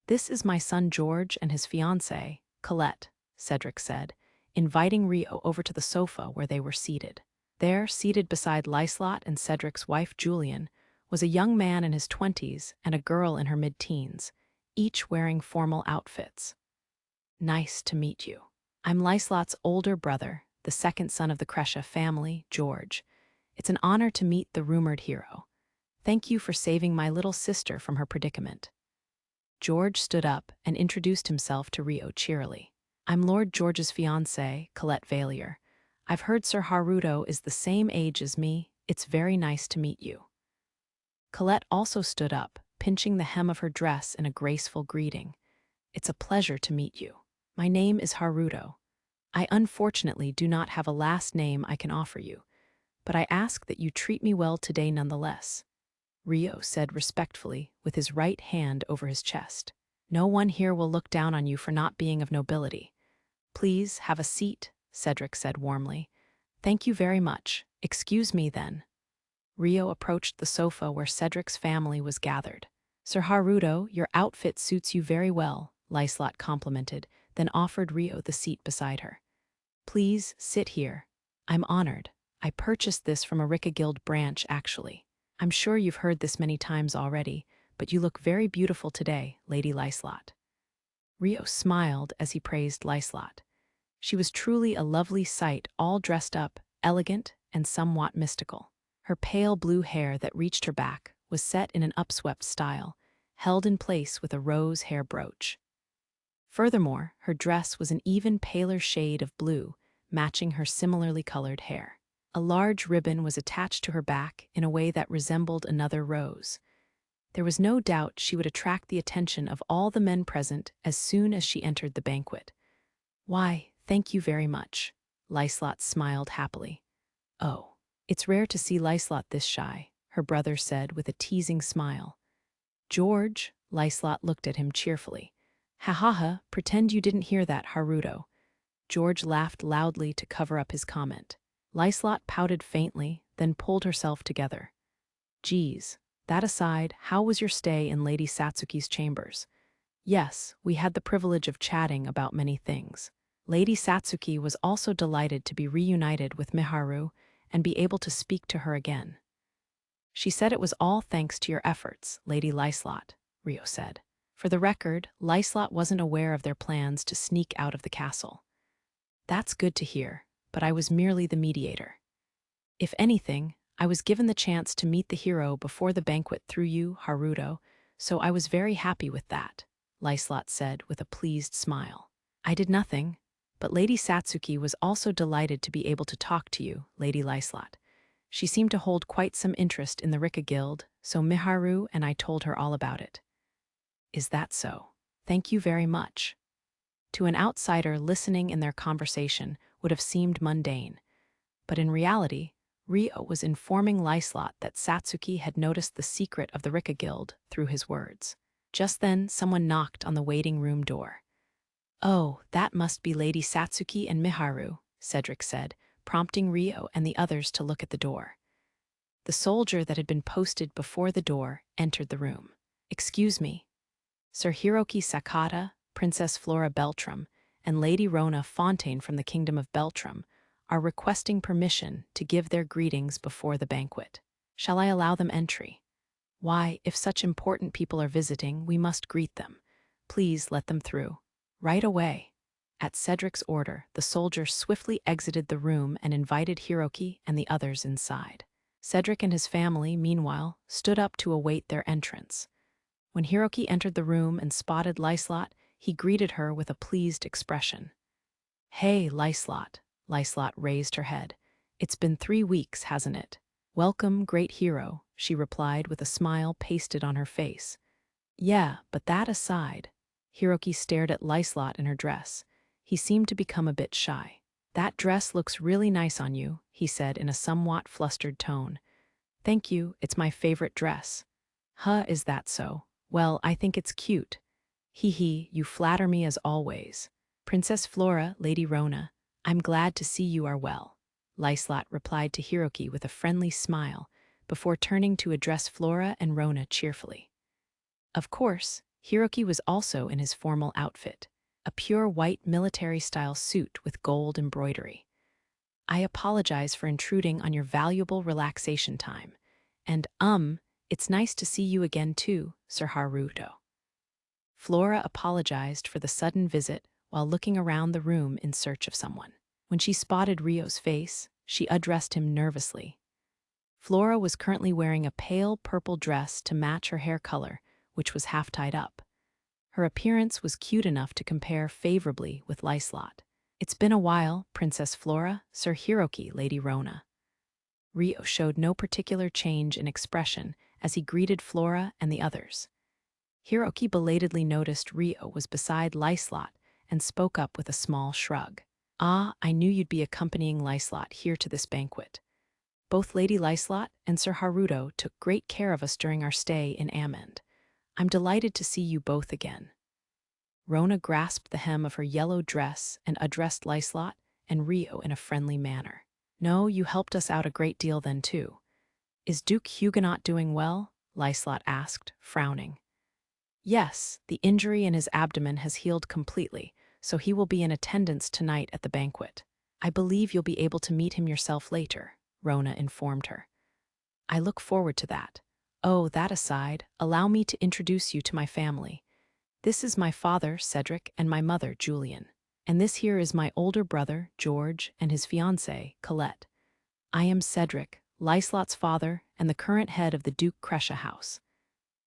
This is my son George and his fiancée, Colette, Cedric said, inviting Rio over to the sofa where they were seated. There, seated beside Liselotte and Cedric's wife Julian, was a young man in his 20s and a girl in her mid-teens, each wearing formal outfits. Nice to meet you. I'm Liselotte's older brother, the second son of the Kresha family, George. It's an honor to meet the rumored hero. Thank you for saving my little sister from her predicament. George stood up and introduced himself to Rio cheerily. I'm Lord George's fiancée, Colette Valier. I've heard Sir Haruto is the same age as me. It's very nice to meet you. Colette also stood up, pinching the hem of her dress in a graceful greeting. It's a pleasure to meet you. My name is Haruto. I unfortunately do not have a last name I can offer you, but I ask that you treat me well today nonetheless," Rio said respectfully, with his right hand over his chest. "No one here will look down on you for not being of nobility. Please have a seat," Cedric said warmly. "Thank you very much. Excuse me, then." Rio approached the sofa where Cedric's family was gathered. "Sir Haruto, your outfit suits you very well," Liselotte complimented, then offered Rio the seat beside her. "Please sit here. I'm honored. I purchased this from a Rika Guild branch, actually. I'm sure you've heard this many times already, but you look very beautiful today, Lady Liselotte." Rio smiled as he praised Liselotte. She was truly a lovely sight, all dressed up, elegant, and somewhat mystical. Her pale blue hair that reached her back was set in an upswept style, held in place with a rose hair brooch. Furthermore, her dress was an even paler shade of blue, matching her similarly colored hair. A large ribbon was attached to her back in a way that resembled another rose. There was no doubt she would attract the attention of all the men present as soon as she entered the banquet. "Why, thank you very much," Liselotte smiled happily. "Oh, it's rare to see Liselotte this shy," her brother said with a teasing smile. "George," Liselotte looked at him cheerfully. "Ha ha ha, pretend you didn't hear that, Haruto." George laughed loudly to cover up his comment. Liselotte pouted faintly, then pulled herself together. "Geez, that aside, how was your stay in Lady Satsuki's chambers?" "Yes, we had the privilege of chatting about many things. Lady Satsuki was also delighted to be reunited with Miharu and be able to speak to her again. She said it was all thanks to your efforts, Lady Liselotte," Rio said. For the record, Liselotte wasn't aware of their plans to sneak out of the castle. "That's good to hear, but I was merely the mediator. If anything, I was given the chance to meet the hero before the banquet through you, Haruto, so I was very happy with that," Liselotte said with a pleased smile. "I did nothing, but Lady Satsuki was also delighted to be able to talk to you, Lady Liselotte. She seemed to hold quite some interest in the Rika Guild, so Miharu and I told her all about it." "Is that so? Thank you very much." To an outsider, listening in their conversation would have seemed mundane, but in reality, Rio was informing Liselotte that Satsuki had noticed the secret of the Rika Guild through his words. Just then, someone knocked on the waiting room door. "Oh, that must be Lady Satsuki and Miharu," Cedric said, prompting Rio and the others to look at the door. The soldier that had been posted before the door entered the room. "Excuse me. Sir Hiroki Sakata, Princess Flora Beltram, and Lady Rona Fontaine from the Kingdom of Beltram are requesting permission to give their greetings before the banquet. Shall I allow them entry?" "Why, if such important people are visiting, we must greet them. Please let them through." "Right away." At Cedric's order, the soldier swiftly exited the room and invited Hiroki and the others inside. Cedric and his family, meanwhile, stood up to await their entrance. When Hiroki entered the room and spotted Liselotte, he greeted her with a pleased expression. "Hey, Liselotte." Liselotte raised her head. "It's been 3 weeks, hasn't it?" "Welcome, great hero," she replied with a smile pasted on her face. "Yeah, but that aside," Hiroki stared at Liselotte in her dress. He seemed to become a bit shy. "That dress looks really nice on you," he said in a somewhat flustered tone. "Thank you, it's my favorite dress." "Huh, is that so? Well, I think it's cute." "Hee hee, you flatter me as always." "Princess Flora, Lady Rona, I'm glad to see you are well," Liselotte replied to Hiroki with a friendly smile, before turning to address Flora and Rona cheerfully. Of course, Hiroki was also in his formal outfit, a pure white military-style suit with gold embroidery. "I apologize for intruding on your valuable relaxation time. And, it's nice to see you again too, Sir Haruto." Flora apologized for the sudden visit while looking around the room in search of someone. When she spotted Rio's face, she addressed him nervously. Flora was currently wearing a pale purple dress to match her hair color, which was half tied up. Her appearance was cute enough to compare favorably with Liselotte. "It's been a while, Princess Flora, Sir Hiroki, Lady Rona." Rio showed no particular change in expression as he greeted Flora and the others. Hiroki belatedly noticed Rio was beside Liselotte and spoke up with a small shrug. "Ah, I knew you'd be accompanying Liselotte here to this banquet." Both Lady Liselotte and Sir Haruto took great care of us during our stay in Amend. I'm delighted to see you both again." Rona grasped the hem of her yellow dress and addressed Liselotte and Rio in a friendly manner. "No, you helped us out a great deal then too. Is Duke Huguenot doing well?" Liselotte asked, frowning. "Yes, the injury in his abdomen has healed completely, so he will be in attendance tonight at the banquet. I believe you'll be able to meet him yourself later," Rona informed her. "I look forward to that. Oh, that aside, allow me to introduce you to my family. This is my father, Cedric, and my mother, Julian. And this here is my older brother, George, and his fiancée, Colette. I am Cedric, Liselotte's father, and the current head of the Duke Crescia house."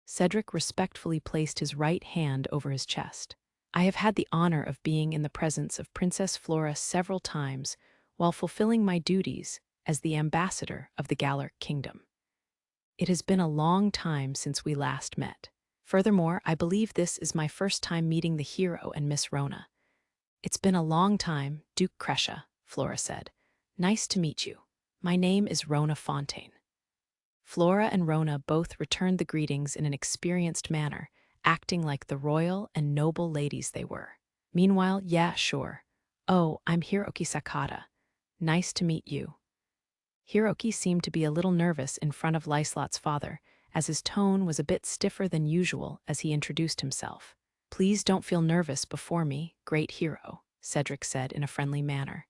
Cedric respectfully placed his right hand over his chest. "I have had the honor of being in the presence of Princess Flora several times while fulfilling my duties as the ambassador of the Galuk kingdom. It has been a long time since we last met. Furthermore, I believe this is my first time meeting the hero and Miss Rona." "It's been a long time, Duke Crescia," Flora said. "Nice to meet you. My name is Rona Fontaine." Flora and Rona both returned the greetings in an experienced manner, acting like the royal and noble ladies they were. Meanwhile, "Yeah, sure. Oh, I'm Hiroki Sakata. Nice to meet you." Hiroki seemed to be a little nervous in front of Liselotte's father, as his tone was a bit stiffer than usual as he introduced himself. "Please don't feel nervous before me, great hero," Cedric said in a friendly manner.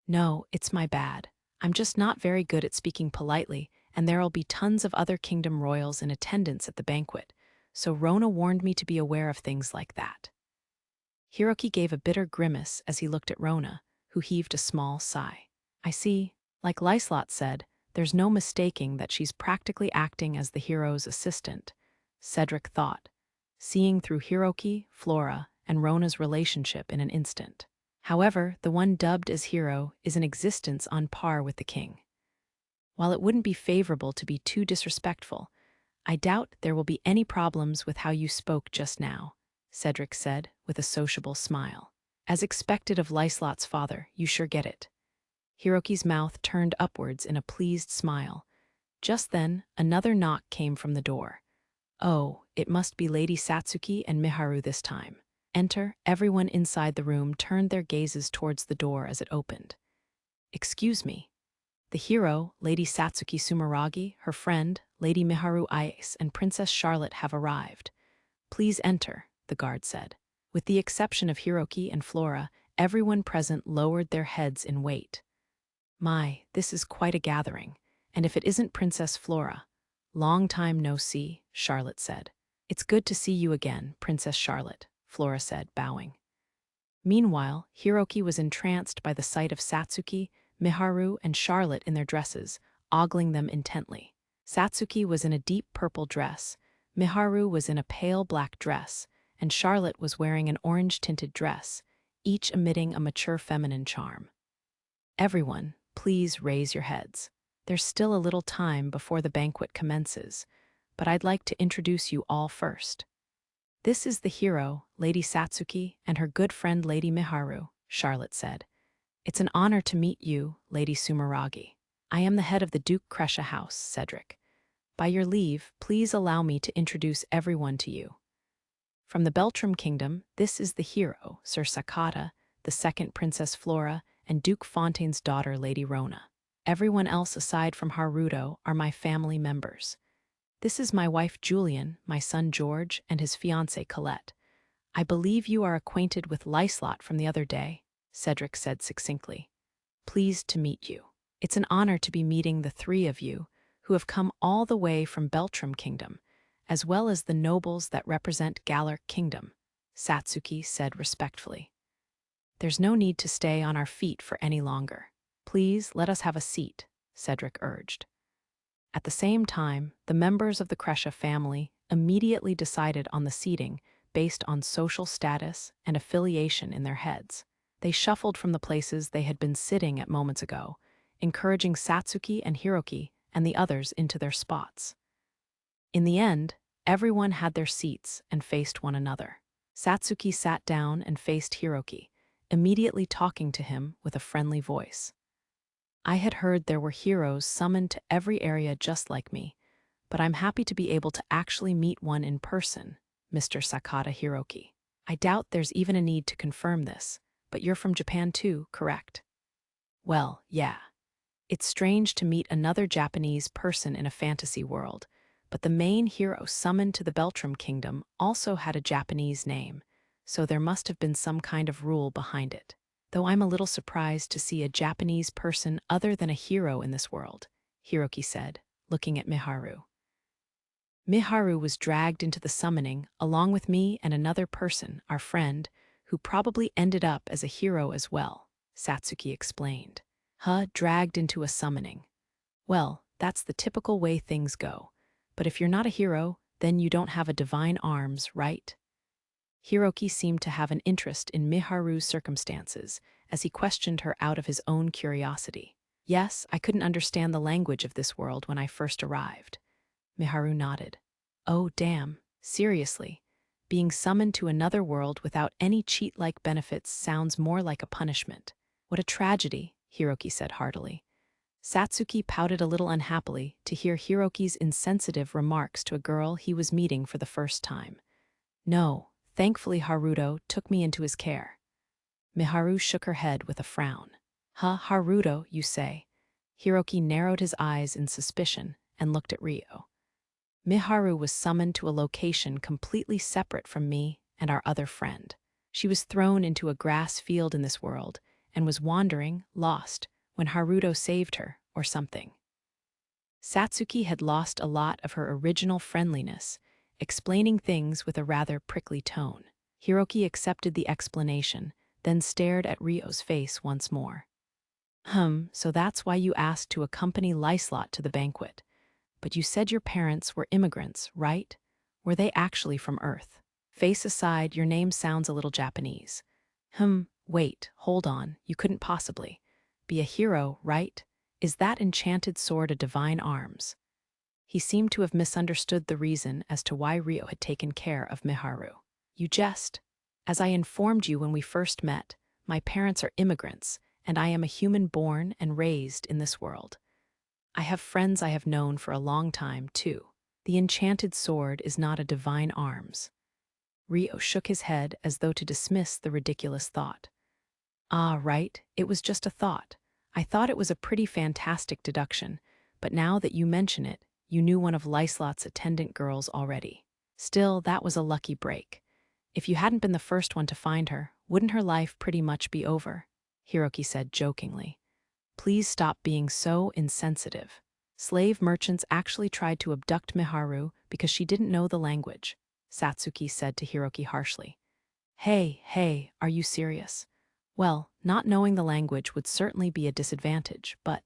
"No, it's my bad. I'm just not very good at speaking politely, and there'll be tons of other kingdom royals in attendance at the banquet, so Rona warned me to be aware of things like that." Hiroki gave a bitter grimace as he looked at Rona, who heaved a small sigh. "I see. Like Liselotte said, there's no mistaking that she's practically acting as the hero's assistant," Cedric thought, seeing through Hiroki, Flora, and Rona's relationship in an instant. However, the one dubbed as hero is in existence on par with the king. "While it wouldn't be favorable to be too disrespectful, I doubt there will be any problems with how you spoke just now," Cedric said with a sociable smile. "As expected of Liselotte's father, you sure get it." Hiroki's mouth turned upwards in a pleased smile. Just then, another knock came from the door. Oh, it must be Lady Satsuki and Miharu this time. "Enter." Everyone inside the room turned their gazes towards the door as it opened. "Excuse me." The hero, Lady Satsuki Sumeragi, her friend, Lady Miharu Ice, and Princess Charlotte have arrived. "Please enter," the guard said. With the exception of Hiroki and Flora, everyone present lowered their heads in weight. "My, this is quite a gathering, and if it isn't Princess Flora." "Long time no see," Charlotte said. "It's good to see you again, Princess Charlotte," Flora said, bowing. Meanwhile, Hiroki was entranced by the sight of Satsuki, Miharu, and Charlotte in their dresses, ogling them intently. Satsuki was in a deep purple dress, Miharu was in a pale black dress, and Charlotte was wearing an orange-tinted dress, each emitting a mature feminine charm. "Everyone, please raise your heads. There's still a little time before the banquet commences, but I'd like to introduce you all first. This is the hero, Lady Satsuki, and her good friend Lady Miharu," Charlotte said. "It's an honor to meet you, Lady Sumeragi. I am the head of the Duke Crescia house, Cedric. By your leave, please allow me to introduce everyone to you. From the Beltram Kingdom, this is the hero, Sir Sakata, the second Princess Flora, and Duke Fontaine's daughter, Lady Rona. Everyone else aside from Haruto are my family members. This is my wife Julian, my son George, and his fiancée Colette. I believe you are acquainted with Liselotte from the other day," Cedric said succinctly. "Pleased to meet you. It's an honor to be meeting the three of you, who have come all the way from Beltram Kingdom, as well as the nobles that represent Galuk Kingdom," Satsuki said respectfully. "There's no need to stay on our feet for any longer. Please let us have a seat," Cedric urged. At the same time, the members of the Crescia family immediately decided on the seating based on social status and affiliation in their heads. They shuffled from the places they had been sitting at moments ago, encouraging Satsuki and Hiroki and the others into their spots. In the end, everyone had their seats and faced one another. Satsuki sat down and faced Hiroki, immediately talking to him with a friendly voice. I had heard there were heroes summoned to every area just like me, but I'm happy to be able to actually meet one in person, Mr. Sakata Hiroki. I doubt there's even a need to confirm this, but you're from Japan too, correct? Well, yeah. It's strange to meet another Japanese person in a fantasy world, but the main hero summoned to the Beltram Kingdom also had a Japanese name, so there must have been some kind of rule behind it. Though I'm a little surprised to see a Japanese person other than a hero in this world, Hiroki said, looking at Miharu. Miharu was dragged into the summoning along with me and another person, our friend, who probably ended up as a hero as well, Satsuki explained. Dragged into a summoning. Well, that's the typical way things go. But if you're not a hero, then you don't have a divine arms, right? Hiroki seemed to have an interest in Miharu's circumstances as he questioned her out of his own curiosity. Yes, I couldn't understand the language of this world when I first arrived. Miharu nodded. Oh, damn. Seriously. Being summoned to another world without any cheat-like benefits sounds more like a punishment. What a tragedy, Hiroki said heartily. Satsuki pouted a little unhappily to hear Hiroki's insensitive remarks to a girl he was meeting for the first time. No, thankfully Haruto took me into his care. Miharu shook her head with a frown. Haruto, you say? Hiroki narrowed his eyes in suspicion and looked at Rio. Miharu was summoned to a location completely separate from me and our other friend. She was thrown into a grass field in this world and was wandering, lost, when Haruto saved her, or something. Satsuki had lost a lot of her original friendliness, explaining things with a rather prickly tone. Hiroki accepted the explanation, then stared at Rio's face once more. So that's why you asked to accompany Liselotte to the banquet. But you said your parents were immigrants, right? Were they actually from Earth? Face aside, your name sounds a little Japanese. Wait, hold on, you couldn't possibly be a hero, right? Is that enchanted sword a divine arms? He seemed to have misunderstood the reason as to why Rio had taken care of Miharu. You jest. As I informed you when we first met, my parents are immigrants, and I am a human born and raised in this world. I have friends I have known for a long time, too. The enchanted sword is not a divine arms. Rio shook his head as though to dismiss the ridiculous thought. Right, it was just a thought. I thought it was a pretty fantastic deduction, but now that you mention it, you knew one of Liselotte's attendant girls already. Still, that was a lucky break. If you hadn't been the first one to find her, wouldn't her life pretty much be over? Hiroki said jokingly. Please stop being so insensitive. Slave merchants actually tried to abduct Miharu because she didn't know the language, Satsuki said to Hiroki harshly. Hey, are you serious? Well, not knowing the language would certainly be a disadvantage, but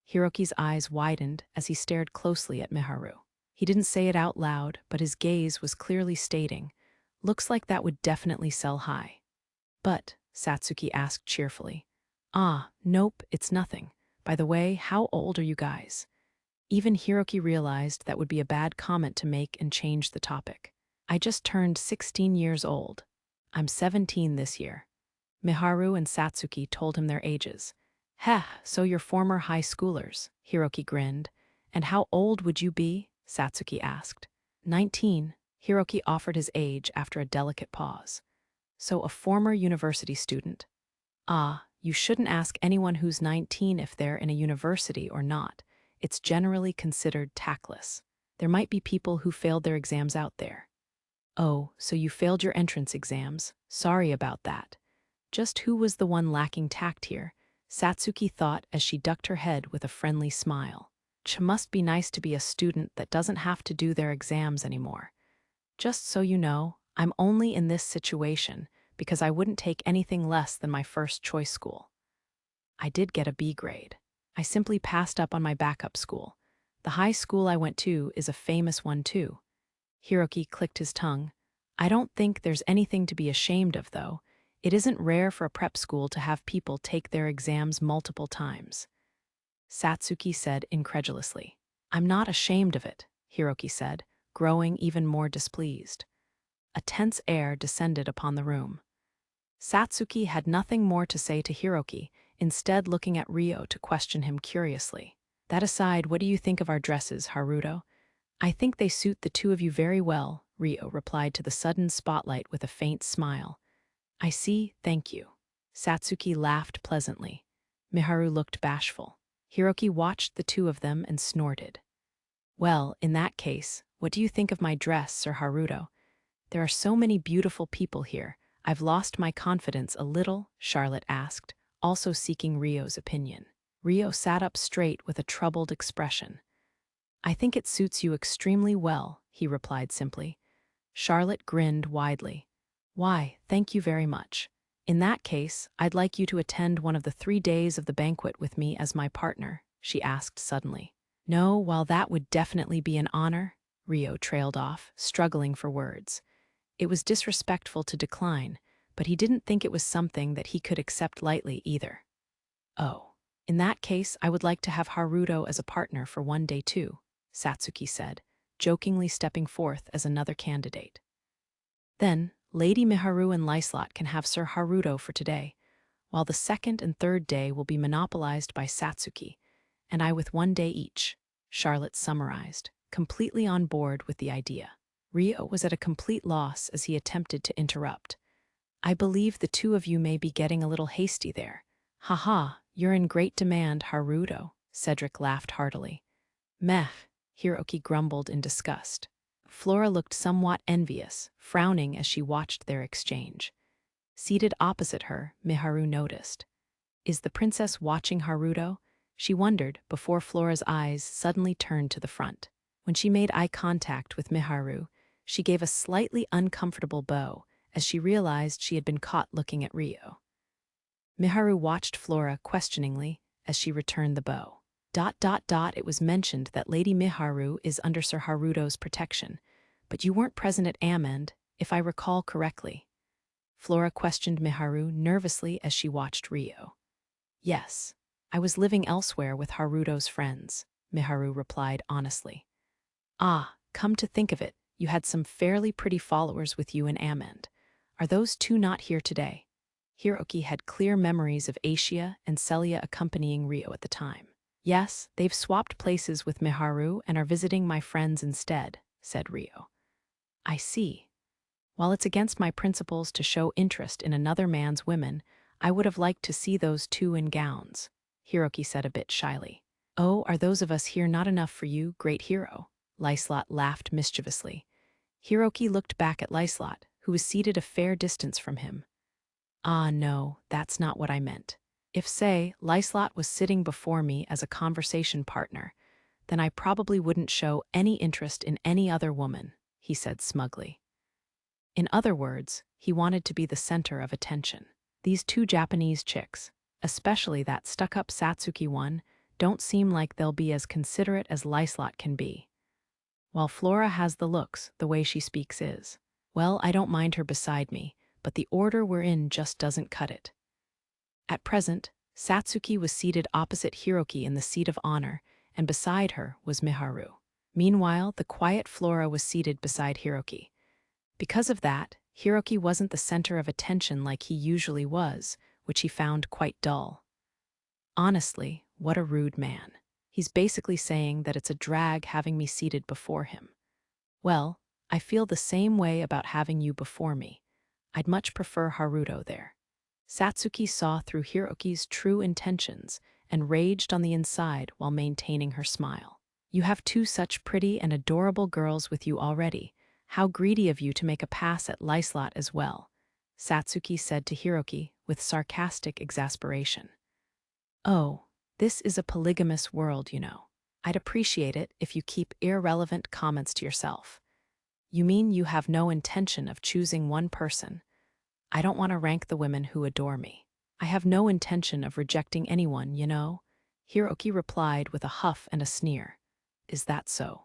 Hiroki's eyes widened as he stared closely at Miharu. He didn't say it out loud, but his gaze was clearly stating, looks like that would definitely sell high. But, Satsuki asked cheerfully, nope, it's nothing. By the way, how old are you guys? Even Hiroki realized that would be a bad comment to make and changed the topic. I just turned 16 years old. I'm 17 this year. Miharu and Satsuki told him their ages. So you're former high schoolers, Hiroki grinned. And how old would you be? Satsuki asked. 19, Hiroki offered his age after a delicate pause. So a former university student. You shouldn't ask anyone who's 19 if they're in a university or not. It's generally considered tactless. There might be people who failed their exams out there. Oh, so you failed your entrance exams. Sorry about that. Just who was the one lacking tact here? Satsuki thought as she ducked her head with a friendly smile. Must be nice to be a student that doesn't have to do their exams anymore. Just so you know, I'm only in this situation because I wouldn't take anything less than my first choice school. I did get a B grade. I simply passed up on my backup school. The high school I went to is a famous one too. Hiroki clicked his tongue. I don't think there's anything to be ashamed of, though. It isn't rare for a prep school to have people take their exams multiple times. Satsuki said incredulously. I'm not ashamed of it, Hiroki said, growing even more displeased. A tense air descended upon the room. Satsuki had nothing more to say to Hiroki, instead looking at Rio to question him curiously. That aside, what do you think of our dresses, Haruto? I think they suit the two of you very well, Rio replied to the sudden spotlight with a faint smile. I see, thank you. Satsuki laughed pleasantly. Miharu looked bashful. Hiroki watched the two of them and snorted. Well, in that case, what do you think of my dress, Sir Haruto? There are so many beautiful people here. I've lost my confidence a little, Charlotte asked, also seeking Rio's opinion. Rio sat up straight with a troubled expression. I think it suits you extremely well, he replied simply. Charlotte grinned widely. Why, thank you very much. In that case, I'd like you to attend one of the 3 days of the banquet with me as my partner, she asked suddenly. No, while that would definitely be an honor, Rio trailed off, struggling for words. It was disrespectful to decline, but he didn't think it was something that he could accept lightly either. Oh, in that case, I would like to have Haruto as a partner for 1 day too, Satsuki said, jokingly stepping forth as another candidate. Then, Lady Miharu and Liselotte can have Sir Haruto for today, while the 2nd and 3rd day will be monopolized by Satsuki, and I with 1 day each, Charlotte summarized, completely on board with the idea. Rio was at a complete loss as he attempted to interrupt. I believe the two of you may be getting a little hasty there. Haha, you're in great demand, Haruto, Cedric laughed heartily. Meh, Hiroki grumbled in disgust. Flora looked somewhat envious, frowning as she watched their exchange. Seated opposite her, Miharu noticed. Is the princess watching Haruto? She wondered before Flora's eyes suddenly turned to the front. When she made eye contact with Miharu, she gave a slightly uncomfortable bow as she realized she had been caught looking at Rio. Miharu watched Flora questioningly as she returned the bow. It was mentioned that Lady Miharu is under Sir Haruto's protection, but you weren't present at Amend, if I recall correctly. Flora questioned Miharu nervously as she watched Rio. Yes, I was living elsewhere with Haruto's friends, Miharu replied honestly. Ah, come to think of it, you had some fairly pretty followers with you in Amend. Are those two not here today? Hiroki had clear memories of Asia and Celia accompanying Rio at the time. Yes, they've swapped places with Miharu and are visiting my friends instead, said Rio. I see. While it's against my principles to show interest in another man's women, I would have liked to see those two in gowns, Hiroki said a bit shyly. Oh, are those of us here not enough for you, great hero? Liselotte laughed mischievously. Hiroki looked back at Liselotte, who was seated a fair distance from him. Ah, no, that's not what I meant. If, say, Liselotte was sitting before me as a conversation partner, then I probably wouldn't show any interest in any other woman, he said smugly. In other words, he wanted to be the center of attention. These two Japanese chicks, especially that stuck-up Satsuki one, don't seem like they'll be as considerate as Liselotte can be. While Flora has the looks, the way she speaks is. Well, I don't mind her beside me, but the order we're in just doesn't cut it. At present, Satsuki was seated opposite Hiroki in the seat of honor, and beside her was Miharu. Meanwhile, the quiet Flora was seated beside Hiroki. Because of that, Hiroki wasn't the center of attention like he usually was, which he found quite dull. Honestly, what a rude man. He's basically saying that it's a drag having me seated before him. Well, I feel the same way about having you before me. I'd much prefer Haruto there. Satsuki saw through Hiroki's true intentions and raged on the inside while maintaining her smile. You have two such pretty and adorable girls with you already. How greedy of you to make a pass at Liselotte as well, Satsuki said to Hiroki with sarcastic exasperation. Oh, this is a polygamous world, you know. I'd appreciate it if you keep irrelevant comments to yourself. You mean you have no intention of choosing one person? I don't want to rank the women who adore me. I have no intention of rejecting anyone, you know, Hiroki replied with a huff and a sneer. Is that so?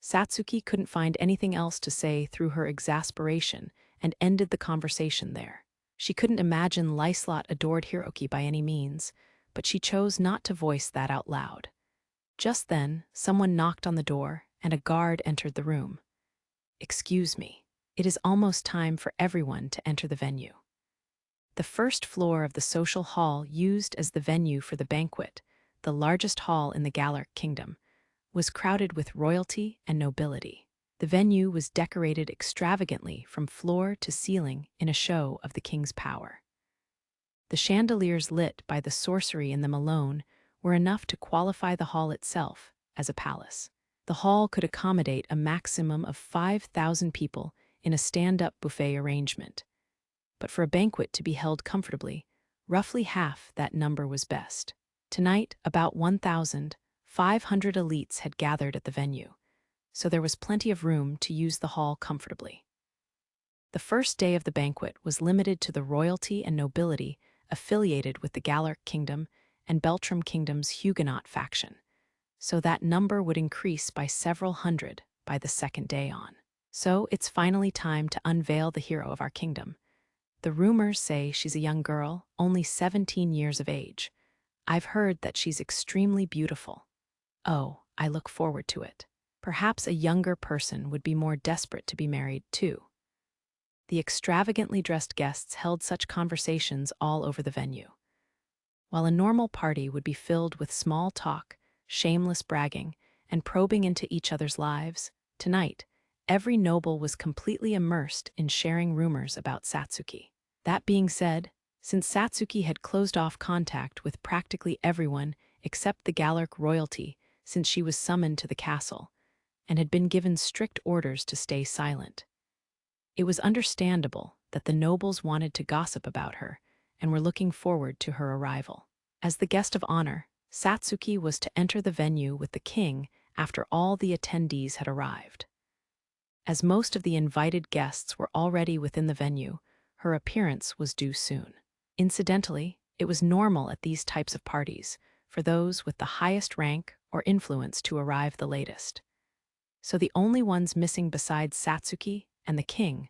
Satsuki couldn't find anything else to say through her exasperation and ended the conversation there. She couldn't imagine Liselotte adored Hiroki by any means, but she chose not to voice that out loud. Just then, someone knocked on the door and a guard entered the room. Excuse me. It is almost time for everyone to enter the venue. The first floor of the social hall used as the venue for the banquet, the largest hall in the Galuk kingdom, was crowded with royalty and nobility. The venue was decorated extravagantly from floor to ceiling in a show of the king's power. The chandeliers lit by the sorcery in them alone were enough to qualify the hall itself as a palace. The hall could accommodate a maximum of 5,000 people in a stand-up buffet arrangement. But for a banquet to be held comfortably, roughly half that number was best. Tonight, about 1,500 elites had gathered at the venue, so there was plenty of room to use the hall comfortably. The first day of the banquet was limited to the royalty and nobility affiliated with the Galuk kingdom and Beltram kingdom's Huguenot faction, so that number would increase by several hundred by the second day on. So it's finally time to unveil the hero of our kingdom. The rumors say she's a young girl, only 17 years of age. I've heard that she's extremely beautiful. Oh, I look forward to it. Perhaps a younger person would be more desperate to be married, too. The extravagantly dressed guests held such conversations all over the venue. While a normal party would be filled with small talk, shameless bragging, and probing into each other's lives, tonight, every noble was completely immersed in sharing rumors about Satsuki. That being said, since Satsuki had closed off contact with practically everyone except the Galuk royalty since she was summoned to the castle, and had been given strict orders to stay silent, it was understandable that the nobles wanted to gossip about her and were looking forward to her arrival. As the guest of honor, Satsuki was to enter the venue with the king after all the attendees had arrived. As most of the invited guests were already within the venue, her appearance was due soon. Incidentally, it was normal at these types of parties for those with the highest rank or influence to arrive the latest. So the only ones missing besides Satsuki and the king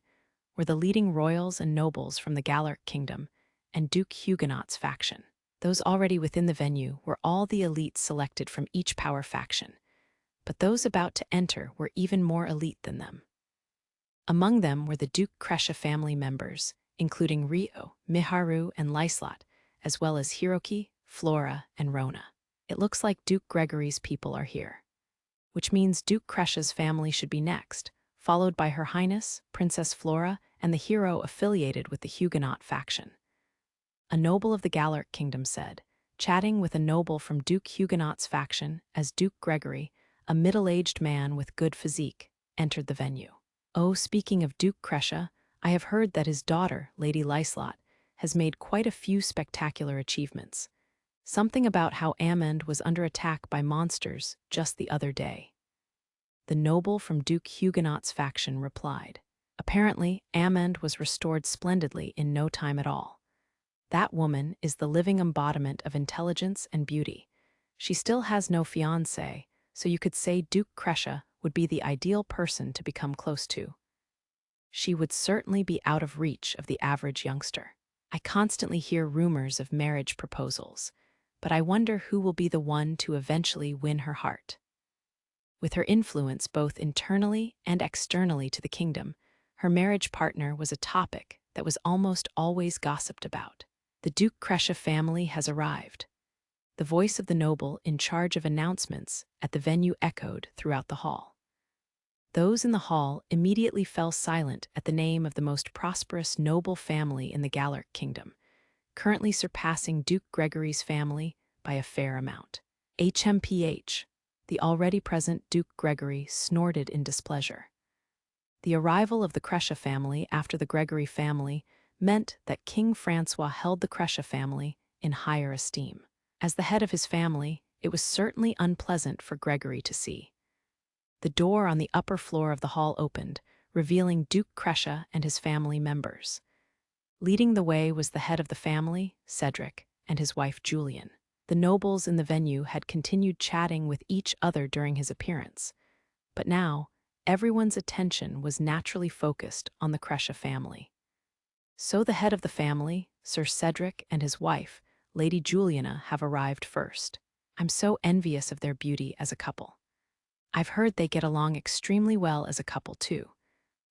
were the leading royals and nobles from the Galuk kingdom and Duke Huguenot's faction. Those already within the venue were all the elites selected from each power faction, but those about to enter were even more elite than them. Among them were the Duke Kresha family members, including Rio, Miharu, and Liselotte, as well as Hiroki, Flora, and Rona. It looks like Duke Gregory's people are here, which means Duke Kresha's family should be next, followed by Her Highness, Princess Flora, and the hero affiliated with the Huguenot faction. A noble of the Galuk kingdom said, chatting with a noble from Duke Huguenot's faction as Duke Gregory, a middle-aged man with good physique, entered the venue. Oh, speaking of Duke Kresha, I have heard that his daughter, Lady Liselotte, has made quite a few spectacular achievements. Something about how Amand was under attack by monsters just the other day. The noble from Duke Huguenot's faction replied. Apparently, Amand was restored splendidly in no time at all. That woman is the living embodiment of intelligence and beauty. She still has no fiancé, so you could say Duke Kresha would be the ideal person to become close to. She would certainly be out of reach of the average youngster. I constantly hear rumors of marriage proposals, but I wonder who will be the one to eventually win her heart. With her influence both internally and externally to the kingdom, her marriage partner was a topic that was almost always gossiped about. The Duke Kresha family has arrived. The voice of the noble in charge of announcements at the venue echoed throughout the hall. Those in the hall immediately fell silent at the name of the most prosperous noble family in the Galuk kingdom, currently surpassing Duke Gregory's family by a fair amount. HMPH, the already present Duke Gregory snorted in displeasure. The arrival of the Kresha family after the Gregory family meant that King Francois held the Kresha family in higher esteem. As the head of his family, it was certainly unpleasant for Gregory to see. The door on the upper floor of the hall opened, revealing Duke Kresha and his family members. Leading the way was the head of the family, Cedric, and his wife Julian. The nobles in the venue had continued chatting with each other during his appearance, but now everyone's attention was naturally focused on the Kresha family. So the head of the family, Sir Cedric, and his wife, Lady Juliana, have arrived first. I'm so envious of their beauty as a couple. I've heard they get along extremely well as a couple too.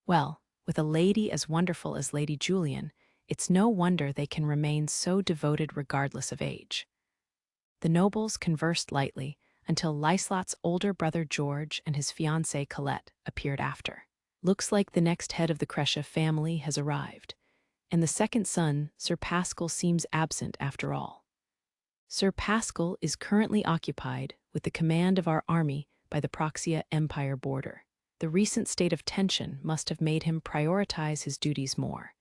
Well, with a lady as wonderful as Lady Julian, It's no wonder they can remain so devoted regardless of age. The nobles conversed lightly until Liselotte's older brother George and his fiancée Colette appeared after. Looks like the next head of the Crescia family has arrived, and the second son, Sir Pascal, seems absent after all. Sir Pascal is currently occupied with the command of our army by the Proxia Empire border. The recent state of tension must have made him prioritize his duties more.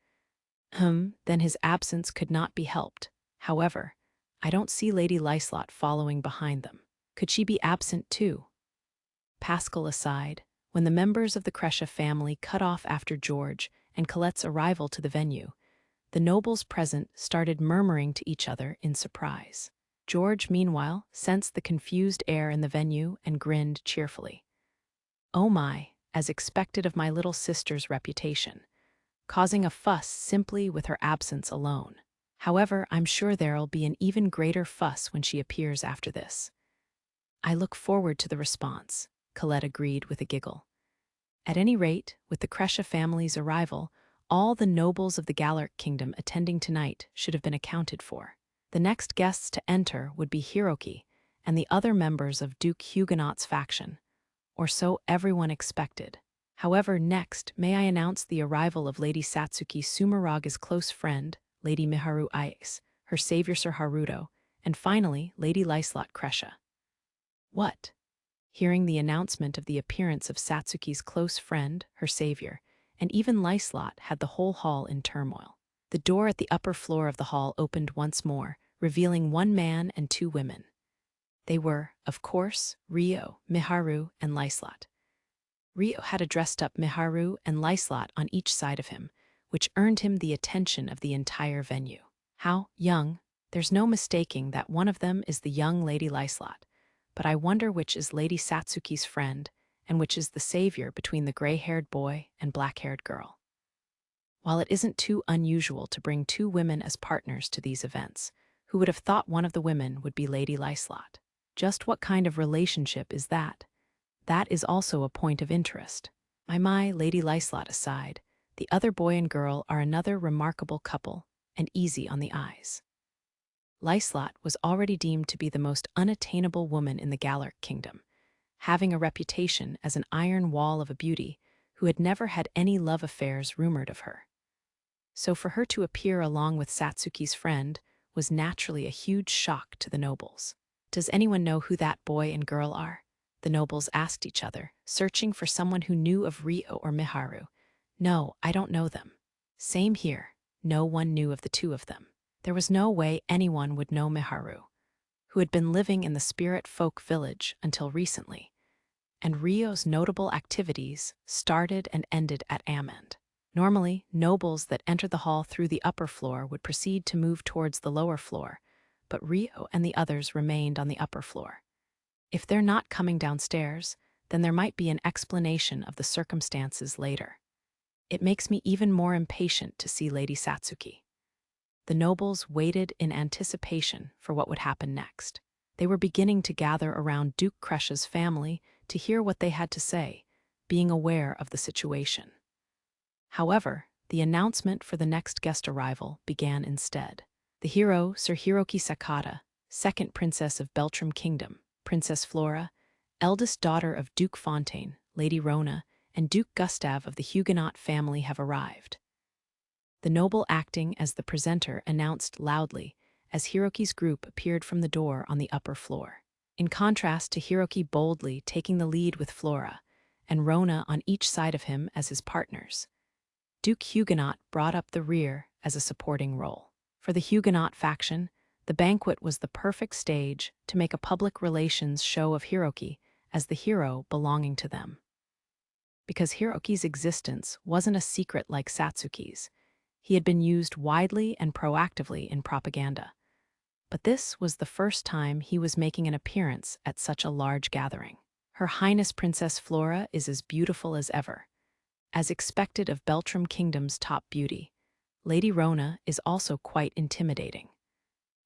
Then his absence could not be helped. However, I don't see Lady Liselotte following behind them. Could she be absent too? Pascal aside, when the members of the Crescia family cut off after George and Colette's arrival to the venue, the nobles present started murmuring to each other in surprise. George, meanwhile, sensed the confused air in the venue and grinned cheerfully. Oh my, as expected of my little sister's reputation, causing a fuss simply with her absence alone. However, I'm sure there'll be an even greater fuss when she appears after this. I look forward to the response, Colette agreed with a giggle. At any rate, with the Crescia family's arrival, all the nobles of the Galuk kingdom attending tonight should have been accounted for. The next guests to enter would be Hiroki and the other members of Duke Huguenot's faction, or so everyone expected. However, next, may I announce the arrival of Lady Satsuki Sumeraga's close friend, Lady Miharu Ice, her savior Sir Haruto, and finally, Lady Liselotte Crescia. What? Hearing the announcement of the appearance of Satsuki's close friend, her savior, and even Liselotte had the whole hall in turmoil. The door at the upper floor of the hall opened once more, revealing one man and two women. They were, of course, Rio, Miharu, and Liselotte. Rio had a dressed-up Miharu and Liselotte on each side of him, which earned him the attention of the entire venue. How young! There's no mistaking that one of them is the young Lady Liselotte, but I wonder which is Lady Satsuki's friend and which is the savior between the gray-haired boy and black-haired girl. While it isn't too unusual to bring two women as partners to these events, who would have thought one of the women would be Lady Liselotte? Just what kind of relationship is that? That is also a point of interest. My, Lady Liselotte aside, the other boy and girl are another remarkable couple and easy on the eyes. Liselotte was already deemed to be the most unattainable woman in the Galuk kingdom, having a reputation as an iron wall of a beauty who had never had any love affairs rumored of her. So for her to appear along with Satsuki's friend was naturally a huge shock to the nobles. Does anyone know who that boy and girl are? The nobles asked each other, searching for someone who knew of Rio or Miharu. No, I don't know them. Same here. No one knew of the two of them. There was no way anyone would know Miharu, who had been living in the spirit folk village until recently, and Rio's notable activities started and ended at Amend. Normally, nobles that entered the hall through the upper floor would proceed to move towards the lower floor, but Rio and the others remained on the upper floor. If they're not coming downstairs, then there might be an explanation of the circumstances later. It makes me even more impatient to see Lady Satsuki. The nobles waited in anticipation for what would happen next. They were beginning to gather around Duke Crescia's family to hear what they had to say, being aware of the situation. However, the announcement for the next guest arrival began instead. The hero, Sir Hiroki Sakata, second princess of Beltram Kingdom, Princess Flora, eldest daughter of Duke Fontaine, Lady Rona, and Duke Gustave of the Huguenot family have arrived. The noble acting as the presenter announced loudly as Hiroki's group appeared from the door on the upper floor. In contrast to Hiroki boldly taking the lead with Flora and Rona on each side of him as his partners, Duke Huguenot brought up the rear as a supporting role. For the Huguenot faction, the banquet was the perfect stage to make a public relations show of Hiroki as the hero belonging to them. Because Hiroki's existence wasn't a secret like Satsuki's, he had been used widely and proactively in propaganda. But this was the first time he was making an appearance at such a large gathering. Her Highness Princess Flora is as beautiful as ever. As expected of Beltram Kingdom's top beauty, Lady Rona is also quite intimidating.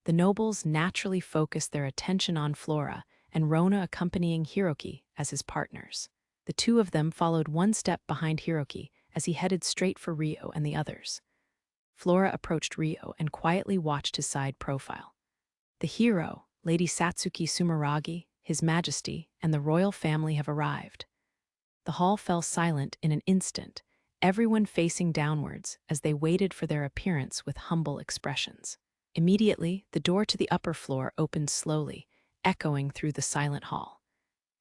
The nobles naturally focused their attention on Flora and Rona accompanying Hiroki as his partners. The two of them followed one step behind Hiroki as he headed straight for Rio and the others. Flora approached Rio and quietly watched his side profile. The hero, Lady Satsuki Sumeragi, His Majesty, and the royal family have arrived. The hall fell silent in an instant, everyone facing downwards as they waited for their appearance with humble expressions. Immediately, the door to the upper floor opened slowly, echoing through the silent hall.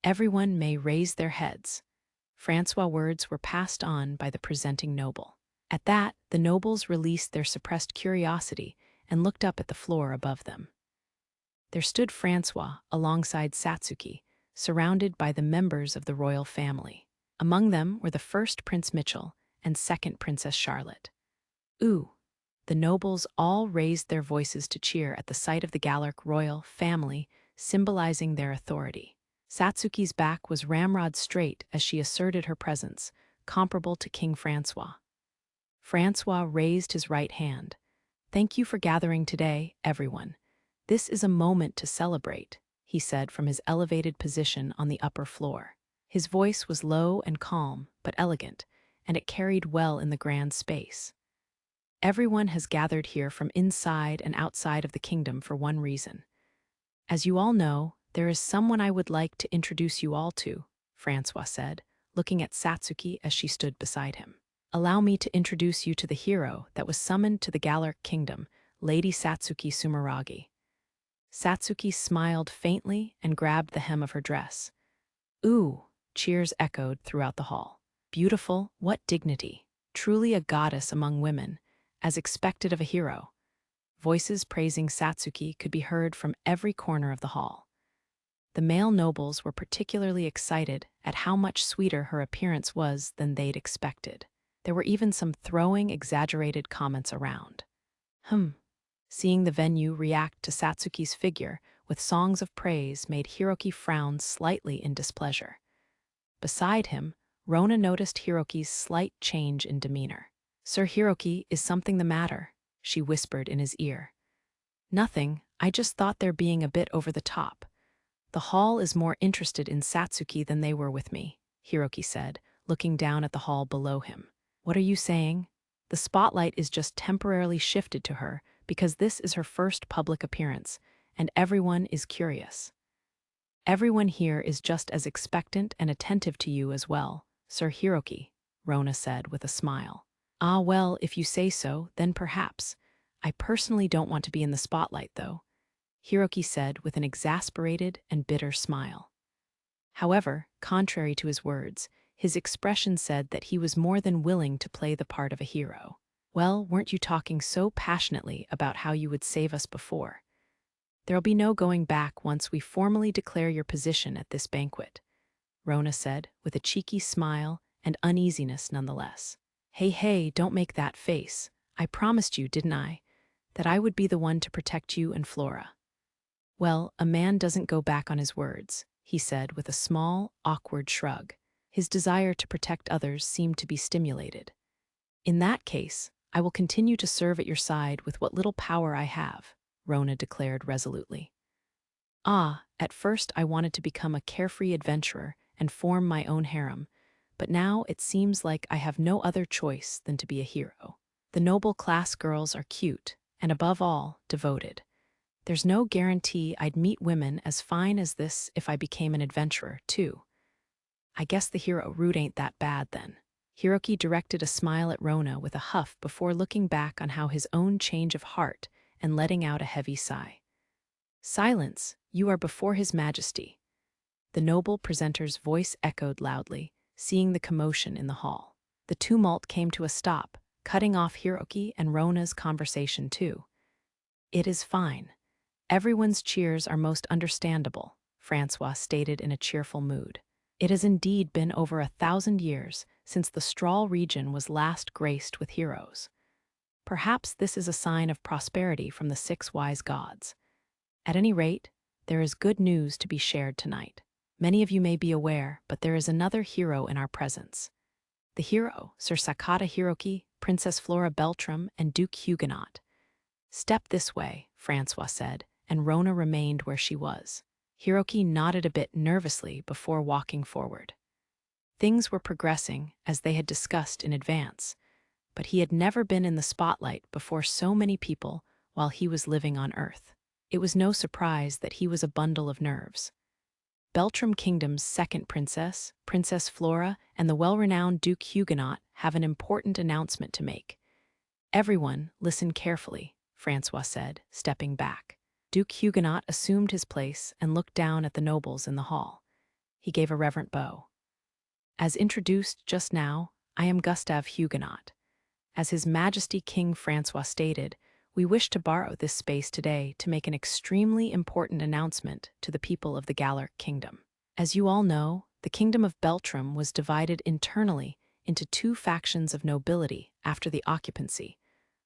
Everyone may raise their heads. Francois' words were passed on by the presenting noble. At that, the nobles released their suppressed curiosity and looked up at the floor above them. There stood Francois alongside Satsuki, surrounded by the members of the royal family. Among them were the first Prince Mitchell and second Princess Charlotte. Ooh! The nobles all raised their voices to cheer at the sight of the Galuk royal family, symbolizing their authority. Satsuki's back was ramrod straight as she asserted her presence, comparable to King Francois. Francois raised his right hand. "Thank you for gathering today, everyone. This is a moment to celebrate," he said from his elevated position on the upper floor. His voice was low and calm, but elegant, and it carried well in the grand space. "Everyone has gathered here from inside and outside of the kingdom for one reason. As you all know, there is someone I would like to introduce you all to," Francois said, looking at Satsuki as she stood beside him. "Allow me to introduce you to the hero that was summoned to the Galuk kingdom, Lady Satsuki Sumeragi." Satsuki smiled faintly and grabbed the hem of her dress. "Ooh!" Cheers echoed throughout the hall. "Beautiful, what dignity. Truly a goddess among women, as expected of a hero." Voices praising Satsuki could be heard from every corner of the hall. The male nobles were particularly excited at how much sweeter her appearance was than they'd expected. There were even some throwing exaggerated comments around. Seeing the venue react to Satsuki's figure with songs of praise made Hiroki frown slightly in displeasure. Beside him, Rona noticed Hiroki's slight change in demeanor. "Sir Hiroki, is something the matter?" she whispered in his ear. "Nothing, I just thought they're being a bit over the top. The hall is more interested in Satsuki than they were with me," Hiroki said, looking down at the hall below him. "What are you saying?" "The spotlight is just temporarily shifted to her because this is her first public appearance, and everyone is curious. Everyone here is just as expectant and attentive to you as well, Sir Hiroki," Rona said with a smile. "Ah well, if you say so, then perhaps. I personally don't want to be in the spotlight, though," Hiroki said with an exasperated and bitter smile. However, contrary to his words, his expression said that he was more than willing to play the part of a hero. "Well, weren't you talking so passionately about how you would save us before? There'll be no going back once we formally declare your position at this banquet," Rona said with a cheeky smile and uneasiness nonetheless. Hey, don't make that face. I promised you, didn't I, that I would be the one to protect you and Flora." "Well, a man doesn't go back on his words," he said with a small, awkward shrug. His desire to protect others seemed to be stimulated. "In that case, I will continue to serve at your side with what little power I have," Rona declared resolutely. At first I wanted to become a carefree adventurer and form my own harem, but now it seems like I have no other choice than to be a hero. The noble class girls are cute, and above all, devoted. There's no guarantee I'd meet women as fine as this if I became an adventurer, too. I guess the hero route ain't that bad, then." Hiroki directed a smile at Rona with a huff before looking back on how his own change of heart and letting out a heavy sigh. "Silence, you are before His Majesty." The noble presenter's voice echoed loudly, seeing the commotion in the hall. The tumult came to a stop, cutting off Hiroki and Rona's conversation too. "It is fine. Everyone's cheers are most understandable," Francois stated in a cheerful mood. "It has indeed been over 1,000 years since the Strahl region was last graced with heroes. Perhaps this is a sign of prosperity from the 6 wise gods. At any rate, there is good news to be shared tonight. Many of you may be aware, but there is another hero in our presence. The hero, Sir Sakata Hiroki, Princess Flora Beltram, and Duke Huguenot." "Step this way," Francois said, and Rona remained where she was. Hiroki nodded a bit nervously before walking forward. Things were progressing as they had discussed in advance. but he had never been in the spotlight before so many people while he was living on Earth. It was no surprise that he was a bundle of nerves. Beltram Kingdom's second princess, Princess Flora, and the well-renowned Duke Huguenot have an important announcement to make. "Everyone, listen carefully," Francois said, stepping back. Duke Huguenot assumed his place and looked down at the nobles in the hall. He gave a reverent bow. "As introduced just now, I am Gustave Huguenot. As His Majesty King Francois stated, we wish to borrow this space today to make an extremely important announcement to the people of the Galuk Kingdom. As you all know, the Kingdom of Beltram was divided internally into two factions of nobility after the occupancy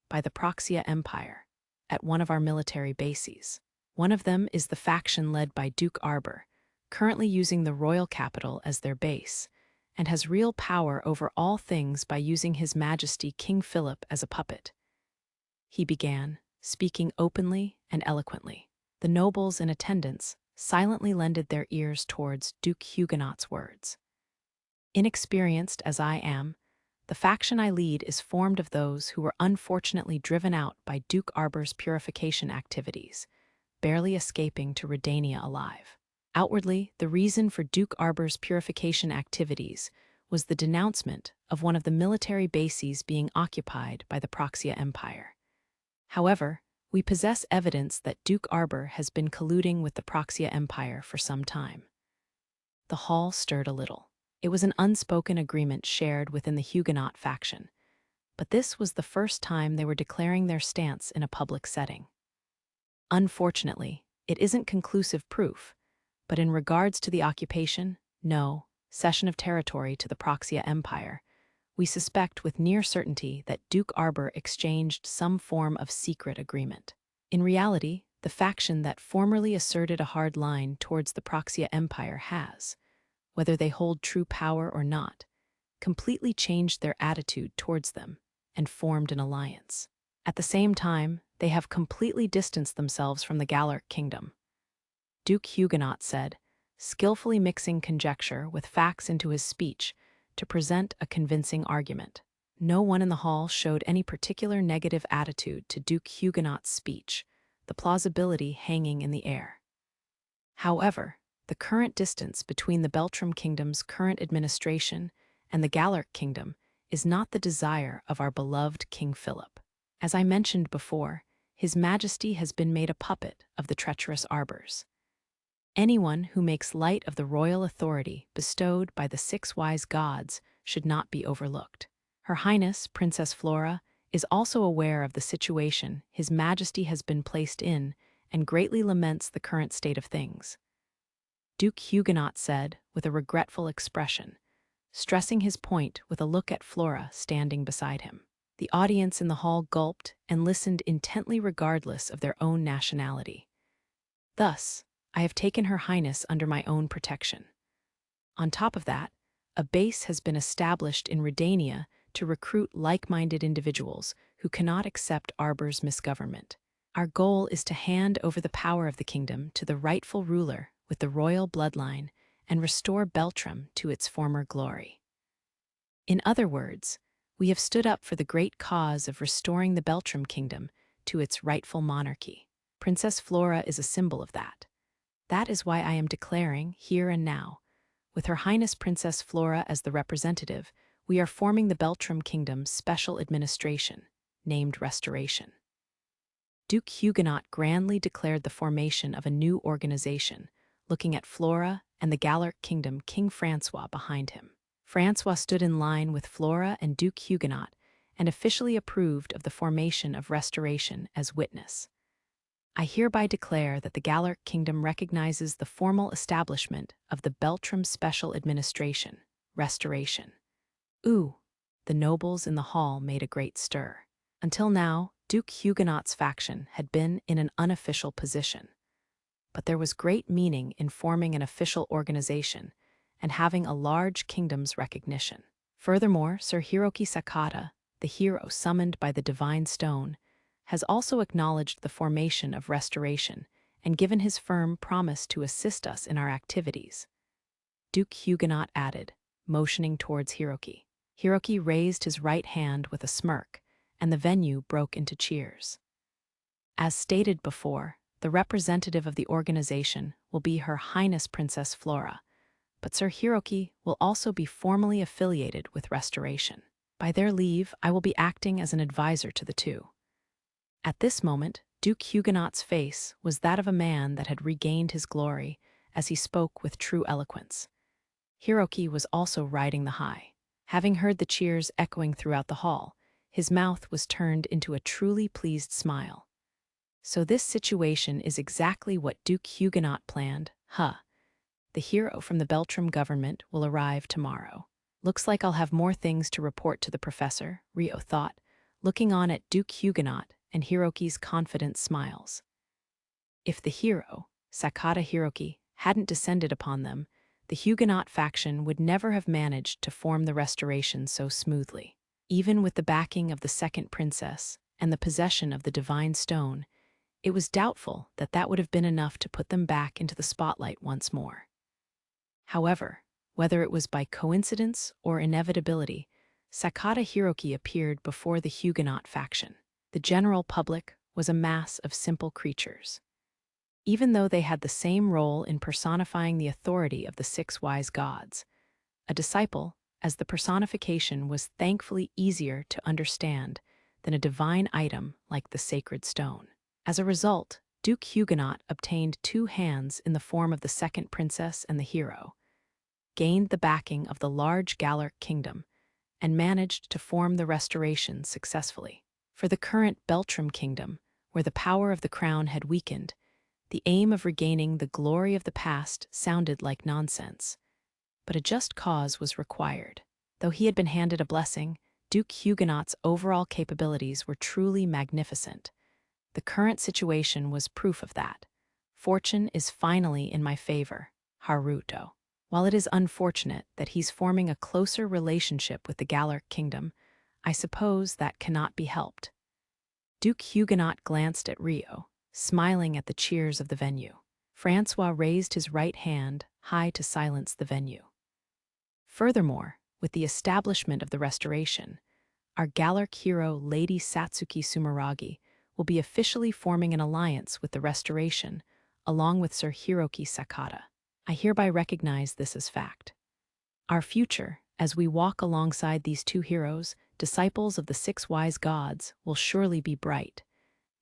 by the Proxia Empire at one of our military bases. One of them is the faction led by Duke Arbor, currently using the royal capital as their base, and has real power over all things by using His Majesty King Philip as a puppet." He began, speaking openly and eloquently. The nobles in attendance silently lended their ears towards Duke Huguenot's words. "Inexperienced as I am, the faction I lead is formed of those who were unfortunately driven out by Duke Arbor's purification activities, barely escaping to Redania alive. Outwardly, the reason for Duke Arbor's purification activities was the denouncement of one of the military bases being occupied by the Proxia Empire. However, we possess evidence that Duke Arbor has been colluding with the Proxia Empire for some time." The hall stirred a little. It was an unspoken agreement shared within the Huguenot faction, but this was the first time they were declaring their stance in a public setting. "Unfortunately, it isn't conclusive proof, but in regards to the occupation, no, cession of territory to the Proxia Empire, we suspect with near certainty that Duke Arbor exchanged some form of secret agreement. In reality, the faction that formerly asserted a hard line towards the Proxia Empire has, whether they hold true power or not, completely changed their attitude towards them and formed an alliance. At the same time, they have completely distanced themselves from the Galuk Kingdom." Duke Huguenot said, skillfully mixing conjecture with facts into his speech to present a convincing argument. No one in the hall showed any particular negative attitude to Duke Huguenot's speech, the plausibility hanging in the air. However, the current distance between the Beltram Kingdom's current administration and the Galuk Kingdom is not the desire of our beloved King Philip. As I mentioned before, His Majesty has been made a puppet of the treacherous Arbors. Anyone who makes light of the royal authority bestowed by the six wise gods should not be overlooked. Her Highness, Princess Flora, is also aware of the situation His Majesty has been placed in and greatly laments the current state of things." Duke Huguenot said with a regretful expression, stressing his point with a look at Flora standing beside him. The audience in the hall gulped and listened intently regardless of their own nationality. "Thus, I have taken Her Highness under my own protection. On top of that, a base has been established in Redania to recruit like-minded individuals who cannot accept Arbor's misgovernment. Our goal is to hand over the power of the kingdom to the rightful ruler with the royal bloodline and restore Beltram to its former glory. In other words, we have stood up for the great cause of restoring the Beltram Kingdom to its rightful monarchy. Princess Flora is a symbol of that. That is why I am declaring, here and now, with Her Highness Princess Flora as the representative, we are forming the Beltram Kingdom's special administration, named Restoration." Duke Huguenot grandly declared the formation of a new organization, looking at Flora and the Galuk Kingdom King Francois behind him. Francois stood in line with Flora and Duke Huguenot and officially approved of the formation of Restoration as witness. "I hereby declare that the Galuk Kingdom recognizes the formal establishment of the Beltram Special Administration, Restoration." Ooh, the nobles in the hall made a great stir. Until now, Duke Huguenot's faction had been in an unofficial position. But there was great meaning in forming an official organization and having a large kingdom's recognition. Furthermore, Sir Hiroki Sakata, the hero summoned by the Divine Stone, has also acknowledged the formation of Restoration and given his firm promise to assist us in our activities. Duke Huguenot added, motioning towards Hiroki. Hiroki raised his right hand with a smirk, and the venue broke into cheers. As stated before, the representative of the organization will be Her Highness Princess Flora, but Sir Hiroki will also be formally affiliated with Restoration. By their leave, I will be acting as an advisor to the two. At this moment, Duke Huguenot's face was that of a man that had regained his glory, as he spoke with true eloquence. Hiroki was also riding the high. Having heard the cheers echoing throughout the hall, his mouth was turned into a truly pleased smile. So this situation is exactly what Duke Huguenot planned, huh? The hero from the Beltram government will arrive tomorrow. Looks like I'll have more things to report to the professor, Rio thought, looking on at Duke Huguenot and Hiroki's confident smiles. If the hero, Sakata Hiroki, hadn't descended upon them, the Huguenot faction would never have managed to form the restoration so smoothly. Even with the backing of the second princess and the possession of the divine stone, it was doubtful that that would have been enough to put them back into the spotlight once more. However, whether it was by coincidence or inevitability, Sakata Hiroki appeared before the Huguenot faction. The general public was a mass of simple creatures. Even though they had the same role in personifying the authority of the six wise gods, a disciple, as the personification was thankfully easier to understand than a divine item like the sacred stone. As a result, Duke Huguenot obtained two hands in the form of the second princess and the hero, gained the backing of the large Galuk kingdom, and managed to form the restoration successfully. For the current Beltram kingdom, where the power of the crown had weakened, the aim of regaining the glory of the past sounded like nonsense. But a just cause was required. Though he had been handed a blessing, Duke Huguenot's overall capabilities were truly magnificent. The current situation was proof of that. Fortune is finally in my favor, Haruto. While it is unfortunate that he's forming a closer relationship with the Galuk kingdom, I suppose that cannot be helped. Duke Huguenot glanced at Rio, smiling at the cheers of the venue. Francois raised his right hand high to silence the venue. Furthermore, with the establishment of the restoration, our Galuk hero Lady Satsuki Sumeragi will be officially forming an alliance with the restoration, along with Sir Hiroki Sakata. I hereby recognize this as fact. Our future, as we walk alongside these two heroes, disciples of the six wise gods, will surely be bright.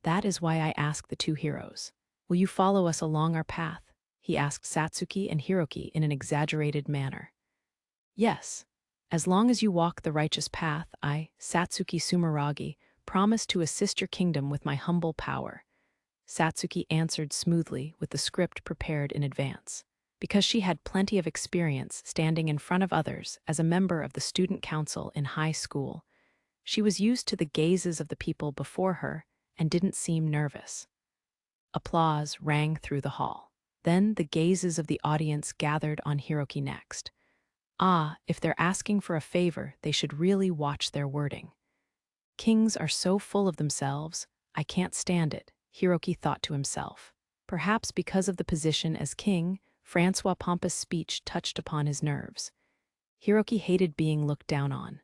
That is why I ask the two heroes, will you follow us along our path? He asked Satsuki and Hiroki in an exaggerated manner. Yes, as long as you walk the righteous path, I, Satsuki Sumeragi, promise to assist your kingdom with my humble power. Satsuki answered smoothly with the script prepared in advance. Because she had plenty of experience standing in front of others as a member of the student council in high school, she was used to the gazes of the people before her and didn't seem nervous. Applause rang through the hall. Then the gazes of the audience gathered on Hiroki next. Ah, if they're asking for a favor, they should really watch their wording. Kings are so full of themselves, I can't stand it, Hiroki thought to himself. Perhaps because of the position as king, Francois' pompous speech touched upon his nerves. Hiroki hated being looked down on.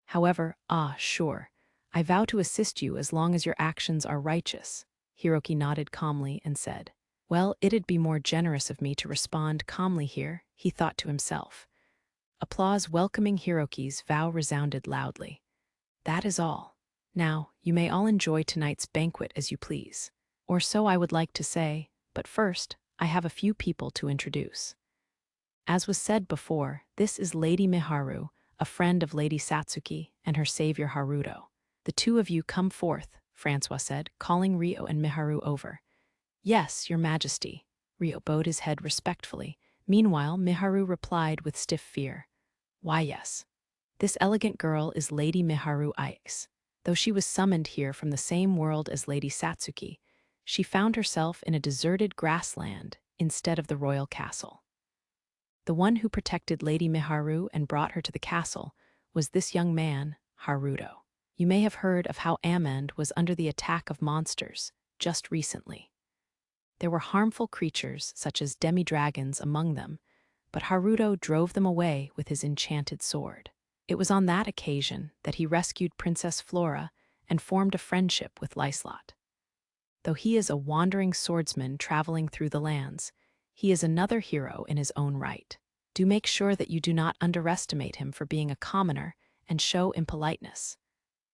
However, sure, I vow to assist you as long as your actions are righteous. Hiroki nodded calmly and said, well, it'd be more generous of me to respond calmly here, he thought to himself. Applause welcoming Hiroki's vow resounded loudly. That is all. Now, you may all enjoy tonight's banquet as you please. Or so I would like to say, but first, I have a few people to introduce. As was said before, this is Lady Miharu, a friend of Lady Satsuki and her savior Haruto. The two of you come forth, Francois said, calling Rio and Miharu over. Yes, your majesty. Rio bowed his head respectfully. Meanwhile, Miharu replied with stiff fear. Why yes. This elegant girl is Lady Miharu Ice. Though she was summoned here from the same world as Lady Satsuki, she found herself in a deserted grassland instead of the royal castle. The one who protected Lady Miharu and brought her to the castle was this young man, Haruto. You may have heard of how Amand was under the attack of monsters just recently. There were harmful creatures such as demi-dragons among them, but Haruto drove them away with his enchanted sword. It was on that occasion that he rescued Princess Flora and formed a friendship with Liselotte. Though he is a wandering swordsman traveling through the lands, he is another hero in his own right. Do make sure that you do not underestimate him for being a commoner and show impoliteness,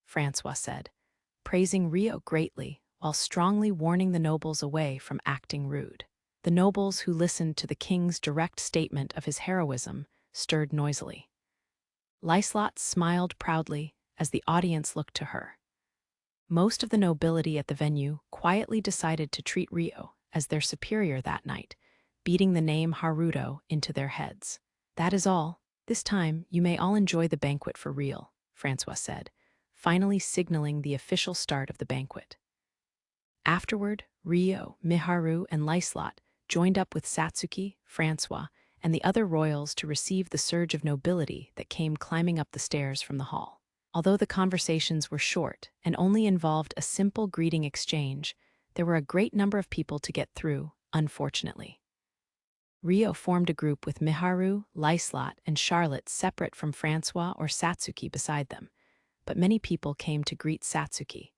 Francois said, praising Rio greatly while strongly warning the nobles away from acting rude. The nobles who listened to the king's direct statement of his heroism stirred noisily. Liselotte smiled proudly as the audience looked to her. Most of the nobility at the venue quietly decided to treat Rio as their superior that night, beating the name Haruto into their heads. That is all. This time, you may all enjoy the banquet for real, Francois said, finally signaling the official start of the banquet. Afterward, Rio, Miharu, and Liselotte joined up with Satsuki, Francois, and the other royals to receive the surge of nobility that came climbing up the stairs from the hall. Although the conversations were short and only involved a simple greeting exchange, there were a great number of people to get through, unfortunately. Rio formed a group with Miharu, Liselotte, and Charlotte separate from Francois or Satsuki beside them, but many people came to greet Satsuki,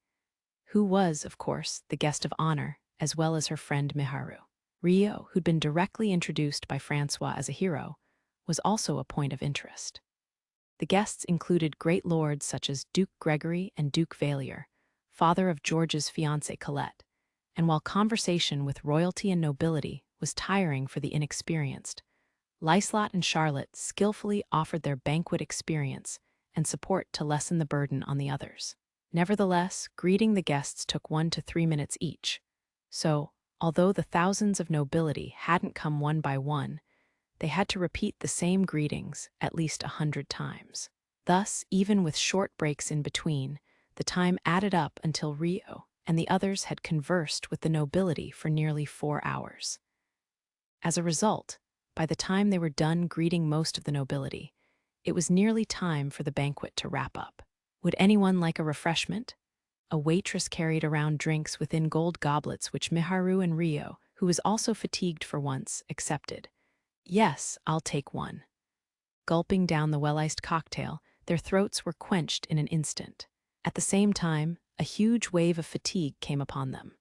who was, of course, the guest of honor, as well as her friend Miharu. Rio, who'd been directly introduced by Francois as a hero, was also a point of interest. The guests included great lords such as Duke Gregory and Duke Valier, father of George's fiancée Colette, and while conversation with royalty and nobility was tiring for the inexperienced, Liselotte and Charlotte skillfully offered their banquet experience and support to lessen the burden on the others. Nevertheless, greeting the guests took 1 to 3 minutes each, so, although the thousands of nobility hadn't come one by one, they had to repeat the same greetings at least 100 times. Thus, even with short breaks in between, the time added up until Rio and the others had conversed with the nobility for nearly 4 hours. As a result, by the time they were done greeting most of the nobility, it was nearly time for the banquet to wrap up. Would anyone like a refreshment? A waitress carried around drinks within gold goblets which Miharu and Rio, who was also fatigued for once, accepted. Yes, I'll take one. Gulping down the well-iced cocktail, their throats were quenched in an instant. At the same time, a huge wave of fatigue came upon them.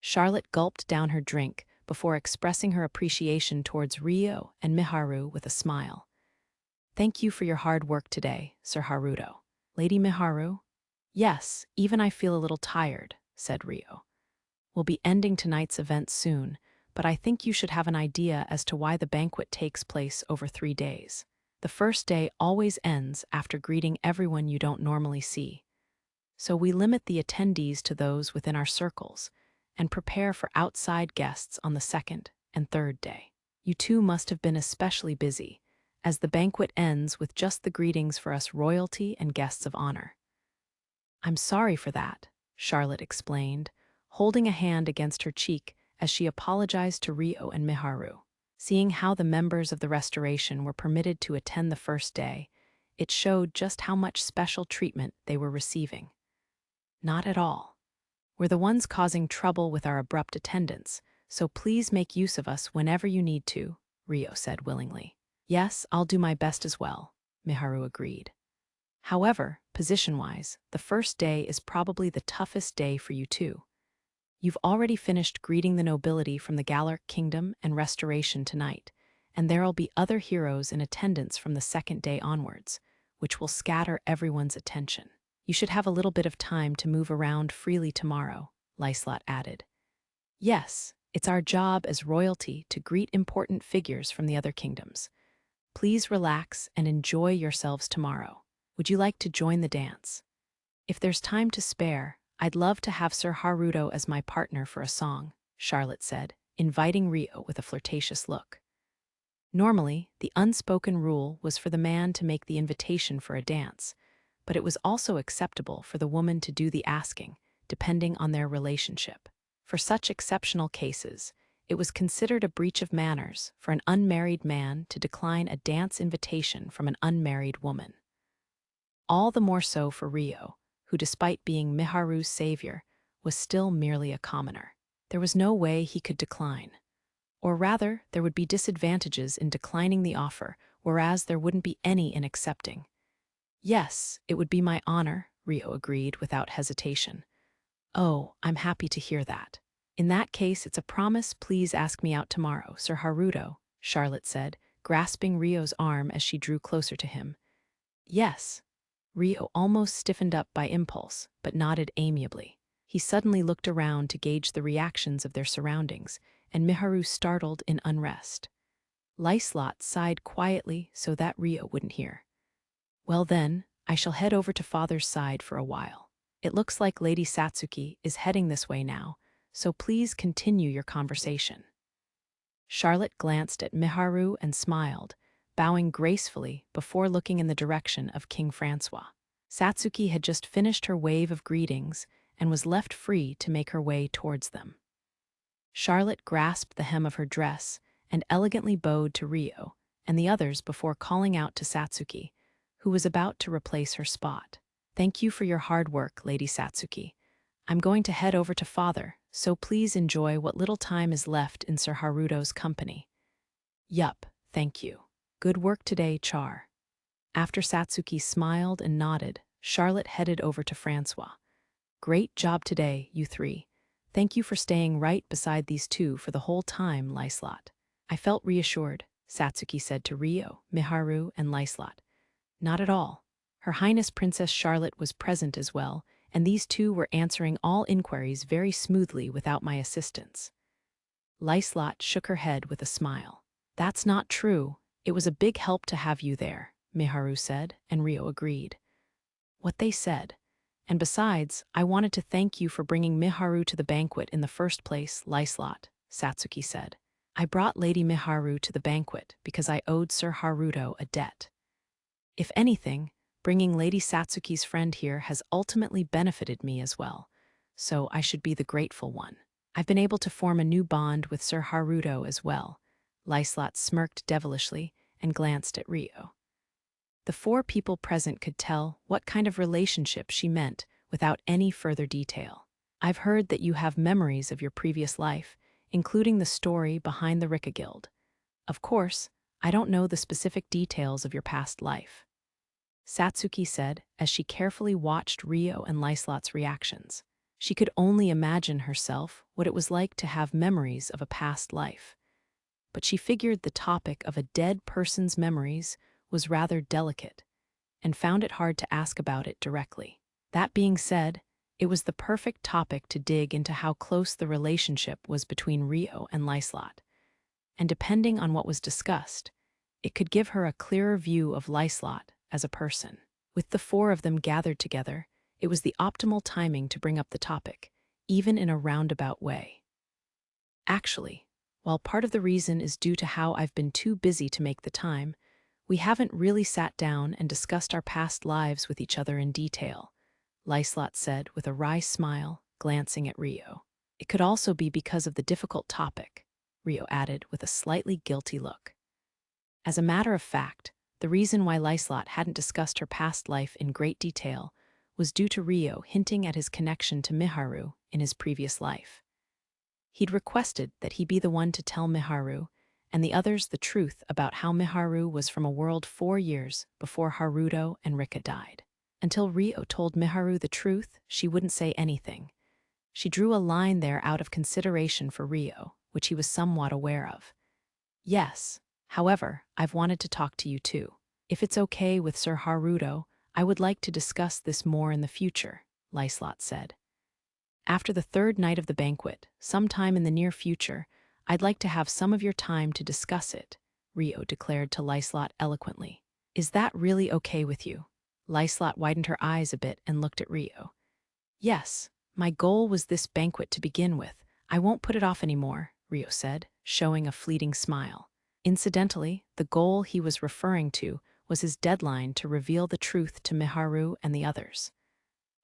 Charlotte gulped down her drink before expressing her appreciation towards Rio and Miharu with a smile. Thank you for your hard work today, Sir Haruto. Lady Miharu? Yes, even I feel a little tired, said Rio. We'll be ending tonight's event soon, but I think you should have an idea as to why the banquet takes place over 3 days. The first day always ends after greeting everyone you don't normally see. So we limit the attendees to those within our circles and prepare for outside guests on the second and third day. You two must have been especially busy, as the banquet ends with just the greetings for us royalty and guests of honor. I'm sorry for that, Charlotte explained, holding a hand against her cheek as she apologized to Rio and Miharu. Seeing how the members of the restoration were permitted to attend the first day, it showed just how much special treatment they were receiving. Not at all. We're the ones causing trouble with our abrupt attendance, so please make use of us whenever you need to, Rio said willingly. Yes, I'll do my best as well, Miharu agreed. However, position-wise, the first day is probably the toughest day for you two. You've already finished greeting the nobility from the Galuk kingdom and restoration tonight, and there'll be other heroes in attendance from the second day onwards, which will scatter everyone's attention. You should have a little bit of time to move around freely tomorrow, Liselotte added. Yes, it's our job as royalty to greet important figures from the other kingdoms. Please relax and enjoy yourselves tomorrow. Would you like to join the dance? If there's time to spare, I'd love to have Sir Haruto as my partner for a song, Charlotte said, inviting Rio with a flirtatious look. Normally, the unspoken rule was for the man to make the invitation for a dance, but it was also acceptable for the woman to do the asking, depending on their relationship. For such exceptional cases, it was considered a breach of manners for an unmarried man to decline a dance invitation from an unmarried woman. All the more so for Rio, who despite being Miharu's savior, was still merely a commoner. There was no way he could decline. Or rather, there would be disadvantages in declining the offer, whereas there wouldn't be any in accepting. Yes, it would be my honor, Rio agreed without hesitation. Oh, I'm happy to hear that. In that case, it's a promise. Please ask me out tomorrow, Sir Haruto, Charlotte said, grasping Rio's arm as she drew closer to him. Yes. Rio almost stiffened up by impulse, but nodded amiably. He suddenly looked around to gauge the reactions of their surroundings, and Miharu startled in unrest. Liselotte sighed quietly so that Rio wouldn't hear. Well then, I shall head over to father's side for a while. It looks like Lady Satsuki is heading this way now, so please continue your conversation. Charlotte glanced at Miharu and smiled, bowing gracefully before looking in the direction of King Francois. Satsuki had just finished her wave of greetings and was left free to make her way towards them. Charlotte grasped the hem of her dress and elegantly bowed to Rio and the others before calling out to Satsuki, who was about to replace her spot. Thank you for your hard work, Lady Satsuki. I'm going to head over to father, so please enjoy what little time is left in Sir Haruto's company. Yup, thank you. Good work today, Char. After Satsuki smiled and nodded, Charlotte headed over to Francois. Great job today, you three. Thank you for staying right beside these two for the whole time, Liselotte. I felt reassured, Satsuki said to Rio, Miharu, and Liselotte. Not at all. Her Highness Princess Charlotte was present as well, and these two were answering all inquiries very smoothly without my assistance. Liselotte shook her head with a smile. That's not true. It was a big help to have you there, Miharu said, and Rio agreed. What they said. And besides, I wanted to thank you for bringing Miharu to the banquet in the first place, Liselotte, Satsuki said. I brought Lady Miharu to the banquet because I owed Sir Haruto a debt. If anything, bringing Lady Satsuki's friend here has ultimately benefited me as well, so I should be the grateful one. I've been able to form a new bond with Sir Haruto as well. Liselotte smirked devilishly and glanced at Rio. The four people present could tell what kind of relationship she meant without any further detail. I've heard that you have memories of your previous life, including the story behind the Rika Guild. Of course, I don't know the specific details of your past life, Satsuki said as she carefully watched Rio and Liselotte's reactions. She could only imagine herself what it was like to have memories of a past life. But she figured the topic of a dead person's memories was rather delicate, and found it hard to ask about it directly. That being said, it was the perfect topic to dig into how close the relationship was between Rio and Liselotte. And depending on what was discussed, it could give her a clearer view of Liselotte as a person. With the four of them gathered together, it was the optimal timing to bring up the topic, even in a roundabout way. Actually, while part of the reason is due to how I've been too busy to make the time, we haven't really sat down and discussed our past lives with each other in detail, Liselotte said with a wry smile, glancing at Rio. It could also be because of the difficult topic, Rio added with a slightly guilty look. As a matter of fact, the reason why Liselotte hadn't discussed her past life in great detail was due to Rio hinting at his connection to Miharu in his previous life. He'd requested that he be the one to tell Miharu and the others the truth about how Miharu was from a world 4 years before Haruto and Rika died. Until Rio told Miharu the truth, she wouldn't say anything. She drew a line there out of consideration for Rio, which he was somewhat aware of. Yes, however, I've wanted to talk to you too. If it's okay with Sir Haruto, I would like to discuss this more in the future, Liselotte said. After the third night of the banquet, sometime in the near future, I'd like to have some of your time to discuss it, Rio declared to Liselotte eloquently. Is that really okay with you? Liselotte widened her eyes a bit and looked at Rio. Yes, my goal was this banquet to begin with. I won't put it off anymore, Rio said, showing a fleeting smile. Incidentally, the goal he was referring to was his deadline to reveal the truth to Miharu and the others.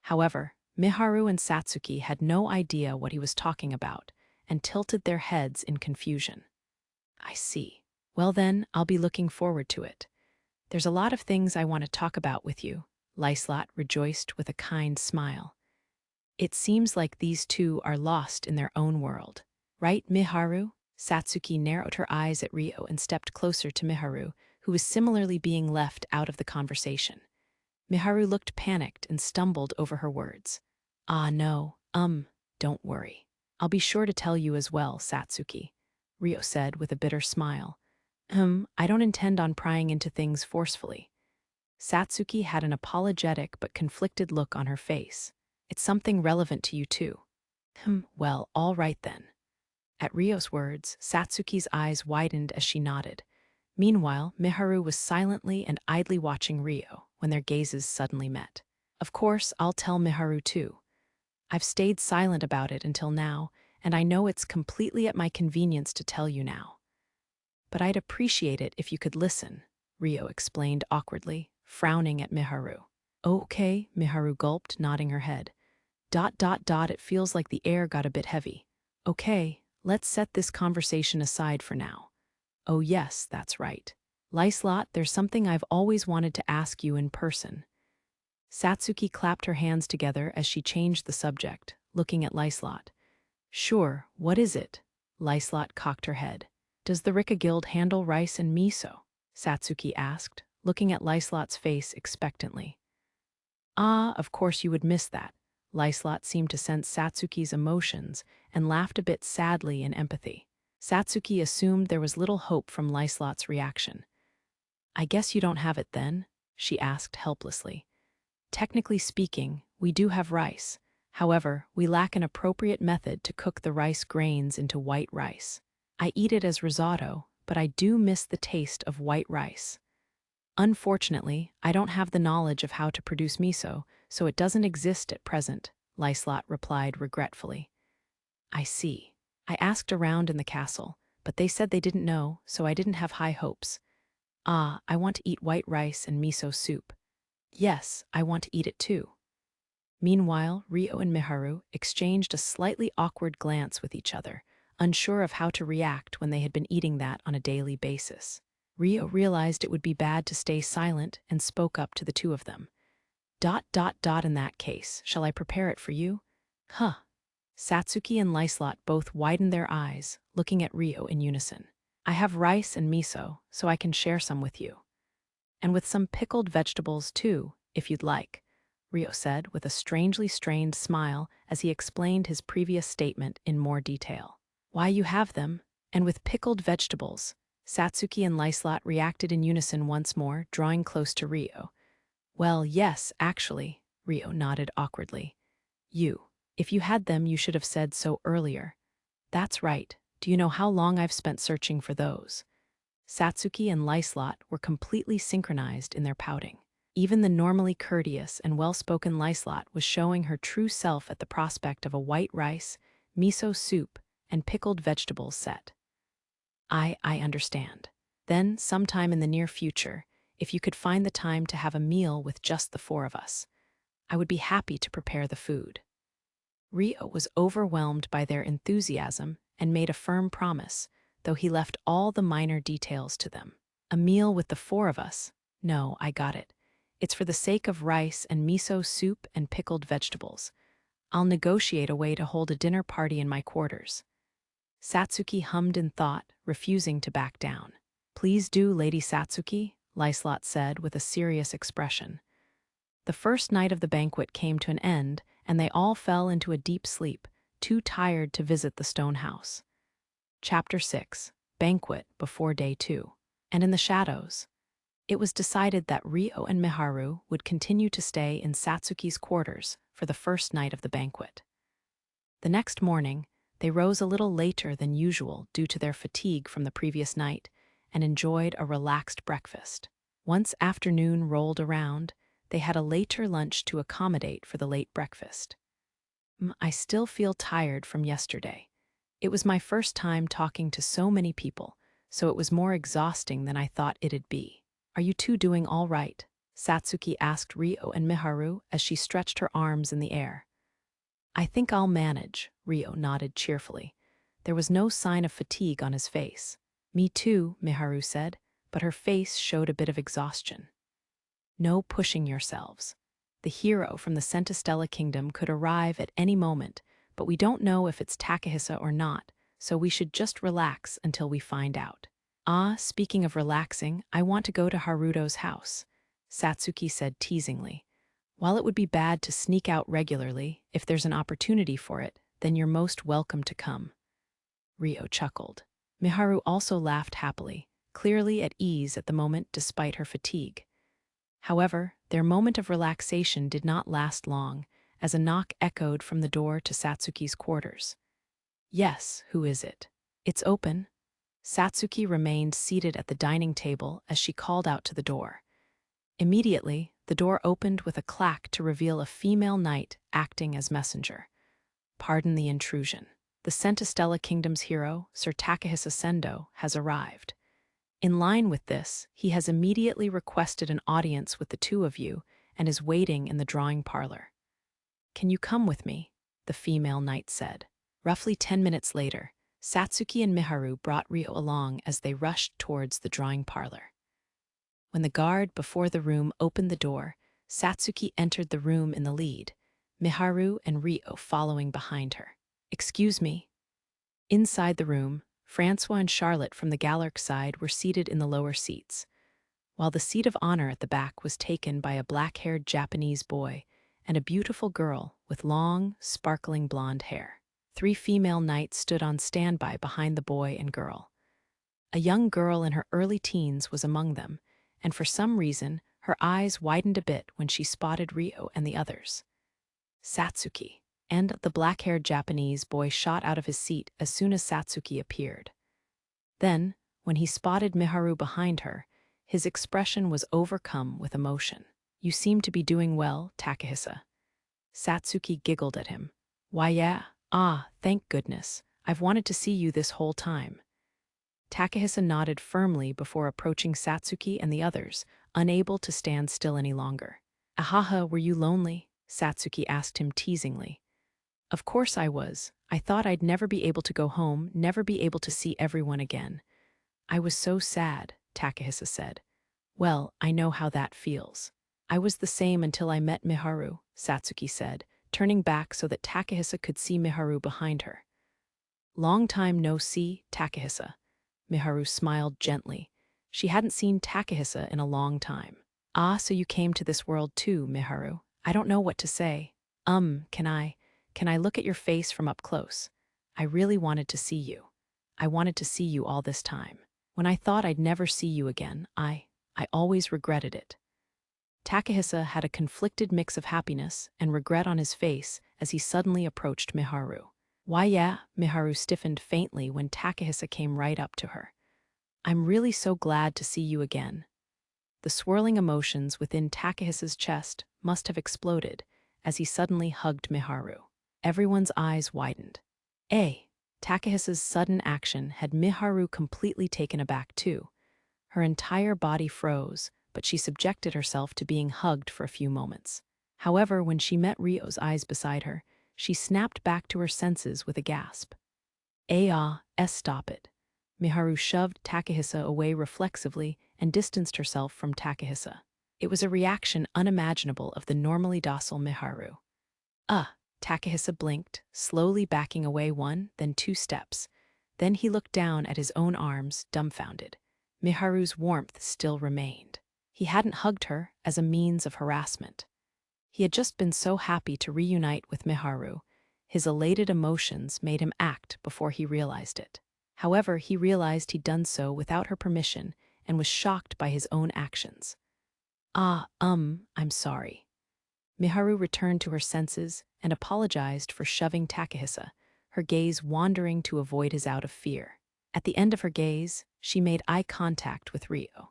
However, Miharu and Satsuki had no idea what he was talking about and tilted their heads in confusion. I see. Well then, I'll be looking forward to it. There's a lot of things I want to talk about with you, Liselotte rejoiced with a kind smile. It seems like these two are lost in their own world. Right, Miharu? Satsuki narrowed her eyes at Rio and stepped closer to Miharu, who was similarly being left out of the conversation. Miharu looked panicked and stumbled over her words. Ah, no, don't worry. I'll be sure to tell you as well, Satsuki, Rio said with a bitter smile. I don't intend on prying into things forcefully. Satsuki had an apologetic but conflicted look on her face. It's something relevant to you too. Well, all right then. At Rio's words, Satsuki's eyes widened as she nodded. Meanwhile, Miharu was silently and idly watching Rio when their gazes suddenly met. Of course, I'll tell Miharu too. I've stayed silent about it until now, and I know it's completely at my convenience to tell you now. But I'd appreciate it if you could listen, Rio explained awkwardly, frowning at Miharu. Okay, Miharu gulped, nodding her head. It feels like the air got a bit heavy. Okay, let's set this conversation aside for now. Oh yes, that's right. Liselotte, there's something I've always wanted to ask you in person. Satsuki clapped her hands together as she changed the subject, looking at Liselotte. Sure, what is it? Liselotte cocked her head. Does the Rika Guild handle rice and miso? Satsuki asked, looking at Liselotte's face expectantly. Ah, of course you would miss that. Liselotte seemed to sense Satsuki's emotions and laughed a bit sadly in empathy. Satsuki assumed there was little hope from Liselotte's reaction. I guess you don't have it then? She asked helplessly. Technically speaking, we do have rice. However, we lack an appropriate method to cook the rice grains into white rice. I eat it as risotto, but I do miss the taste of white rice. Unfortunately, I don't have the knowledge of how to produce miso, so it doesn't exist at present, Liselotte replied regretfully. I see. I asked around in the castle, but they said they didn't know, so I didn't have high hopes. Ah, I want to eat white rice and miso soup. Yes, I want to eat it too. Meanwhile, Rio and Miharu exchanged a slightly awkward glance with each other, unsure of how to react when they had been eating that on a daily basis. Rio realized it would be bad to stay silent and spoke up to the two of them. In that case, shall I prepare it for you? Huh. Satsuki and Liselotte both widened their eyes, looking at Rio in unison. I have rice and miso, so I can share some with you. And with some pickled vegetables too, if you'd like, Rio said with a strangely strained smile as he explained his previous statement in more detail. Why you have them, and with pickled vegetables. Satsuki and Liselotte reacted in unison once more, drawing close to Rio. Well, yes, actually, Rio nodded awkwardly. If you had them, you should have said so earlier. That's right. Do you know how long I've spent searching for those? Satsuki and Liselotte were completely synchronized in their pouting. Even the normally courteous and well-spoken Liselotte was showing her true self at the prospect of a white rice, miso soup, and pickled vegetables set. I understand. Then, sometime in the near future, if you could find the time to have a meal with just the four of us, I would be happy to prepare the food. Rio was overwhelmed by their enthusiasm and made a firm promise, though he left all the minor details to them. A meal with the four of us? No, I got it. It's for the sake of rice and miso soup and pickled vegetables. I'll negotiate a way to hold a dinner party in my quarters. Satsuki hummed in thought, refusing to back down. Please do, Lady Satsuki, Liselotte said with a serious expression. The first night of the banquet came to an end, and they all fell into a deep sleep, too tired to visit the stone house. Chapter 6. Banquet before Day 2. And in the shadows. It was decided that Rio and Miharu would continue to stay in Satsuki's quarters for the first night of the banquet. The next morning, they rose a little later than usual due to their fatigue from the previous night and enjoyed a relaxed breakfast. Once afternoon rolled around, they had a later lunch to accommodate for the late breakfast. I still feel tired from yesterday. It was my first time talking to so many people, so it was more exhausting than I thought it'd be. Are you two doing all right? Satsuki asked Rio and Miharu as she stretched her arms in the air. I think I'll manage, Rio nodded cheerfully. There was no sign of fatigue on his face. Me too, Miharu said, but her face showed a bit of exhaustion. No pushing yourselves. The hero from the Centistella Kingdom could arrive at any moment, but we don't know if it's Takahisa or not, so we should just relax until we find out. Ah, speaking of relaxing, I want to go to Haruto's house. Satsuki said teasingly. While it would be bad to sneak out regularly, if there's an opportunity for it, then you're most welcome to come. Rio chuckled. Miharu also laughed happily, clearly at ease at the moment despite her fatigue. However, their moment of relaxation did not last long, as a knock echoed from the door to Satsuki's quarters. Yes, who is it? It's open. Satsuki remained seated at the dining table as she called out to the door. Immediately, the door opened with a clack to reveal a female knight acting as messenger. Pardon the intrusion. The Centestella Kingdom's hero, Sir Takahisa Sendo, has arrived. In line with this, he has immediately requested an audience with the two of you and is waiting in the drawing parlor. Can you come with me? The female knight said. Roughly 10 minutes later, Satsuki and Miharu brought Rio along as they rushed towards the drawing parlor. When the guard before the room opened the door, Satsuki entered the room in the lead, Miharu and Rio following behind her. Excuse me. Inside the room, Francois and Charlotte from the Galuk side were seated in the lower seats, while the seat of honor at the back was taken by a black-haired Japanese boy and a beautiful girl with long, sparkling blonde hair. 3 female knights stood on standby behind the boy and girl. A young girl in her early teens was among them, and for some reason, her eyes widened a bit when she spotted Rio and the others. Satsuki. And the black-haired Japanese boy shot out of his seat as soon as Satsuki appeared. Then, when he spotted Miharu behind her, his expression was overcome with emotion. You seem to be doing well, Takahisa. Satsuki giggled at him. Why yeah, thank goodness. I've wanted to see you this whole time. Takahisa nodded firmly before approaching Satsuki and the others, unable to stand still any longer. Ahaha, were you lonely? Satsuki asked him teasingly. Of course I was. I thought I'd never be able to go home, never be able to see everyone again. I was so sad, Takahisa said. Well, I know how that feels. I was the same until I met Miharu, Satsuki said, turning back so that Takahisa could see Miharu behind her. Long time no see, Takahisa. Miharu smiled gently. She hadn't seen Takahisa in a long time. Ah, so you came to this world too, Miharu. I don't know what to say. Can I look at your face from up close? I really wanted to see you. I wanted to see you all this time. When I thought I'd never see you again, I always regretted it. Takahisa had a conflicted mix of happiness and regret on his face as he suddenly approached Miharu. Why yeah, Miharu stiffened faintly when Takahisa came right up to her. I'm really so glad to see you again. The swirling emotions within Takahisa's chest must have exploded as he suddenly hugged Miharu. Everyone's eyes widened. Takahisa's sudden action had Miharu completely taken aback too. Her entire body froze, but she subjected herself to being hugged for a few moments. However, when she met Rio's eyes beside her, she snapped back to her senses with a gasp. Stop it. Miharu shoved Takahisa away reflexively and distanced herself from Takahisa. It was a reaction unimaginable of the normally docile Miharu. Takahisa blinked, slowly backing away 1, then 2 steps. Then he looked down at his own arms, dumbfounded. Miharu's warmth still remained. He hadn't hugged her as a means of harassment. He had just been so happy to reunite with Miharu. His elated emotions made him act before he realized it. However, he realized he'd done so without her permission and was shocked by his own actions. I'm sorry. Miharu returned to her senses and apologized for shoving Takahisa, her gaze wandering to avoid his out of fear. At the end of her gaze, she made eye contact with Rio.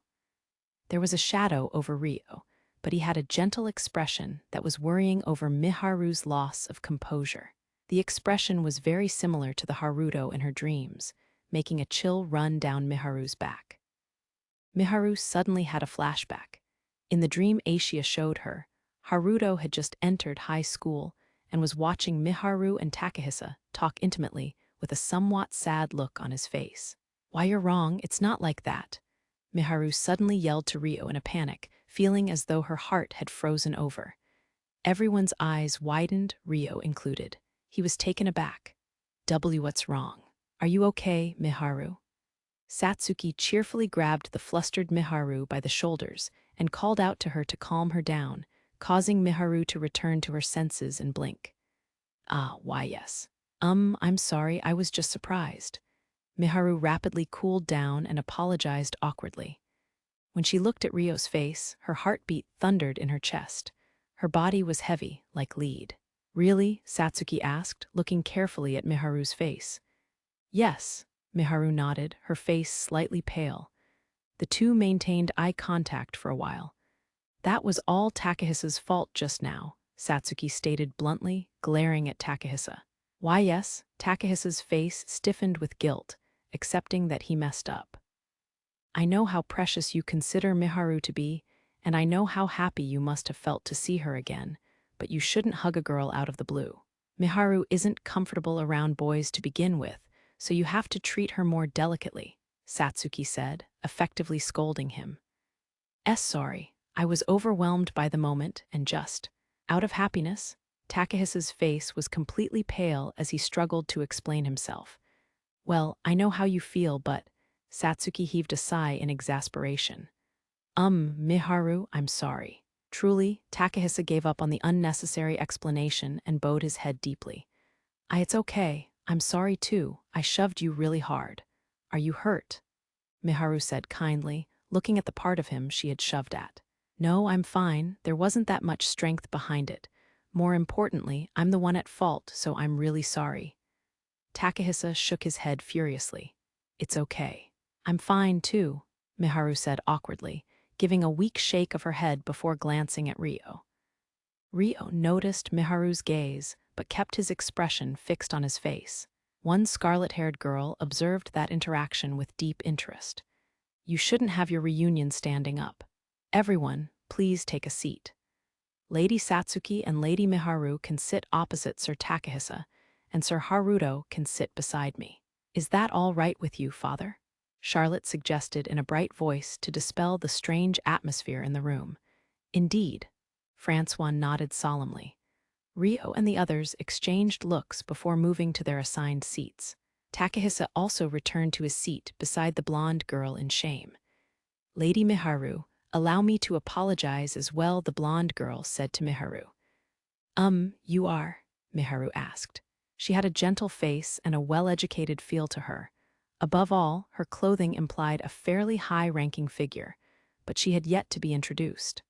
There was a shadow over Rio, but he had a gentle expression that was worrying over Miharu's loss of composure. The expression was very similar to the Haruto in her dreams, making a chill run down Miharu's back. Miharu suddenly had a flashback. In the dream Aishia showed her, Haruto had just entered high school and was watching Miharu and Takahisa talk intimately with a somewhat sad look on his face. Why, you're wrong, it's not like that. Miharu suddenly yelled to Rio in a panic, feeling as though her heart had frozen over. Everyone's eyes widened, Rio included. He was taken aback. What's wrong? Are you okay, Miharu? Satsuki cheerfully grabbed the flustered Miharu by the shoulders and called out to her to calm her down, causing Miharu to return to her senses and blink. "Ah, why yes. I'm sorry, I was just surprised." Miharu rapidly cooled down and apologized awkwardly. When she looked at Rio's face, her heartbeat thundered in her chest. Her body was heavy, like lead. "Really?" Satsuki asked, looking carefully at Miharu's face. "Yes," Miharu nodded, her face slightly pale. The two maintained eye contact for a while. "That was all Takehisa's fault just now," Satsuki stated bluntly, glaring at Takehisa. "Why yes," Takehisa's face stiffened with guilt, accepting that he messed up. "I know how precious you consider Miharu to be, and I know how happy you must have felt to see her again, but you shouldn't hug a girl out of the blue. Miharu isn't comfortable around boys to begin with, so you have to treat her more delicately," Satsuki said, effectively scolding him. Sorry, I was overwhelmed by the moment and just, out of happiness." Takehisa's face was completely pale as he struggled to explain himself. "Well, I know how you feel, but..." Satsuki heaved a sigh in exasperation. Miharu, I'm sorry." Truly, Takehisa gave up on the unnecessary explanation and bowed his head deeply. It's okay. I'm sorry too. I shoved you really hard. Are you hurt?" Miharu said kindly, looking at the part of him she had shoved at. "No, I'm fine. There wasn't that much strength behind it. More importantly, I'm the one at fault, so I'm really sorry." Takehisa shook his head furiously. "It's okay. I'm fine too," Miharu said awkwardly, giving a weak shake of her head before glancing at Rio. Rio noticed Miharu's gaze, but kept his expression fixed on his face. One scarlet-haired girl observed that interaction with deep interest. "You shouldn't have your reunion standing up. Everyone, please take a seat. Lady Satsuki and Lady Miharu can sit opposite Sir Takehisa, and Sir Haruto can sit beside me. Is that all right with you, father?" Charlotte suggested in a bright voice to dispel the strange atmosphere in the room. "Indeed," Francois nodded solemnly. Rio and the others exchanged looks before moving to their assigned seats. Takehisa also returned to his seat beside the blonde girl in shame. "Lady Miharu, allow me to apologize as well," the blonde girl said to Miharu. You are?" Miharu asked. She had a gentle face and a well-educated feel to her. Above all, her clothing implied a fairly high-ranking figure, but she had yet to be introduced.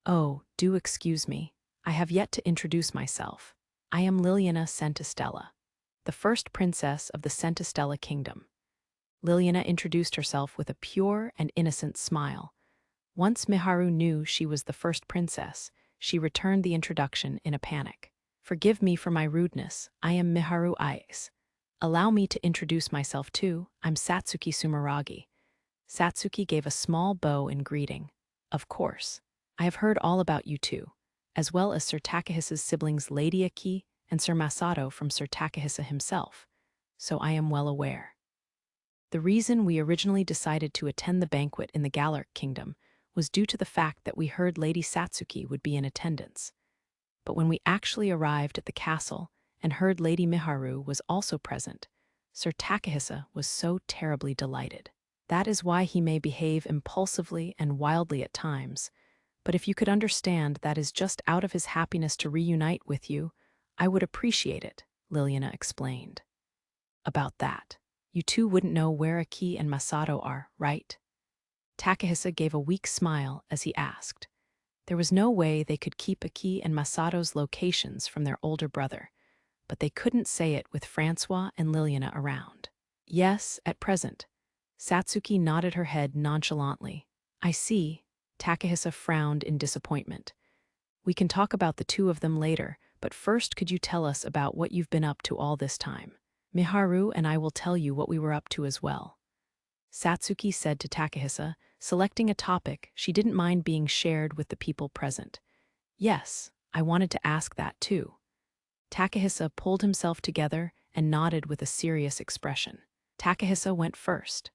"Oh, do excuse me. I have yet to introduce myself. I am Liliana Centistella, the first princess of the Centistella kingdom." Liliana introduced herself with a pure and innocent smile. Once Miharu knew she was the first princess, she returned the introduction in a panic. "Forgive me for my rudeness. I am Miharu Ice. Allow me to introduce myself too. I'm Satsuki Sumeragi." Satsuki gave a small bow in greeting. "Of course. I have heard all about you two, as well as Sir Takehisa's siblings Lady Aki and Sir Masato from Sir Takehisa himself, so I am well aware. The reason we originally decided to attend the banquet in the Galuk kingdom was due to the fact that we heard Lady Satsuki would be in attendance. But when we actually arrived at the castle and heard Lady Miharu was also present, Sir Takehisa was so terribly delighted. That is why he may behave impulsively and wildly at times, but if you could understand that is just out of his happiness to reunite with you, I would appreciate it," Liliana explained. "About that, you two wouldn't know where Aki and Masato are, right?" Takehisa gave a weak smile as he asked. There was no way they could keep Aki and Masato's locations from their older brother, but they couldn't say it with Francois and Liliana around. "Yes, at present." Satsuki nodded her head nonchalantly. "I see." Takehisa frowned in disappointment. "We can talk about the two of them later, but first could you tell us about what you've been up to all this time? Miharu and I will tell you what we were up to as well." Satsuki said to Takehisa, selecting a topic she didn't mind being shared with the people present. "Yes, I wanted to ask that too." Takehisa pulled himself together and nodded with a serious expression. Takehisa went first.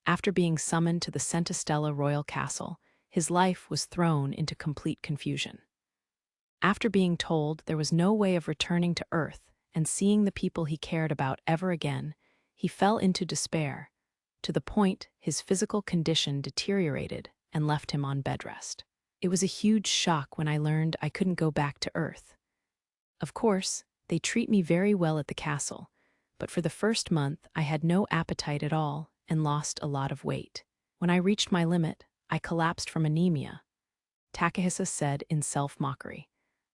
After being summoned to the Centistella royal castle, his life was thrown into complete confusion. After being told there was no way of returning to Earth and seeing the people he cared about ever again, he fell into despair, to the point his physical condition deteriorated and left him on bed rest. It was a huge shock when I learned I couldn't go back to Earth. Of course, they treat me very well at the castle, but for the first month I had no appetite at all and lost a lot of weight. When I reached my limit, I collapsed from anemia, Takahisa said in self-mockery.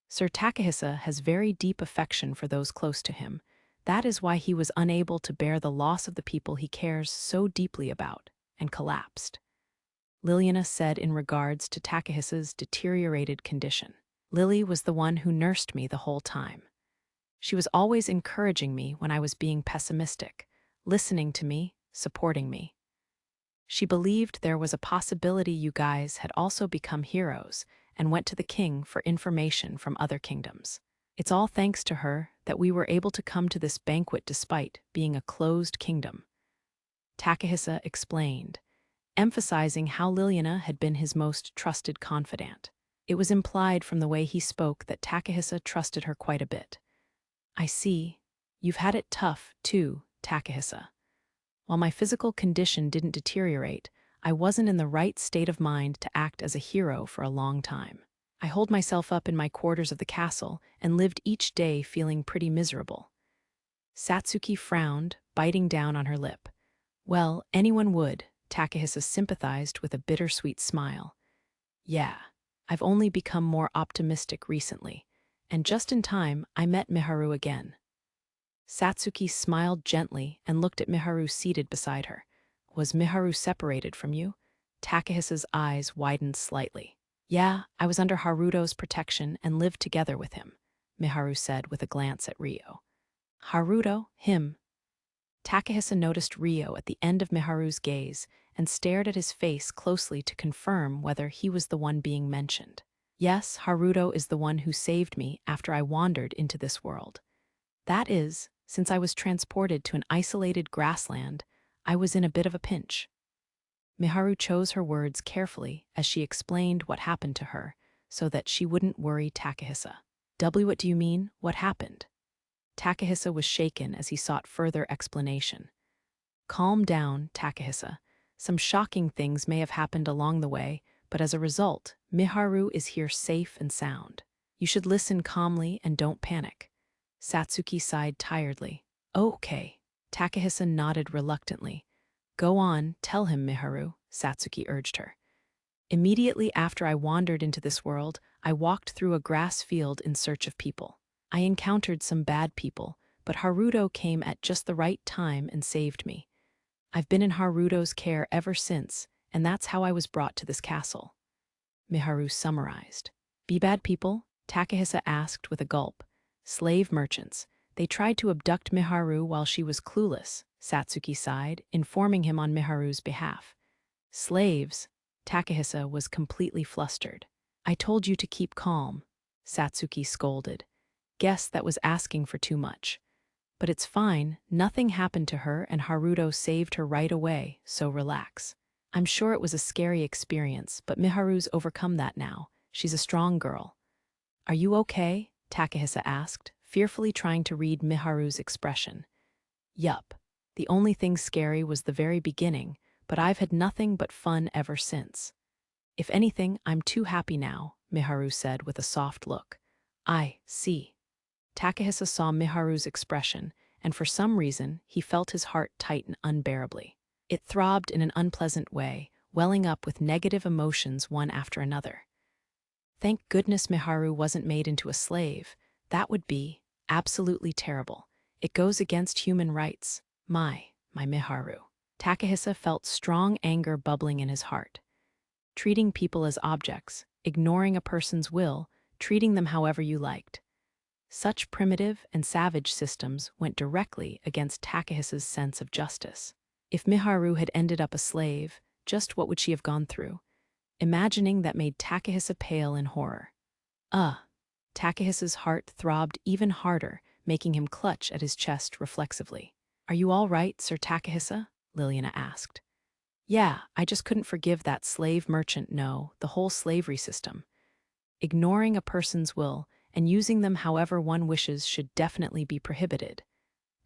Sir Takahisa has very deep affection for those close to him. That is why he was unable to bear the loss of the people he cares so deeply about, and collapsed, Liliana said in regards to Takahisa's deteriorated condition. Lily was the one who nursed me the whole time. She was always encouraging me when I was being pessimistic, listening to me, supporting me. She believed there was a possibility you guys had also become heroes and went to the king for information from other kingdoms. It's all thanks to her that we were able to come to this banquet despite being a closed kingdom, Takahisa explained, emphasizing how Liliana had been his most trusted confidant. It was implied from the way he spoke that Takahisa trusted her quite a bit. I see. You've had it tough, too, Takahisa. While my physical condition didn't deteriorate, I wasn't in the right state of mind to act as a hero for a long time. I holed myself up in my quarters of the castle and lived each day feeling pretty miserable. Satsuki frowned, biting down on her lip. Well, anyone would, Takahisa sympathized with a bittersweet smile. Yeah, I've only become more optimistic recently, and just in time I met Miharu again. Satsuki smiled gently and looked at Miharu seated beside her. Was Miharu separated from you? Takahisa's eyes widened slightly. Yeah, I was under Haruto's protection and lived together with him, Miharu said with a glance at Rio. Haruto? Him? Takahisa noticed Rio at the end of Miharu's gaze and stared at his face closely to confirm whether he was the one being mentioned. Yes, Haruto is the one who saved me after I wandered into this world. That is, since I was transported to an isolated grassland, I was in a bit of a pinch. Miharu chose her words carefully as she explained what happened to her, so that she wouldn't worry Takahisa. What do you mean? What happened? Takahisa was shaken as he sought further explanation. Calm down, Takahisa. Some shocking things may have happened along the way, but as a result, Miharu is here safe and sound. You should listen calmly and don't panic. Satsuki sighed tiredly. Okay. Takahisa nodded reluctantly. Go on, tell him, Miharu, Satsuki urged her. Immediately after I wandered into this world, I walked through a grass field in search of people. I encountered some bad people, but Haruto came at just the right time and saved me. I've been in Haruto's care ever since, and that's how I was brought to this castle. Miharu summarized. Be bad people? Takahisa asked with a gulp. Slave merchants. They tried to abduct Miharu while she was clueless, Satsuki sighed, informing him on Miharu's behalf. Slaves? Takahisa was completely flustered. I told you to keep calm, Satsuki scolded. Guess that was asking for too much. But it's fine, nothing happened to her and Haruto saved her right away, so relax. I'm sure it was a scary experience, but Miharu's overcome that now. She's a strong girl. Are you okay? Takahisa asked, fearfully trying to read Miharu's expression. Yup. The only thing scary was the very beginning, but I've had nothing but fun ever since. If anything, I'm too happy now, Miharu said with a soft look. I see. Takahisa saw Miharu's expression, and for some reason, he felt his heart tighten unbearably. It throbbed in an unpleasant way, welling up with negative emotions one after another. Thank goodness Miharu wasn't made into a slave. That would be absolutely terrible. It goes against human rights. My Miharu. Takahisa felt strong anger bubbling in his heart. Treating people as objects, ignoring a person's will, treating them however you liked. Such primitive and savage systems went directly against Takahisa's sense of justice. If Miharu had ended up a slave, just what would she have gone through? Imagining that made Takahisa pale in horror. Takahisa's heart throbbed even harder, making him clutch at his chest reflexively. Are you all right, Sir Takahisa? Liliana asked. Yeah, I just couldn't forgive that slave merchant, the whole slavery system. Ignoring a person's will and using them however one wishes should definitely be prohibited,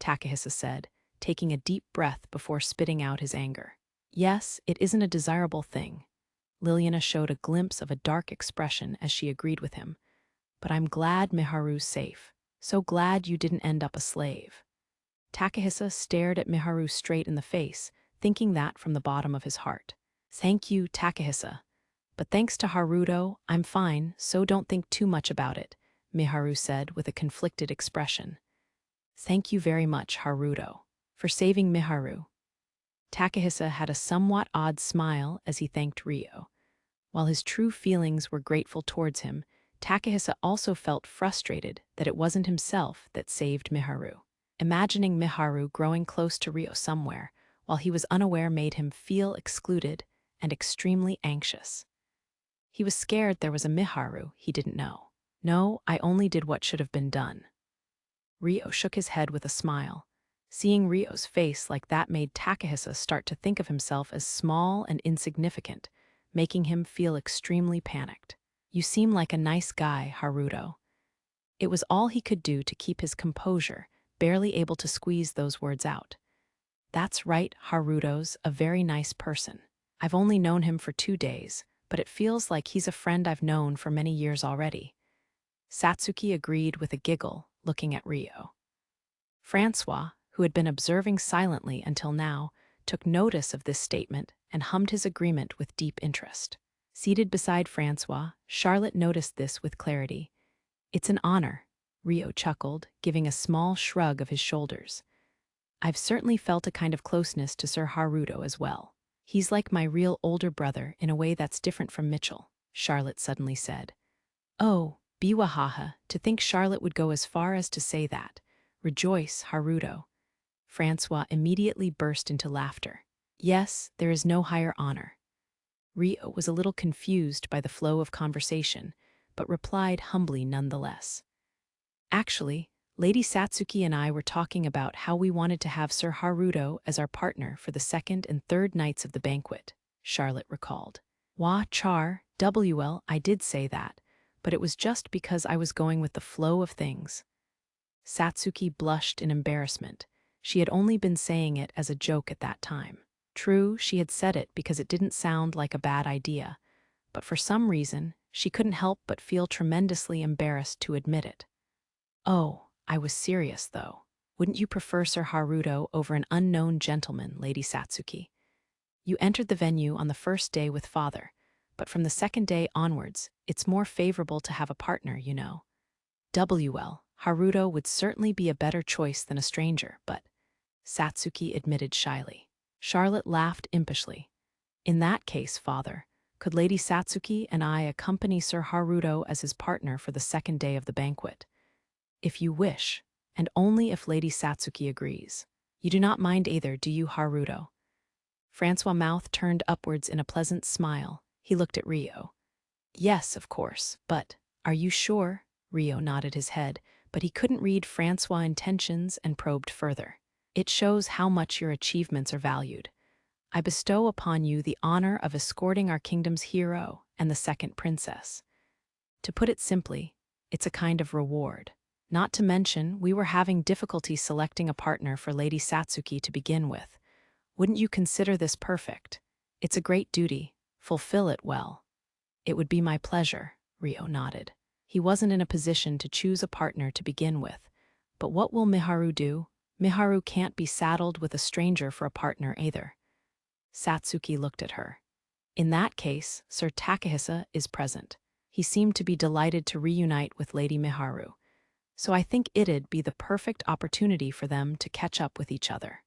Takahisa said, taking a deep breath before spitting out his anger. Yes, it isn't a desirable thing. Liliana showed a glimpse of a dark expression as she agreed with him. But I'm glad Miharu's safe. So glad you didn't end up a slave. Takahisa stared at Miharu straight in the face, thinking that from the bottom of his heart. Thank you, Takahisa. But thanks to Haruto, I'm fine, so don't think too much about it, Miharu said with a conflicted expression. Thank you very much, Haruto, for saving Miharu. Takahisa had a somewhat odd smile as he thanked Rio. While his true feelings were grateful towards him, Takahisa also felt frustrated that it wasn't himself that saved Miharu. Imagining Miharu growing close to Rio somewhere, while he was unaware, made him feel excluded and extremely anxious. He was scared there was a Miharu he didn't know. No, I only did what should have been done. Rio shook his head with a smile. Seeing Rio's face like that made Takahisa start to think of himself as small and insignificant, making him feel extremely panicked. You seem like a nice guy, Haruto. It was all he could do to keep his composure, barely able to squeeze those words out. That's right, Haruto's a very nice person. I've only known him for 2 days, but it feels like he's a friend I've known for many years already. Satsuki agreed with a giggle, looking at Rio. Francois, who had been observing silently until now, took notice of this statement and hummed his agreement with deep interest. Seated beside Francois, Charlotte noticed this with clarity. It's an honor, Rio chuckled, giving a small shrug of his shoulders. I've certainly felt a kind of closeness to Sir Haruto as well. He's like my real older brother in a way that's different from Mitchell, Charlotte suddenly said. Oh, biwahaha, to think Charlotte would go as far as to say that. Rejoice, Haruto. Francois immediately burst into laughter. Yes, there is no higher honor. Rio was a little confused by the flow of conversation, but replied humbly nonetheless. Actually, Lady Satsuki and I were talking about how we wanted to have Sir Haruto as our partner for the 2nd and 3rd nights of the banquet, Charlotte recalled. Wah, Char, WL, I did say that, but it was just because I was going with the flow of things. Satsuki blushed in embarrassment. She had only been saying it as a joke at that time. True, she had said it because it didn't sound like a bad idea, but for some reason, she couldn't help but feel tremendously embarrassed to admit it. Oh, I was serious, though. Wouldn't you prefer Sir Haruto over an unknown gentleman, Lady Satsuki? You entered the venue on the 1st day with father, but from the 2nd day onwards, it's more favorable to have a partner, you know. WL, Haruto would certainly be a better choice than a stranger, but Satsuki admitted shyly. Charlotte laughed impishly. In that case, father, could Lady Satsuki and I accompany Sir Haruto as his partner for the 2nd day of the banquet? If you wish, and only if Lady Satsuki agrees. You do not mind either, do you, Haruto? Francois' mouth turned upwards in a pleasant smile. He looked at Rio. Yes, of course, but are you sure? Rio nodded his head, but he couldn't read Francois' intentions and probed further. It shows how much your achievements are valued. I bestow upon you the honor of escorting our kingdom's hero and the 2nd princess. To put it simply, it's a kind of reward. Not to mention, we were having difficulty selecting a partner for Lady Satsuki to begin with. Wouldn't you consider this perfect? It's a great duty. Fulfill it well. It would be my pleasure, Rio nodded. He wasn't in a position to choose a partner to begin with. But what will Miharu do? Miharu can't be saddled with a stranger for a partner either. Satsuki looked at her. In that case, Sir Takahisa is present. He seemed to be delighted to reunite with Lady Miharu. So I think it'd be the perfect opportunity for them to catch up with each other.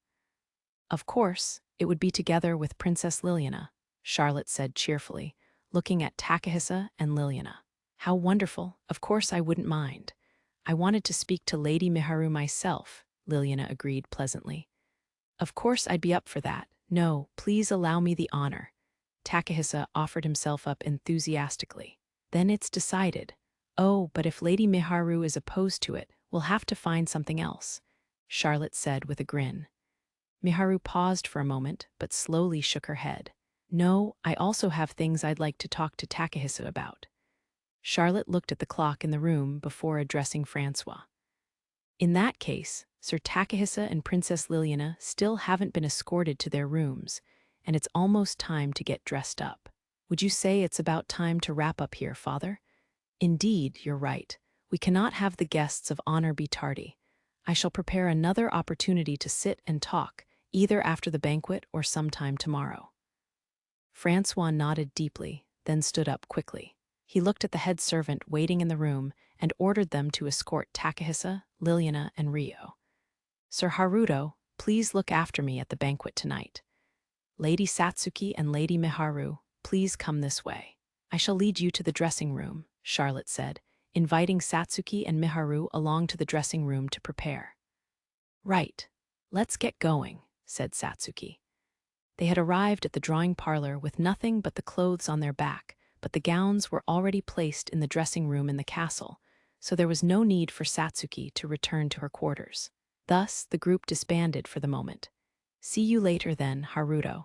Of course, it would be together with Princess Liliana, Charlotte said cheerfully, looking at Takahisa and Liliana. How wonderful, of course I wouldn't mind. I wanted to speak to Lady Miharu myself, Liliana agreed pleasantly. Of course I'd be up for that. No, please allow me the honor. Takahisa offered himself up enthusiastically. Then it's decided. Oh, but if Lady Miharu is opposed to it, we'll have to find something else, Charlotte said with a grin. Miharu paused for a moment, but slowly shook her head. No, I also have things I'd like to talk to Takahisa about. Charlotte looked at the clock in the room before addressing Francois. In that case, Sir Takahisa and Princess Liliana still haven't been escorted to their rooms, and it's almost time to get dressed up. Would you say it's about time to wrap up here, father? Indeed, you're right. We cannot have the guests of honor be tardy. I shall prepare another opportunity to sit and talk, either after the banquet or sometime tomorrow. Francois nodded deeply, then stood up quickly. He looked at the head servant waiting in the room and ordered them to escort Takahisa, Liliana, and Rio. Sir Haruto, please look after me at the banquet tonight. Lady Satsuki and Lady Miharu, please come this way. I shall lead you to the dressing room, Charlotte said, inviting Satsuki and Miharu along to the dressing room to prepare. Right. Let's get going, said Satsuki. They had arrived at the drawing parlor with nothing but the clothes on their back, but the gowns were already placed in the dressing room in the castle, so there was no need for Satsuki to return to her quarters. Thus, the group disbanded for the moment. See you later then, Haruto.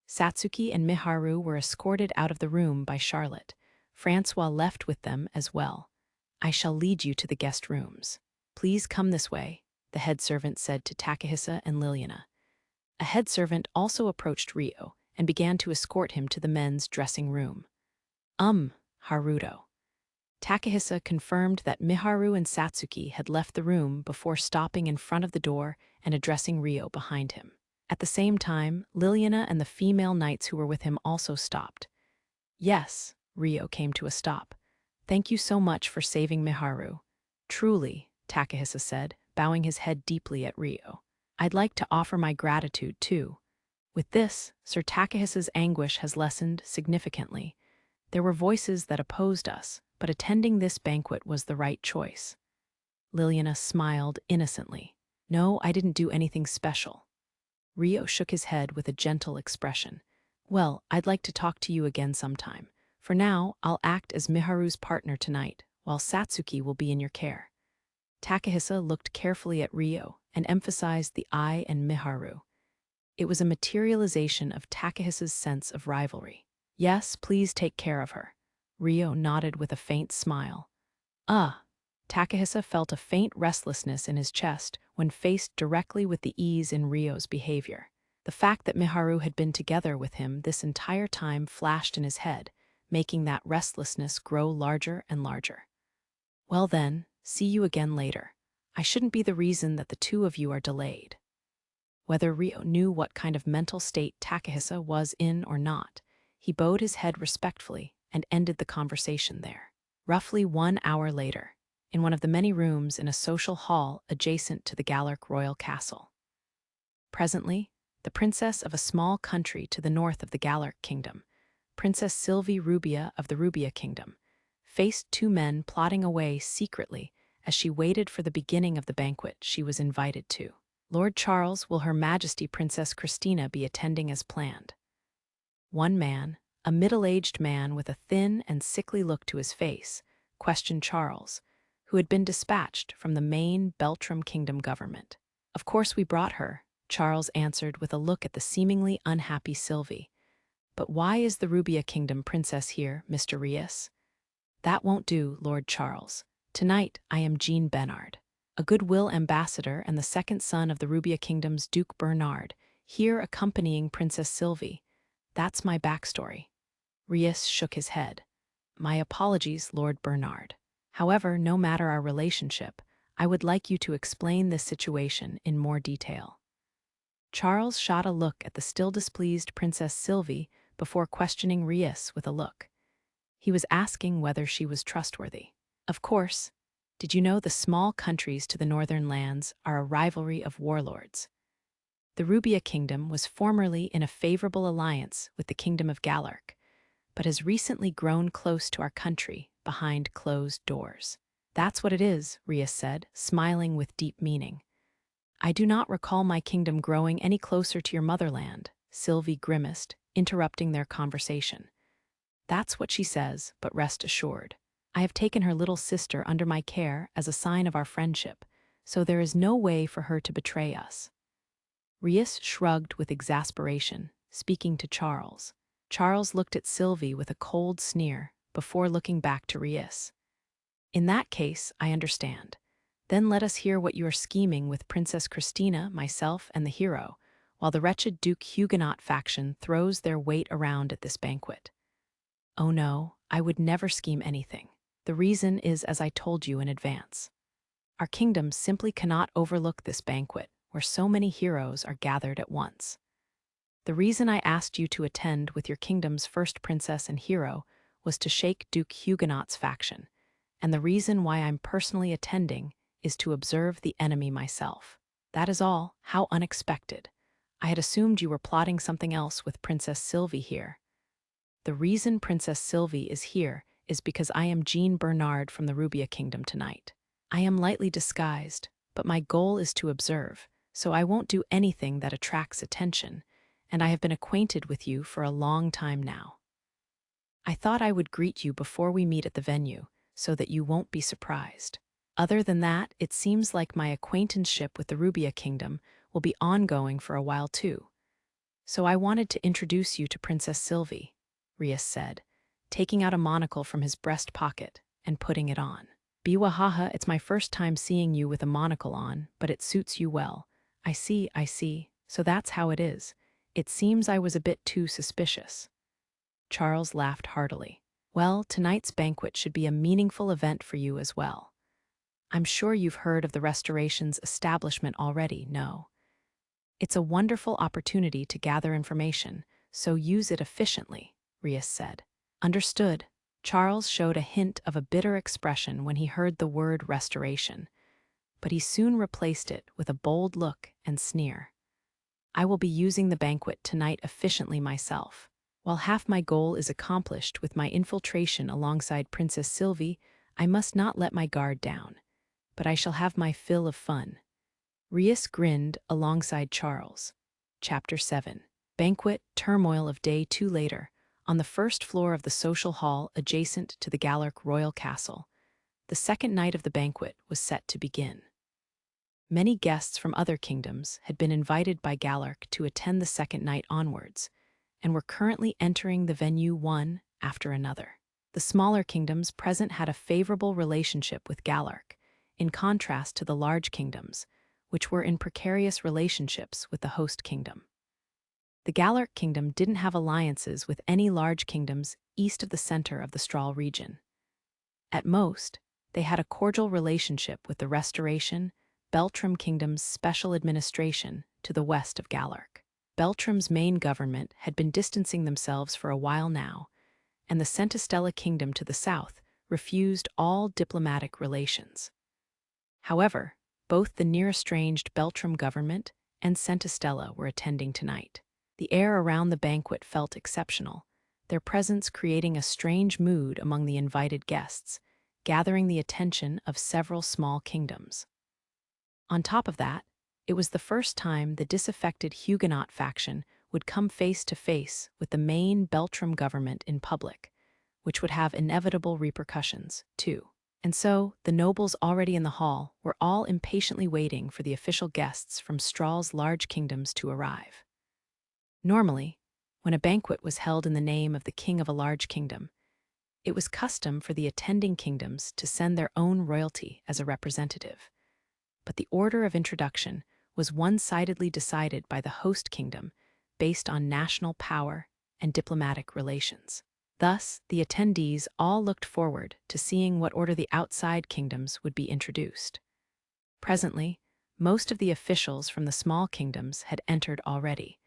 Satsuki and Miharu were escorted out of the room by Charlotte. Francois left with them as well. I shall lead you to the guest rooms. Please come this way, the head servant said to Takahisa and Liliana. A head servant also approached Rio and began to escort him to the men's dressing room. Haruto. Takahisa confirmed that Miharu and Satsuki had left the room before stopping in front of the door and addressing Rio behind him. At the same time, Liliana and the female knights who were with him also stopped. Yes, Rio came to a stop. Thank you so much for saving Miharu. Truly, Takahisa said, bowing his head deeply at Rio. I'd like to offer my gratitude, too. With this, Sir Takahisa's anguish has lessened significantly. There were voices that opposed us, but attending this banquet was the right choice. Liliana smiled innocently. No, I didn't do anything special. Rio shook his head with a gentle expression. Well, I'd like to talk to you again sometime. For now, I'll act as Miharu's partner tonight, while Satsuki will be in your care. Takahisa looked carefully at Rio and emphasized the I and Miharu. It was a materialization of Takahisa's sense of rivalry. Yes, please take care of her. Rio nodded with a faint smile. Takahisa felt a faint restlessness in his chest when faced directly with the ease in Rio's behavior. The fact that Miharu had been together with him this entire time flashed in his head, making that restlessness grow larger and larger. Well then, see you again later. I shouldn't be the reason that the two of you are delayed. Whether Rio knew what kind of mental state Takahisa was in or not, he bowed his head respectfully and ended the conversation there. Roughly 1 hour later, in one of the many rooms in a social hall adjacent to the Galuk royal castle. Presently, the princess of a small country to the north of the Galuk kingdom, Princess Sylvie Rubia of the Rubia kingdom, faced two men plotting away secretly as she waited for the beginning of the banquet she was invited to. Lord Charles, will Her Majesty Princess Christina be attending as planned? One man, a middle-aged man with a thin and sickly look to his face, questioned Charles, who had been dispatched from the main Beltram Kingdom government. Of course we brought her, Charles answered with a look at the seemingly unhappy Sylvie. But why is the Rubia Kingdom princess here, Mr. Rias? That won't do, Lord Charles. Tonight I am Jean Bernard, a goodwill ambassador and the second son of the Rubia Kingdom's Duke Bernard, here accompanying Princess Sylvie. That's my backstory. Rias shook his head. My apologies, Lord Bernard. However, no matter our relationship, I would like you to explain this situation in more detail. Charles shot a look at the still displeased Princess Sylvie before questioning Rias with a look. He was asking whether she was trustworthy. Of course. Did you know the small countries to the northern lands are a rivalry of warlords? The Rubia Kingdom was formerly in a favorable alliance with the Kingdom of Galuk, but has recently grown close to our country behind closed doors. That's what it is, Rias said, smiling with deep meaning. I do not recall my kingdom growing any closer to your motherland, Sylvie grimaced, interrupting their conversation. That's what she says, but rest assured. I have taken her little sister under my care as a sign of our friendship, so there is no way for her to betray us. Rias shrugged with exasperation, speaking to Charles. Charles looked at Sylvie with a cold sneer before looking back to Rias. In that case, I understand. Then let us hear what you are scheming with Princess Christina, myself, and the hero, while the wretched Duke Huguenot faction throws their weight around at this banquet. Oh no, I would never scheme anything. The reason is as I told you in advance. Our kingdom simply cannot overlook this banquet where so many heroes are gathered at once. The reason I asked you to attend with your kingdom's first princess and hero was to shake Duke Huguenot's faction, and the reason why I'm personally attending is to observe the enemy myself. That is all. How unexpected. I had assumed you were plotting something else with Princess Sylvie here. The reason Princess Sylvie is here is because I am Jean Bernard from the Rubia Kingdom tonight. I am lightly disguised, but my goal is to observe, so I won't do anything that attracts attention, and I have been acquainted with you for a long time now. I thought I would greet you before we meet at the venue, so that you won't be surprised. Other than that, it seems like my acquaintanceship with the Rubia Kingdom will be ongoing for a while too. So I wanted to introduce you to Princess Sylvie, Rias said, taking out a monocle from his breast pocket and putting it on. Biwahaha, it's my first time seeing you with a monocle on, but it suits you well. I see. So that's how it is. It seems I was a bit too suspicious. Charles laughed heartily. Well, tonight's banquet should be a meaningful event for you as well. I'm sure you've heard of the Restoration's establishment already, no? It's a wonderful opportunity to gather information, so use it efficiently, Rias said. Understood. Charles showed a hint of a bitter expression when he heard the word restoration, but he soon replaced it with a bold look and sneer. I will be using the banquet tonight efficiently myself. While half my goal is accomplished with my infiltration alongside Princess Sylvie, I must not let my guard down. But I shall have my fill of fun. Rias grinned alongside Charles. Chapter 7. Banquet, turmoil of day 2 later, on the first floor of the social hall adjacent to the Galuk royal castle. The second night of the banquet was set to begin. Many guests from other kingdoms had been invited by Galuk to attend the second night onwards, and were currently entering the venue one after another. The smaller kingdoms present had a favorable relationship with Galuk, in contrast to the large kingdoms, which were in precarious relationships with the host kingdom. The Galuk kingdom didn't have alliances with any large kingdoms east of the center of the Strahl region. At most, they had a cordial relationship with the Restoration, Beltram Kingdom's special administration to the west of Galuk. Beltram's main government had been distancing themselves for a while now, and the Centistella Kingdom to the south refused all diplomatic relations. However, both the near-estranged Beltram government and Centistella were attending tonight. The air around the banquet felt exceptional, their presence creating a strange mood among the invited guests, gathering the attention of several small kingdoms. On top of that, it was the first time the disaffected Huguenot faction would come face to face with the main Beltram government in public, which would have inevitable repercussions, too. And so, the nobles already in the hall were all impatiently waiting for the official guests from Strahl's large kingdoms to arrive. Normally, when a banquet was held in the name of the king of a large kingdom, it was custom for the attending kingdoms to send their own royalty as a representative. But the order of introduction was one-sidedly decided by the host kingdom based on national power and diplomatic relations. Thus, the attendees all looked forward to seeing what order the outside kingdoms would be introduced. Presently, most of the officials from the small kingdoms had entered already,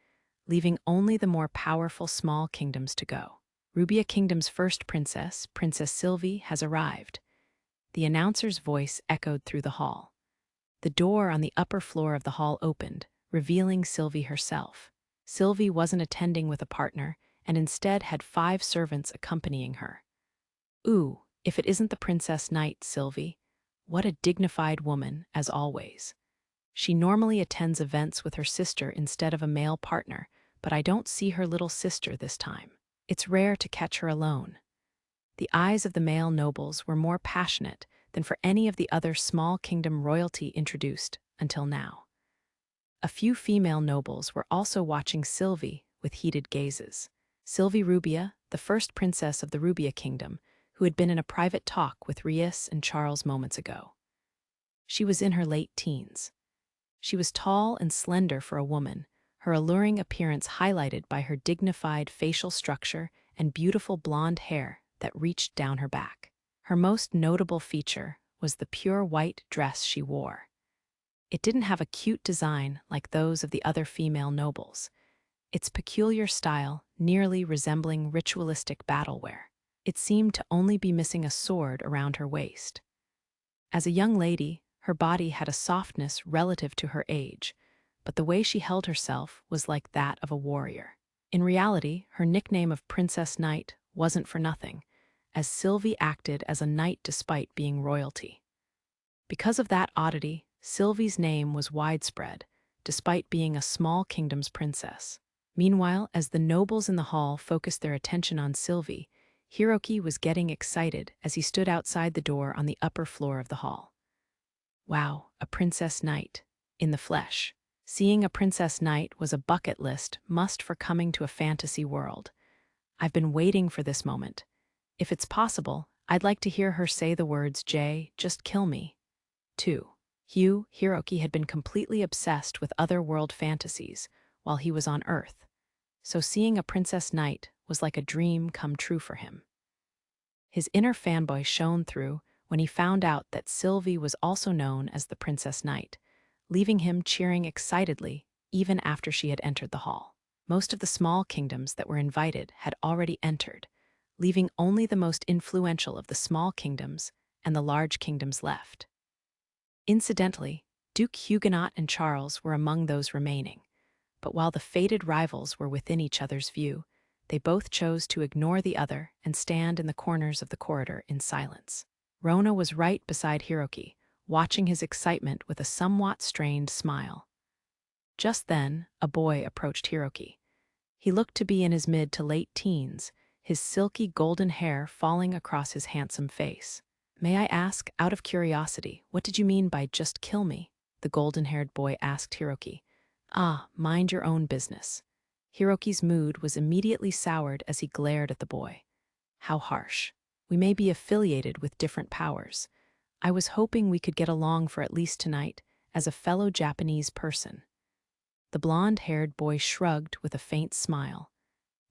leaving only the more powerful small kingdoms to go. Rubia Kingdom's first princess, Princess Sylvie, has arrived. The announcer's voice echoed through the hall. The door on the upper floor of the hall opened, revealing Sylvie herself. Sylvie wasn't attending with a partner, and instead had 5 servants accompanying her. Ooh, if it isn't the Princess Knight, Sylvie. What a dignified woman, as always. She normally attends events with her sister instead of a male partner, but I don't see her little sister this time. It's rare to catch her alone. The eyes of the male nobles were more passionate than for any of the other small kingdom royalty introduced until now. A few female nobles were also watching Sylvie with heated gazes. Sylvie Rubia, the first princess of the Rubia Kingdom, who had been in a private talk with Rias and Charles moments ago. She was in her late teens. She was tall and slender for a woman, her alluring appearance highlighted by her dignified facial structure and beautiful blonde hair that reached down her back. Her most notable feature was the pure white dress she wore. It didn't have a cute design like those of the other female nobles. Its peculiar style nearly resembling ritualistic battle-wear. It seemed to only be missing a sword around her waist. As a young lady, her body had a softness relative to her age, but the way she held herself was like that of a warrior. In reality, her nickname of Princess Knight wasn't for nothing, as Sylvie acted as a knight despite being royalty. Because of that oddity, Sylvie's name was widespread, despite being a small kingdom's princess. Meanwhile, as the nobles in the hall focused their attention on Sylvie, Hiroki was getting excited as he stood outside the door on the upper floor of the hall. Wow, a princess knight, in the flesh. Seeing a princess knight was a bucket list must for coming to a fantasy world. I've been waiting for this moment. If it's possible, I'd like to hear her say the words, "Jay, just kill me." 2. Hiroki had been completely obsessed with other world fantasies while he was on Earth, so seeing a princess knight was like a dream come true for him. His inner fanboy shone through when he found out that Sylvie was also known as the Princess Knight, leaving him cheering excitedly even after she had entered the hall. Most of the small kingdoms that were invited had already entered, leaving only the most influential of the small kingdoms and the large kingdoms left. Incidentally, Duke Huguenot and Charles were among those remaining, but while the fated rivals were within each other's view, they both chose to ignore the other and stand in the corners of the corridor in silence. Rona was right beside Hiroki, watching his excitement with a somewhat strained smile. Just then, a boy approached Hiroki. He looked to be in his mid to late teens, his silky golden hair falling across his handsome face. "May I ask, out of curiosity, what did you mean by 'just kill me'?" the golden-haired boy asked Hiroki. "Ah, mind your own business." Hiroki's mood was immediately soured as he glared at the boy. How harsh. We may be affiliated with different powers. I was hoping we could get along for at least tonight, as a fellow Japanese person. The blonde-haired boy shrugged with a faint smile.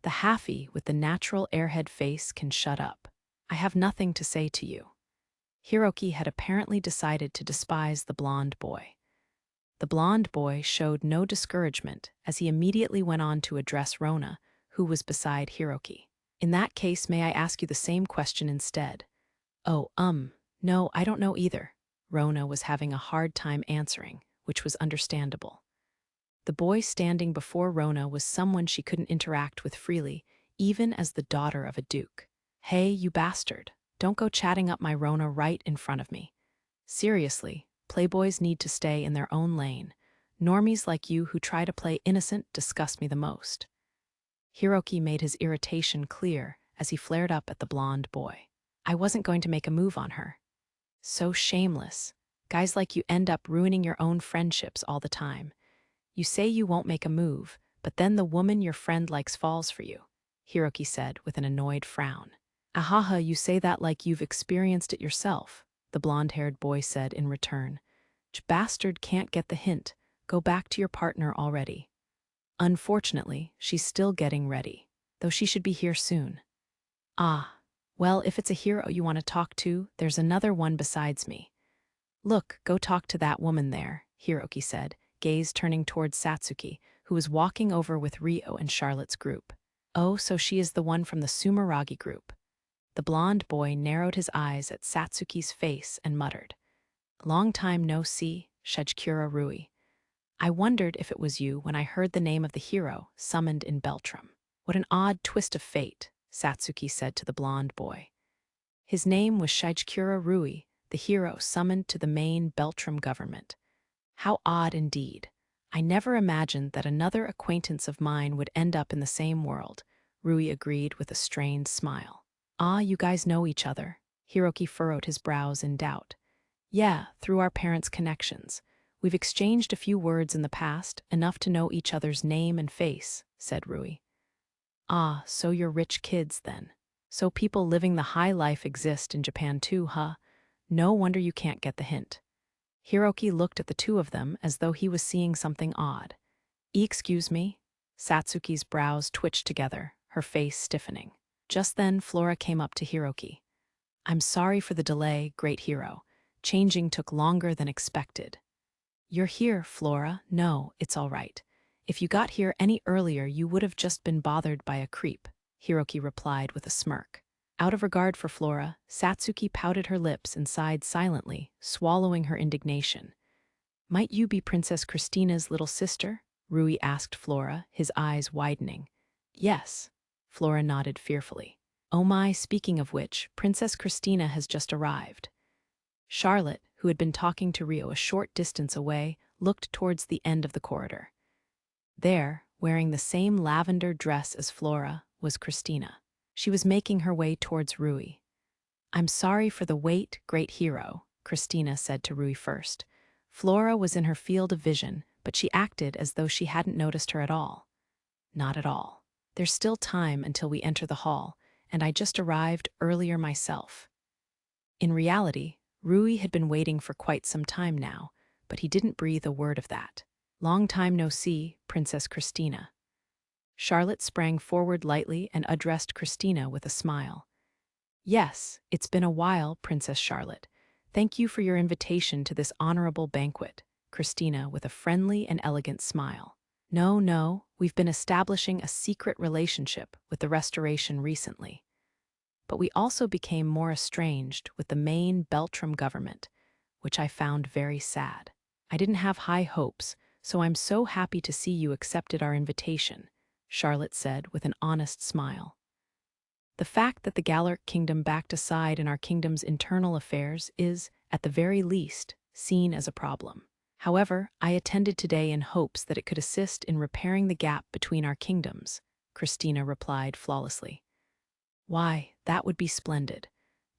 The halfie with the natural airhead face can shut up. I have nothing to say to you. Hiroki had apparently decided to despise the blonde boy. The blonde boy showed no discouragement as he immediately went on to address Rona, who was beside Hiroki. "In that case, may I ask you the same question instead?" "Oh, no, I don't know either." Rona was having a hard time answering, which was understandable. The boy standing before Rona was someone she couldn't interact with freely, even as the daughter of a duke. "Hey, you bastard, don't go chatting up my Rona right in front of me. Seriously, playboys need to stay in their own lane. Normies like you who try to play innocent disgust me the most." Hiroki made his irritation clear as he flared up at the blonde boy. "I wasn't going to make a move on her." "So shameless. Guys like you end up ruining your own friendships all the time. You say you won't make a move, but then the woman your friend likes falls for you," Hiroki said with an annoyed frown. "Ahaha, you say that like you've experienced it yourself," the blonde-haired boy said in return. "Bastard can't get the hint. Go back to your partner already." "Unfortunately, she's still getting ready, though she should be here soon." "Ah, well, if it's a hero you want to talk to, there's another one besides me." "Look, go talk to that woman there," Hiroki said, gaze turning towards Satsuki, who was walking over with Rio and Charlotte's group. "Oh, so she is the one from the Sumeragi group." The blonde boy narrowed his eyes at Satsuki's face and muttered, "Long time no see, Shujkura Rui. I wondered if it was you when I heard the name of the hero summoned in Beltram." "What an odd twist of fate," Satsuki said to the blonde boy. His name was Shujkura Rui, the hero summoned to the main Beltram government. How odd indeed. I never imagined that another acquaintance of mine would end up in the same world, Rui agreed with a strained smile. "Ah, you guys know each other." Hiroki furrowed his brows in doubt. "Yeah, through our parents' connections. We've exchanged a few words in the past, enough to know each other's name and face," said Rui. "Ah, so you're rich kids then. So people living the high life exist in Japan too, huh? No wonder you can't get the hint." Hiroki looked at the two of them as though he was seeing something odd. "Excuse me?" Satsuki's brows twitched together, her face stiffening. Just then, Flora came up to Hiroki. I'm sorry for the delay, great hero. Changing took longer than expected. You're here, Flora. No, it's all right. If you got here any earlier, you would have just been bothered by a creep, Hiroki replied with a smirk. Out of regard for Flora, Satsuki pouted her lips and sighed silently, swallowing her indignation. Might you be Princess Christina's little sister? Rui asked Flora, his eyes widening. Yes, Flora nodded fearfully. Oh my, speaking of which, Princess Christina has just arrived. Charlotte, who had been talking to Rio a short distance away, looked towards the end of the corridor. There, wearing the same lavender dress as Flora, was Christina. She was making her way towards Rui. I'm sorry for the wait, great hero, Christina said to Rui first. Flora was in her field of vision, but she acted as though she hadn't noticed her at all. Not at all. There's still time until we enter the hall, and I just arrived earlier myself. In reality, Rui had been waiting for quite some time now, but he didn't breathe a word of that. Long time no see, Princess Christina. Charlotte sprang forward lightly and addressed Christina with a smile. Yes, it's been a while, Princess Charlotte. Thank you for your invitation to this honorable banquet, Christina with a friendly and elegant smile. No, we've been establishing a secret relationship with the Restoration recently. But we also became more estranged with the main Beltram government, which I found very sad. I didn't have high hopes, so I'm so happy to see you accepted our invitation, Charlotte said with an honest smile. The fact that the Galuk kingdom backed aside in our kingdom's internal affairs is, at the very least, seen as a problem. However, I attended today in hopes that it could assist in repairing the gap between our kingdoms, Christina replied flawlessly. Why, that would be splendid.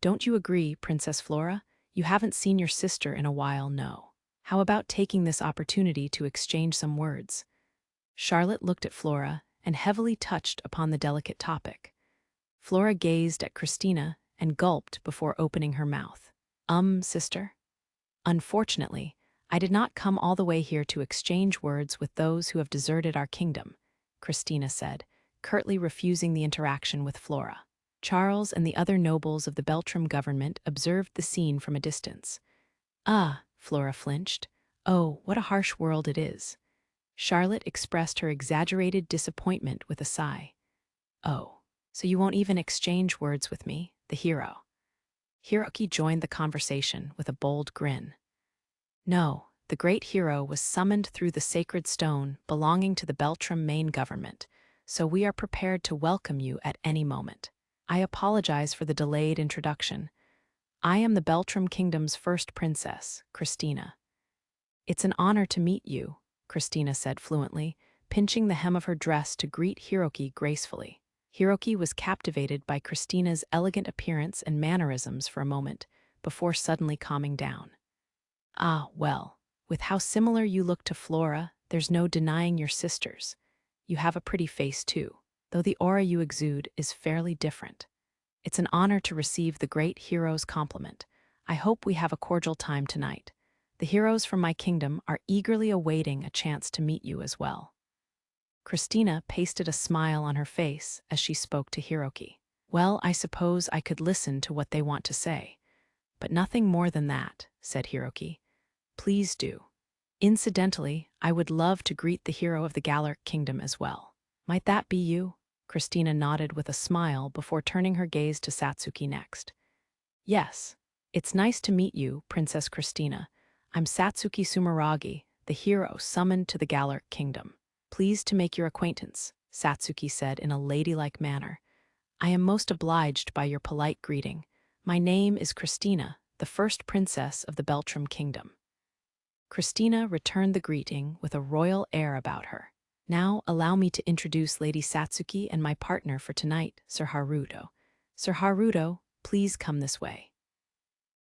Don't you agree, Princess Flora? You haven't seen your sister in a while, no. How about taking this opportunity to exchange some words? Charlotte looked at Flora and heavily touched upon the delicate topic. Flora gazed at Christina and gulped before opening her mouth. Sister? Unfortunately, I did not come all the way here to exchange words with those who have deserted our kingdom, Christina said, curtly refusing the interaction with Flora. Charles and the other nobles of the Beltram government observed the scene from a distance. Ah, Flora flinched. Oh, what a harsh world it is. Charlotte expressed her exaggerated disappointment with a sigh. Oh, so you won't even exchange words with me, the hero? Hiroki joined the conversation with a bold grin. No, the great hero was summoned through the sacred stone belonging to the Beltram main government, so we are prepared to welcome you at any moment. I apologize for the delayed introduction. I am the Beltram Kingdom's first princess, Christina. It's an honor to meet you, Christina said fluently, pinching the hem of her dress to greet Hiroki gracefully. Hiroki was captivated by Christina's elegant appearance and mannerisms for a moment, before suddenly calming down. Ah, well, with how similar you look to Flora, there's no denying your sisters. You have a pretty face too, though the aura you exude is fairly different. It's an honor to receive the great hero's compliment. I hope we have a cordial time tonight. The heroes from my kingdom are eagerly awaiting a chance to meet you as well. Christina pasted a smile on her face as she spoke to Hiroki. Well, I suppose I could listen to what they want to say. But nothing more than that, said Hiroki. Please do. Incidentally, I would love to greet the hero of the Galuk kingdom as well. Might that be you? Christina nodded with a smile before turning her gaze to Satsuki next. Yes. It's nice to meet you, Princess Christina. I'm Satsuki Sumeragi, the hero summoned to the Galuk kingdom. Pleased to make your acquaintance, Satsuki said in a ladylike manner. I am most obliged by your polite greeting. My name is Christina, the first princess of the Beltram kingdom. Christina returned the greeting with a royal air about her. Now allow me to introduce Lady Satsuki and my partner for tonight, Sir Haruto. Sir Haruto, please come this way.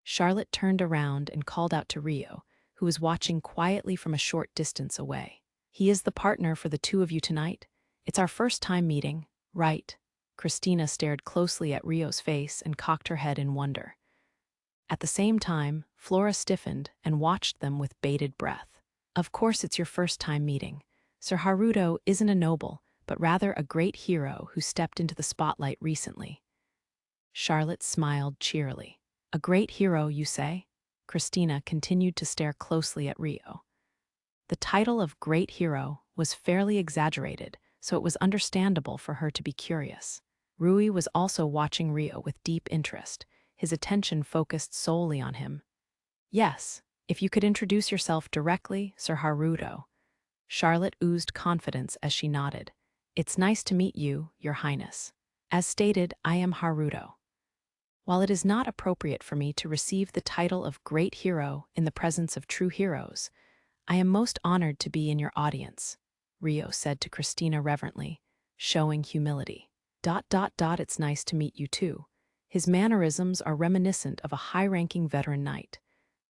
Charlotte turned around and called out to Rio, who was watching quietly from a short distance away. He is the partner for the two of you tonight. It's our first time meeting, right? Christina stared closely at Rio's face and cocked her head in wonder. At the same time, Flora stiffened and watched them with bated breath. Of course it's your first time meeting. Sir Haruto isn't a noble, but rather a great hero who stepped into the spotlight recently. Charlotte smiled cheerily. A great hero, you say? Christina continued to stare closely at Rio. The title of great hero was fairly exaggerated, so it was understandable for her to be curious. Rui was also watching Rio with deep interest, his attention focused solely on him. Yes, if you could introduce yourself directly, Sir Haruto. Charlotte oozed confidence as she nodded. It's nice to meet you, Your Highness. As stated, I am Haruto. While it is not appropriate for me to receive the title of great hero in the presence of true heroes, I am most honored to be in your audience, Rio said to Christina reverently, showing humility. It's nice to meet you too. His mannerisms are reminiscent of a high-ranking veteran knight.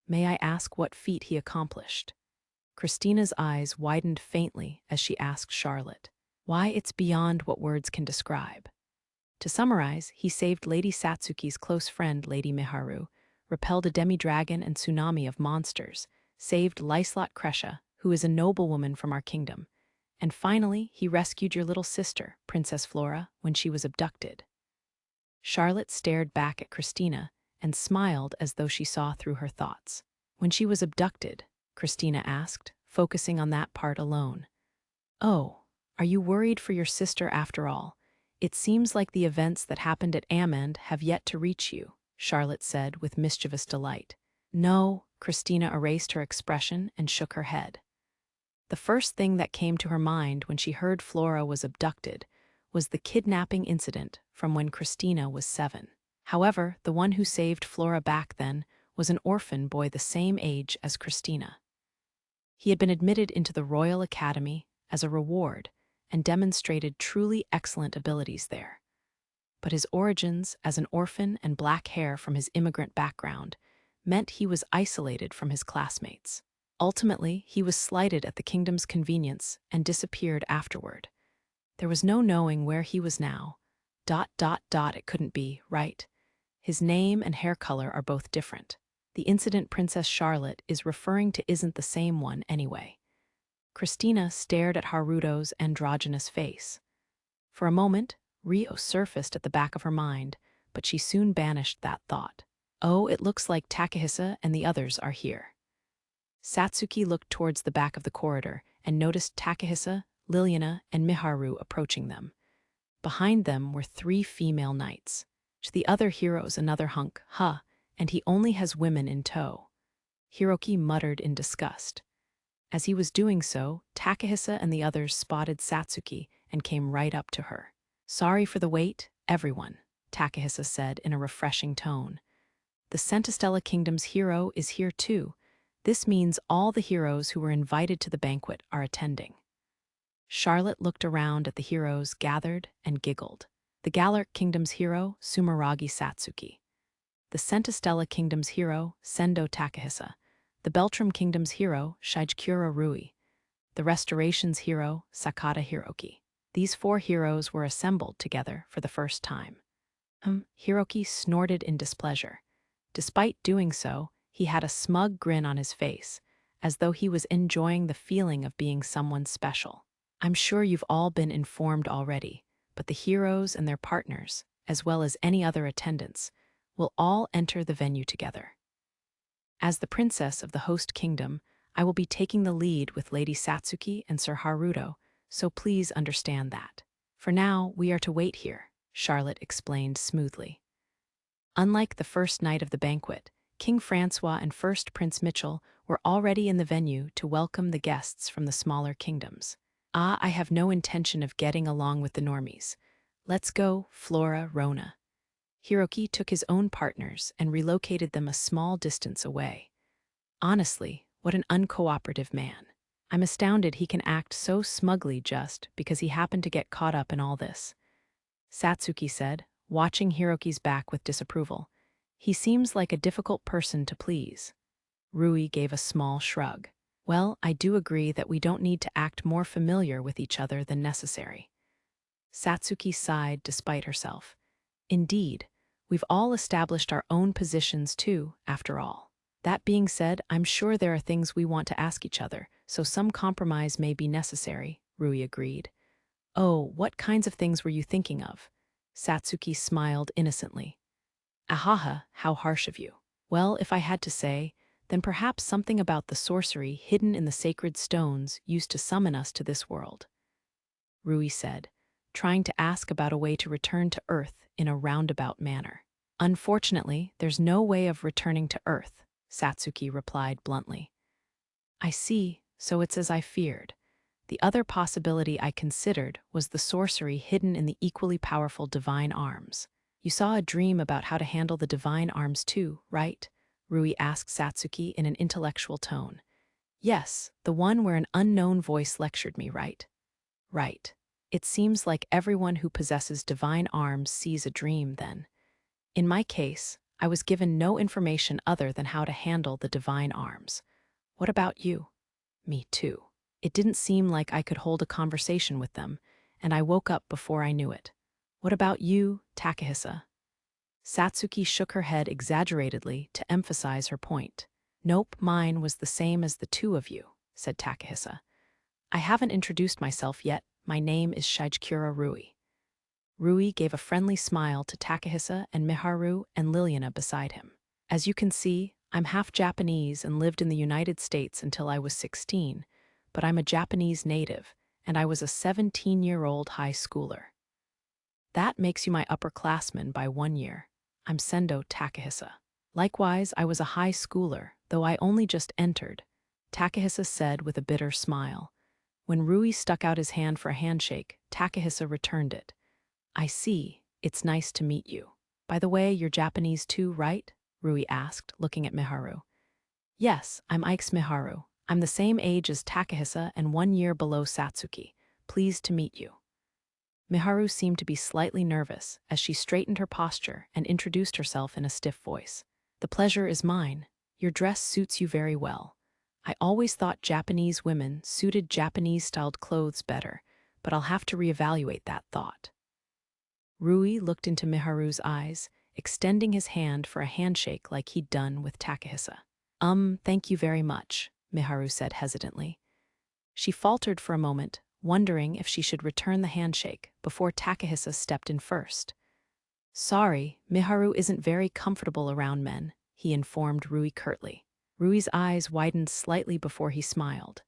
May I ask what feat he accomplished? Christina's eyes widened faintly as she asked Charlotte. Why, it's beyond what words can describe. To summarize, he saved Lady Satsuki's close friend, Lady Miharu, repelled a demi-dragon and tsunami of monsters, saved Liselotte, who is a noblewoman from our kingdom, and finally, he rescued your little sister, Princess Flora, when she was abducted. Charlotte stared back at Christina and smiled as though she saw through her thoughts. When she was abducted, Christina asked, focusing on that part alone. Oh, are you worried for your sister after all? It seems like the events that happened at Amand have yet to reach you, Charlotte said with mischievous delight. No, Christina erased her expression and shook her head. The first thing that came to her mind when she heard Flora was abducted was the kidnapping incident from when Christina was 7. However, the one who saved Flora back then was an orphan boy the same age as Christina. He had been admitted into the Royal Academy as a reward and demonstrated truly excellent abilities there. But his origins as an orphan and black hair from his immigrant background meant he was isolated from his classmates. Ultimately, he was slighted at the kingdom's convenience and disappeared afterward. There was no knowing where he was now. It couldn't be, right? His name and hair color are both different. The incident Princess Charlotte is referring to isn't the same one anyway. Christina stared at Haruto's androgynous face. For a moment, Rio surfaced at the back of her mind, but she soon banished that thought. Oh, it looks like Takahisa and the others are here. Satsuki looked towards the back of the corridor and noticed Takahisa, Liliana, and Miharu approaching them. Behind them were 3 female knights. To the other heroes another hunk, and he only has women in tow. Hiroki muttered in disgust. As he was doing so, Takahisa and the others spotted Satsuki and came right up to her. Sorry for the wait, everyone, Takahisa said in a refreshing tone. The Centistella Kingdom's hero is here too. This means all the heroes who were invited to the banquet are attending. Charlotte looked around at the heroes gathered and giggled. The Galuk Kingdom's hero, Sumeragi Satsuki. The Centistella Kingdom's hero, Sendo Takahisa. The Beltram Kingdom's hero, Shigekura Rui. The Restoration's hero, Sakata Hiroki. These 4 heroes were assembled together for the first time. Hiroki snorted in displeasure. Despite doing so, he had a smug grin on his face, as though he was enjoying the feeling of being someone special. I'm sure you've all been informed already, but the heroes and their partners, as well as any other attendants, will all enter the venue together. As the princess of the host kingdom, I will be taking the lead with Lady Satsuki and Sir Haruto, so please understand that. For now, we are to wait here, Charlotte explained smoothly. Unlike the first night of the banquet, King Francois and First Prince Mitchell were already in the venue to welcome the guests from the smaller kingdoms. I have no intention of getting along with the normies. Let's go, Flora, Rona. Hiroki took his own partners and relocated them a small distance away. Honestly, what an uncooperative man. I'm astounded he can act so smugly just because he happened to get caught up in all this. Satsuki said, watching Hiroki's back with disapproval. He seems like a difficult person to please. Rui gave a small shrug. Well, I do agree that we don't need to act more familiar with each other than necessary. Satsuki sighed despite herself. Indeed, we've all established our own positions too, after all. That being said, I'm sure there are things we want to ask each other, so some compromise may be necessary, Rui agreed. Oh, what kinds of things were you thinking of? Satsuki smiled innocently. Ahaha, how harsh of you. Well, if I had to say, then perhaps something about the sorcery hidden in the sacred stones used to summon us to this world, Rui said, trying to ask about a way to return to Earth in a roundabout manner. Unfortunately, there's no way of returning to Earth, Satsuki replied bluntly. I see, so it's as I feared. The other possibility I considered was the sorcery hidden in the equally powerful divine arms. You saw a dream about how to handle the divine arms too, right? Rui asked Satsuki in an intellectual tone. Yes, the one where an unknown voice lectured me, right? Right. It seems like everyone who possesses divine arms sees a dream then. In my case, I was given no information other than how to handle the divine arms. What about you? Me too. It didn't seem like I could hold a conversation with them, and I woke up before I knew it. What about you, Takahisa? Satsuki shook her head exaggeratedly to emphasize her point. Nope, mine was the same as the two of you, said Takahisa. I haven't introduced myself yet. My name is Shijikura Rui. Rui gave a friendly smile to Takahisa and Miharu and Liliana beside him. As you can see, I'm half Japanese and lived in the United States until I was 16, but I'm a Japanese native, and I was a 17-year-old high schooler. That makes you my upperclassman by 1 year. I'm Sendo Takahisa. Likewise, I was a high schooler, though I only just entered, Takahisa said with a bitter smile. When Rui stuck out his hand for a handshake, Takahisa returned it. I see. It's nice to meet you. By the way, you're Japanese too, right? Rui asked, looking at Miharu. Yes, I'm Ike's Miharu. I'm the same age as Takahisa and 1 year below Satsuki. Pleased to meet you. Miharu seemed to be slightly nervous as she straightened her posture and introduced herself in a stiff voice. The pleasure is mine. Your dress suits you very well. I always thought Japanese women suited Japanese-styled clothes better, but I'll have to reevaluate that thought. Rui looked into Miharu's eyes, extending his hand for a handshake like he'd done with Takahisa. Thank you very much, Miharu said hesitantly. She faltered for a moment, wondering if she should return the handshake before Takahisa stepped in first. Sorry, Miharu isn't very comfortable around men, he informed Rui curtly. Rui's eyes widened slightly before he smiled.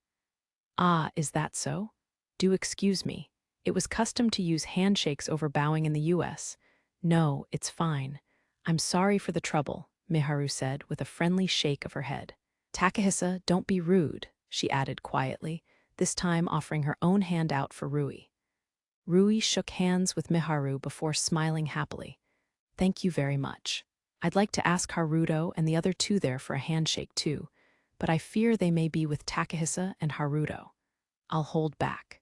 Ah, is that so? Do excuse me. It was custom to use handshakes over bowing in the U.S. No, it's fine. I'm sorry for the trouble, Miharu said with a friendly shake of her head. Takahisa, don't be rude, she added quietly, this time offering her own hand out for Rui. Rui shook hands with Miharu before smiling happily. Thank you very much. I'd like to ask Haruto and the other two there for a handshake too, but I fear they may be with Takahisa and Haruto. I'll hold back.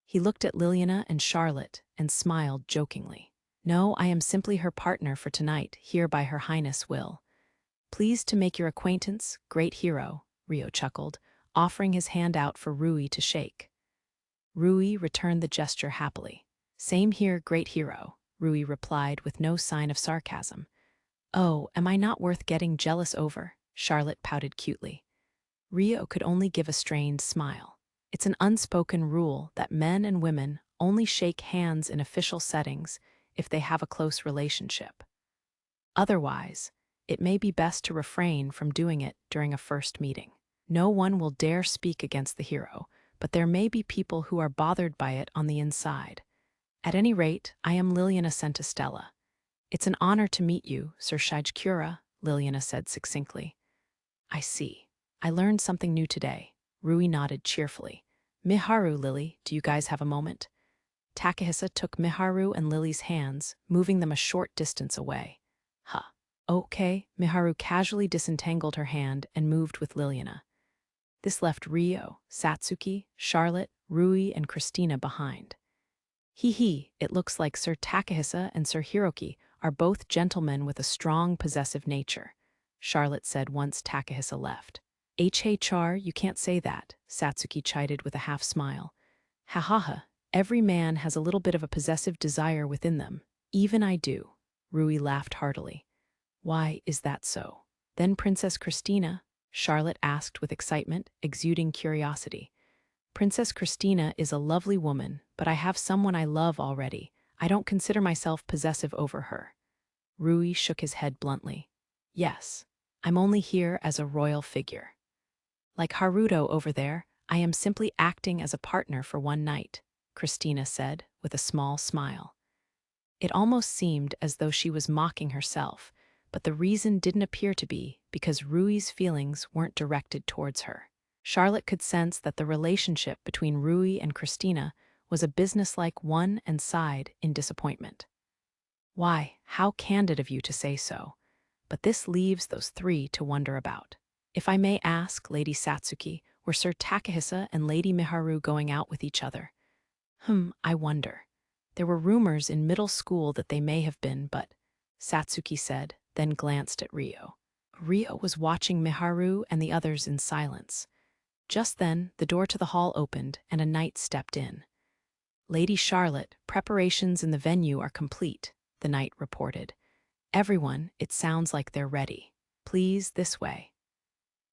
He looked at Liliana and Charlotte and smiled jokingly. No, I am simply her partner for tonight, here by Her Highness will. Pleased to make your acquaintance, great hero, Rio chuckled, offering his hand out for Rui to shake. Rui returned the gesture happily. Same here, great hero, Rui replied with no sign of sarcasm. Oh, am I not worth getting jealous over? Charlotte pouted cutely. Rio could only give a strained smile. It's an unspoken rule that men and women only shake hands in official settings if they have a close relationship. Otherwise, it may be best to refrain from doing it during a first meeting. No one will dare speak against the hero, but there may be people who are bothered by it on the inside. At any rate, I am Liliana Centestella. It's an honor to meet you, Sir Shijikura, Liliana said succinctly. I see. I learned something new today. Rui nodded cheerfully. Miharu, Lily, do you guys have a moment? Takahisa took Miharu and Lily's hands, moving them a short distance away. Huh. Okay, Miharu casually disentangled her hand and moved with Liliana. This left Rio, Satsuki, Charlotte, Rui, and Christina behind. Hee, it looks like Sir Takahisa and Sir Hiroki are both gentlemen with a strong possessive nature, Charlotte said once Takahisa left. HHR, you can't say that, Satsuki chided with a half-smile. Ha ha ha, every man has a little bit of a possessive desire within them. Even I do. Rui laughed heartily. Why is that so? Then Princess Christina, Charlotte asked with excitement, exuding curiosity. Princess Christina is a lovely woman, but I have someone I love already. I don't consider myself possessive over her. Rui shook his head bluntly. Yes, I'm only here as a royal figure. Like Haruto over there, I am simply acting as a partner for one night, Christina said with a small smile. It almost seemed as though she was mocking herself, but the reason didn't appear to be because Rui's feelings weren't directed towards her. Charlotte could sense that the relationship between Rui and Christina was a businesslike one and sighed in disappointment. Why, how candid of you to say so. But this leaves those three to wonder about. If I may ask, Lady Satsuki, were Sir Takahisa and Lady Miharu going out with each other? I wonder. There were rumors in middle school that they may have been, but, Satsuki said, then glanced at Rio. Rio was watching Miharu and the others in silence. Just then, the door to the hall opened and a knight stepped in. Lady Charlotte, preparations in the venue are complete, the knight reported. Everyone, it sounds like they're ready. Please, this way.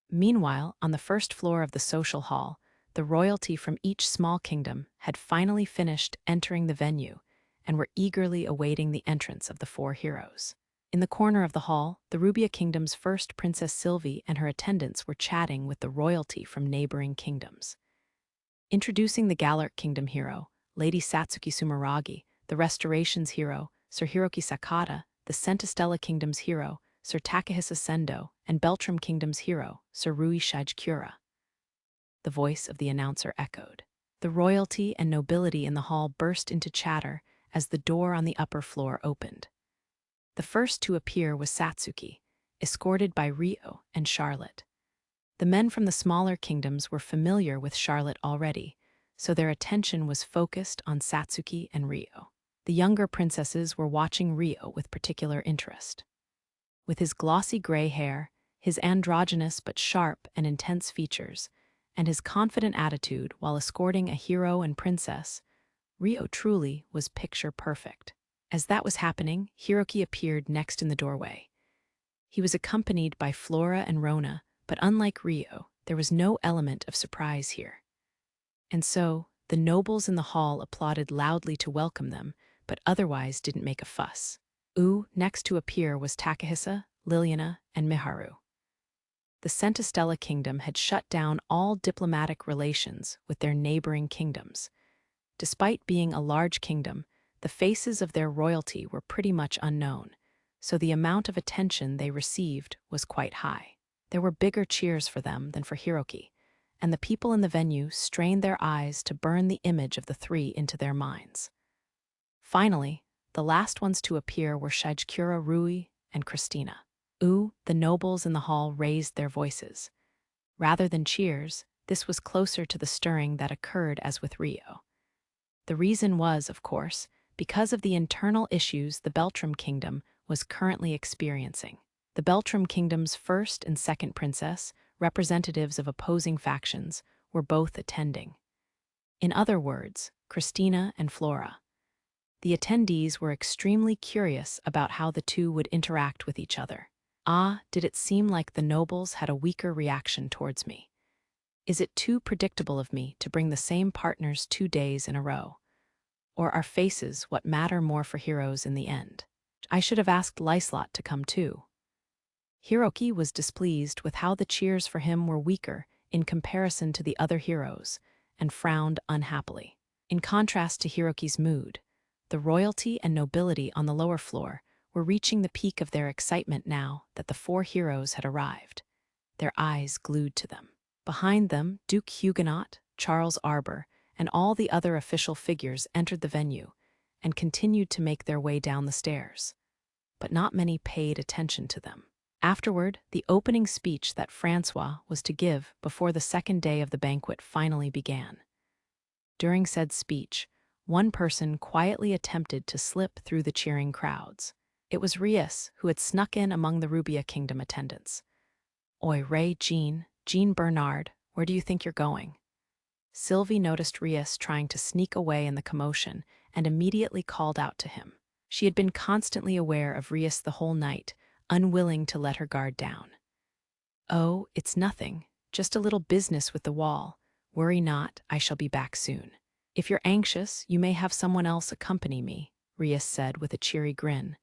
Meanwhile, on the first floor of the social hall, the royalty from each small kingdom had finally finished entering the venue and were eagerly awaiting the entrance of the four heroes. In the corner of the hall, the Rubia Kingdom's first Princess Sylvie and her attendants were chatting with the royalty from neighboring kingdoms. Introducing the Galuk Kingdom hero, Lady Satsuki Sumeragi, the Restorations hero, Sir Hiroki Sakata, the Centistella Kingdom's hero, Sir Takahisa Sendo, and Beltram Kingdom's hero, Sir Rui Shijikura. The voice of the announcer echoed. The royalty and nobility in the hall burst into chatter as the door on the upper floor opened. The first to appear was Satsuki, escorted by Rio and Charlotte. The men from the smaller kingdoms were familiar with Charlotte already, so their attention was focused on Satsuki and Rio. The younger princesses were watching Rio with particular interest. With his glossy gray hair, his androgynous but sharp and intense features, and his confident attitude while escorting a hero and princess, Rio truly was picture perfect. As that was happening, Hiroki appeared next in the doorway. He was accompanied by Flora and Rona, but unlike Rio, there was no element of surprise here. And so, the nobles in the hall applauded loudly to welcome them, but otherwise didn't make a fuss. Next to appear was Takahisa, Liliana, and Miharu. The Centistella Kingdom had shut down all diplomatic relations with their neighboring kingdoms. Despite being a large kingdom, the faces of their royalty were pretty much unknown, so the amount of attention they received was quite high. There were bigger cheers for them than for Hiroki, and the people in the venue strained their eyes to burn the image of the three into their minds. Finally, the last ones to appear were Shijikura, Rui, and Christina. The nobles in the hall raised their voices. Rather than cheers, this was closer to the stirring that occurred as with Rio. The reason was, of course, because of the internal issues the Beltram Kingdom was currently experiencing. The Beltram Kingdom's first and second princess, representatives of opposing factions, were both attending. In other words, Christina and Flora. The attendees were extremely curious about how the two would interact with each other. Did it seem like the nobles had a weaker reaction towards me? Is it too predictable of me to bring the same partners 2 days in a row? Or are faces what matter more for heroes in the end? I should have asked Liselotte to come too. Hiroki was displeased with how the cheers for him were weaker in comparison to the other heroes, and frowned unhappily. In contrast to Hiroki's mood, the royalty and nobility on the lower floor were reaching the peak of their excitement now that the four heroes had arrived, their eyes glued to them. Behind them, Duke Huguenot, Charles Arbor, and all the other official figures entered the venue and continued to make their way down the stairs. But not many paid attention to them. Afterward, the opening speech that Francois was to give before the second day of the banquet finally began. During said speech, one person quietly attempted to slip through the cheering crowds. It was Rias, who had snuck in among the Rubia Kingdom attendants. "Oi, Ray, Jean Bernard, where do you think you're going?" Sylvie noticed Rias trying to sneak away in the commotion and immediately called out to him. She had been constantly aware of Rias the whole night, unwilling to let her guard down. "Oh, it's nothing, just a little business with the wall. Worry not, I shall be back soon. If you're anxious, you may have someone else accompany me, Rias said with a cheery grin.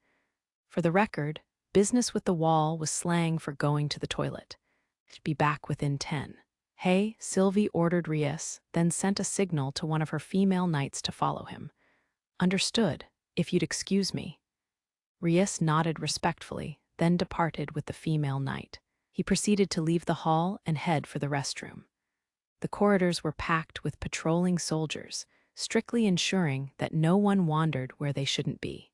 For the record, business with the wall was slang for going to the toilet. Be back within 10. Hey, Sylvie ordered Rias, then sent a signal to one of her female knights to follow him. Understood, if you'd excuse me. Rias nodded respectfully, then departed with the female knight. He proceeded to leave the hall and head for the restroom. The corridors were packed with patrolling soldiers, strictly ensuring that no one wandered where they shouldn't be.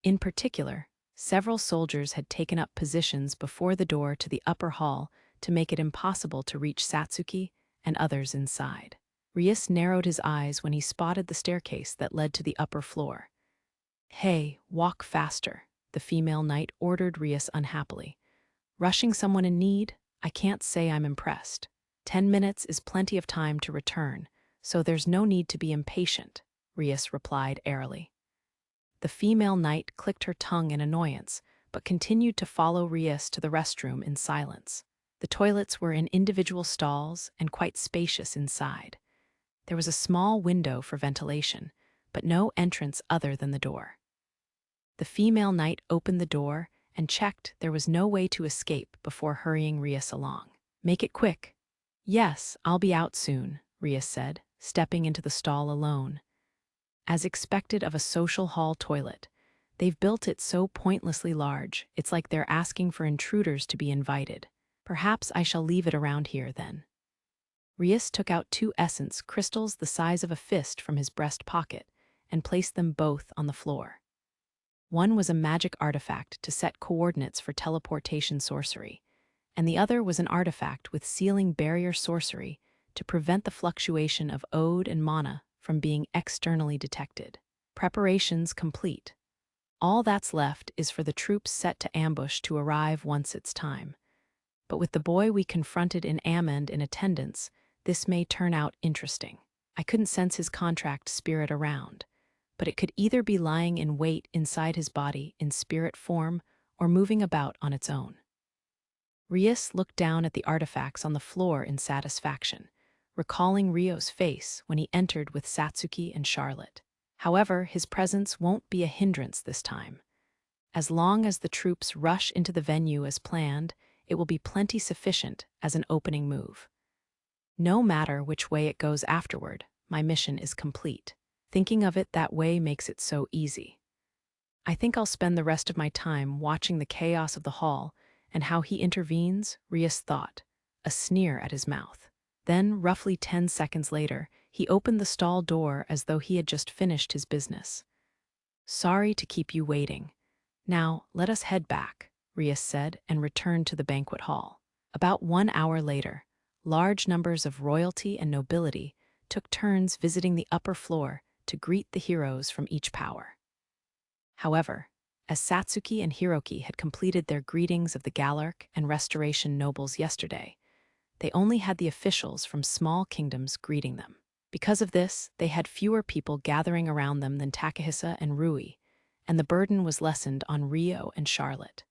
In particular, several soldiers had taken up positions before the door to the upper hall to make it impossible to reach Satsuki and others inside. Rias narrowed his eyes when he spotted the staircase that led to the upper floor. Hey, walk faster, the female knight ordered Rias unhappily. Rushing someone in need? I can't say I'm impressed. 10 minutes is plenty of time to return, so there's no need to be impatient, Rias replied airily. The female knight clicked her tongue in annoyance, but continued to follow Rias to the restroom in silence. The toilets were in individual stalls and quite spacious inside. There was a small window for ventilation, but no entrance other than the door. The female knight opened the door and checked there was no way to escape before hurrying Rias along. Make it quick. Yes, I'll be out soon, Rias said, stepping into the stall alone. As expected of a social hall toilet, they've built it so pointlessly large, it's like they're asking for intruders to be invited. Perhaps I shall leave it around here then. Rias took out 2 essence crystals the size of a fist from his breast pocket and placed them both on the floor. One was a magic artifact to set coordinates for teleportation sorcery, and the other was an artifact with sealing barrier sorcery to prevent the fluctuation of ode and mana from being externally detected. Preparations complete. All that's left is for the troops set to ambush to arrive once it's time. But with the boy we confronted in Amend in attendance, this may turn out interesting. I couldn't sense his contract spirit around, but it could either be lying in wait inside his body in spirit form or moving about on its own. Rias looked down at the artifacts on the floor in satisfaction, recalling Rio's face when he entered with Satsuki and Charlotte. However, his presence won't be a hindrance this time. As long as the troops rush into the venue as planned, it will be plenty sufficient as an opening move. No matter which way it goes afterward, my mission is complete. Thinking of it that way makes it so easy. I think I'll spend the rest of my time watching the chaos of the hall and how he intervenes, Rias thought, a sneer at his mouth. Then, roughly 10 seconds later, he opened the stall door as though he had just finished his business. Sorry to keep you waiting. Now, let us head back, Rias said, and returned to the banquet hall. About 1 hour later, large numbers of royalty and nobility took turns visiting the upper floor to greet the heroes from each power. However, as Satsuki and Hiroki had completed their greetings of the Galuk and Restoration nobles yesterday, they only had the officials from small kingdoms greeting them. Because of this, they had fewer people gathering around them than Takahisa and Rui, and the burden was lessened on Rio and Charlotte.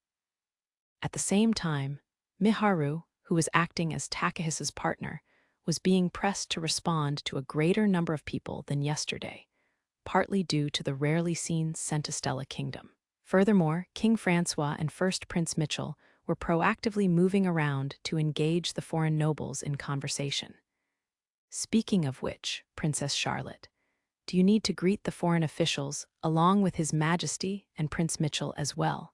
At the same time, Miharu, who was acting as Takahisa's partner, was being pressed to respond to a greater number of people than yesterday, partly due to the rarely seen Centistella kingdom. Furthermore, King Francois and First Prince Mitchell were proactively moving around to engage the foreign nobles in conversation. Speaking of which, Princess Charlotte, do you need to greet the foreign officials along with His Majesty and Prince Mitchell as well?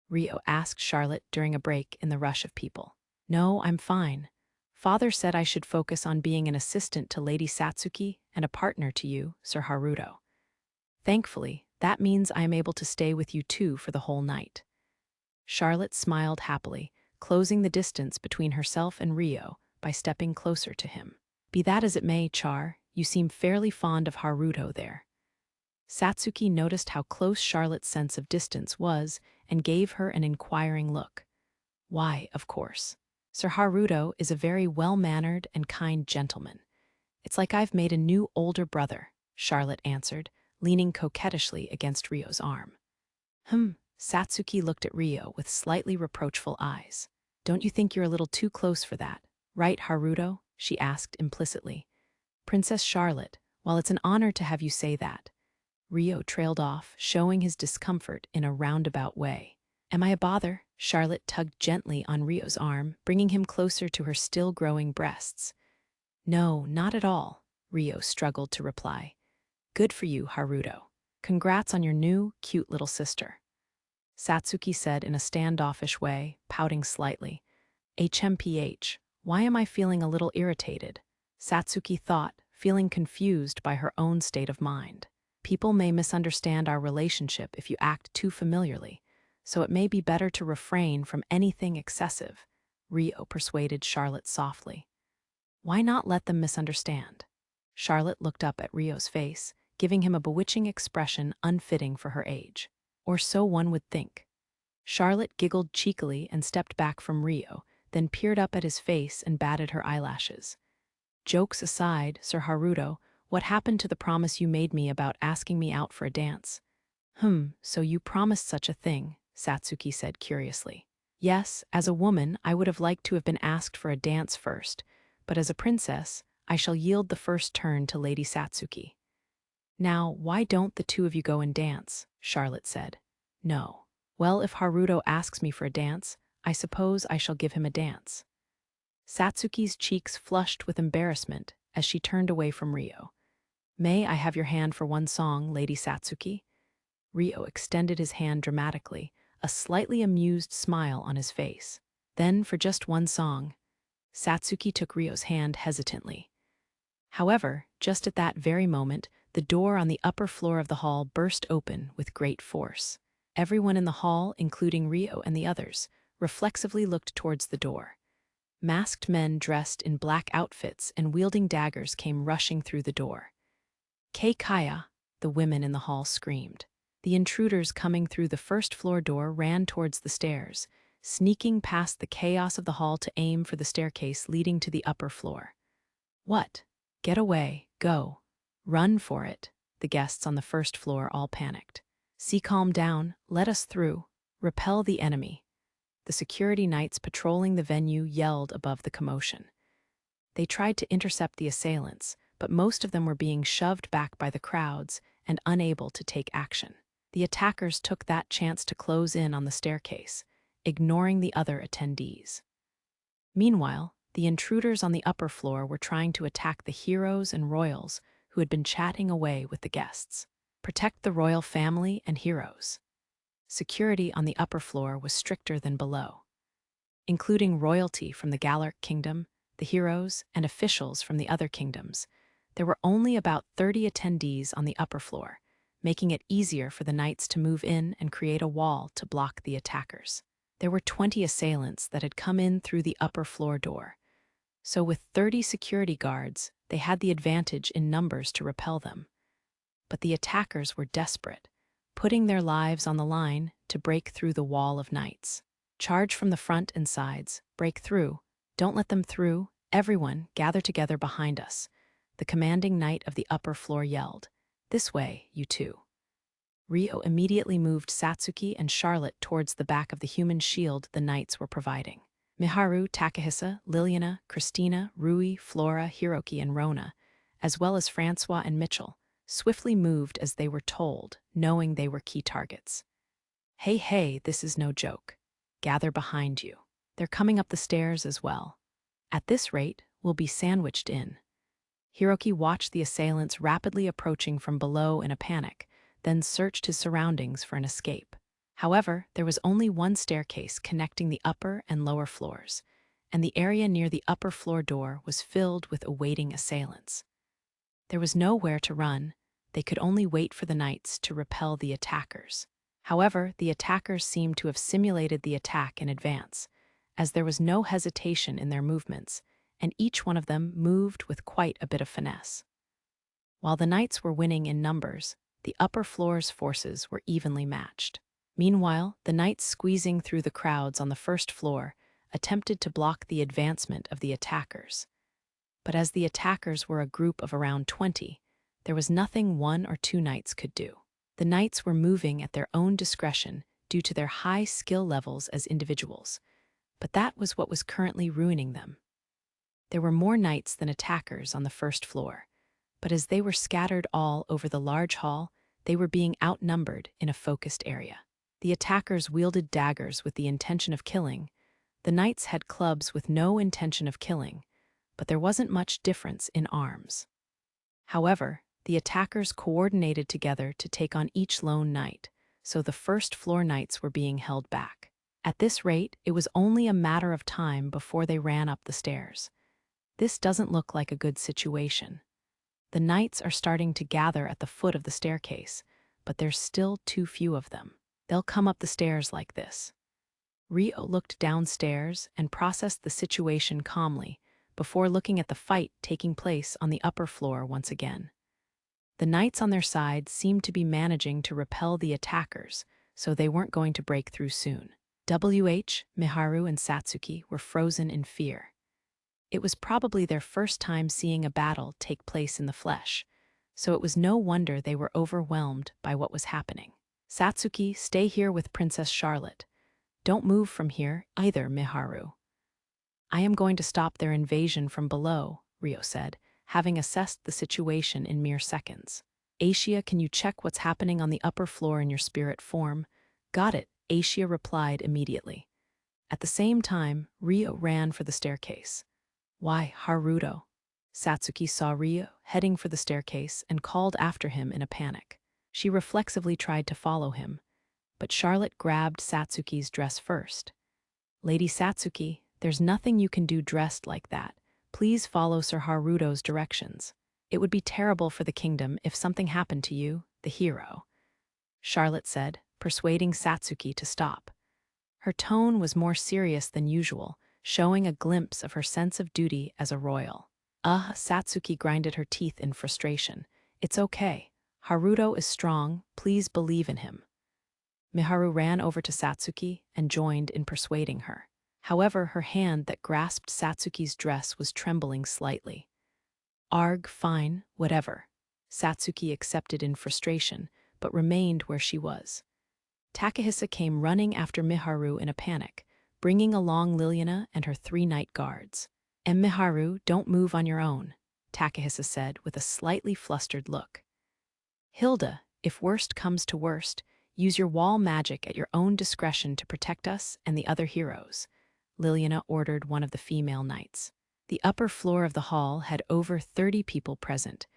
Rio asked Charlotte during a break in the rush of people. No, I'm fine. Father said I should focus on being an assistant to Lady Satsuki and a partner to you, Sir Haruto. Thankfully, that means I am able to stay with you too for the whole night. Charlotte smiled happily, closing the distance between herself and Rio by stepping closer to him. Be that as it may, Char, you seem fairly fond of Haruto there. Satsuki noticed how close Charlotte's sense of distance was and gave her an inquiring look. Why, of course. Sir Haruto is a very well-mannered and kind gentleman. It's like I've made a new older brother, Charlotte answered, leaning coquettishly against Rio's arm. Satsuki looked at Rio with slightly reproachful eyes. Don't you think you're a little too close for that, right, Haruto? she asked implicitly. Princess Charlotte, while it's an honor to have you say that. Rio trailed off, showing his discomfort in a roundabout way. Am I a bother? Charlotte tugged gently on Rio's arm, bringing him closer to her still-growing breasts. No, not at all, Rio struggled to reply. Good for you, Haruto. Congrats on your new, cute little sister. Satsuki said in a standoffish way, pouting slightly. HMPH, why am I feeling a little irritated? Satsuki thought, feeling confused by her own state of mind. People may misunderstand our relationship if you act too familiarly, so it may be better to refrain from anything excessive, Rio persuaded Charlotte softly. Why not let them misunderstand? Charlotte looked up at Rio's face, giving him a bewitching expression unfitting for her age. Or so one would think. Charlotte giggled cheekily and stepped back from Rio, then peered up at his face and batted her eyelashes. Jokes aside, Sir Haruto, what happened to the promise you made me about asking me out for a dance? So you promised such a thing, Satsuki said curiously. Yes, as a woman, I would have liked to have been asked for a dance first, but as a princess, I shall yield the first turn to Lady Satsuki. Now, why don't the two of you go and dance? Charlotte said. No. Well, if Haruto asks me for a dance, I suppose I shall give him a dance. Satsuki's cheeks flushed with embarrassment as she turned away from Rio. May I have your hand for one song, Lady Satsuki? Rio extended his hand dramatically, a slightly amused smile on his face. Then, for just one song, Satsuki took Rio's hand hesitantly. However, just at that very moment, the door on the upper floor of the hall burst open with great force. Everyone in the hall, including Rio and the others, reflexively looked towards the door. Masked men dressed in black outfits and wielding daggers came rushing through the door. Kei Kaya, the women in the hall screamed. The intruders coming through the first-floor door ran towards the stairs, sneaking past the chaos of the hall to aim for the staircase leading to the upper floor. What? Get away, go. Run for it, the guests on the first floor all panicked. See, calm down, let us through, repel the enemy. The security knights patrolling the venue yelled above the commotion. They tried to intercept the assailants, but most of them were being shoved back by the crowds and unable to take action. The attackers took that chance to close in on the staircase, ignoring the other attendees. Meanwhile, the intruders on the upper floor were trying to attack the heroes and royals who had been chatting away with the guests. Protect the royal family and heroes. Security on the upper floor was stricter than below, including royalty from the Galuk kingdom, the heroes, and officials from the other kingdoms. There were only about 30 attendees on the upper floor, making it easier for the knights to move in and create a wall to block the attackers. There were 20 assailants that had come in through the upper floor door, so with 30 security guards, they had the advantage in numbers to repel them. But the attackers were desperate, putting their lives on the line to break through the wall of knights. Charge from the front and sides, break through, don't let them through, everyone gather together behind us, the commanding knight of the upper floor yelled. This way, you two. Rio immediately moved Satsuki and Charlotte towards the back of the human shield the knights were providing. Miharu, Takahisa, Liliana, Christina, Rui, Flora, Hiroki, and Rona, as well as Francois and Mitchell, swiftly moved as they were told, knowing they were key targets. Hey, this is no joke. Gather behind you. They're coming up the stairs as well. At this rate, we'll be sandwiched in. Hiroki watched the assailants rapidly approaching from below in a panic, then searched his surroundings for an escape. However, there was only one staircase connecting the upper and lower floors, and the area near the upper floor door was filled with awaiting assailants. There was nowhere to run. They could only wait for the knights to repel the attackers. However, the attackers seemed to have simulated the attack in advance, as there was no hesitation in their movements, and each one of them moved with quite a bit of finesse. While the knights were winning in numbers, the upper floor's forces were evenly matched. Meanwhile, the knights squeezing through the crowds on the first floor attempted to block the advancement of the attackers. But as the attackers were a group of around 20, there was nothing one or two knights could do. The knights were moving at their own discretion due to their high skill levels as individuals, but that was what was currently ruining them. There were more knights than attackers on the first floor, but as they were scattered all over the large hall, they were being outnumbered in a focused area. The attackers wielded daggers with the intention of killing. The knights had clubs with no intention of killing, but there wasn't much difference in arms. However, the attackers coordinated together to take on each lone knight, so the first-floor knights were being held back. At this rate, it was only a matter of time before they ran up the stairs. This doesn't look like a good situation. The knights are starting to gather at the foot of the staircase, but there's still too few of them. They'll come up the stairs like this. Rio looked downstairs and processed the situation calmly before looking at the fight taking place on the upper floor once again. The knights on their side seemed to be managing to repel the attackers, so they weren't going to break through soon. Miharu and Satsuki were frozen in fear. It was probably their first time seeing a battle take place in the flesh, so it was no wonder they were overwhelmed by what was happening. Satsuki, stay here with Princess Charlotte. Don't move from here either, Miharu. I am going to stop their invasion from below, Rio said, having assessed the situation in mere seconds. Aisha, can you check what's happening on the upper floor in your spirit form? Got it, Aisha replied immediately. At the same time, Rio ran for the staircase. Why, Haruto? Satsuki saw Rio heading for the staircase and called after him in a panic. She reflexively tried to follow him, but Charlotte grabbed Satsuki's dress first. Lady Satsuki, there's nothing you can do dressed like that. Please follow Sir Haruto's directions. It would be terrible for the kingdom if something happened to you, the hero, Charlotte said, persuading Satsuki to stop. Her tone was more serious than usual, showing a glimpse of her sense of duty as a royal. Satsuki grinded her teeth in frustration. It's okay. Haruto is strong. Please believe in him. Miharu ran over to Satsuki and joined in persuading her. However, her hand that grasped Satsuki's dress was trembling slightly. Arg, fine, whatever. Satsuki accepted in frustration, but remained where she was. Takahisa came running after Miharu in a panic, bringing along Liliana and her 3 night guards. Miharu, don't move on your own, Takahisa said with a slightly flustered look. Hilda, if worst comes to worst, use your wall magic at your own discretion to protect us and the other heroes, Liliana ordered one of the female knights. The upper floor of the hall had over 30 people present,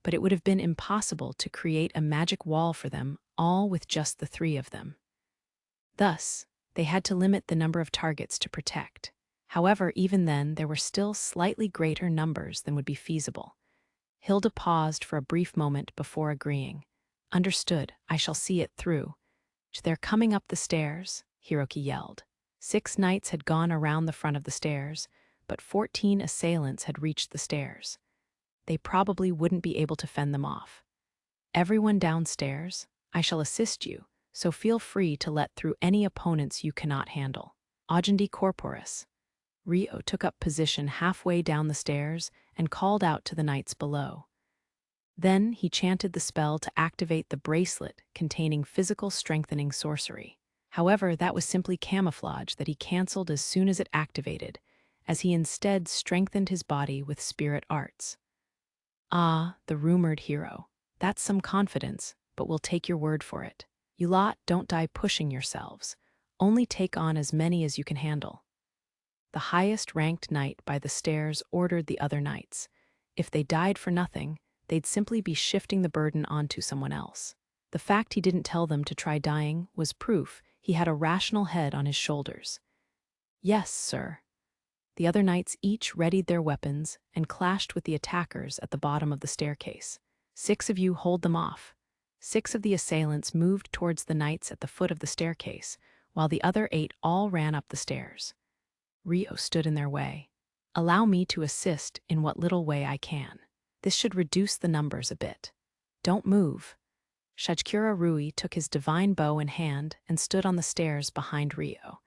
but it would have been impossible to create a magic wall for them all with just the 3 of them. Thus, they had to limit the number of targets to protect. However, even then, there were still slightly greater numbers than would be feasible. Hilda paused for a brief moment before agreeing. Understood, I shall see it through. They're coming up the stairs, Hiroki yelled. 6 knights had gone around the front of the stairs, but 14 assailants had reached the stairs. They probably wouldn't be able to fend them off. Everyone downstairs, I shall assist you, so feel free to let through any opponents you cannot handle. Agendi corporis. Rio took up position halfway down the stairs and called out to the knights below. Then he chanted the spell to activate the bracelet containing physical strengthening sorcery. However, that was simply camouflage that he cancelled as soon as it activated, as he instead strengthened his body with spirit arts. Ah, the rumored hero. That's some confidence, but we'll take your word for it. You lot don't die pushing yourselves. Only take on as many as you can handle. The highest-ranked knight by the stairs ordered the other knights. If they died for nothing, they'd simply be shifting the burden onto someone else. The fact he didn't tell them to try dying was proof he had a rational head on his shoulders. Yes, sir. The other knights each readied their weapons and clashed with the attackers at the bottom of the staircase. 6 of you hold them off. 6 of the assailants moved towards the knights at the foot of the staircase, while the other 8 all ran up the stairs. Rio stood in their way. Allow me to assist in what little way I can. This should reduce the numbers a bit. Don't move. Shajkura Rui took his divine bow in hand and stood on the stairs behind Rio.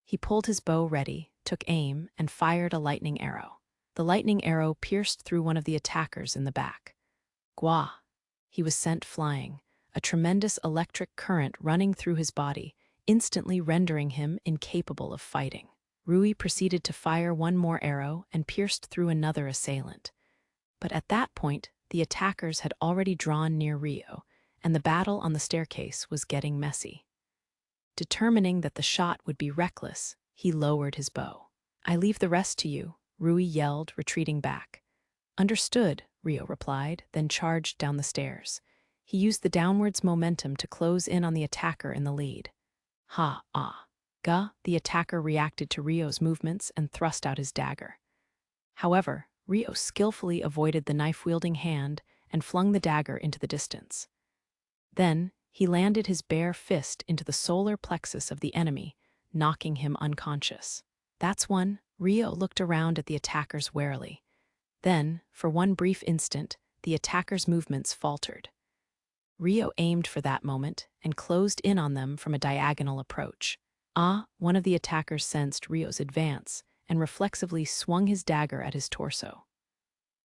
He pulled his bow ready, took aim, and fired a lightning arrow. The lightning arrow pierced through one of the attackers in the back. Gwa! He was sent flying, a tremendous electric current running through his body, instantly rendering him incapable of fighting. Rui proceeded to fire one more arrow and pierced through another assailant. But at that point, the attackers had already drawn near Rio, and the battle on the staircase was getting messy. Determining that the shot would be reckless, he lowered his bow. "I leave the rest to you," Rui yelled, retreating back. "Understood," Rio replied, then charged down the stairs. He used the downwards momentum to close in on the attacker in the lead. The attacker reacted to Rio's movements and thrust out his dagger. However, Rio skillfully avoided the knife-wielding hand and flung the dagger into the distance. Then, he landed his bare fist into the solar plexus of the enemy, knocking him unconscious. "That's one." Rio looked around at the attackers warily. Then, for one brief instant, the attackers' movements faltered. Rio aimed for that moment and closed in on them from a diagonal approach. One of the attackers sensed Rio's advance and reflexively swung his dagger at his torso.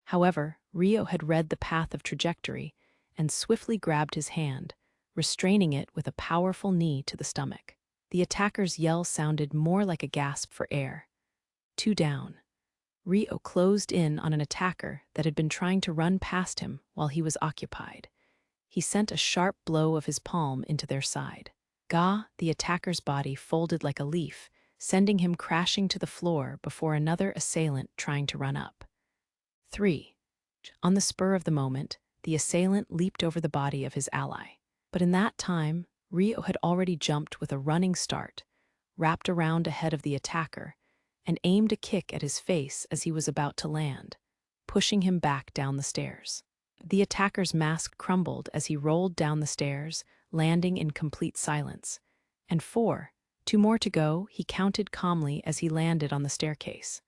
However, Rio had read the path of trajectory and swiftly grabbed his hand, restraining it with a powerful knee to the stomach. The attacker's yell sounded more like a gasp for air. 2 down. Rio closed in on an attacker that had been trying to run past him while he was occupied. He sent a sharp blow of his palm into their side. The attacker's body folded like a leaf, sending him crashing to the floor before another assailant trying to run up. 3. On the spur of the moment, the assailant leaped over the body of his ally. But in that time, Rio had already jumped with a running start, wrapped around ahead of the attacker, and aimed a kick at his face as he was about to land, pushing him back down the stairs. The attacker's mask crumbled as he rolled down the stairs, landing in complete silence. And 4, 2 more to go, he counted calmly as he landed on the staircase.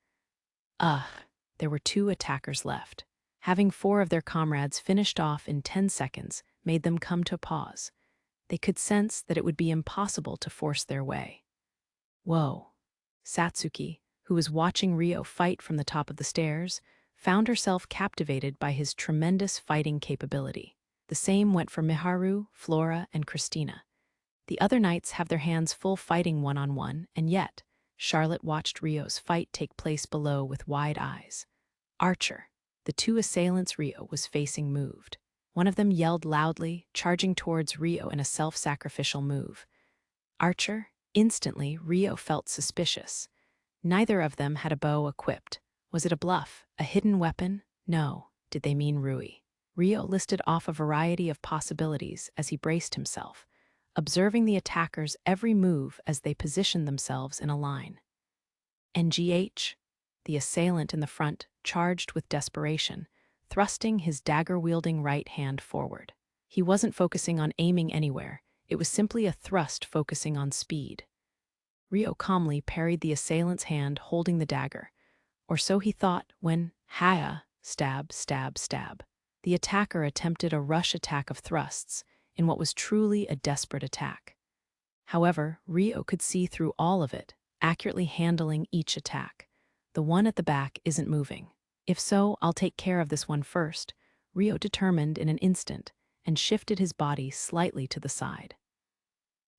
There were 2 attackers left. Having 4 of their comrades finished off in 10 seconds made them come to a pause. They could sense that it would be impossible to force their way. Whoa. Satsuki, who was watching Rio fight from the top of the stairs, found herself captivated by his tremendous fighting capability. The same went for Miharu, Flora, and Christina. The other knights have their hands full fighting one-on-one, and yet, Charlotte watched Rio's fight take place below with wide eyes. Archer, the 2 assailants Rio was facing, moved. One of them yelled loudly, charging towards Rio in a self-sacrificial move. Archer, instantly Rio felt suspicious. Neither of them had a bow equipped. Was it a bluff, a hidden weapon? No. Did they mean Rui? Rio listed off a variety of possibilities as he braced himself, observing the attackers' every move as they positioned themselves in a line. NGH, the assailant in the front, charged with desperation, thrusting his dagger-wielding right hand forward. He wasn't focusing on aiming anywhere. It was simply a thrust focusing on speed. Rio calmly parried the assailant's hand holding the dagger, or so he thought when, stab, stab, stab. The attacker attempted a rush attack of thrusts in what was truly a desperate attack. However, Rio could see through all of it, accurately handling each attack. The one at the back isn't moving. If so, I'll take care of this one first, Rio determined in an instant, and shifted his body slightly to the side.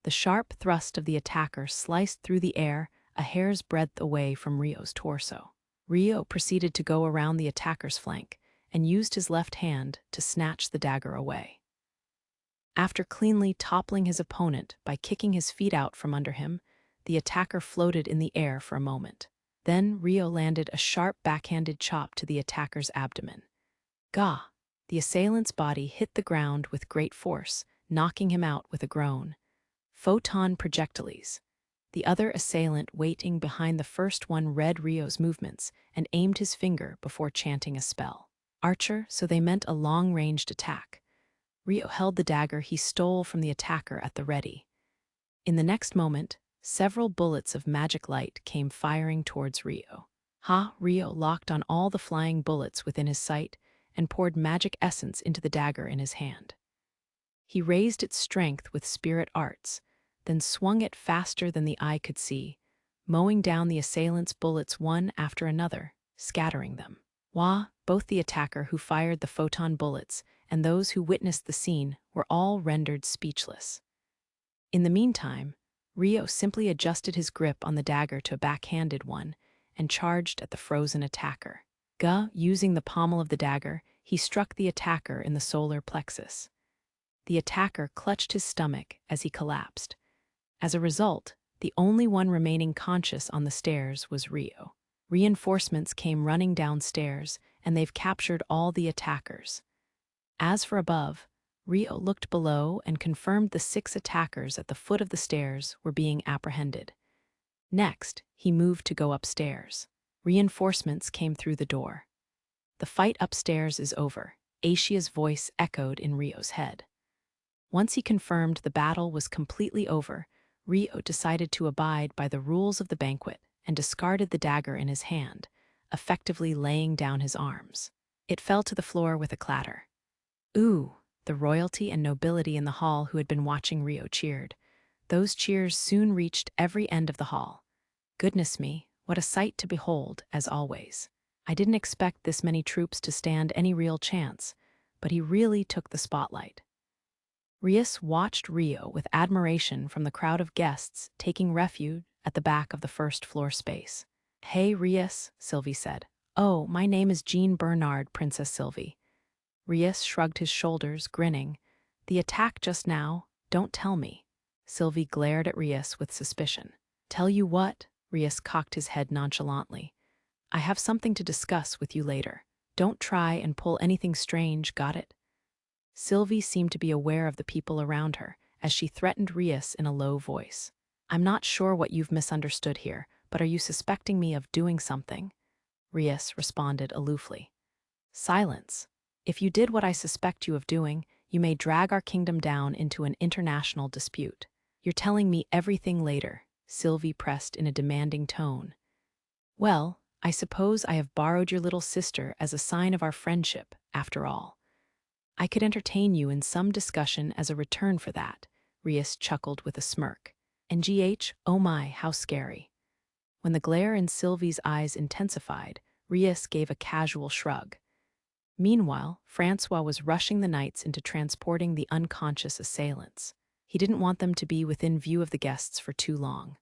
The sharp thrust of the attacker sliced through the air a hair's breadth away from Rio's torso. Rio proceeded to go around the attacker's flank and used his left hand to snatch the dagger away. After cleanly toppling his opponent by kicking his feet out from under him, the attacker floated in the air for a moment. Then Rio landed a sharp backhanded chop to the attacker's abdomen. The assailant's body hit the ground with great force, knocking him out with a groan. Photon projectiles. The other assailant waiting behind the first one read Rio's movements and aimed his finger before chanting a spell. Archer, so they meant a long-ranged attack. Rio held the dagger he stole from the attacker at the ready. In the next moment, several bullets of magic light came firing towards Rio. Rio locked on all the flying bullets within his sight and poured magic essence into the dagger in his hand. He raised its strength with spirit arts, then swung it faster than the eye could see, mowing down the assailant's bullets one after another, scattering them. Both the attacker who fired the photon bullets and those who witnessed the scene were all rendered speechless. In the meantime, Rio simply adjusted his grip on the dagger to a backhanded one and charged at the frozen attacker. Using the pommel of the dagger, he struck the attacker in the solar plexus. The attacker clutched his stomach as he collapsed. As a result, the only one remaining conscious on the stairs was Rio. Reinforcements came running downstairs, and they've captured all the attackers. As for above, Rio looked below and confirmed the 6 attackers at the foot of the stairs were being apprehended. Next, he moved to go upstairs. Reinforcements came through the door. "The fight upstairs is over," Aishia's voice echoed in Rio's head. Once he confirmed the battle was completely over, Rio decided to abide by the rules of the banquet and discarded the dagger in his hand, effectively laying down his arms. It fell to the floor with a clatter. "Ooh!" The royalty and nobility in the hall who had been watching Rio cheered. Those cheers soon reached every end of the hall. Goodness me, what a sight to behold, as always. I didn't expect this many troops to stand any real chance, but he really took the spotlight. Rias watched Rio with admiration from the crowd of guests taking refuge at the back of the first-floor space. "Hey, Rias," Sylvie said. "Oh, my name is Jean Bernard, Princess Sylvie." Rias shrugged his shoulders, grinning. "The attack just now, don't tell me." Sylvie glared at Rias with suspicion. "Tell you what?" Rias cocked his head nonchalantly. "I have something to discuss with you later. Don't try and pull anything strange, got it?" Sylvie seemed to be aware of the people around her, as she threatened Rias in a low voice. "I'm not sure what you've misunderstood here, but are you suspecting me of doing something?" Rias responded aloofly. "Silence. If you did what I suspect you of doing, you may drag our kingdom down into an international dispute." "You're telling me everything later," Sylvie pressed in a demanding tone. "Well, I suppose I have borrowed your little sister as a sign of our friendship, after all. I could entertain you in some discussion as a return for that," Rias chuckled with a smirk. "And oh my, how scary." When the glare in Sylvie's eyes intensified, Rias gave a casual shrug. Meanwhile, Francois was rushing the knights into transporting the unconscious assailants. He didn't want them to be within view of the guests for too long.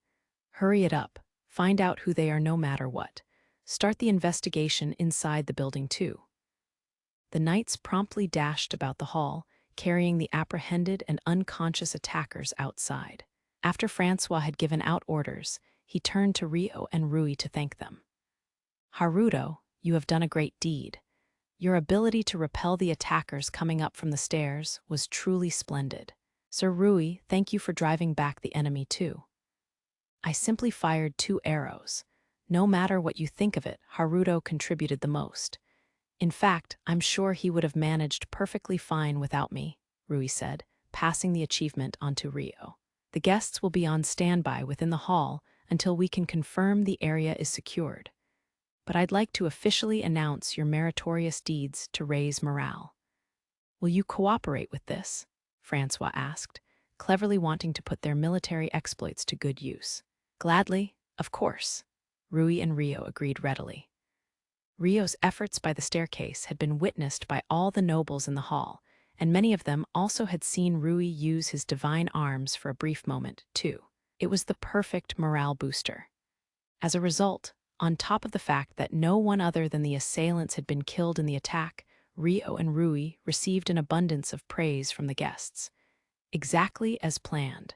"Hurry it up. Find out who they are no matter what. Start the investigation inside the building too." The knights promptly dashed about the hall, carrying the apprehended and unconscious attackers outside. After Francois had given out orders, he turned to Rio and Rui to thank them. "Haruto, you have done a great deed. Your ability to repel the attackers coming up from the stairs was truly splendid. Sir Rui, thank you for driving back the enemy too." "I simply fired 2 arrows. No matter what you think of it, Haruto contributed the most. In fact, I'm sure he would have managed perfectly fine without me," Rui said, passing the achievement on to Rio. "The guests will be on standby within the hall until we can confirm the area is secured. But I'd like to officially announce your meritorious deeds to raise morale." "Will you cooperate with this?" Francois asked, cleverly wanting to put their military exploits to good use. "Gladly, of course," Rui and Rio agreed readily. Rio's efforts by the staircase had been witnessed by all the nobles in the hall, and many of them also had seen Rui use his divine arms for a brief moment, too. It was the perfect morale booster. As a result, on top of the fact that no one other than the assailants had been killed in the attack, Rio and Rui received an abundance of praise from the guests. Exactly as planned.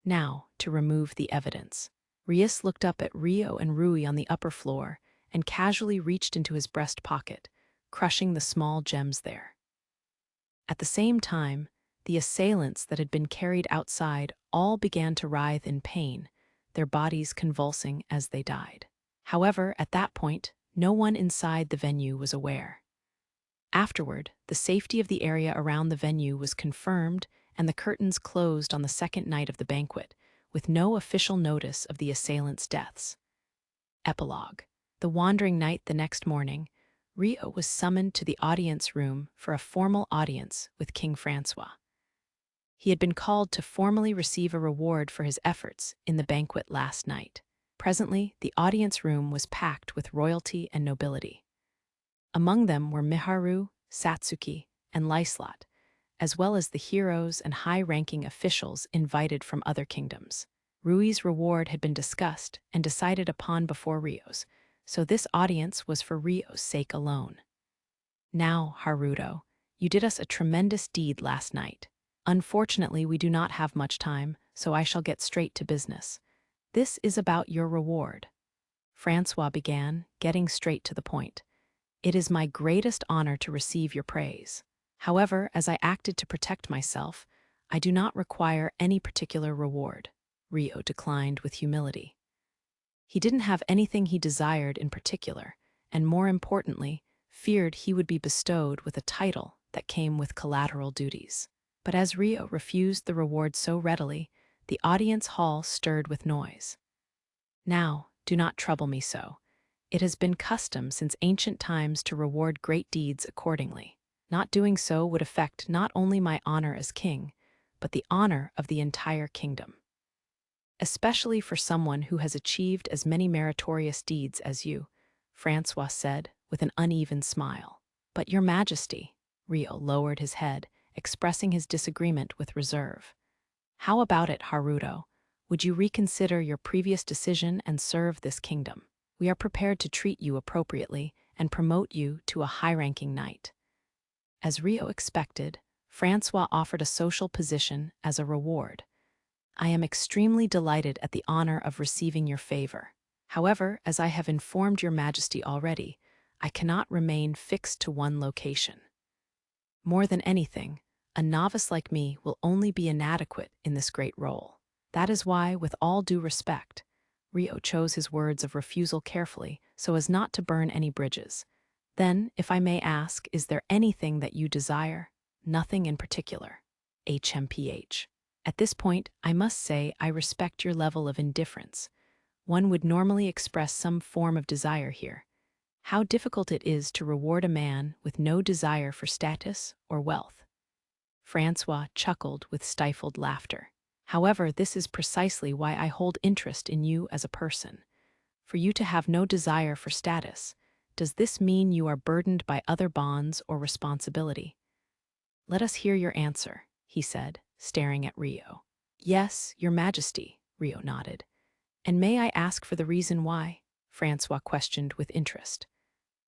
Now, to remove the evidence. Rias looked up at Rio and Rui on the upper floor and casually reached into his breast pocket, crushing the small gems there. At the same time, the assailants that had been carried outside all began to writhe in pain, their bodies convulsing as they died. However, at that point, no one inside the venue was aware. Afterward, the safety of the area around the venue was confirmed and the curtains closed on the second night of the banquet, with no official notice of the assailants' deaths. Epilogue. The wandering knight the next morning, Rio was summoned to the audience room for a formal audience with King Francois. He had been called to formally receive a reward for his efforts in the banquet last night. Presently, the audience room was packed with royalty and nobility. Among them were Miharu, Satsuki, and Liselotte, as well as the heroes and high-ranking officials invited from other kingdoms. Rui's reward had been discussed and decided upon before Rio's, so this audience was for Rio's sake alone. Now, Haruto, you did us a tremendous deed last night. Unfortunately, we do not have much time, so I shall get straight to business. This is about your reward. Francois began, getting straight to the point. It is my greatest honor to receive your praise. However, as I acted to protect myself, I do not require any particular reward, Rio declined with humility. He didn't have anything he desired in particular, and more importantly, feared he would be bestowed with a title that came with collateral duties. But as Rio refused the reward so readily, the audience hall stirred with noise. Now, do not trouble me so. It has been custom since ancient times to reward great deeds accordingly. Not doing so would affect not only my honor as king, but the honor of the entire kingdom. Especially for someone who has achieved as many meritorious deeds as you, Francois said with an uneven smile. But your majesty, Rio lowered his head, expressing his disagreement with reserve. How about it, Haruto? Would you reconsider your previous decision and serve this kingdom? We are prepared to treat you appropriately and promote you to a high-ranking knight. As Rio expected, Francois offered a social position as a reward. I am extremely delighted at the honor of receiving your favor. However, as I have informed your majesty already, I cannot remain fixed to one location. More than anything, a novice like me will only be inadequate in this great role. That is why, with all due respect, Rio chose his words of refusal carefully so as not to burn any bridges. Then, if I may ask, is there anything that you desire? Nothing in particular. HMPH. At this point, I must say I respect your level of indifference. One would normally express some form of desire here. How difficult it is to reward a man with no desire for status or wealth. Francois chuckled with stifled laughter. However, this is precisely why I hold interest in you as a person. For you to have no desire for status, does this mean you are burdened by other bonds or responsibility? Let us hear your answer, he said, staring at Rio. Yes, your majesty, Rio nodded. And may I ask for the reason why? Francois questioned with interest.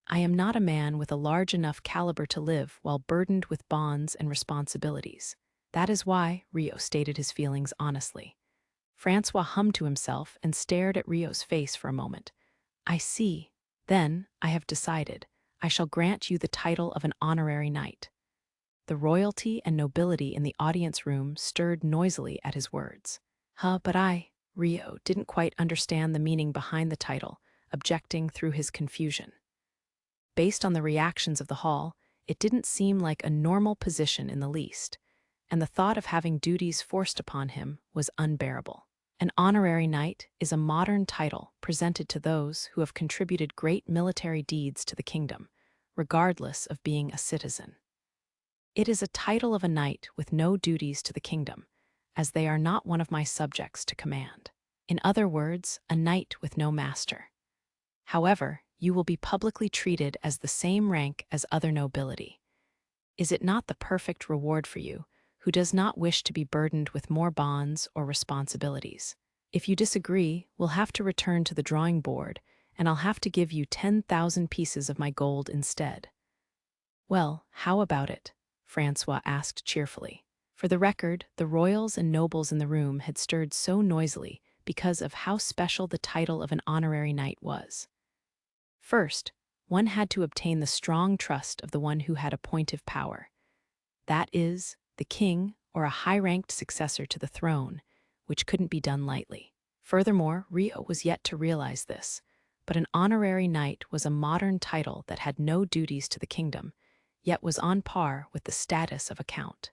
I am not a man with a large enough caliber to live while burdened with bonds and responsibilities. That is why, Rio stated his feelings honestly. Francois hummed to himself and stared at Rio's face for a moment. I see. Then, I have decided. I shall grant you the title of an honorary knight. The royalty and nobility in the audience room stirred noisily at his words. But Rio didn't quite understand the meaning behind the title, objecting through his confusion. Based on the reactions of the hall, it didn't seem like a normal position in the least, and the thought of having duties forced upon him was unbearable. An honorary knight is a modern title presented to those who have contributed great military deeds to the kingdom, regardless of being a citizen. It is a title of a knight with no duties to the kingdom, as they are not one of my subjects to command. In other words, a knight with no master. However, you will be publicly treated as the same rank as other nobility. Is it not the perfect reward for you, who does not wish to be burdened with more bonds or responsibilities? If you disagree, we'll have to return to the drawing board, and I'll have to give you 10,000 pieces of my gold instead. Well, how about it? Francois asked cheerfully. For the record, the royals and nobles in the room had stirred so noisily because of how special the title of an honorary knight was. First, one had to obtain the strong trust of the one who had appointive power. That is, the king or a high-ranked successor to the throne, which couldn't be done lightly. Furthermore, Rio was yet to realize this, but an honorary knight was a modern title that had no duties to the kingdom, yet was on par with the status of a count.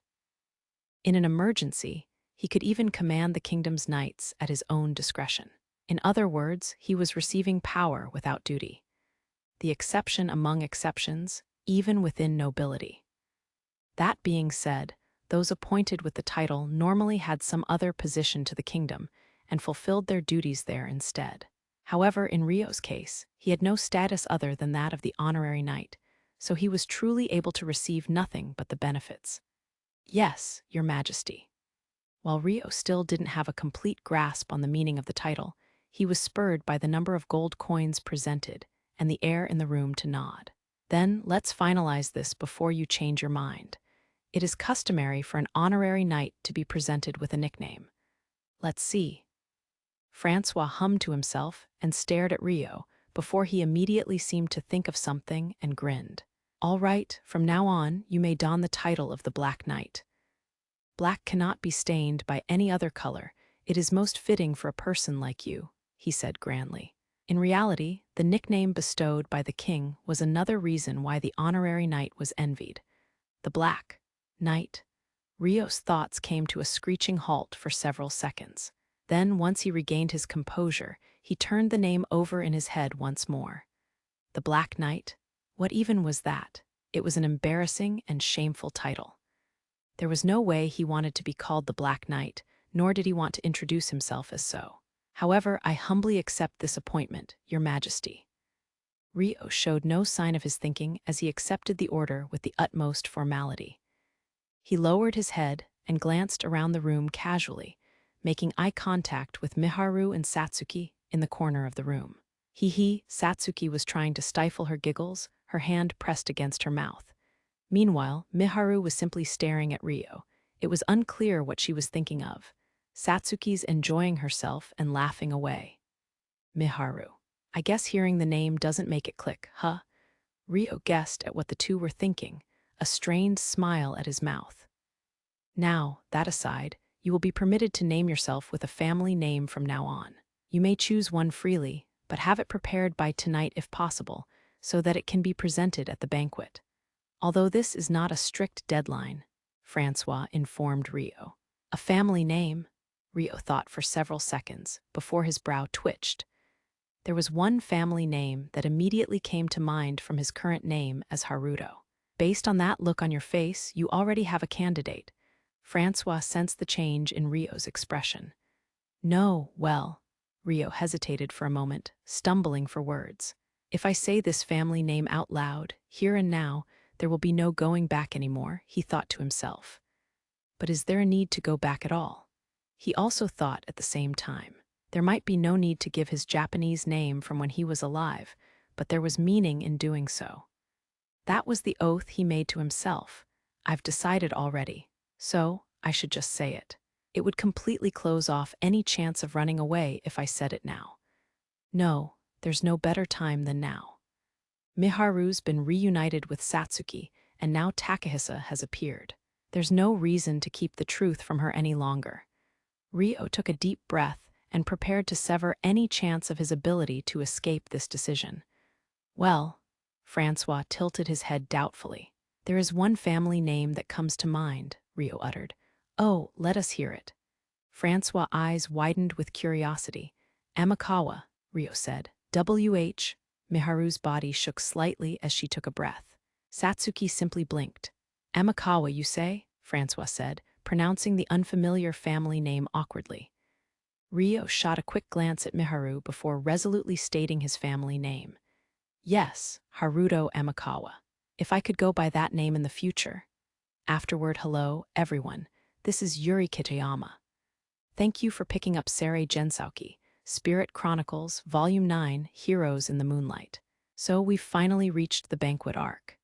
In an emergency, he could even command the kingdom's knights at his own discretion. In other words, he was receiving power without duty. The exception among exceptions, even within nobility. That being said, those appointed with the title normally had some other position to the kingdom and fulfilled their duties there instead. However, in Rio's case, he had no status other than that of the honorary knight, so he was truly able to receive nothing but the benefits. Yes, your majesty. While Rio still didn't have a complete grasp on the meaning of the title, he was spurred by the number of gold coins presented and the air in the room to nod. Then, let's finalize this before you change your mind. It is customary for an honorary knight to be presented with a nickname. Let's see. Francois hummed to himself and stared at Rio before he immediately seemed to think of something and grinned. All right, from now on, you may don the title of the Black Knight. Black cannot be stained by any other color. It is most fitting for a person like you, he said grandly. In reality, the nickname bestowed by the king was another reason why the honorary knight was envied. The Black Knight. Rio's thoughts came to a screeching halt for several seconds. Then, once he regained his composure, he turned the name over in his head once more. The Black Knight? What even was that? It was an embarrassing and shameful title. There was no way he wanted to be called the Black Knight, nor did he want to introduce himself as so. However, I humbly accept this appointment, Your Majesty. Rio showed no sign of his thinking as he accepted the order with the utmost formality. He lowered his head and glanced around the room casually, making eye contact with Miharu and Satsuki in the corner of the room. Satsuki was trying to stifle her giggles, her hand pressed against her mouth. Meanwhile, Miharu was simply staring at Rio. It was unclear what she was thinking of. Satsuki's enjoying herself and laughing away. Miharu. I guess hearing the name doesn't make it click, huh? Rio guessed at what the two were thinking, a strained smile at his mouth. Now, that aside, you will be permitted to name yourself with a family name from now on. You may choose one freely, but have it prepared by tonight if possible, so that it can be presented at the banquet. Although this is not a strict deadline, Francois informed Rio. A family name? Rio thought for several seconds before his brow twitched. There was one family name that immediately came to mind from his current name as Haruto. Based on that look on your face, you already have a candidate. Francois sensed the change in Rio's expression. No, well, Rio hesitated for a moment, stumbling for words. If I say this family name out loud, here and now, there will be no going back anymore, he thought to himself. But is there a need to go back at all? He also thought at the same time. There might be no need to give his Japanese name from when he was alive, but there was meaning in doing so. That was the oath he made to himself. I've decided already, so I should just say it. It would completely close off any chance of running away if I said it now. No, there's no better time than now. Miharu's been reunited with Satsuki, and now Takahisa has appeared. There's no reason to keep the truth from her any longer. Rio took a deep breath and prepared to sever any chance of his ability to escape this decision. Well, Francois tilted his head doubtfully. There is one family name that comes to mind, Rio uttered. Oh, let us hear it. Francois' eyes widened with curiosity. Amikawa, Rio said. W.H. Miharu's body shook slightly as she took a breath. Satsuki simply blinked. Amikawa, you say? Francois said, pronouncing the unfamiliar family name awkwardly. Rio shot a quick glance at Miharu before resolutely stating his family name. Yes, Haruto Amikawa. If I could go by that name in the future. Afterward, hello, everyone. This is Yuri Kitayama. Thank you for picking up Seirei Gensouki, Spirit Chronicles, Volume 9, Heroes in the Moonlight. So we've finally reached the banquet arc.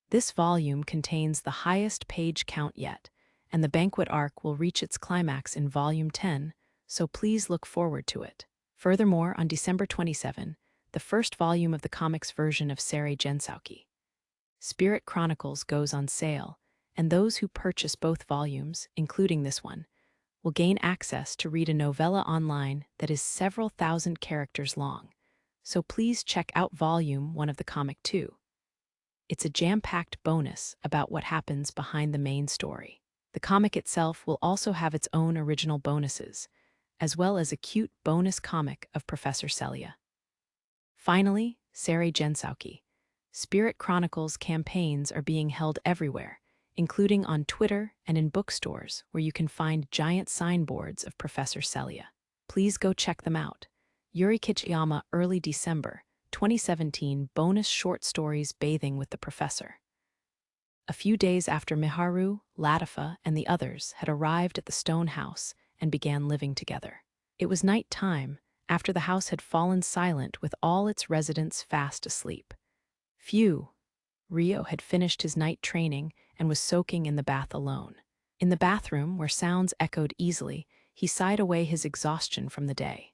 This volume contains the highest page count yet, and the banquet arc will reach its climax in Volume 10, so please look forward to it. Furthermore, on December 27, the first volume of the comics version of Seirei Gensouki, Spirit Chronicles, goes on sale, and those who purchase both volumes, including this one, will gain access to read a novella online that is several thousand characters long, so please check out Volume 1 of the comic too. It's a jam-packed bonus about what happens behind the main story. The comic itself will also have its own original bonuses, as well as a cute bonus comic of Professor Celia. Finally, Seirei Gensouki. Spirit Chronicles campaigns are being held everywhere, including on Twitter and in bookstores where you can find giant signboards of Professor Celia. Please go check them out. Yuri Kitayama, early December 2017, bonus short stories Bathing with the Professor. A few days after Miharu, Latifa, and the others had arrived at the stone house and began living together. It was night time, after the house had fallen silent with all its residents fast asleep. Phew! Rio had finished his night training and was soaking in the bath alone. In the bathroom, where sounds echoed easily, he sighed away his exhaustion from the day.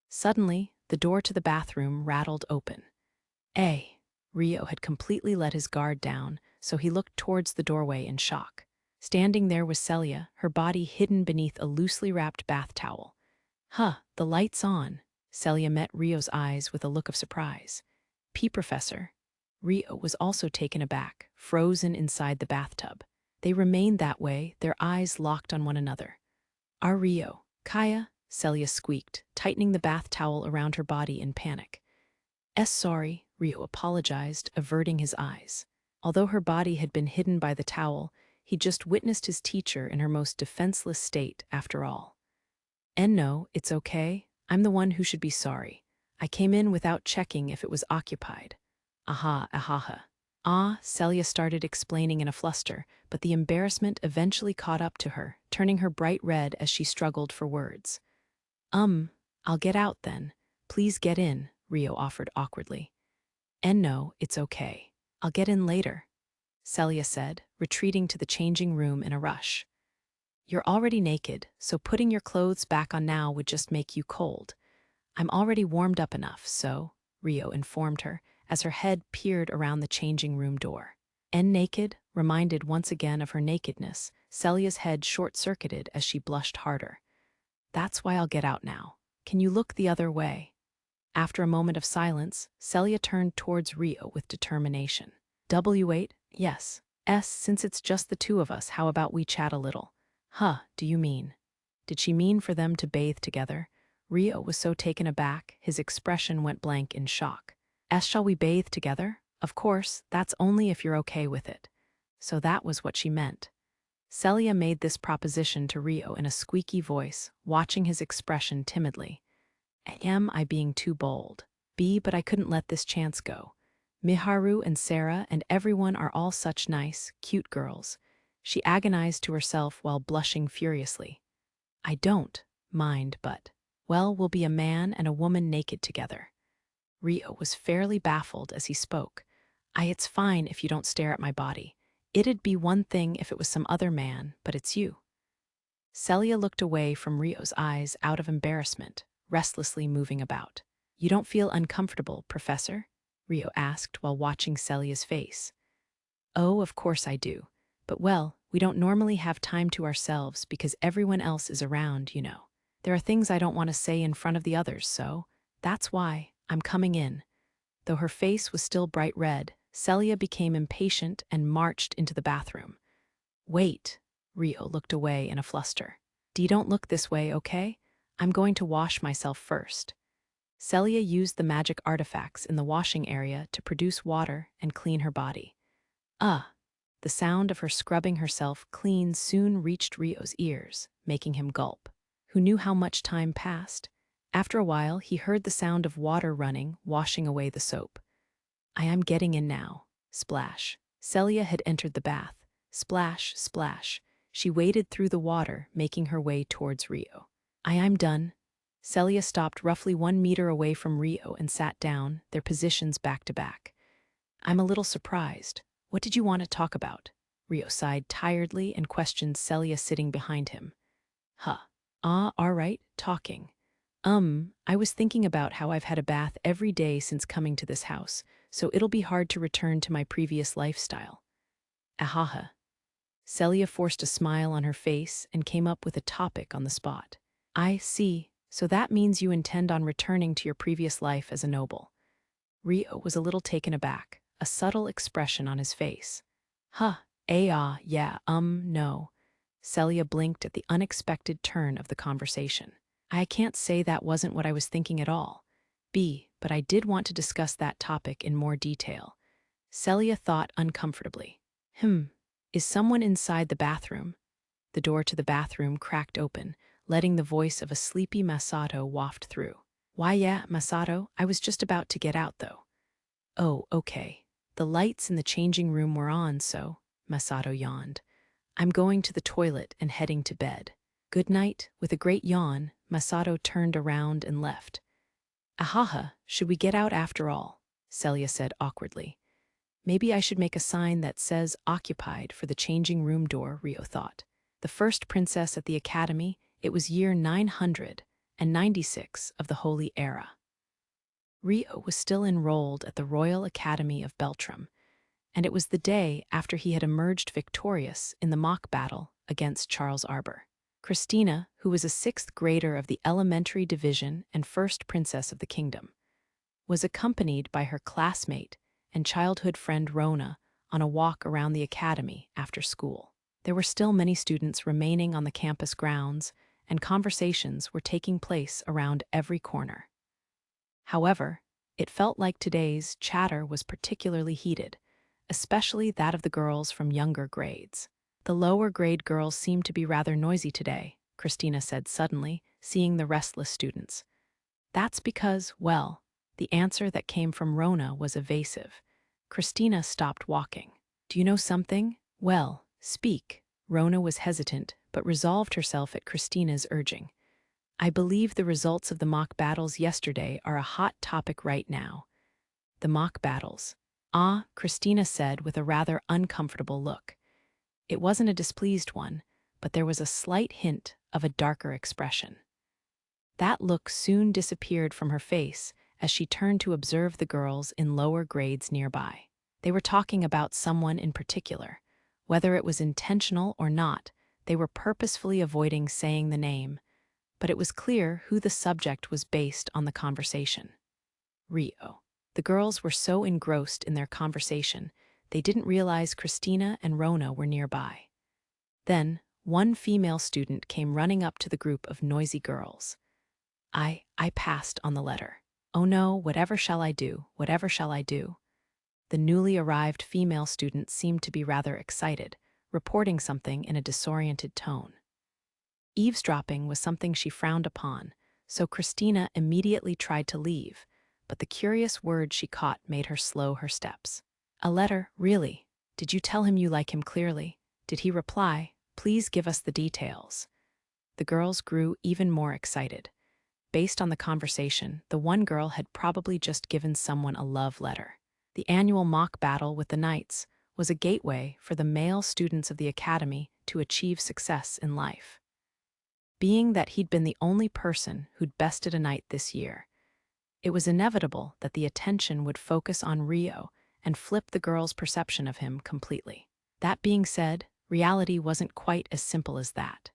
Suddenly, the door to the bathroom rattled open. Rio had completely let his guard down, so he looked towards the doorway in shock. Standing there was Celia, her body hidden beneath a loosely wrapped bath towel. Huh, the light's on. Celia met Rio's eyes with a look of surprise. Professor. Rio was also taken aback, frozen inside the bathtub. They remained that way, their eyes locked on one another. Our Rio, Kaya, Celia squeaked, tightening the bath towel around her body in panic. Sorry, Rio apologized, averting his eyes. Although her body had been hidden by the towel, he just witnessed his teacher in her most defenseless state after all. No, it's okay. I'm the one who should be sorry. I came in without checking if it was occupied. Celia started explaining in a fluster, but the embarrassment eventually caught up to her, turning her bright red as she struggled for words. I'll get out then. Please get in, Rio offered awkwardly. No, it's okay. I'll get in later, Celia said, retreating to the changing room in a rush. You're already naked, so putting your clothes back on now would just make you cold. I'm already warmed up enough, so, Rio informed her, as her head peered around the changing room door. Naked, reminded once again of her nakedness, Celia's head short-circuited as she blushed harder. That's why I'll get out now. Can you look the other way? After a moment of silence, Celia turned towards Rio with determination. W8, yes. Since it's just the two of us, how about we chat a little? Do you mean? Did she mean for them to bathe together? Rio was so taken aback, his expression went blank in shock. Shall we bathe together? Of course, that's only if you're okay with it. So that was what she meant. Celia made this proposition to Rio in a squeaky voice, watching his expression timidly. Am I being too bold? But I couldn't let this chance go. Miharu and Sarah and everyone are all such nice, cute girls. She agonized to herself while blushing furiously. I don't mind, but, well, we'll be a man and a woman naked together. Rio was fairly baffled as he spoke. It's fine if you don't stare at my body. It'd be one thing if it was some other man, but it's you. Celia looked away from Rio's eyes out of embarrassment, restlessly moving about. You don't feel uncomfortable, Professor? Rio asked while watching Celia's face. Oh, of course I do. But well, we don't normally have time to ourselves because everyone else is around, you know. There are things I don't want to say in front of the others, so that's why I'm coming in. Though her face was still bright red, Celia became impatient and marched into the bathroom. Wait, Rio looked away in a fluster. Don't look this way, okay? I'm going to wash myself first. Celia used the magic artifacts in the washing area to produce water and clean her body. The sound of her scrubbing herself clean soon reached Rio's ears, making him gulp. Who knew how much time passed? After a while, he heard the sound of water running, washing away the soap. I'm getting in now. Splash. Celia had entered the bath. Splash, splash. She waded through the water, making her way towards Rio. I'm done. Celia stopped roughly 1 meter away from Rio and sat down, their positions back to back. I'm a little surprised. What did you want to talk about? Rio sighed tiredly and questioned Celia sitting behind him. All right, talking. I was thinking about how I've had a bath every day since coming to this house, so it'll be hard to return to my previous lifestyle. Celia forced a smile on her face and came up with a topic on the spot. I see, so that means you intend on returning to your previous life as a noble. Rio was a little taken aback, a subtle expression on his face. No. Celia blinked at the unexpected turn of the conversation. I can't say that wasn't what I was thinking at all. But I did want to discuss that topic in more detail. Celia thought uncomfortably. Is someone inside the bathroom? The door to the bathroom cracked open, letting the voice of a sleepy Masato waft through. Why, yeah, Masato, I was just about to get out, though. Oh, okay. The lights in the changing room were on, so Masato yawned. I'm going to the toilet and heading to bed. Good night. With a great yawn, Masato turned around and left. Ahaha, should we get out after all? Celia said awkwardly. Maybe I should make a sign that says occupied for the changing room door, Rio thought. The first princess at the academy, it was year 996 of the Holy Era. Rio was still enrolled at the Royal Academy of Beltram, and it was the day after he had emerged victorious in the mock battle against Charles Arbor. Christina, who was a 6th grader of the elementary division and first princess of the kingdom, was accompanied by her classmate and childhood friend Rona on a walk around the academy after school. There were still many students remaining on the campus grounds, and conversations were taking place around every corner. However, it felt like today's chatter was particularly heated, especially that of the girls from younger grades. The lower grade girls seemed to be rather noisy today, Christina said suddenly, seeing the restless students. That's because, well, the answer that came from Rona was evasive. Christina stopped walking. Do you know something? Well, speak. Rona was hesitant, but resolved herself at Christina's urging. I believe the results of the mock battles yesterday are a hot topic right now. The mock battles. Ah, Christina said with a rather uncomfortable look. It wasn't a displeased one, but there was a slight hint of a darker expression. That look soon disappeared from her face as she turned to observe the girls in lower grades nearby. They were talking about someone in particular. Whether it was intentional or not, they were purposefully avoiding saying the name, but it was clear who the subject was based on the conversation. Rio. The girls were so engrossed in their conversation, they didn't realize Christina and Rona were nearby. Then, one female student came running up to the group of noisy girls. I passed on the letter. Oh no, whatever shall I do? Whatever shall I do? The newly arrived female student seemed to be rather excited, reporting something in a disoriented tone. Eavesdropping was something she frowned upon, so Christina immediately tried to leave, but the curious word she caught made her slow her steps. A letter, really? Did you tell him you like him clearly? Did he reply, please give us the details? The girls grew even more excited. Based on the conversation, the one girl had probably just given someone a love letter. The annual mock battle with the knights was a gateway for the male students of the academy to achieve success in life. Being that he'd been the only person who'd bested a knight this year, it was inevitable that the attention would focus on Rio and flip the girls' perception of him completely. That being said, reality wasn't quite as simple as that.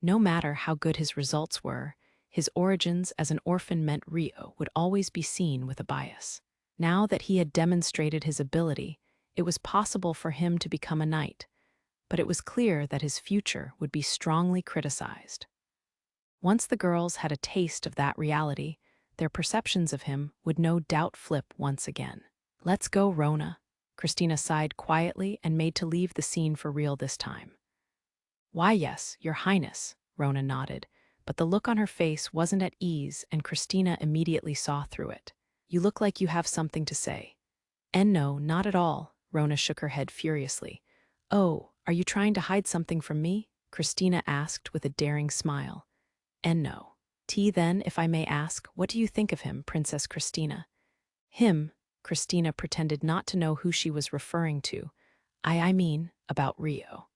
No matter how good his results were, his origins as an orphan meant Rio would always be seen with a bias. Now that he had demonstrated his ability, it was possible for him to become a knight, but it was clear that his future would be strongly criticized. Once the girls had a taste of that reality, their perceptions of him would no doubt flip once again. Let's go, Rona. Christina sighed quietly and made to leave the scene for real this time. Why, yes, Your Highness, Rona nodded, but the look on her face wasn't at ease and Christina immediately saw through it. You look like you have something to say. And no, not at all, Rona shook her head furiously. Oh, are you trying to hide something from me? Christina asked with a daring smile. And no. Then, if I may ask, what do you think of him, Princess Christina? Him, Christina pretended not to know who she was referring to. I mean, about Rio.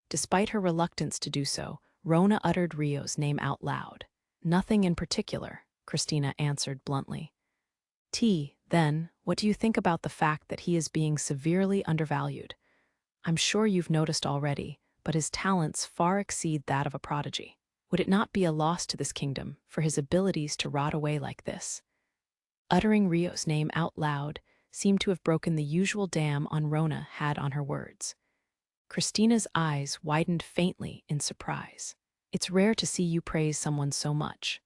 Despite her reluctance to do so, Rona uttered Rio's name out loud. Nothing in particular, Christina answered bluntly. Then, what do you think about the fact that he is being severely undervalued? I'm sure you've noticed already, but his talents far exceed that of a prodigy. Would it not be a loss to this kingdom for his abilities to rot away like this? Uttering Rio's name out loud seemed to have broken the usual dam Rona had on her words. Christina's eyes widened faintly in surprise. It's rare to see you praise someone so much.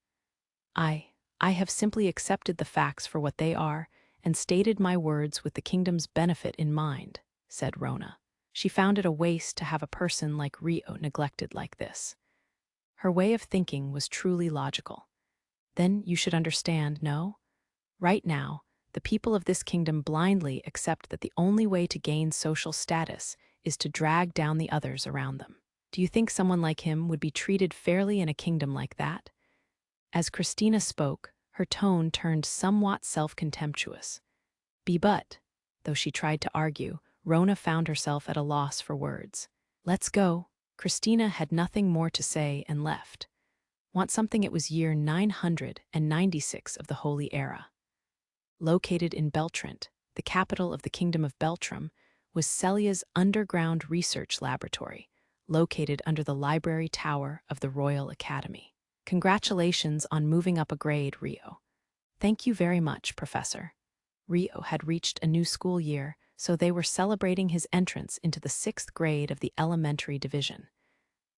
I have simply accepted the facts for what they are and stated my words with the kingdom's benefit in mind, said Rona. She found it a waste to have a person like Rio neglected like this. Her way of thinking was truly logical. Then you should understand, no? Right now, the people of this kingdom blindly accept that the only way to gain social status is to drag down the others around them. Do you think someone like him would be treated fairly in a kingdom like that? As Christina spoke, her tone turned somewhat self-contemptuous. But, though she tried to argue, Rona found herself at a loss for words. Let's go. Christina had nothing more to say and left. Want something? It was year 996 of the Holy Era. Located in Beltrant, the capital of the Kingdom of Beltram, was Celia's underground research laboratory, located under the library tower of the Royal Academy. Congratulations on moving up a grade, Rio. Thank you very much, Professor. Rio had reached a new school year, so they were celebrating his entrance into the 6th grade of the elementary division.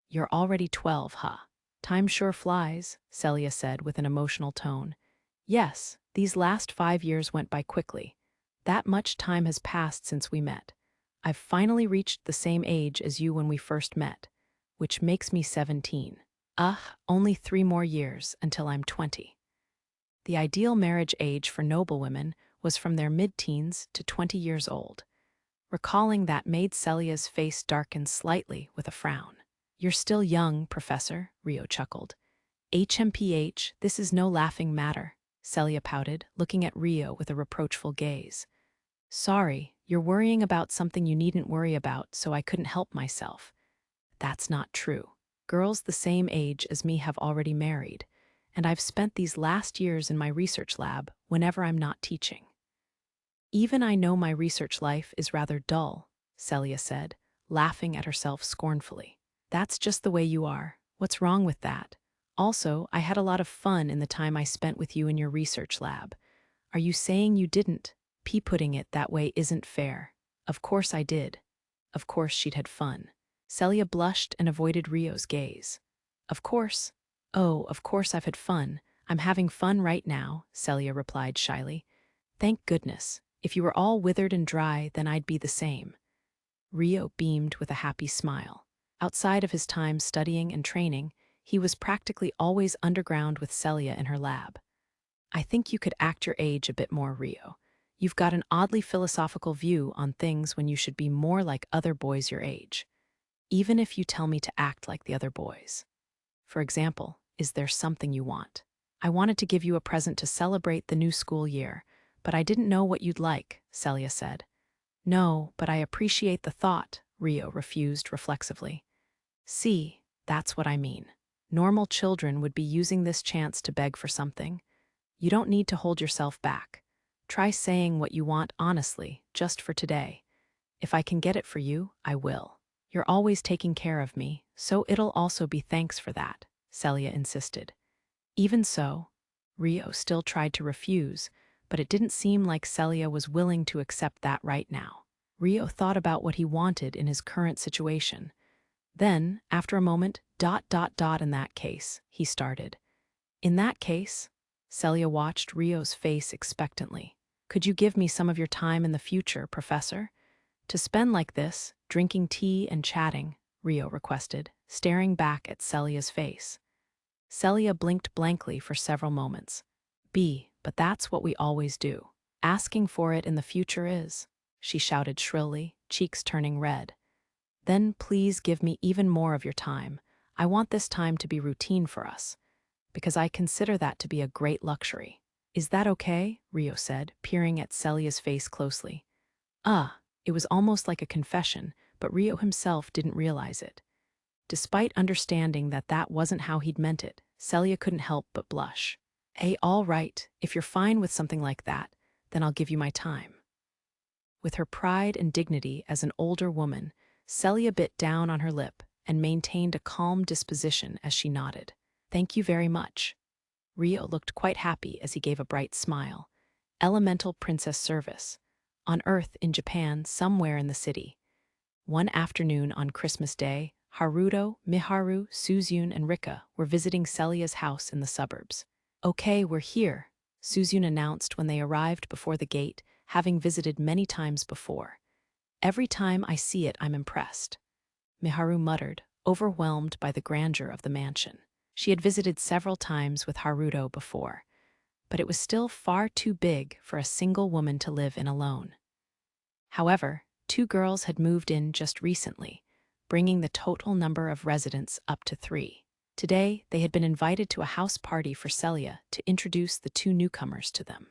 You're already 12, huh? Time sure flies, Celia said with an emotional tone. Yes, these last 5 years went by quickly. That much time has passed since we met. I've finally reached the same age as you when we first met, which makes me 17. Only 3 more years until I'm 20. The ideal marriage age for noblewomen was from their mid-teens to 20 years old. Recalling that made Celia's face darken slightly with a frown. You're still young, Professor, Rio chuckled. HMPH, this is no laughing matter, Celia pouted, looking at Rio with a reproachful gaze. Sorry, you're worrying about something you needn't worry about, so I couldn't help myself. That's not true. Girls the same age as me have already married, and I've spent these last years in my research lab whenever I'm not teaching. Even I know my research life is rather dull, Celia said, laughing at herself scornfully. That's just the way you are. What's wrong with that? Also, I had a lot of fun in the time I spent with you in your research lab. Are you saying you didn't? Putting it that way isn't fair. Of course I did. Of course she'd had fun. Celia blushed and avoided Rio's gaze. Of course. Oh, of course I've had fun. I'm having fun right now, Celia replied shyly. Thank goodness. If you were all withered and dry, then I'd be the same. Rio beamed with a happy smile. Outside of his time studying and training, he was practically always underground with Celia in her lab. I think you could act your age a bit more, Rio. You've got an oddly philosophical view on things when you should be more like other boys your age. Even if you tell me to act like the other boys. For example, is there something you want? I wanted to give you a present to celebrate the new school year, but I didn't know what you'd like, Celia said. No, but I appreciate the thought, Rio refused reflexively. See, that's what I mean. Normal children would be using this chance to beg for something. You don't need to hold yourself back. Try saying what you want honestly, just for today. If I can get it for you, I will. You're always taking care of me, so it'll also be thanks for that, Celia insisted. Even so, Rio still tried to refuse, but it didn't seem like Celia was willing to accept that right now. Rio thought about what he wanted in his current situation. Then, after a moment, in that case, he started. In that case, Celia watched Rio's face expectantly. Could you give me some of your time in the future, Professor? To spend like this, drinking tea and chatting, Rio requested, staring back at Celia's face. Celia blinked blankly for several moments. But that's what we always do. Asking for it in the future is, she shouted shrilly, cheeks turning red. Then please give me even more of your time. I want this time to be routine for us, because I consider that to be a great luxury. Is that okay? Rio said, peering at Celia's face closely. It was almost like a confession, but Rio himself didn't realize it. Despite understanding that that wasn't how he'd meant it, Celia couldn't help but blush. All right, if you're fine with something like that, then I'll give you my time. With her pride and dignity as an older woman, Celia bit down on her lip and maintained a calm disposition as she nodded. Thank you very much. Rio looked quite happy as he gave a bright smile. Elemental princess service. On Earth in Japan, somewhere in the city. One afternoon on Christmas Day, Haruto, Miharu, Suzune, and Rika were visiting Celia's house in the suburbs. Okay, we're here, Suzune announced when they arrived before the gate, having visited many times before. Every time I see it, I'm impressed. Miharu muttered, overwhelmed by the grandeur of the mansion. She had visited several times with Haruto before, but it was still far too big for a single woman to live in alone. However, 2 girls had moved in just recently, bringing the total number of residents up to 3. Today, they had been invited to a house party for Celia to introduce the 2 newcomers to them.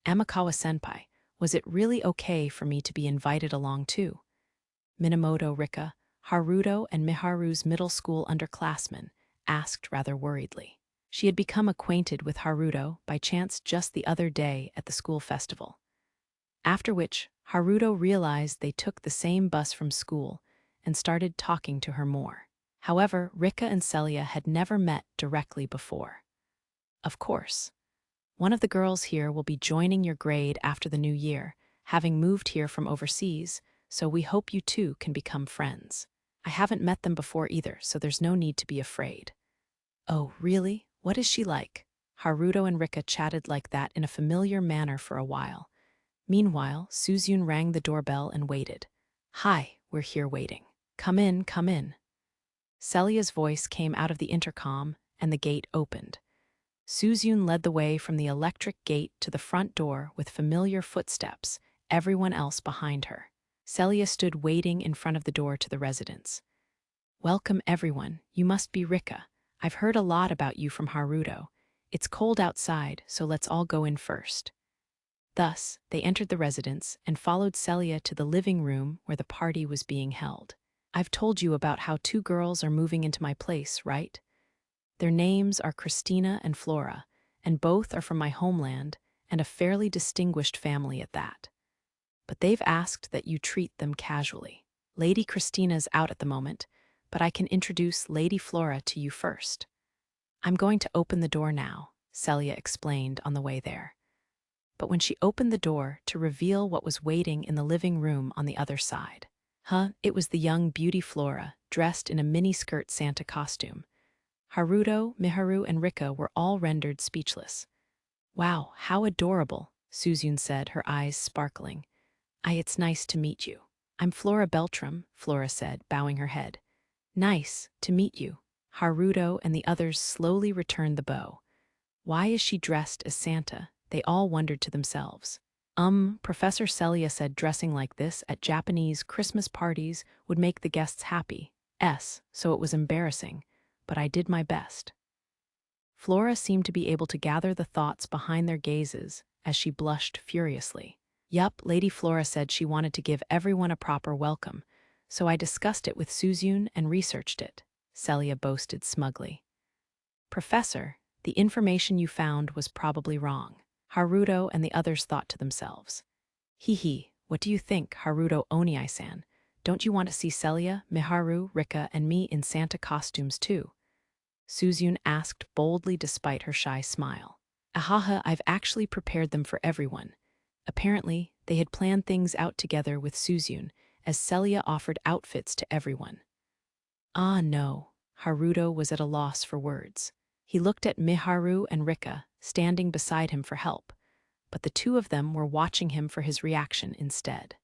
Amikawa-senpai, was it really okay for me to be invited along too? Minamoto Rika, Haruto and Miharu's middle school underclassmen, asked rather worriedly. She had become acquainted with Haruto by chance just the other day at the school festival. After which, Haruto realized they took the same bus from school and started talking to her more. However, Rika and Celia had never met directly before. Of course. One of the girls here will be joining your grade after the new year, having moved here from overseas, so we hope you two can become friends. I haven't met them before either, so there's no need to be afraid. Oh, really? What is she like? Haruto and Rika chatted like that in a familiar manner for a while. Meanwhile, Suzune rang the doorbell and waited. Hi, we're here waiting. Come in, come in. Celia's voice came out of the intercom, and the gate opened. Suzune led the way from the electric gate to the front door with familiar footsteps, everyone else behind her. Celia stood waiting in front of the door to the residence. Welcome everyone, you must be Rika. I've heard a lot about you from Haruto. It's cold outside, so let's all go in first. Thus, they entered the residence and followed Celia to the living room where the party was being held. I've told you about how 2 girls are moving into my place, right? Their names are Christina and Flora, and both are from my homeland and a fairly distinguished family at that. But they've asked that you treat them casually. Lady Christina's out at the moment, but I can introduce Lady Flora to you first. I'm going to open the door now, Celia explained on the way there. But when she opened the door to reveal what was waiting in the living room on the other side, it was the young beauty Flora, dressed in a mini-skirt Santa costume. Haruto, Miharu, and Rika were all rendered speechless. Wow, how adorable, Suzune said, her eyes sparkling. It's nice to meet you. I'm Flora Beltram, Flora said, bowing her head. Nice to meet you. Haruto and the others slowly returned the bow. Why is she dressed as Santa? They all wondered to themselves. Professor Celia said dressing like this at Japanese Christmas parties would make the guests happy. So it was embarrassing, but I did my best. Flora seemed to be able to gather the thoughts behind their gazes as she blushed furiously. Yup, Lady Flora said she wanted to give everyone a proper welcome, so I discussed it with Suzune and researched it, Celia boasted smugly. Professor, the information you found was probably wrong. Haruto and the others thought to themselves. Hee, what do you think, Haruto Oniai-san? Don't you want to see Celia, Miharu, Rika, and me in Santa costumes too? Suzune asked boldly despite her shy smile. Ahaha, I've actually prepared them for everyone. Apparently, they had planned things out together with Suzune, as Celia offered outfits to everyone. Ah no, Haruto was at a loss for words. He looked at Miharu and Rika, standing beside him for help, but the 2 of them were watching him for his reaction instead.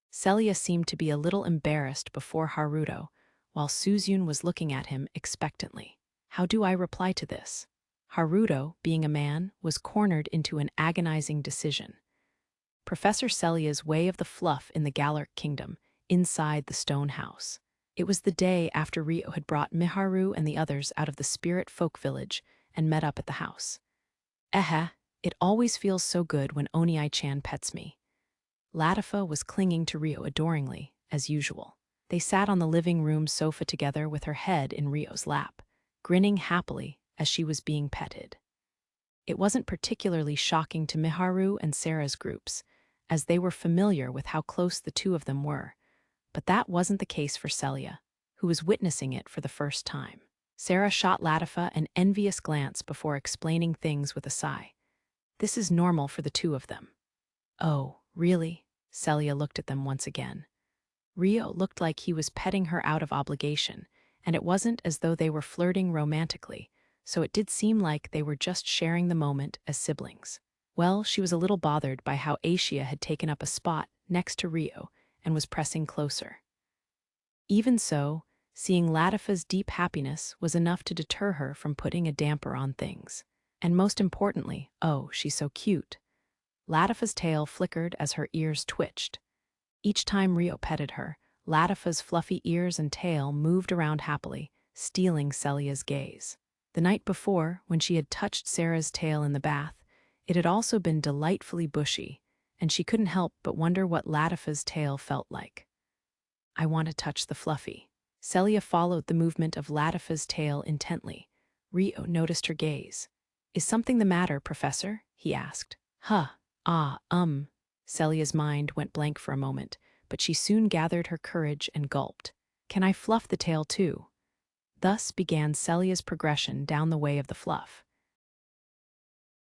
Celia seemed to be a little embarrassed before Haruto, while Suzune was looking at him expectantly. How do I reply to this? Haruto, being a man, was cornered into an agonizing decision. Professor Celia's way of the fluff in the Galuk kingdom, inside the stone house. It was the day after Rio had brought Miharu and the others out of the spirit folk village and met up at the house. It always feels so good when Oniai-chan pets me. Latifa was clinging to Rio adoringly, as usual. They sat on the living room sofa together with her head in Rio's lap, grinning happily as she was being petted. It wasn't particularly shocking to Miharu and Sarah's groups, as they were familiar with how close the 2 of them were, but that wasn't the case for Celia, who was witnessing it for the first time. Sarah shot Latifa an envious glance before explaining things with a sigh. This is normal for the 2 of them. Oh, really? Celia looked at them once again. Rio looked like he was petting her out of obligation, and it wasn't as though they were flirting romantically, so it did seem like they were just sharing the moment as siblings. Well, she was a little bothered by how Aisha had taken up a spot next to Rio and was pressing closer. Even so, seeing Latifa's deep happiness was enough to deter her from putting a damper on things. And most importantly, oh, she's so cute. Latifa's tail flickered as her ears twitched. Each time Rio petted her, Latifa's fluffy ears and tail moved around happily, stealing Celia's gaze. The night before, when she had touched Sarah's tail in the bath, it had also been delightfully bushy, and she couldn't help but wonder what Latifa's tail felt like. I want to touch the fluffy. Celia followed the movement of Latifa's tail intently. Rio noticed her gaze. Is something the matter, Professor? He asked. Celia's mind went blank for a moment, but she soon gathered her courage and gulped. Can I fluff the tail too? Thus began Celia's progression down the way of the fluff.